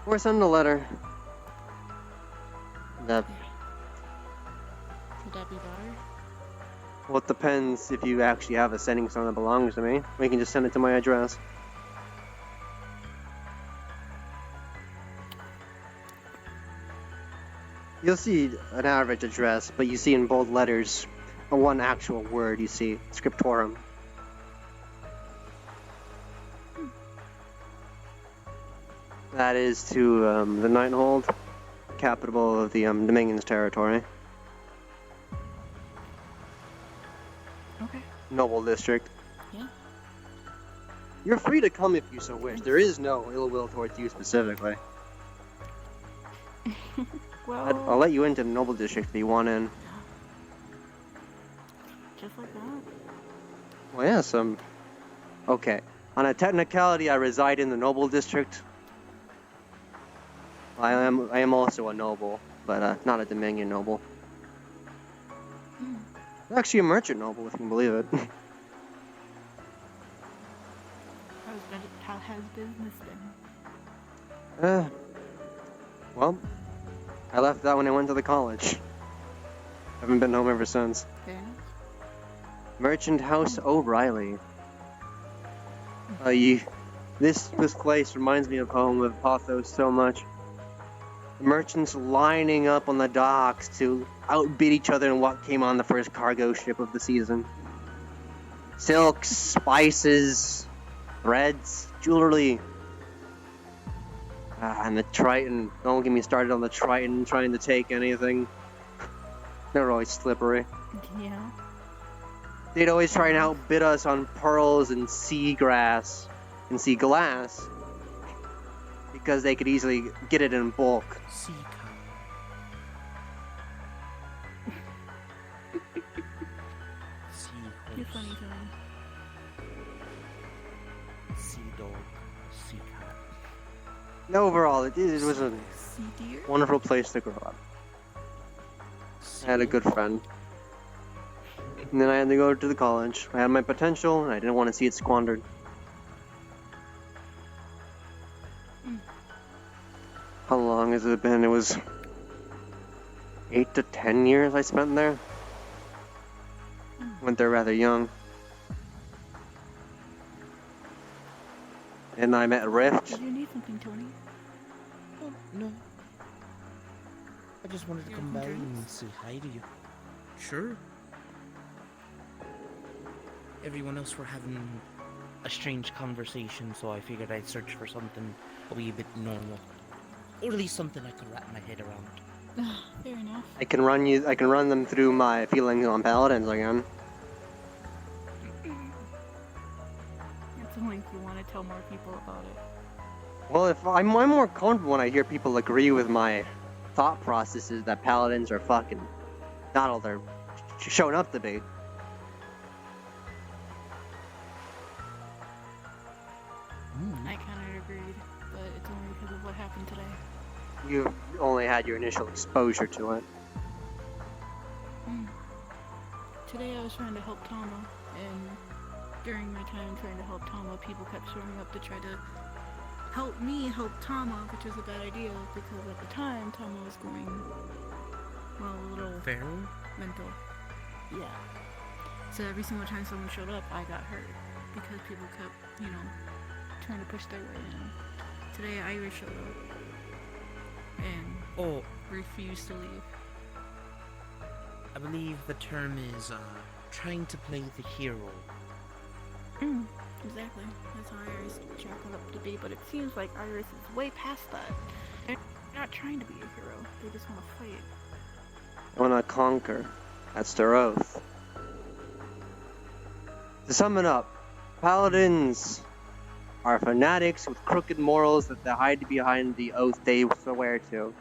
Speaker 1: Or send a letter. That...
Speaker 5: Would that be better?
Speaker 1: Well, it depends if you actually have a sending stone that belongs to me. We can just send it to my address. You'll see an average address, but you see in bold letters one actual word, you see, scriptorum. That is to the Nighthold, capital of the Dominion's territory.
Speaker 5: Okay.
Speaker 1: Noble district.
Speaker 5: Yeah.
Speaker 1: You're free to come if you so wish. There is no ill will towards you specifically.
Speaker 5: Well...
Speaker 1: I'll let you into the Noble district if you want in.
Speaker 5: Just like that?
Speaker 1: Well, yes, okay. On a technicality, I reside in the Noble district. I am also a noble, but not a Dominion noble. Actually a merchant noble, if you can believe it.
Speaker 5: How has business been?
Speaker 1: Well, I left that when I went to the college. Haven't been home ever since.
Speaker 5: Fair enough.
Speaker 1: Merchant House O'Reilly. This place reminds me of home, of Pothos so much. The merchants lining up on the docks to outbid each other in what came on the first cargo ship of the season. Silks, spices, threads, jewelry. And the Triton. Don't get me started on the Triton trying to take anything. They're always slippery.
Speaker 5: Yeah.
Speaker 1: They'd always try and outbid us on pearls and seagrass and sea glass because they could easily get it in bulk.
Speaker 11: Sea cow.
Speaker 5: You're funny, Tony.
Speaker 11: Sea dog. Sea cat.
Speaker 1: Overall, it was a
Speaker 5: Sea deer?
Speaker 1: wonderful place to grow up. I had a good friend. And then I had to go to the college. I had my potential, and I didn't want to see it squandered. How long has it been? It was 8 to 10 years I spent there. Went there rather young. And I met Rift.
Speaker 5: Did you need something, Tony?
Speaker 11: Oh, no. I just wanted to come by and say hi to you. Sure. Everyone else were having a strange conversation, so I figured I'd search for something a wee bit normal. Or at least something I could wrap my head around.
Speaker 5: Fair enough.
Speaker 1: I can run them through my feelings on Paladins again.
Speaker 5: It's like you want to tell more people about it.
Speaker 1: Well, if I'm more comfortable when I hear people agree with my thought processes that Paladins are fucking not all they're showing up to be.
Speaker 5: I kind of agreed, but it's only because of what happened today.
Speaker 1: You only had your initial exposure to it.
Speaker 5: Today I was trying to help Tama, and during my time trying to help Tama, people kept showing up to try to help me help Tama, which is a bad idea because at the time Tama was going, well, a little
Speaker 11: Feral?
Speaker 5: mental. Yeah. So every single time someone showed up, I got hurt because people kept, trying to push their way in. Today Iris showed up and refused to leave.
Speaker 11: I believe the term is trying to play the hero.
Speaker 5: Exactly. That's how Iris chalked it up to be, but it seems like Iris is way past that. They're not trying to be a hero. They just want to fight.
Speaker 1: They want to conquer. That's their oath. To sum it up, Paladins are fanatics with crooked morals that they hide behind the oath they swear to.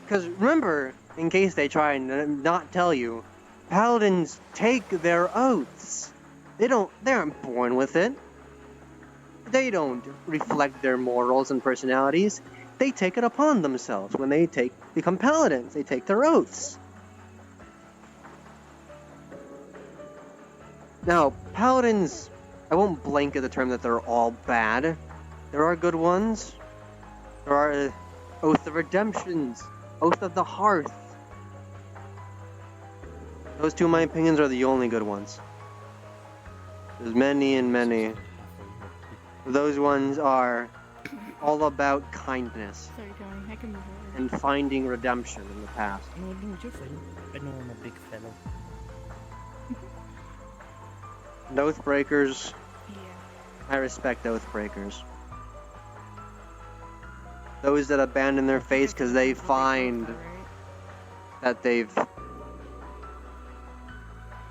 Speaker 1: Because remember, in case they try and not tell you, Paladins take their oaths. They aren't born with it. They don't reflect their morals and personalities. They take it upon themselves when they become Paladins. They take their oaths. Now, Paladins, I won't blanket the term that they're all bad. There are good ones. There are Oath of Redemptions, Oath of the Hearth. Those two, in my opinions, are the only good ones. There's many and many. Those ones are all about kindness
Speaker 5: Sorry, Tony, I can move over.
Speaker 1: and finding redemption in the past.
Speaker 11: No, you're fine. I know I'm a big fellow.
Speaker 1: And Oathbreakers, I respect Oathbreakers. Those that abandon their faith because they find that they've...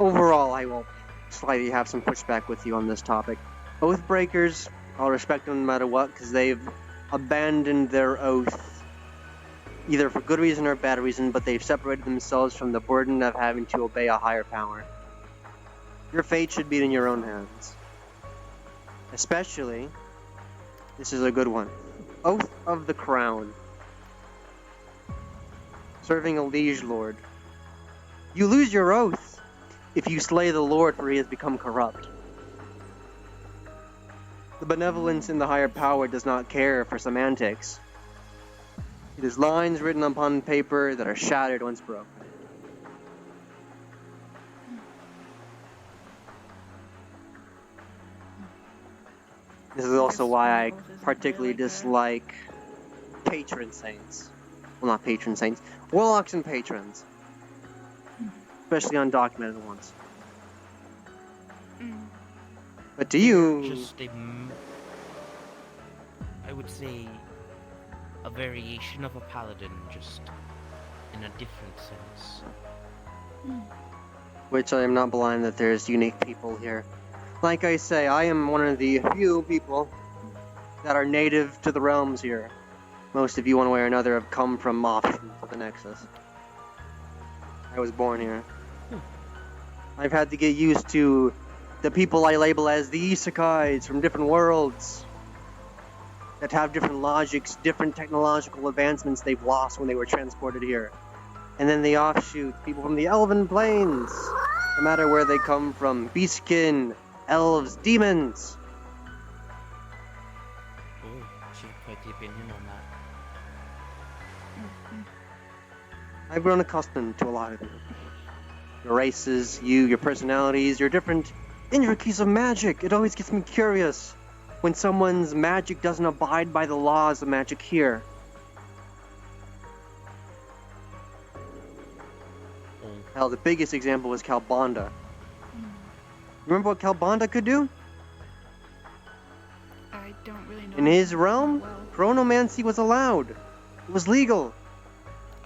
Speaker 1: Overall, I will slightly have some pushback with you on this topic. Oathbreakers, I'll respect them no matter what, because they've abandoned their oath, either for good reason or bad reason, but they've separated themselves from the burden of having to obey a higher power. Your fate should be in your own hands. Especially, this is a good one, Oath of the Crown. Serving a liege lord. You lose your oath if you slay the lord, for he has become corrupt. The benevolence in the higher power does not care for semantics. It is lines written upon paper that are shattered once broken. This is also why I particularly dislike patron saints. Well, not patron saints. Warlocks and patrons. Especially undocumented ones. But do you...
Speaker 11: I would say, a variation of a paladin, just in a different sense.
Speaker 1: Which I am not blind that there's unique people here. Like I say, I am one of the few people that are native to the realms here. Most of you, one way or another, have come from offshoots of the Nexus. I was born here. I've had to get used to the people I label as the isekais from different worlds that have different logics, different technological advancements they've lost when they were transported here. And then the offshoots, people from the elven plains, no matter where they come from, beastkin, elves, demons.
Speaker 11: Oh, she had quite the opinion on that.
Speaker 1: I've grown accustomed to a lot of you. Your races, your personalities, your different intricacies of magic. It always gets me curious when someone's magic doesn't abide by the laws of magic here. Hell, the biggest example was Calbanda. Remember what Calbanda could do?
Speaker 5: I don't really know.
Speaker 1: In his realm, chronomancy was allowed. It was legal.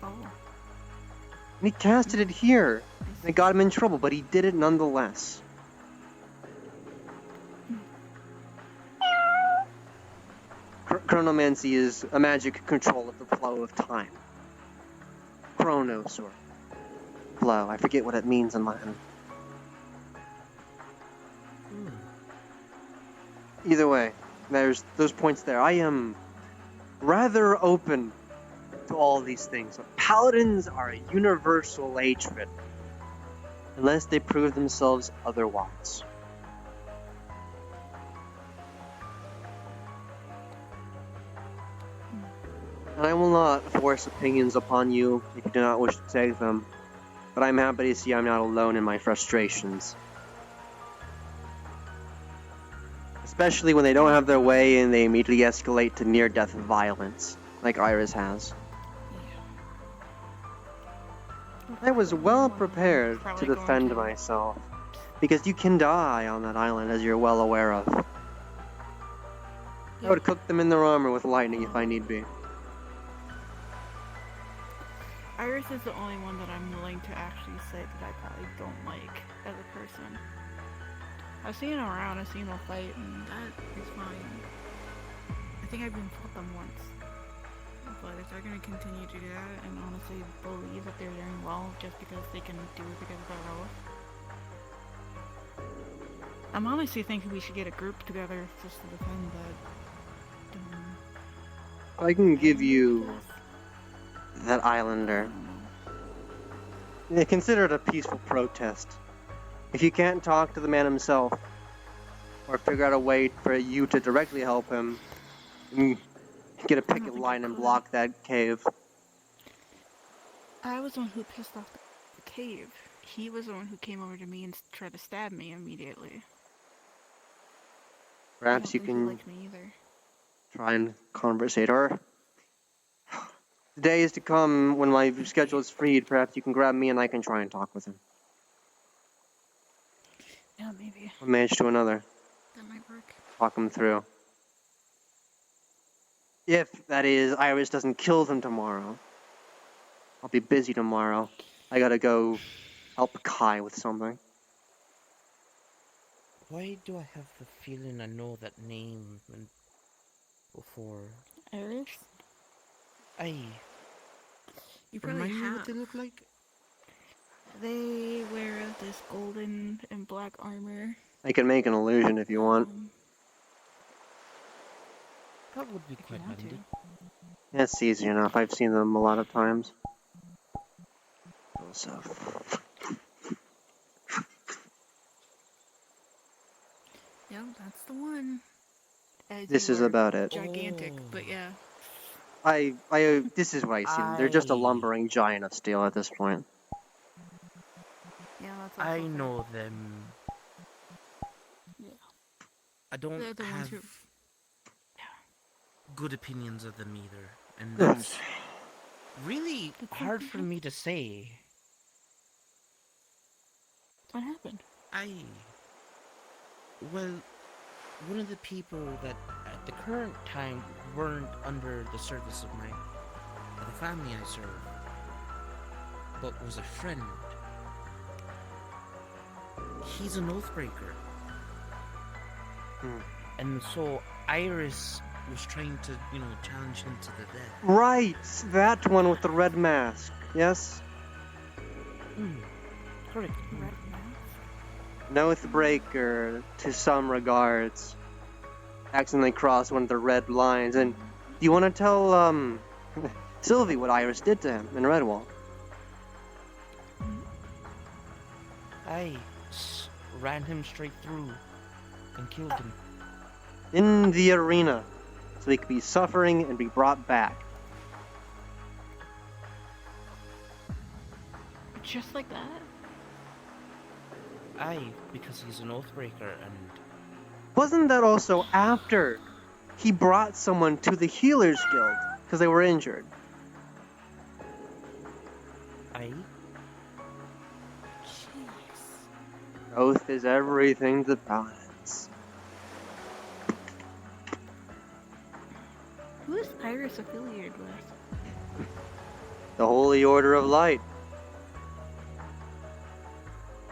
Speaker 5: Oh.
Speaker 1: And he casted it here. And it got him in trouble, but he did it nonetheless. Chronomancy is a magic control of the flow of time. Chronos, or flow. I forget what it means in Latin. Either way, there's those points there. I am rather open to all these things. Paladins are a universal hatred, unless they prove themselves otherwise. And I will not force opinions upon you if you do not wish to take them, but I'm happy to see I'm not alone in my frustrations. Especially when they don't have their way and they immediately escalate to near-death violence, like Iris has. I was well prepared to defend myself, because you can die on that island, as you're well aware of. I would cook them in their armor with lightning if I need be.
Speaker 5: Iris is the only one that I'm willing to actually say that I probably don't like as a person. I've seen her around, I've seen her fight, and that is fine. I think I've been fought them once. But if they're gonna continue to do that and honestly believe that they're doing well just because they can do it because of their oath, I'm honestly thinking we should get a group together just to defend that.
Speaker 1: I can give you that islander. They consider it a peaceful protest. If you can't talk to the man himself, or figure out a way for you to directly help him, get a picket line and block that cave.
Speaker 5: I was the one who pissed off the cave. He was the one who came over to me and tried to stab me immediately.
Speaker 1: Perhaps you can try and conversate, or the day is to come when my schedule is freed. Perhaps you can grab me and I can try and talk with him.
Speaker 5: Yeah, maybe.
Speaker 1: One manage to another.
Speaker 5: That might work.
Speaker 1: Talk him through. If, that is, Iris doesn't kill them tomorrow. I'll be busy tomorrow. I gotta go help Kai with something.
Speaker 11: Why do I have the feeling I know that name before?
Speaker 5: Iris? You probably
Speaker 11: Remind me
Speaker 5: have.
Speaker 11: what they look like?
Speaker 5: They wear this golden and black armor.
Speaker 1: I can make an illusion if you want.
Speaker 11: That would be quite handy.
Speaker 1: That's easy enough. I've seen them a lot of times. So.
Speaker 5: Yeah, that's the one.
Speaker 1: This is about it.
Speaker 5: Gigantic, but yeah.
Speaker 1: This is what I see them. They're just a lumbering giant of steel at this point.
Speaker 5: Yeah, that's
Speaker 11: I know them.
Speaker 5: Yeah.
Speaker 11: I don't
Speaker 5: They're the ones
Speaker 11: have
Speaker 5: who...
Speaker 11: good opinions of them either, and that's really hard for me to say.
Speaker 5: What happened?
Speaker 11: Well, one of the people that at the current time weren't under the service of the family I serve, but was a friend. He's an oathbreaker. And so Iris was trying to, challenge him to the death.
Speaker 1: Right, that one with the red mask. Yes.
Speaker 11: Correct.
Speaker 1: An oathbreaker, to some regards, accidentally crossed one of the red lines. And do you want to tell Sylvie what Iris did to him in Redwall?
Speaker 11: I ran him straight through and killed him.
Speaker 1: In the arena, so he could be suffering and be brought back.
Speaker 5: Just like that?
Speaker 11: Because he's an oathbreaker and...
Speaker 1: Wasn't that also after he brought someone to the Healers Guild because they were injured? Oath is everything to paladins.
Speaker 5: Who is Iris affiliated with?
Speaker 1: The Holy Order of Light.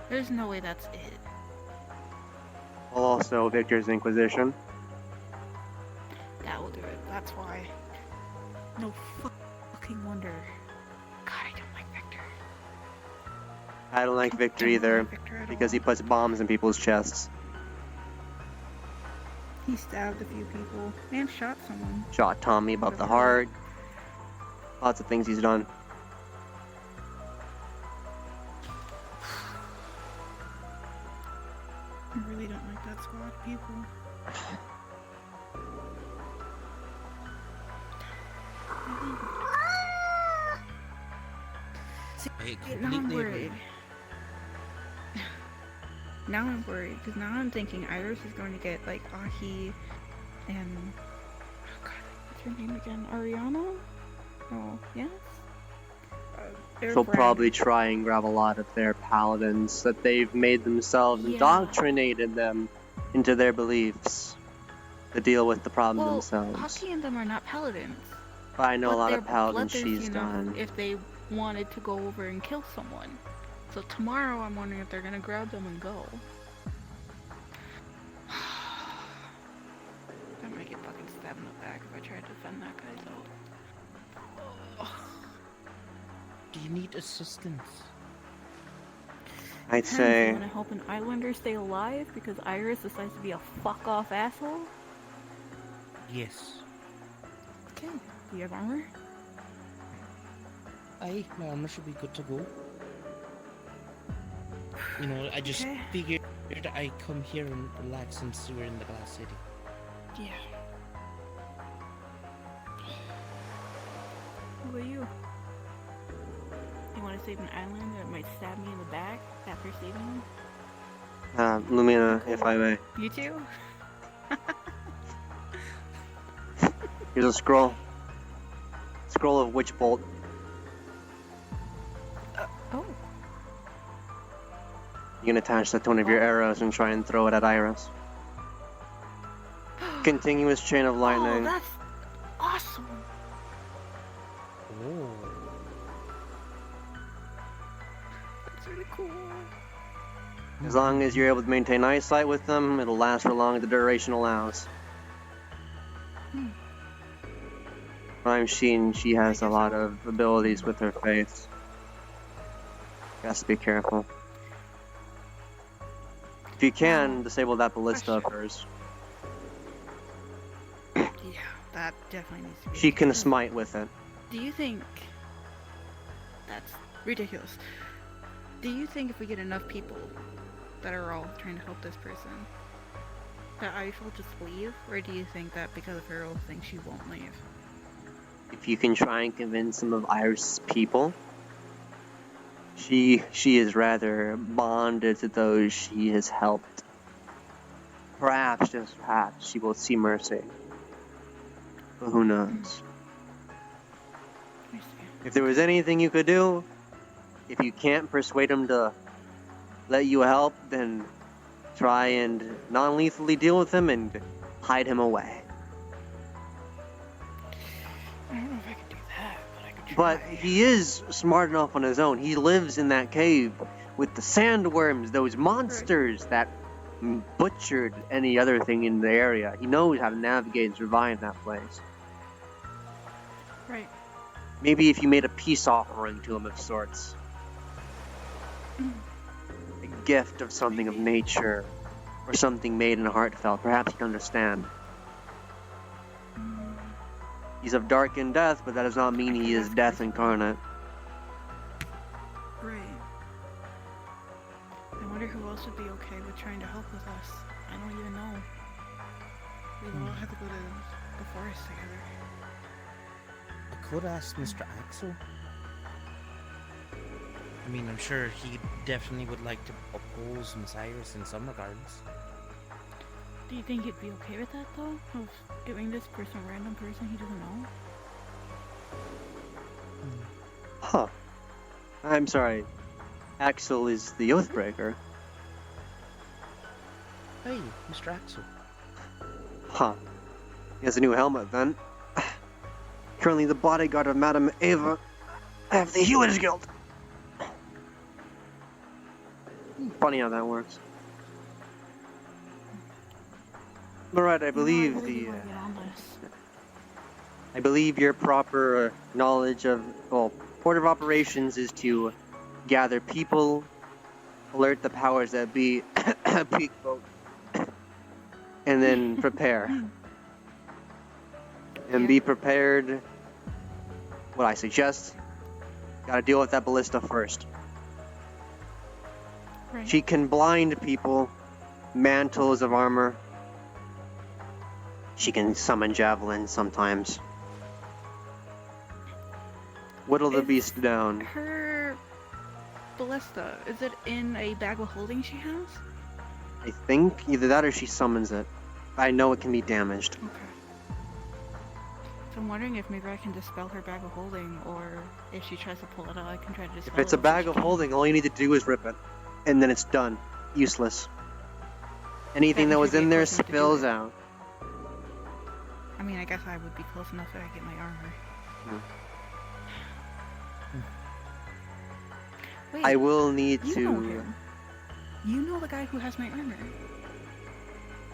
Speaker 5: There's no way that's it.
Speaker 1: Also Victor's Inquisition.
Speaker 5: That will do it. That's why. No fucking wonder. God, I don't like Victor.
Speaker 1: I don't like Victor either, because he puts bombs in people's chests.
Speaker 5: He stabbed a few people and shot someone.
Speaker 1: Shot Tommy above the heart. Lots of things he's done.
Speaker 5: I really don't like that squad of people. See, now I'm worried. Now I'm worried, because now I'm thinking Iris is going to get, like, Ahi and... Oh god, what's her name again? Ariana? Oh, yes?
Speaker 1: She'll probably try and grab a lot of their paladins that they've made themselves, indoctrinated them into their beliefs to deal with the problem themselves.
Speaker 5: Ahi and them are not paladins.
Speaker 1: But I know
Speaker 5: But
Speaker 1: a lot
Speaker 5: they're
Speaker 1: of paladins
Speaker 5: bloodthirsty
Speaker 1: she's
Speaker 5: enough
Speaker 1: done.
Speaker 5: if they wanted to go over and kill someone. So tomorrow I'm wondering if they're gonna grab them and go. I might get fucking stabbed in the back if I try to defend that guy's oath.
Speaker 11: Do you need assistance?
Speaker 1: I'd say...
Speaker 5: You wanna help an islander stay alive because Iris decides to be a fuck off asshole?
Speaker 11: Yes.
Speaker 5: Okay. Do you have armor?
Speaker 11: My armor should be good to go. I just figured I'd come here and relax since we're in the Glass City.
Speaker 5: Yeah. What about you? You want to save an island that might stab me in the back after saving me?
Speaker 1: Lumina, if I may.
Speaker 5: You too?
Speaker 1: Here's a scroll. Scroll of Witch Bolt.
Speaker 5: Oh.
Speaker 1: You can attach that to one of your arrows and try and throw it at Iris. Continuous chain of lightning.
Speaker 5: Oh, that's awesome.
Speaker 11: Oh.
Speaker 5: That's really cool.
Speaker 1: As long as you're able to maintain eyesight with them, it'll last for long as the duration allows. I've seen she has a lot of abilities with her faith. Has to be careful. If you can, disable that ballista of hers.
Speaker 5: Yeah, that definitely needs to be.
Speaker 1: She can smite with it.
Speaker 5: Do you think that's ridiculous? Do you think if we get enough people that are all trying to help this person, that Iris will just leave? Or do you think that because of her old thing, she won't leave?
Speaker 1: If you can try and convince some of Iris' people, she is rather bonded to those she has helped. Perhaps, just perhaps, she will see mercy. But who knows? If there was anything you could do, if you can't persuade him to let you help, then try and non-lethally deal with him and hide him away. But he is smart enough on his own. He lives in that cave with the sandworms, those monsters that butchered any other thing in the area. He knows how to navigate and survive in that place.
Speaker 5: Right.
Speaker 1: Maybe if you made a peace offering to him of sorts. A gift of something of nature, or something made in a heartfelt, perhaps he'd understand. He's of dark in death, but that does not mean he is death incarnate.
Speaker 5: Right. I wonder who else would be okay with trying to help with us. I don't even know. We all have to go to the forest together.
Speaker 11: I could ask Mr. Axel. I mean, I'm sure he definitely would like to oppose Miss Iris in some regards.
Speaker 5: Do you think he'd be okay with that, though? Of giving this person a random person he doesn't know?
Speaker 1: Huh. I'm sorry. Axel is the Oathbreaker.
Speaker 11: Hey, Mr. Axel.
Speaker 1: Huh. He has a new helmet, then. Currently the bodyguard of Madame Eva of the Healers Guild. Funny how that works. Alright, I believe I believe your proper knowledge of, well, order of operations is to gather people, alert the powers that be, peak vote, and then prepare. And be prepared. What I suggest, gotta deal with that ballista first.
Speaker 5: Right.
Speaker 1: She can blind people, mantles of armor. She can summon javelins sometimes. Whittle the beast down.
Speaker 5: Her ballista, is it in a bag of holding she has?
Speaker 1: I think either that or she summons it. I know it can be damaged.
Speaker 5: Okay. So I'm wondering if maybe I can dispel her bag of holding, or if she tries to pull it out, I can try to dispel it.
Speaker 1: If it's a bag of holding, all you need to do is rip it. And then it's done. Useless. Anything that was in there spills out.
Speaker 5: I mean, I guess I would be close enough that I get my armor. Wait,
Speaker 1: I will need
Speaker 5: you
Speaker 1: to...
Speaker 5: know him. You know the guy who has my armor.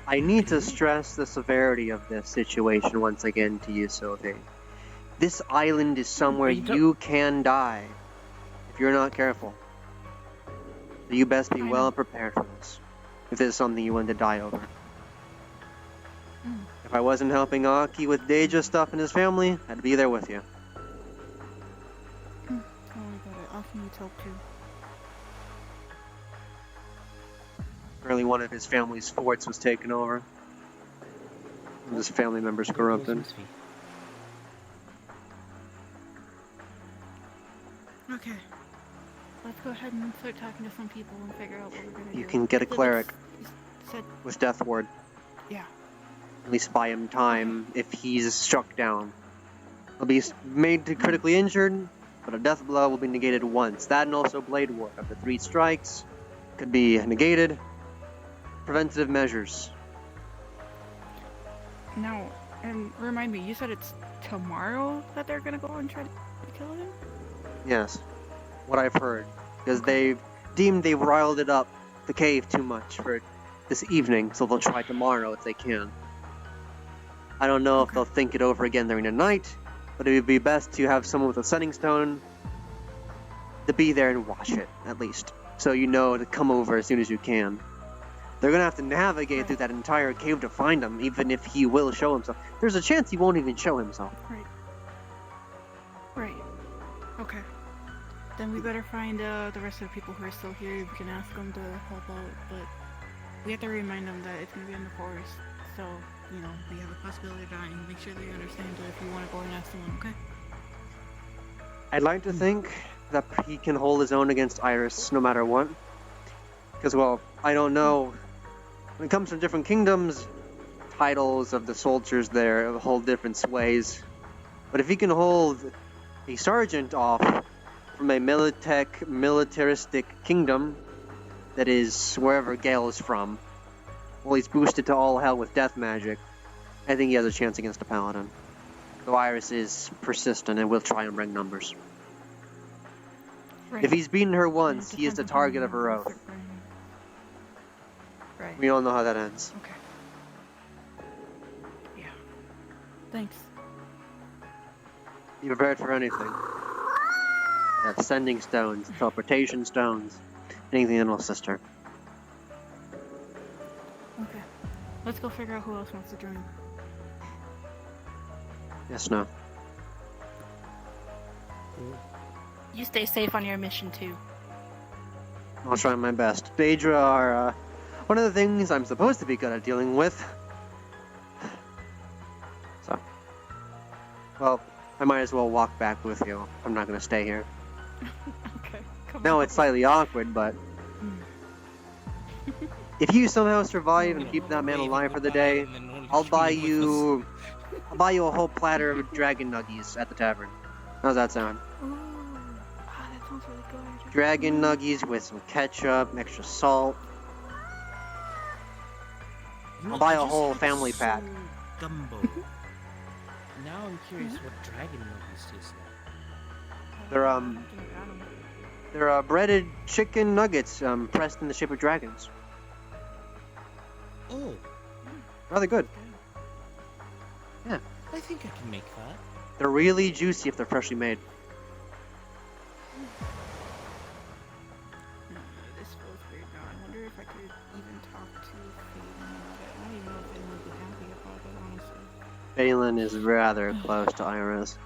Speaker 1: I need to stress the severity of this situation once again to you, Sylvie. This island is somewhere you can die if you're not careful. So you best be well prepared for this, if this is something you want to die over. If I wasn't helping Aki with Deja stuff and his family, I'd be there with you.
Speaker 5: Oh my god, I often need help too.
Speaker 1: Apparently one of his family's forts was taken over. His family members corrupted.
Speaker 5: Okay. Let's go ahead and start talking to some people and figure out what we're gonna do.
Speaker 1: You can get a cleric with Death Ward.
Speaker 5: Yeah.
Speaker 1: At least buy him time if he's struck down. He'll be made to critically injured, but a death blow will be negated once. That and also Blade Ward. Up to 3 strikes could be negated. Preventative measures.
Speaker 5: Now, and remind me, you said it's tomorrow that they're gonna go and try to kill him?
Speaker 1: Yes. What I've heard. Because they've deemed they've riled it up, the cave, too much for this evening, so they'll try tomorrow if they can. I don't know if they'll think it over again during the night, but it would be best to have someone with a setting stone to be there and watch it, at least. So you know to come over as soon as you can. They're gonna have to navigate through that entire cave to find him, even if he will show himself. There's a chance he won't even show himself.
Speaker 5: Right. Okay. Then we better find the rest of the people who are still here. We can ask them to help out, but we have to remind them that it's gonna be in the forest. So, you know, we have a possibility of dying. Make sure they understand it if you want to go and ask someone, okay?
Speaker 1: I'd like to think that he can hold his own against Iris no matter what. Because, well, I don't know. When it comes from different kingdoms, titles of the soldiers there hold different sways. But if he can hold a sergeant off from a militaristic kingdom that is wherever Gale is from, well, he's boosted to all hell with death magic, I think he has a chance against a paladin. Though Iris is persistent and will try and bring numbers.
Speaker 5: Right.
Speaker 1: If he's beaten her once,
Speaker 5: Yeah,
Speaker 1: he is the
Speaker 5: depends on how
Speaker 1: target
Speaker 5: many
Speaker 1: of her
Speaker 5: numbers
Speaker 1: oath.
Speaker 5: they're bringing. Right.
Speaker 1: We all know how that ends.
Speaker 5: Okay. Yeah. Thanks.
Speaker 1: Be prepared for anything. Sending stones, teleportation stones, anything that'll assist her.
Speaker 5: Okay. Let's go figure out who else wants to join.
Speaker 1: Yes, no.
Speaker 20: You stay safe on your mission too.
Speaker 1: I'll try my best. Daedra are one of the things I'm supposed to be good at dealing with. So, well, I might as well walk back with you. I'm not going to stay here.
Speaker 5: Okay.
Speaker 1: No, it's slightly awkward, but if you somehow survive and keep that man alive for the day, I'll buy you a whole platter of dragon nuggies at the tavern. How's that sound?
Speaker 5: Ooh. Ah, that sounds really good.
Speaker 1: Dragon nuggies with some ketchup, extra salt. I'll buy a whole family pack.
Speaker 11: Gumbo. Now I'm curious what dragon nuggets taste like.
Speaker 1: They're breaded chicken nuggets pressed in the shape of dragons.
Speaker 11: Oh,
Speaker 1: Rather good. Yeah.
Speaker 11: I think I can make that.
Speaker 1: They're really juicy if they're freshly made.
Speaker 5: This feels weird now. I wonder if I could even talk to Phaedon. I don't even know if Phaedon would be happy about it, honestly.
Speaker 1: Phelan is rather close to Iris.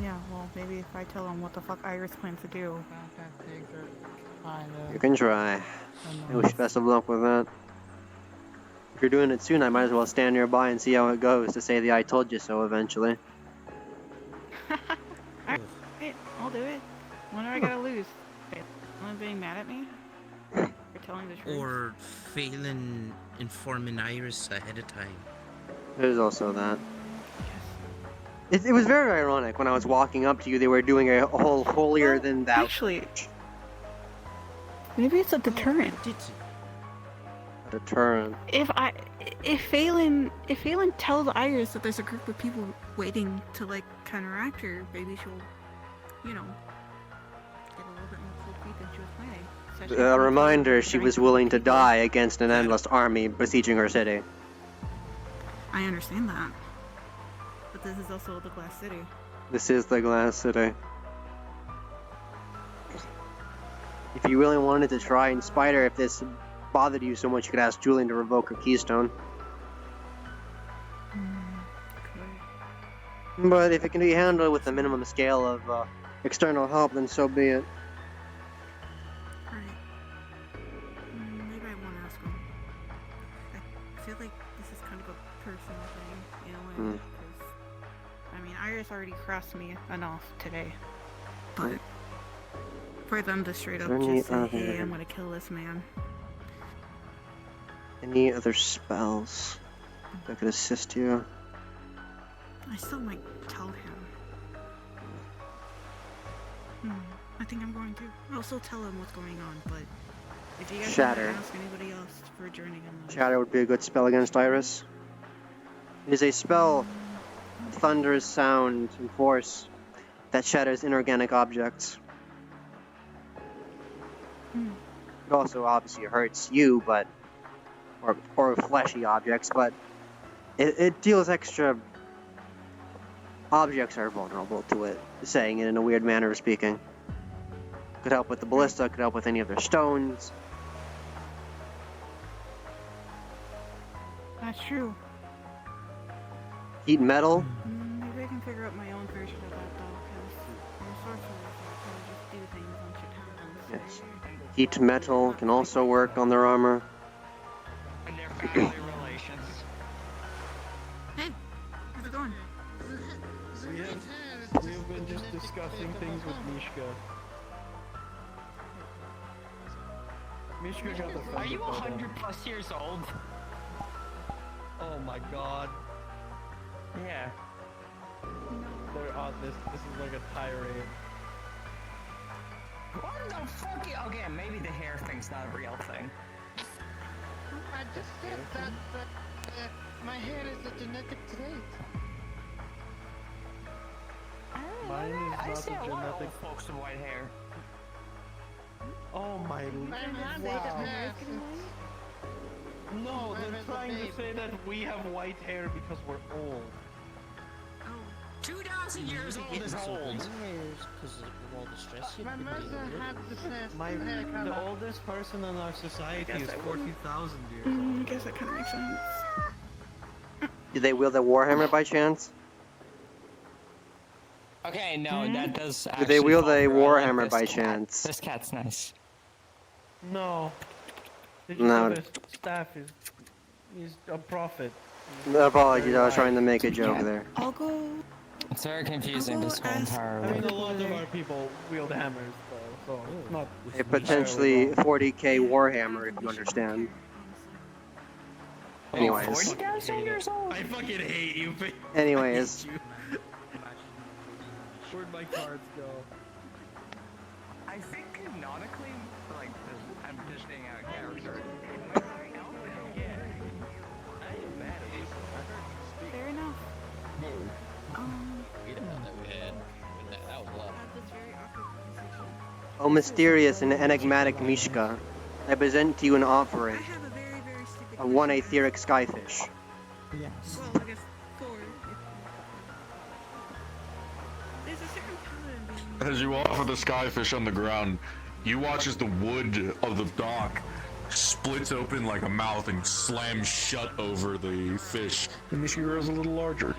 Speaker 5: Yeah, well, maybe if I tell him what the fuck Iris plans to do.
Speaker 1: You can try. I wish you best of luck with that. If you're doing it soon, I might as well stand nearby and see how it goes to say the I told you so eventually.
Speaker 5: Alright, I'll do it. When are I gonna lose? Someone being mad at me? For telling the truth?
Speaker 11: Or Phelan informing Iris ahead of time.
Speaker 1: There's also that. It was very ironic when I was walking up to you, they were doing a whole holier than thou.
Speaker 5: Actually, maybe it's a deterrent.
Speaker 1: A deterrent.
Speaker 5: If Phelan tells Iris that there's a group of people waiting to like counteract her, maybe she'll, you know, get a little bit more cold feet than she was planning. Especially
Speaker 1: A
Speaker 5: if
Speaker 1: reminder,
Speaker 5: she's
Speaker 1: she was willing to die against an endless army besieging her city.
Speaker 5: I understand that, but this is also the Glass City.
Speaker 1: This is the Glass City. If you really wanted to try and spite her, if this bothered you so much, you could ask Julian to revoke her keystone. But if it can be handled with a minimum scale of external help, then so be it.
Speaker 5: Maybe I won't ask him. I feel like this is kind of a personal thing, in a way. Because, I mean, Iris already crossed me enough today. But for them to straight up just say, hey, I'm gonna kill this man.
Speaker 1: Any other spells that could assist you?
Speaker 5: I still might tell him. I think I'm going to. I'll still tell him what's going on, but if you guys
Speaker 1: Shatter.
Speaker 5: want to ask anybody else for joining in,
Speaker 1: Shatter would be a good spell against Iris. It is a spell, thunderous sound and force, that shatters inorganic objects. It also obviously hurts you, but or fleshy objects, but it deals extra. Objects are vulnerable to it, saying it in a weird manner of speaking. Could help with the ballista, could help with any of their stones.
Speaker 5: that's true.
Speaker 1: Heat metal.
Speaker 5: Maybe I can figure out my own version of that though, because I'm sorcerers, so I kind of just do things when shit happens.
Speaker 1: Yes. Heat metal can also work on their armor.
Speaker 4: And their family relations.
Speaker 5: Hey, how's it going?
Speaker 9: We have been just discussing things with Mishka. Mishka got the
Speaker 4: Are you
Speaker 9: thunder button.
Speaker 4: 100+ years old?
Speaker 9: Oh my god.
Speaker 4: Yeah.
Speaker 9: They're on this is like a tirade.
Speaker 4: What the fuck? Okay, maybe the hair thing's not a real thing.
Speaker 17: I just said that my hair is a genetic trait. Mine is
Speaker 4: I
Speaker 17: not
Speaker 4: see
Speaker 17: a
Speaker 4: a lot of
Speaker 17: genetic.
Speaker 4: folks with white hair.
Speaker 17: Oh my wow. No, they're trying to say that we have white hair because we're old.
Speaker 22: 2,000 years old is old.
Speaker 11: Because of all the stress you've
Speaker 17: My
Speaker 11: been
Speaker 17: mother
Speaker 11: dealing with.
Speaker 17: had the best hair color. The oldest person in our society is 40,000 years old.
Speaker 5: I guess that kind of makes sense.
Speaker 1: Do they wield a warhammer by chance?
Speaker 10: Okay, no, that does
Speaker 1: Do
Speaker 10: actually
Speaker 1: they wield
Speaker 10: fall
Speaker 1: a
Speaker 10: through. I like
Speaker 1: warhammer
Speaker 10: this
Speaker 1: by
Speaker 10: cat.
Speaker 1: chance?
Speaker 10: This cat's nice.
Speaker 17: No. Did
Speaker 1: No.
Speaker 17: you know the staff is a prophet?
Speaker 1: Apologies, I was trying to make a joke there.
Speaker 5: I'll go.
Speaker 10: It's very confusing, this whole entire
Speaker 17: I mean,
Speaker 10: way.
Speaker 17: a lot of our people wield hammers, though, so it's not.
Speaker 1: A potentially 40k warhammer, if you understand. Anyways.
Speaker 22: 40,000 years old? I fucking hate you.
Speaker 1: Anyways.
Speaker 17: Where'd my cards go?
Speaker 4: I think canonically, like, I'm just being out of character.
Speaker 5: Fair enough.
Speaker 2: That was a lot.
Speaker 1: O mysterious and enigmatic Mishka, I present to you an offering. A one aetheric skyfish.
Speaker 8: Yes. Well, I guess 4. There's a certain paladin being...
Speaker 13: As you offer the skyfish on the ground, you watch as the wood of the dock splits open like a mouth and slams shut over the fish. The Mishi grows a little larger.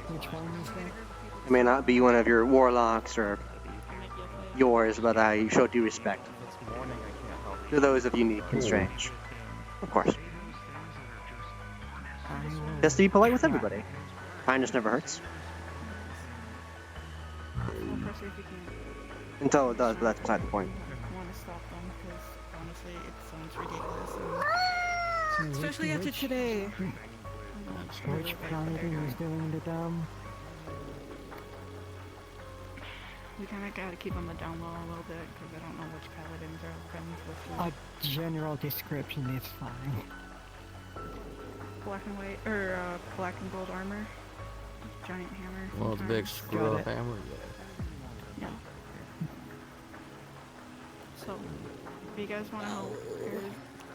Speaker 16: Which one is that?
Speaker 1: It may not be one of your warlocks or yours, but I show due respect to those of unique and strange. Of course. Just to be polite with everybody. Kindness never hurts. Until it does, but that's beside the point.
Speaker 5: I want to stop them because honestly, it sounds ridiculous. And... especially after today.
Speaker 16: Which paladin is doing the dumb?
Speaker 5: We kind of got to keep on the down low a little bit because I don't know which paladins are friends with who.
Speaker 16: A general description is fine.
Speaker 5: Black and white, or black and gold armor. Giant hammer.
Speaker 2: Well, it's a big screw up hammer,
Speaker 5: yeah. So, if you guys want to help,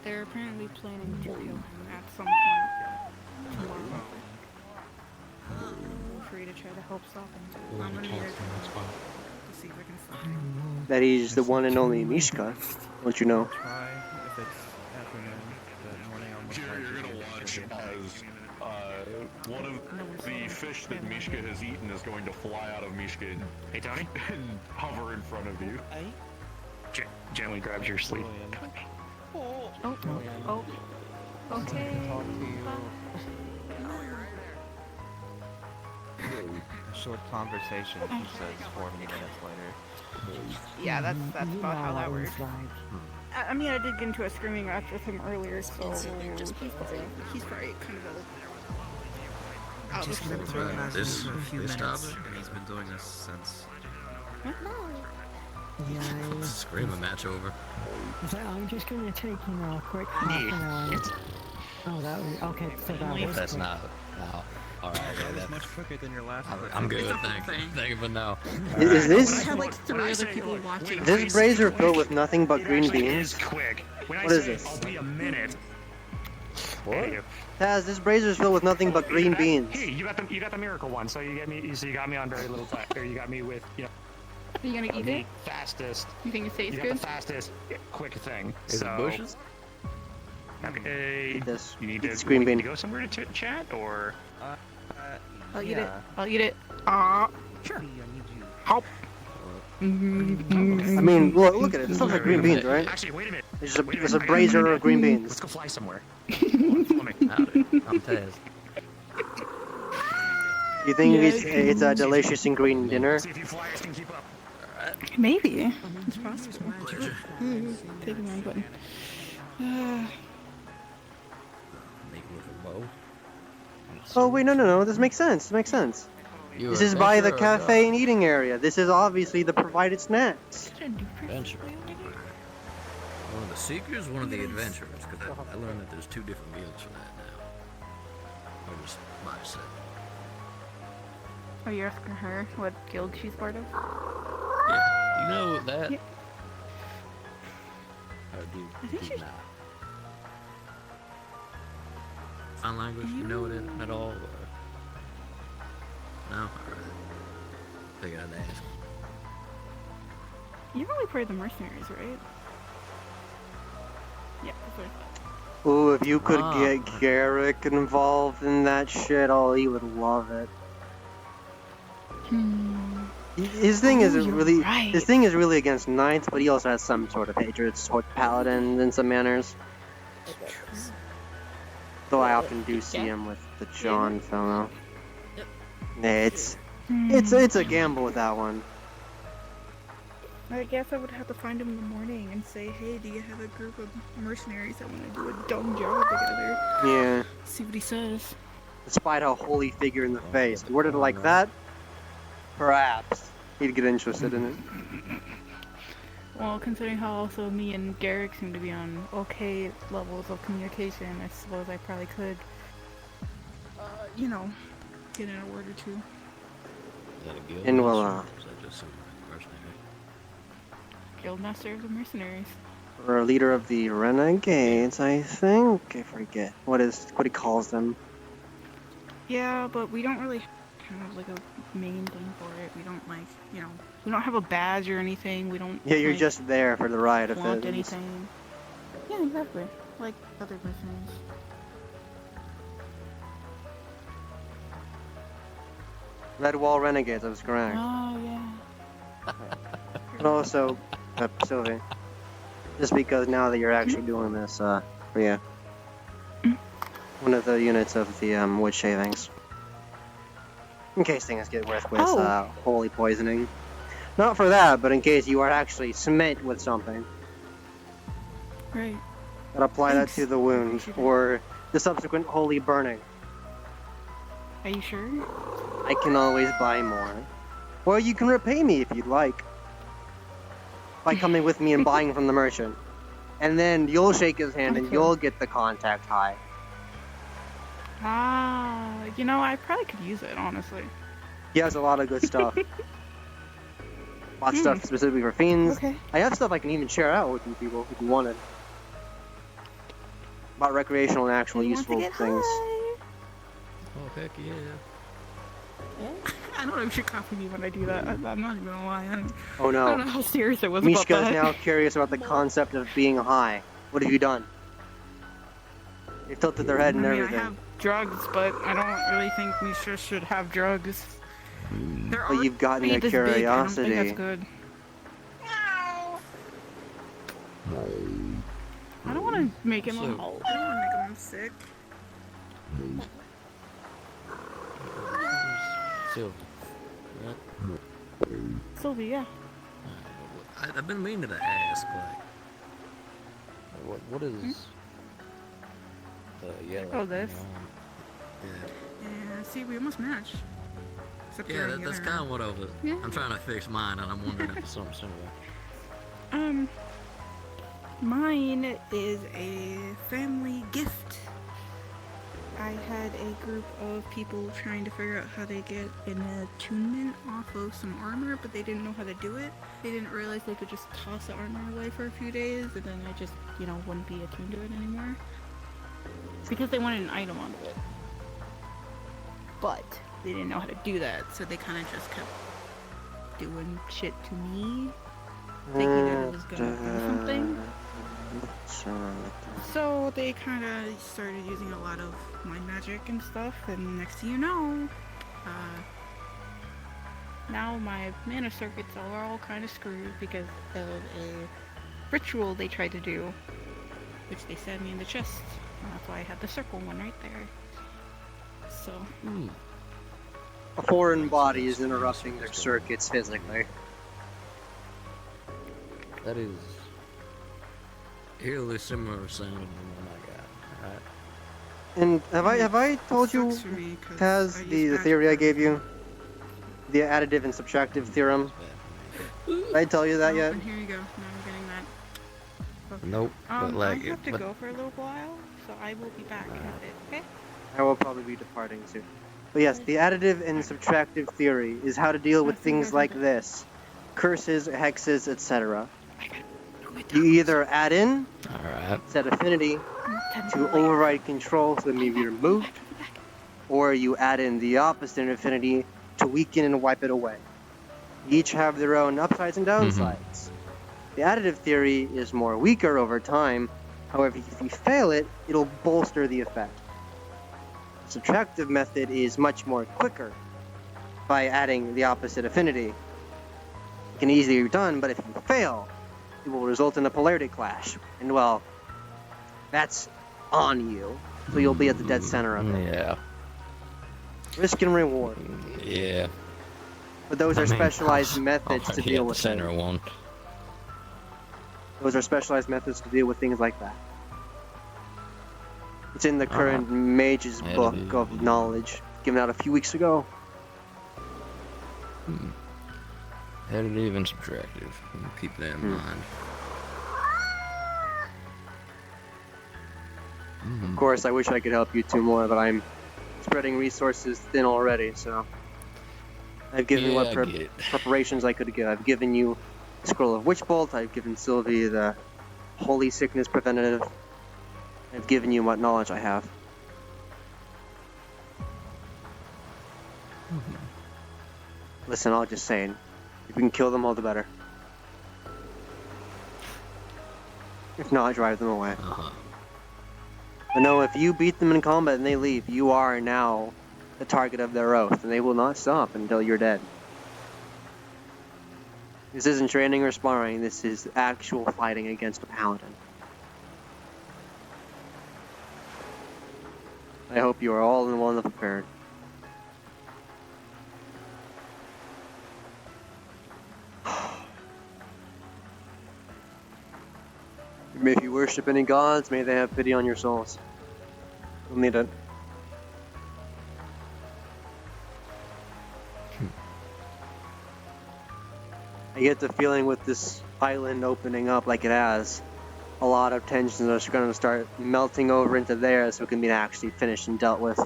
Speaker 5: they're apparently planning to kill him at some point tomorrow. Feel free to try to help stop him. I'm gonna be there to see if I can stop him.
Speaker 1: That he's the one and only Mishka, don't you know?
Speaker 12: Try if it's afternoon, but morning almost.
Speaker 13: You're gonna watch as one of the fish that Mishka has eaten is going to fly out of Mishka
Speaker 22: Hey, Tony?
Speaker 13: and hover in front of you.
Speaker 22: Gently grabs your sleeve.
Speaker 5: Oh. Okay.
Speaker 12: Talk to you. A short conversation, he says 40 minutes later.
Speaker 5: Yeah, that's about how that works. I mean, I did get into a screaming match with him earlier, so he's probably kind of out
Speaker 2: Just
Speaker 5: of
Speaker 2: been
Speaker 5: sorts.
Speaker 2: this for a few minutes,
Speaker 12: and he's been doing this since.
Speaker 16: Yeah.
Speaker 2: Scream a match over.
Speaker 16: So I'm just gonna take, a quick half an hour. Oh, that was, okay, so that was
Speaker 2: That's
Speaker 16: quick.
Speaker 2: not. No. Alright,
Speaker 12: That was much quicker than your last one.
Speaker 2: I'm good. Thank you, but no.
Speaker 1: Is this?
Speaker 5: I had like 3 other people watching.
Speaker 1: Is this brazier filled with nothing but green beans?
Speaker 22: Quick. When I
Speaker 1: What is
Speaker 22: say
Speaker 1: this?
Speaker 22: I'll be a minute.
Speaker 1: What? Taz, this brazier's filled with nothing but green beans.
Speaker 4: Hey, you got the miracle one, so you got me on very little time. Or you got me with
Speaker 5: Are you gonna eat
Speaker 4: the
Speaker 5: it?
Speaker 4: fastest.
Speaker 5: You think it tastes
Speaker 4: You
Speaker 5: good?
Speaker 4: got the fastest quick thing.
Speaker 2: Is it bushes?
Speaker 4: Okay,
Speaker 1: this.
Speaker 4: you need
Speaker 1: It's
Speaker 4: to,
Speaker 1: green bean.
Speaker 4: to go somewhere to chat or.
Speaker 5: I'll eat it. I'll eat it. Sure. Help.
Speaker 1: I mean, look at it. This looks like green beans, right?
Speaker 4: Actually, wait a minute.
Speaker 1: It's a brazier of green beans.
Speaker 4: Let's go fly somewhere.
Speaker 2: I'm Taz.
Speaker 1: You think it's a delicious and green dinner?
Speaker 4: See if you flyers can keep up.
Speaker 5: Maybe. It's possible. Taking my button.
Speaker 1: Oh wait, no. This makes sense. This is by the cafe and eating area. This is obviously the provided snacks.
Speaker 2: Adventure. One of the seekers, one of the adventurers, because I learned that there's 2 different meals for that now. Or just my set.
Speaker 5: Are you asking her what guild she's part of?
Speaker 2: Yeah. You know that?
Speaker 5: Yeah.
Speaker 2: Or do
Speaker 5: I think
Speaker 2: you
Speaker 5: she's-
Speaker 2: not? Sign language, you know it at all? Or... No? Alright. Figured I'd ask.
Speaker 5: You're only part of the mercenaries, right? Yeah, that's what I thought.
Speaker 1: Ooh, if you could
Speaker 2: Ah.
Speaker 1: get Garrick involved in that shit, oh, he would love it. His thing
Speaker 5: Oh,
Speaker 1: isn't
Speaker 5: you're
Speaker 1: really.
Speaker 5: right.
Speaker 1: His thing is really against knights, but he also has some sort of hatred toward paladins in some manners. Though I often do see him with the John fellow. Yeah, it's a gamble with that one.
Speaker 14: I guess I would have to find him in the morning and say, hey, do you have a group of mercenaries that want to do a dumb job together?
Speaker 1: Yeah.
Speaker 14: See what he says.
Speaker 1: Despite how holy figure in the face, if you worded it like that, perhaps he'd get interested in it.
Speaker 5: Well, considering how also me and Garrick seem to be on okay levels of communication, I suppose I probably could,
Speaker 14: You know, get in a word or two.
Speaker 2: Is that a guild
Speaker 1: And
Speaker 2: master,
Speaker 1: well,
Speaker 2: or is that just some mercenary?
Speaker 5: Guildmaster of the Mercenaries.
Speaker 1: Or a leader of the Renegades, I think. I forget what he calls them.
Speaker 5: Yeah, but we don't really have like a main thing for it. We don't like, you know, we don't have a badge or anything. We don't.
Speaker 1: Yeah, you're
Speaker 5: like,
Speaker 1: just there for the ride of
Speaker 5: flaunt
Speaker 1: it.
Speaker 5: anything. Yeah, exactly. Like other mercenaries.
Speaker 1: Red Wall Renegades, I was correct.
Speaker 5: Oh yeah.
Speaker 1: And also, Sylvie, just because now that you're actually doing this, for you, one of the units of the wood shavings, in case things get worse with holy poisoning. Not for that, but in case you are actually smit with something.
Speaker 5: Right.
Speaker 1: Gotta apply that to the wound, or the subsequent holy burning.
Speaker 5: Are you sure?
Speaker 1: I can always buy more. Or you can repay me if you'd like. By coming with me and buying from the merchant. And then you'll shake his hand and you'll get the contact high.
Speaker 5: Ah, you know, I probably could use it, honestly.
Speaker 1: He has a lot of good stuff. Lots of stuff specifically for fiends.
Speaker 5: Okay.
Speaker 1: I have stuff I can even share out with you people if you wanted. About recreational and actual useful things.
Speaker 2: Oh, heck yeah.
Speaker 5: I don't know if you copy me when I do that. I'm not even gonna lie.
Speaker 1: Oh no.
Speaker 5: I don't know how serious it was
Speaker 1: Mishka
Speaker 5: about
Speaker 1: is
Speaker 5: that.
Speaker 1: now curious about the concept of being high. What have you done? They tilted their head and everything.
Speaker 5: I have drugs, but I don't really think Misha should have drugs. They're
Speaker 1: But you've gotten
Speaker 5: already
Speaker 1: a
Speaker 5: this big. I don't
Speaker 1: curiosity.
Speaker 5: think that's good. I don't want to make him
Speaker 14: I don't want to make him sick.
Speaker 2: Sylvie. Right?
Speaker 5: Sylvie, yeah.
Speaker 2: I've been meaning to ask, like, what is the yellow?
Speaker 5: Oh, this?
Speaker 2: Yeah.
Speaker 14: Yeah, see, we almost matched. Except
Speaker 2: Yeah,
Speaker 14: you're on the
Speaker 2: that's
Speaker 14: other
Speaker 2: kind of what I was.
Speaker 14: Yeah.
Speaker 2: I'm trying to fix mine, and I'm wondering if it's something similar.
Speaker 14: Mine is a family gift. I had a group of people trying to figure out how to get an attunement off of some armor, but they didn't know how to do it. They didn't realize they could just toss the armor away for a few days, and then I just, you know, wouldn't be attuned to it anymore.
Speaker 5: Because they wanted an item on it. But they didn't know how to do that,
Speaker 14: So they kind of just kept doing shit to me,
Speaker 5: thinking that it was gonna do something.
Speaker 14: So they kind of started using a lot of mind magic and stuff, and next thing you know,
Speaker 5: Now my mana circuits are all kind of screwed because of a ritual they tried to do, which they stabbed me in the chest. And that's why I had the circle one right there. So.
Speaker 1: A foreign body is interrupting their circuits physically.
Speaker 2: That is eerily similar sounding to the one I got. Right?
Speaker 1: And have I told you, Taz, the theory I gave you? The additive and subtractive theorem? Did I tell you that yet?
Speaker 14: And here you go. Now I'm getting that. Okay.
Speaker 2: Nope. But like,
Speaker 14: I have to
Speaker 2: but
Speaker 14: go for a little while, so I will be back at it, okay?
Speaker 1: I will probably be departing soon. But yes, the additive and subtractive theory is how to deal with things like this. Curses, hexes, etc. You either add in set affinity to override control so it may be removed, or you add in the opposite affinity to weaken and wipe it away. Each have their own upsides and downsides. The additive theory is more weaker over time, however if you fail it, it'll bolster the effect. The subtractive method is much more quicker by adding the opposite affinity. It can easily be done, but if you fail, it will result in a polarity clash. And well, that's on you, so you'll be at the dead center of it.
Speaker 2: Yeah.
Speaker 1: Risk and reward.
Speaker 2: Yeah.
Speaker 1: But those are specialized methods to deal with
Speaker 2: center one.
Speaker 1: Those are specialized methods to deal with things like that. It's in the current Mage's book of knowledge, given out a few weeks ago.
Speaker 2: Additive and subtractive. Keep that in mind.
Speaker 1: Of course, I wish I could help you two more, but I'm spreading resources thin already, so... I've given you what preparations I could give. I've given you the Scroll of Witch Bolt, I've given Sylvie the Holy Sickness Preventative. I've given you what knowledge I have. Listen, I'll just saying, if we can kill them all, the better. If not, drive them away. But no, if you beat them in combat and they leave, you are now the target of their oath, and they will not stop until you're dead. This isn't training or sparring, this is actual fighting against a paladin. I hope you are all in one prepared. If you worship any gods, may they have pity on your souls. You'll need it. I get the feeling with this island opening up like it has, a lot of tensions are going to start melting over into there so it can be actually finished and dealt with.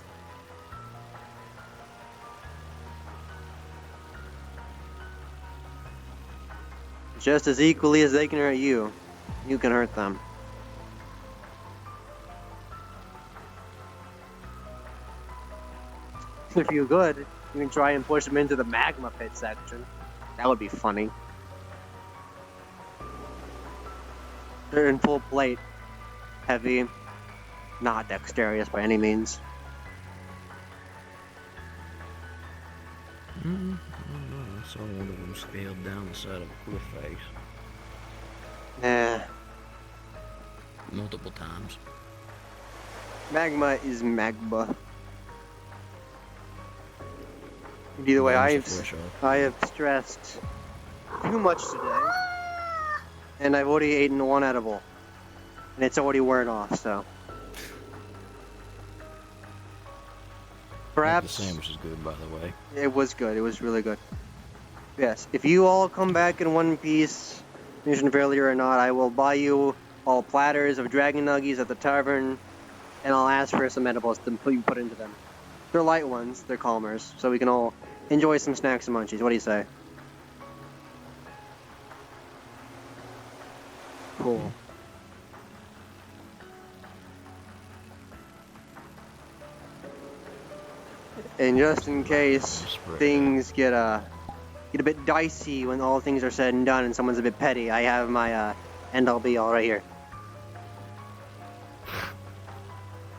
Speaker 1: Just as equally as they can hurt you, you can hurt them. If you're good, you can try and push them into the magma pit section. That would be funny. They're in full plate. Heavy. Not dexterous by any means.
Speaker 2: I saw one of them scaled down the side of a cliff face.
Speaker 1: Nah.
Speaker 2: Multiple times.
Speaker 1: Magma is magma. Either way, I have stressed too much today. And I've already eaten one edible. And it's already wearing off, so. Perhaps.
Speaker 2: The sandwich is good, by the way.
Speaker 1: It was good. It was really good. Yes. If you all come back in one piece, mentioned earlier or not, I will buy you all platters of dragon nuggies at the tavern. And I'll ask for some edibles to put into them. They're light ones. They're calmers. So we can all enjoy some snacks and munchies. What do you say? Cool. And just in case things get a bit dicey when all things are said and done and someone's a bit petty, I have my end all be all right here.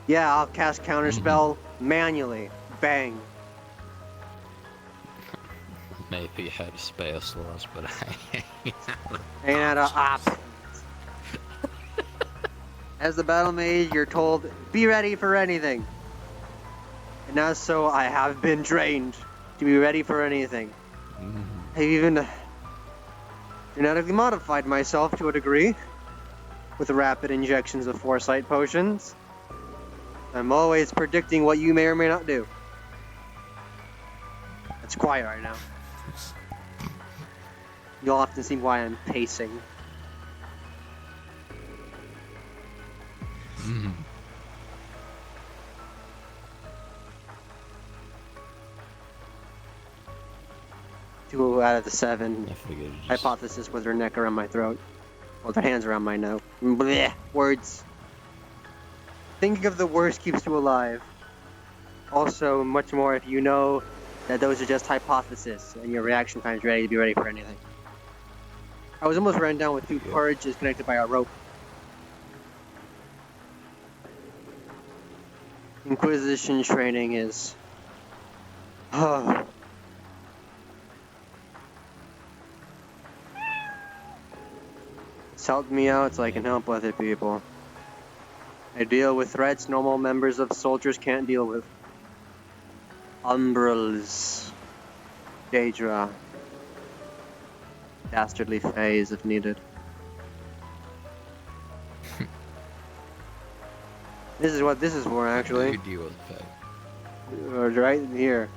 Speaker 1: Yeah, I'll cast counterspell manually. Bang.
Speaker 2: Maybe I had a spell slots, but I
Speaker 1: ain't out of options. As the battle mage, you're told, be ready for anything. And as so, I have been trained to be ready for anything. I've even genetically modified myself to a degree with rapid injections of foresight potions. I'm always predicting what you may or may not do. It's quiet right now. You'll often see why I'm pacing. 2 out of the 7.
Speaker 2: I figured just...
Speaker 1: Hypothesis with her neck around my throat. Well, their hands around my nose. Blech. Words. Thinking of the worst keeps you alive. Also, much more if you know that those are just hypotheses, and your reaction time is ready to be ready for anything. I was almost ran down with 2 porridges connected by a rope. Inquisition training is... It's helped me out so I can help other people. I deal with threats normal members of soldiers can't deal with. Umbrals. Daedra. Dastardly phase if needed. This is what this is for, actually.
Speaker 2: You deal with Fae.
Speaker 1: Right here.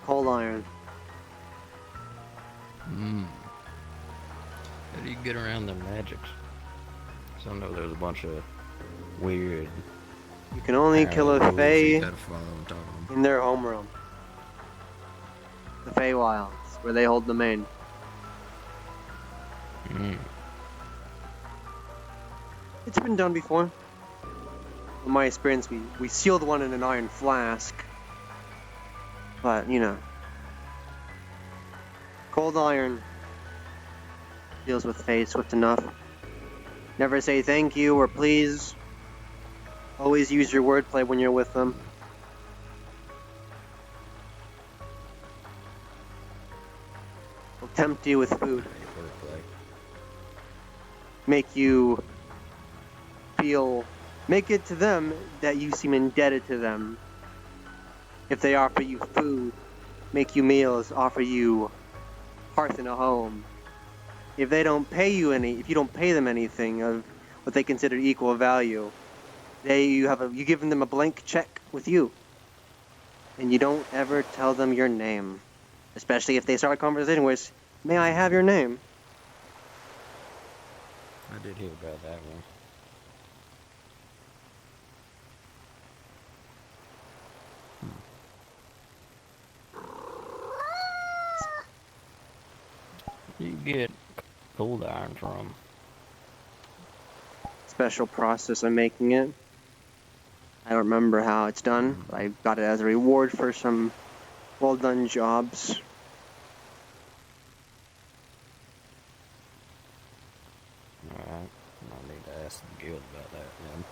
Speaker 1: Cold iron.
Speaker 2: How do you get around the magics? So I know there's a bunch of weird...
Speaker 1: You can only kill a
Speaker 2: rules
Speaker 1: Fae
Speaker 2: you gotta follow on top of them.
Speaker 1: in their homeroom. The Feywilds, where they hold the main. It's been done before. In my experience, we sealed one in an iron flask. But, you know. Cold iron deals with Fae swift enough. Never say thank you or please. Always use your wordplay when you're with them. Will tempt you with food. Make you feel... Make it to them that you seem indebted to them. If they offer you food, make you meals, offer you hearth and a home. If they don't pay you if you don't pay them anything of what they consider equal value, you give them a blank check with you. And you don't ever tell them your name. Especially if they start a conversation with, "May I have your name?"
Speaker 2: I did hear about that one. You get cold iron from?
Speaker 1: Special process I'm making it. I don't remember how it's done. I got it as a reward for some well done jobs.
Speaker 2: Alright, I need to ask the guild about that then.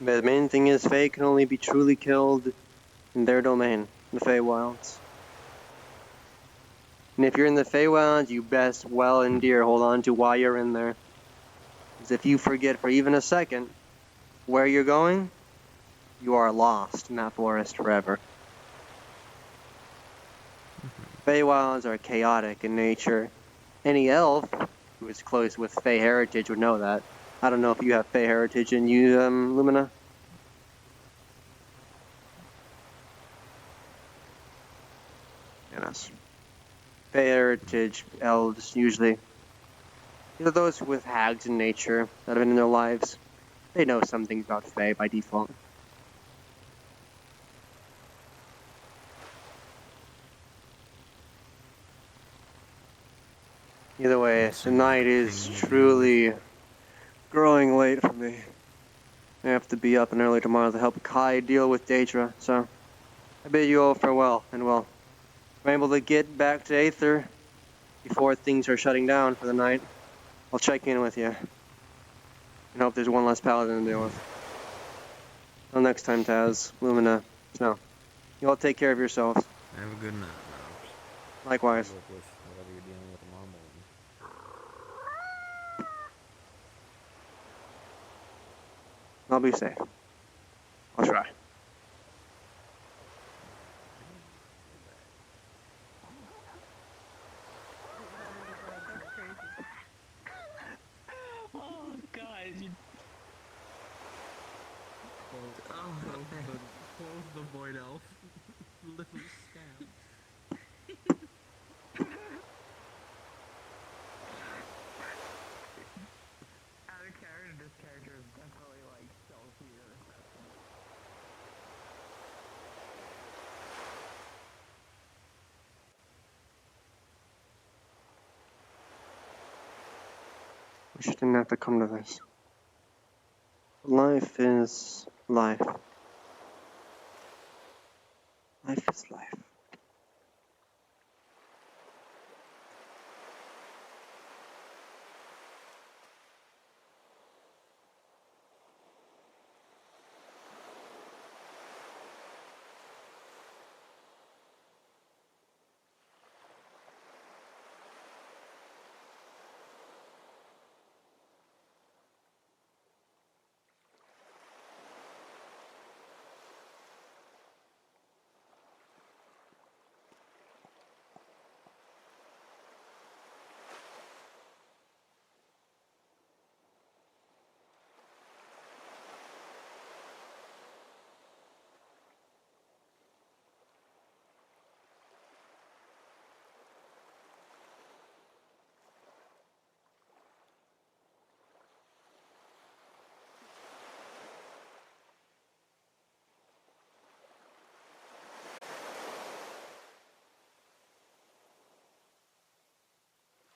Speaker 1: The main thing is Fae can only be truly killed in their domain, the Feywilds. And if you're in the Feywilds, you best well and dear hold on to why you're in there. Because if you forget for even a second where you're going, you are lost in that forest forever. Feywilds are chaotic in nature. Any elf who is close with Fey heritage would know that. I don't know if you have Fey heritage in you, Lumina. Yes. Fey heritage elves usually. These are those with hags in nature that have been in their lives. They know some things about Fey by default. Either way, the night is truly growing late for me. I have to be up and early tomorrow to help Kai deal with Daedra, so I bid you all farewell, and well, if I'm able to get back to Aether before things are shutting down for the night, I'll check in with you. And hope there's one less paladin to deal with. Till next time, Taz, Lumina, Snow. You all take care of yourselves.
Speaker 2: Have a good night, Robert.
Speaker 1: Likewise.
Speaker 2: Good luck with whatever you're dealing with tomorrow morning.
Speaker 1: I'll be safe. I'll try.
Speaker 11: Oh, guys, you...
Speaker 19: Close the void elf. Little scam.
Speaker 1: wish I didn't have to come to this. Life is life. Life is life.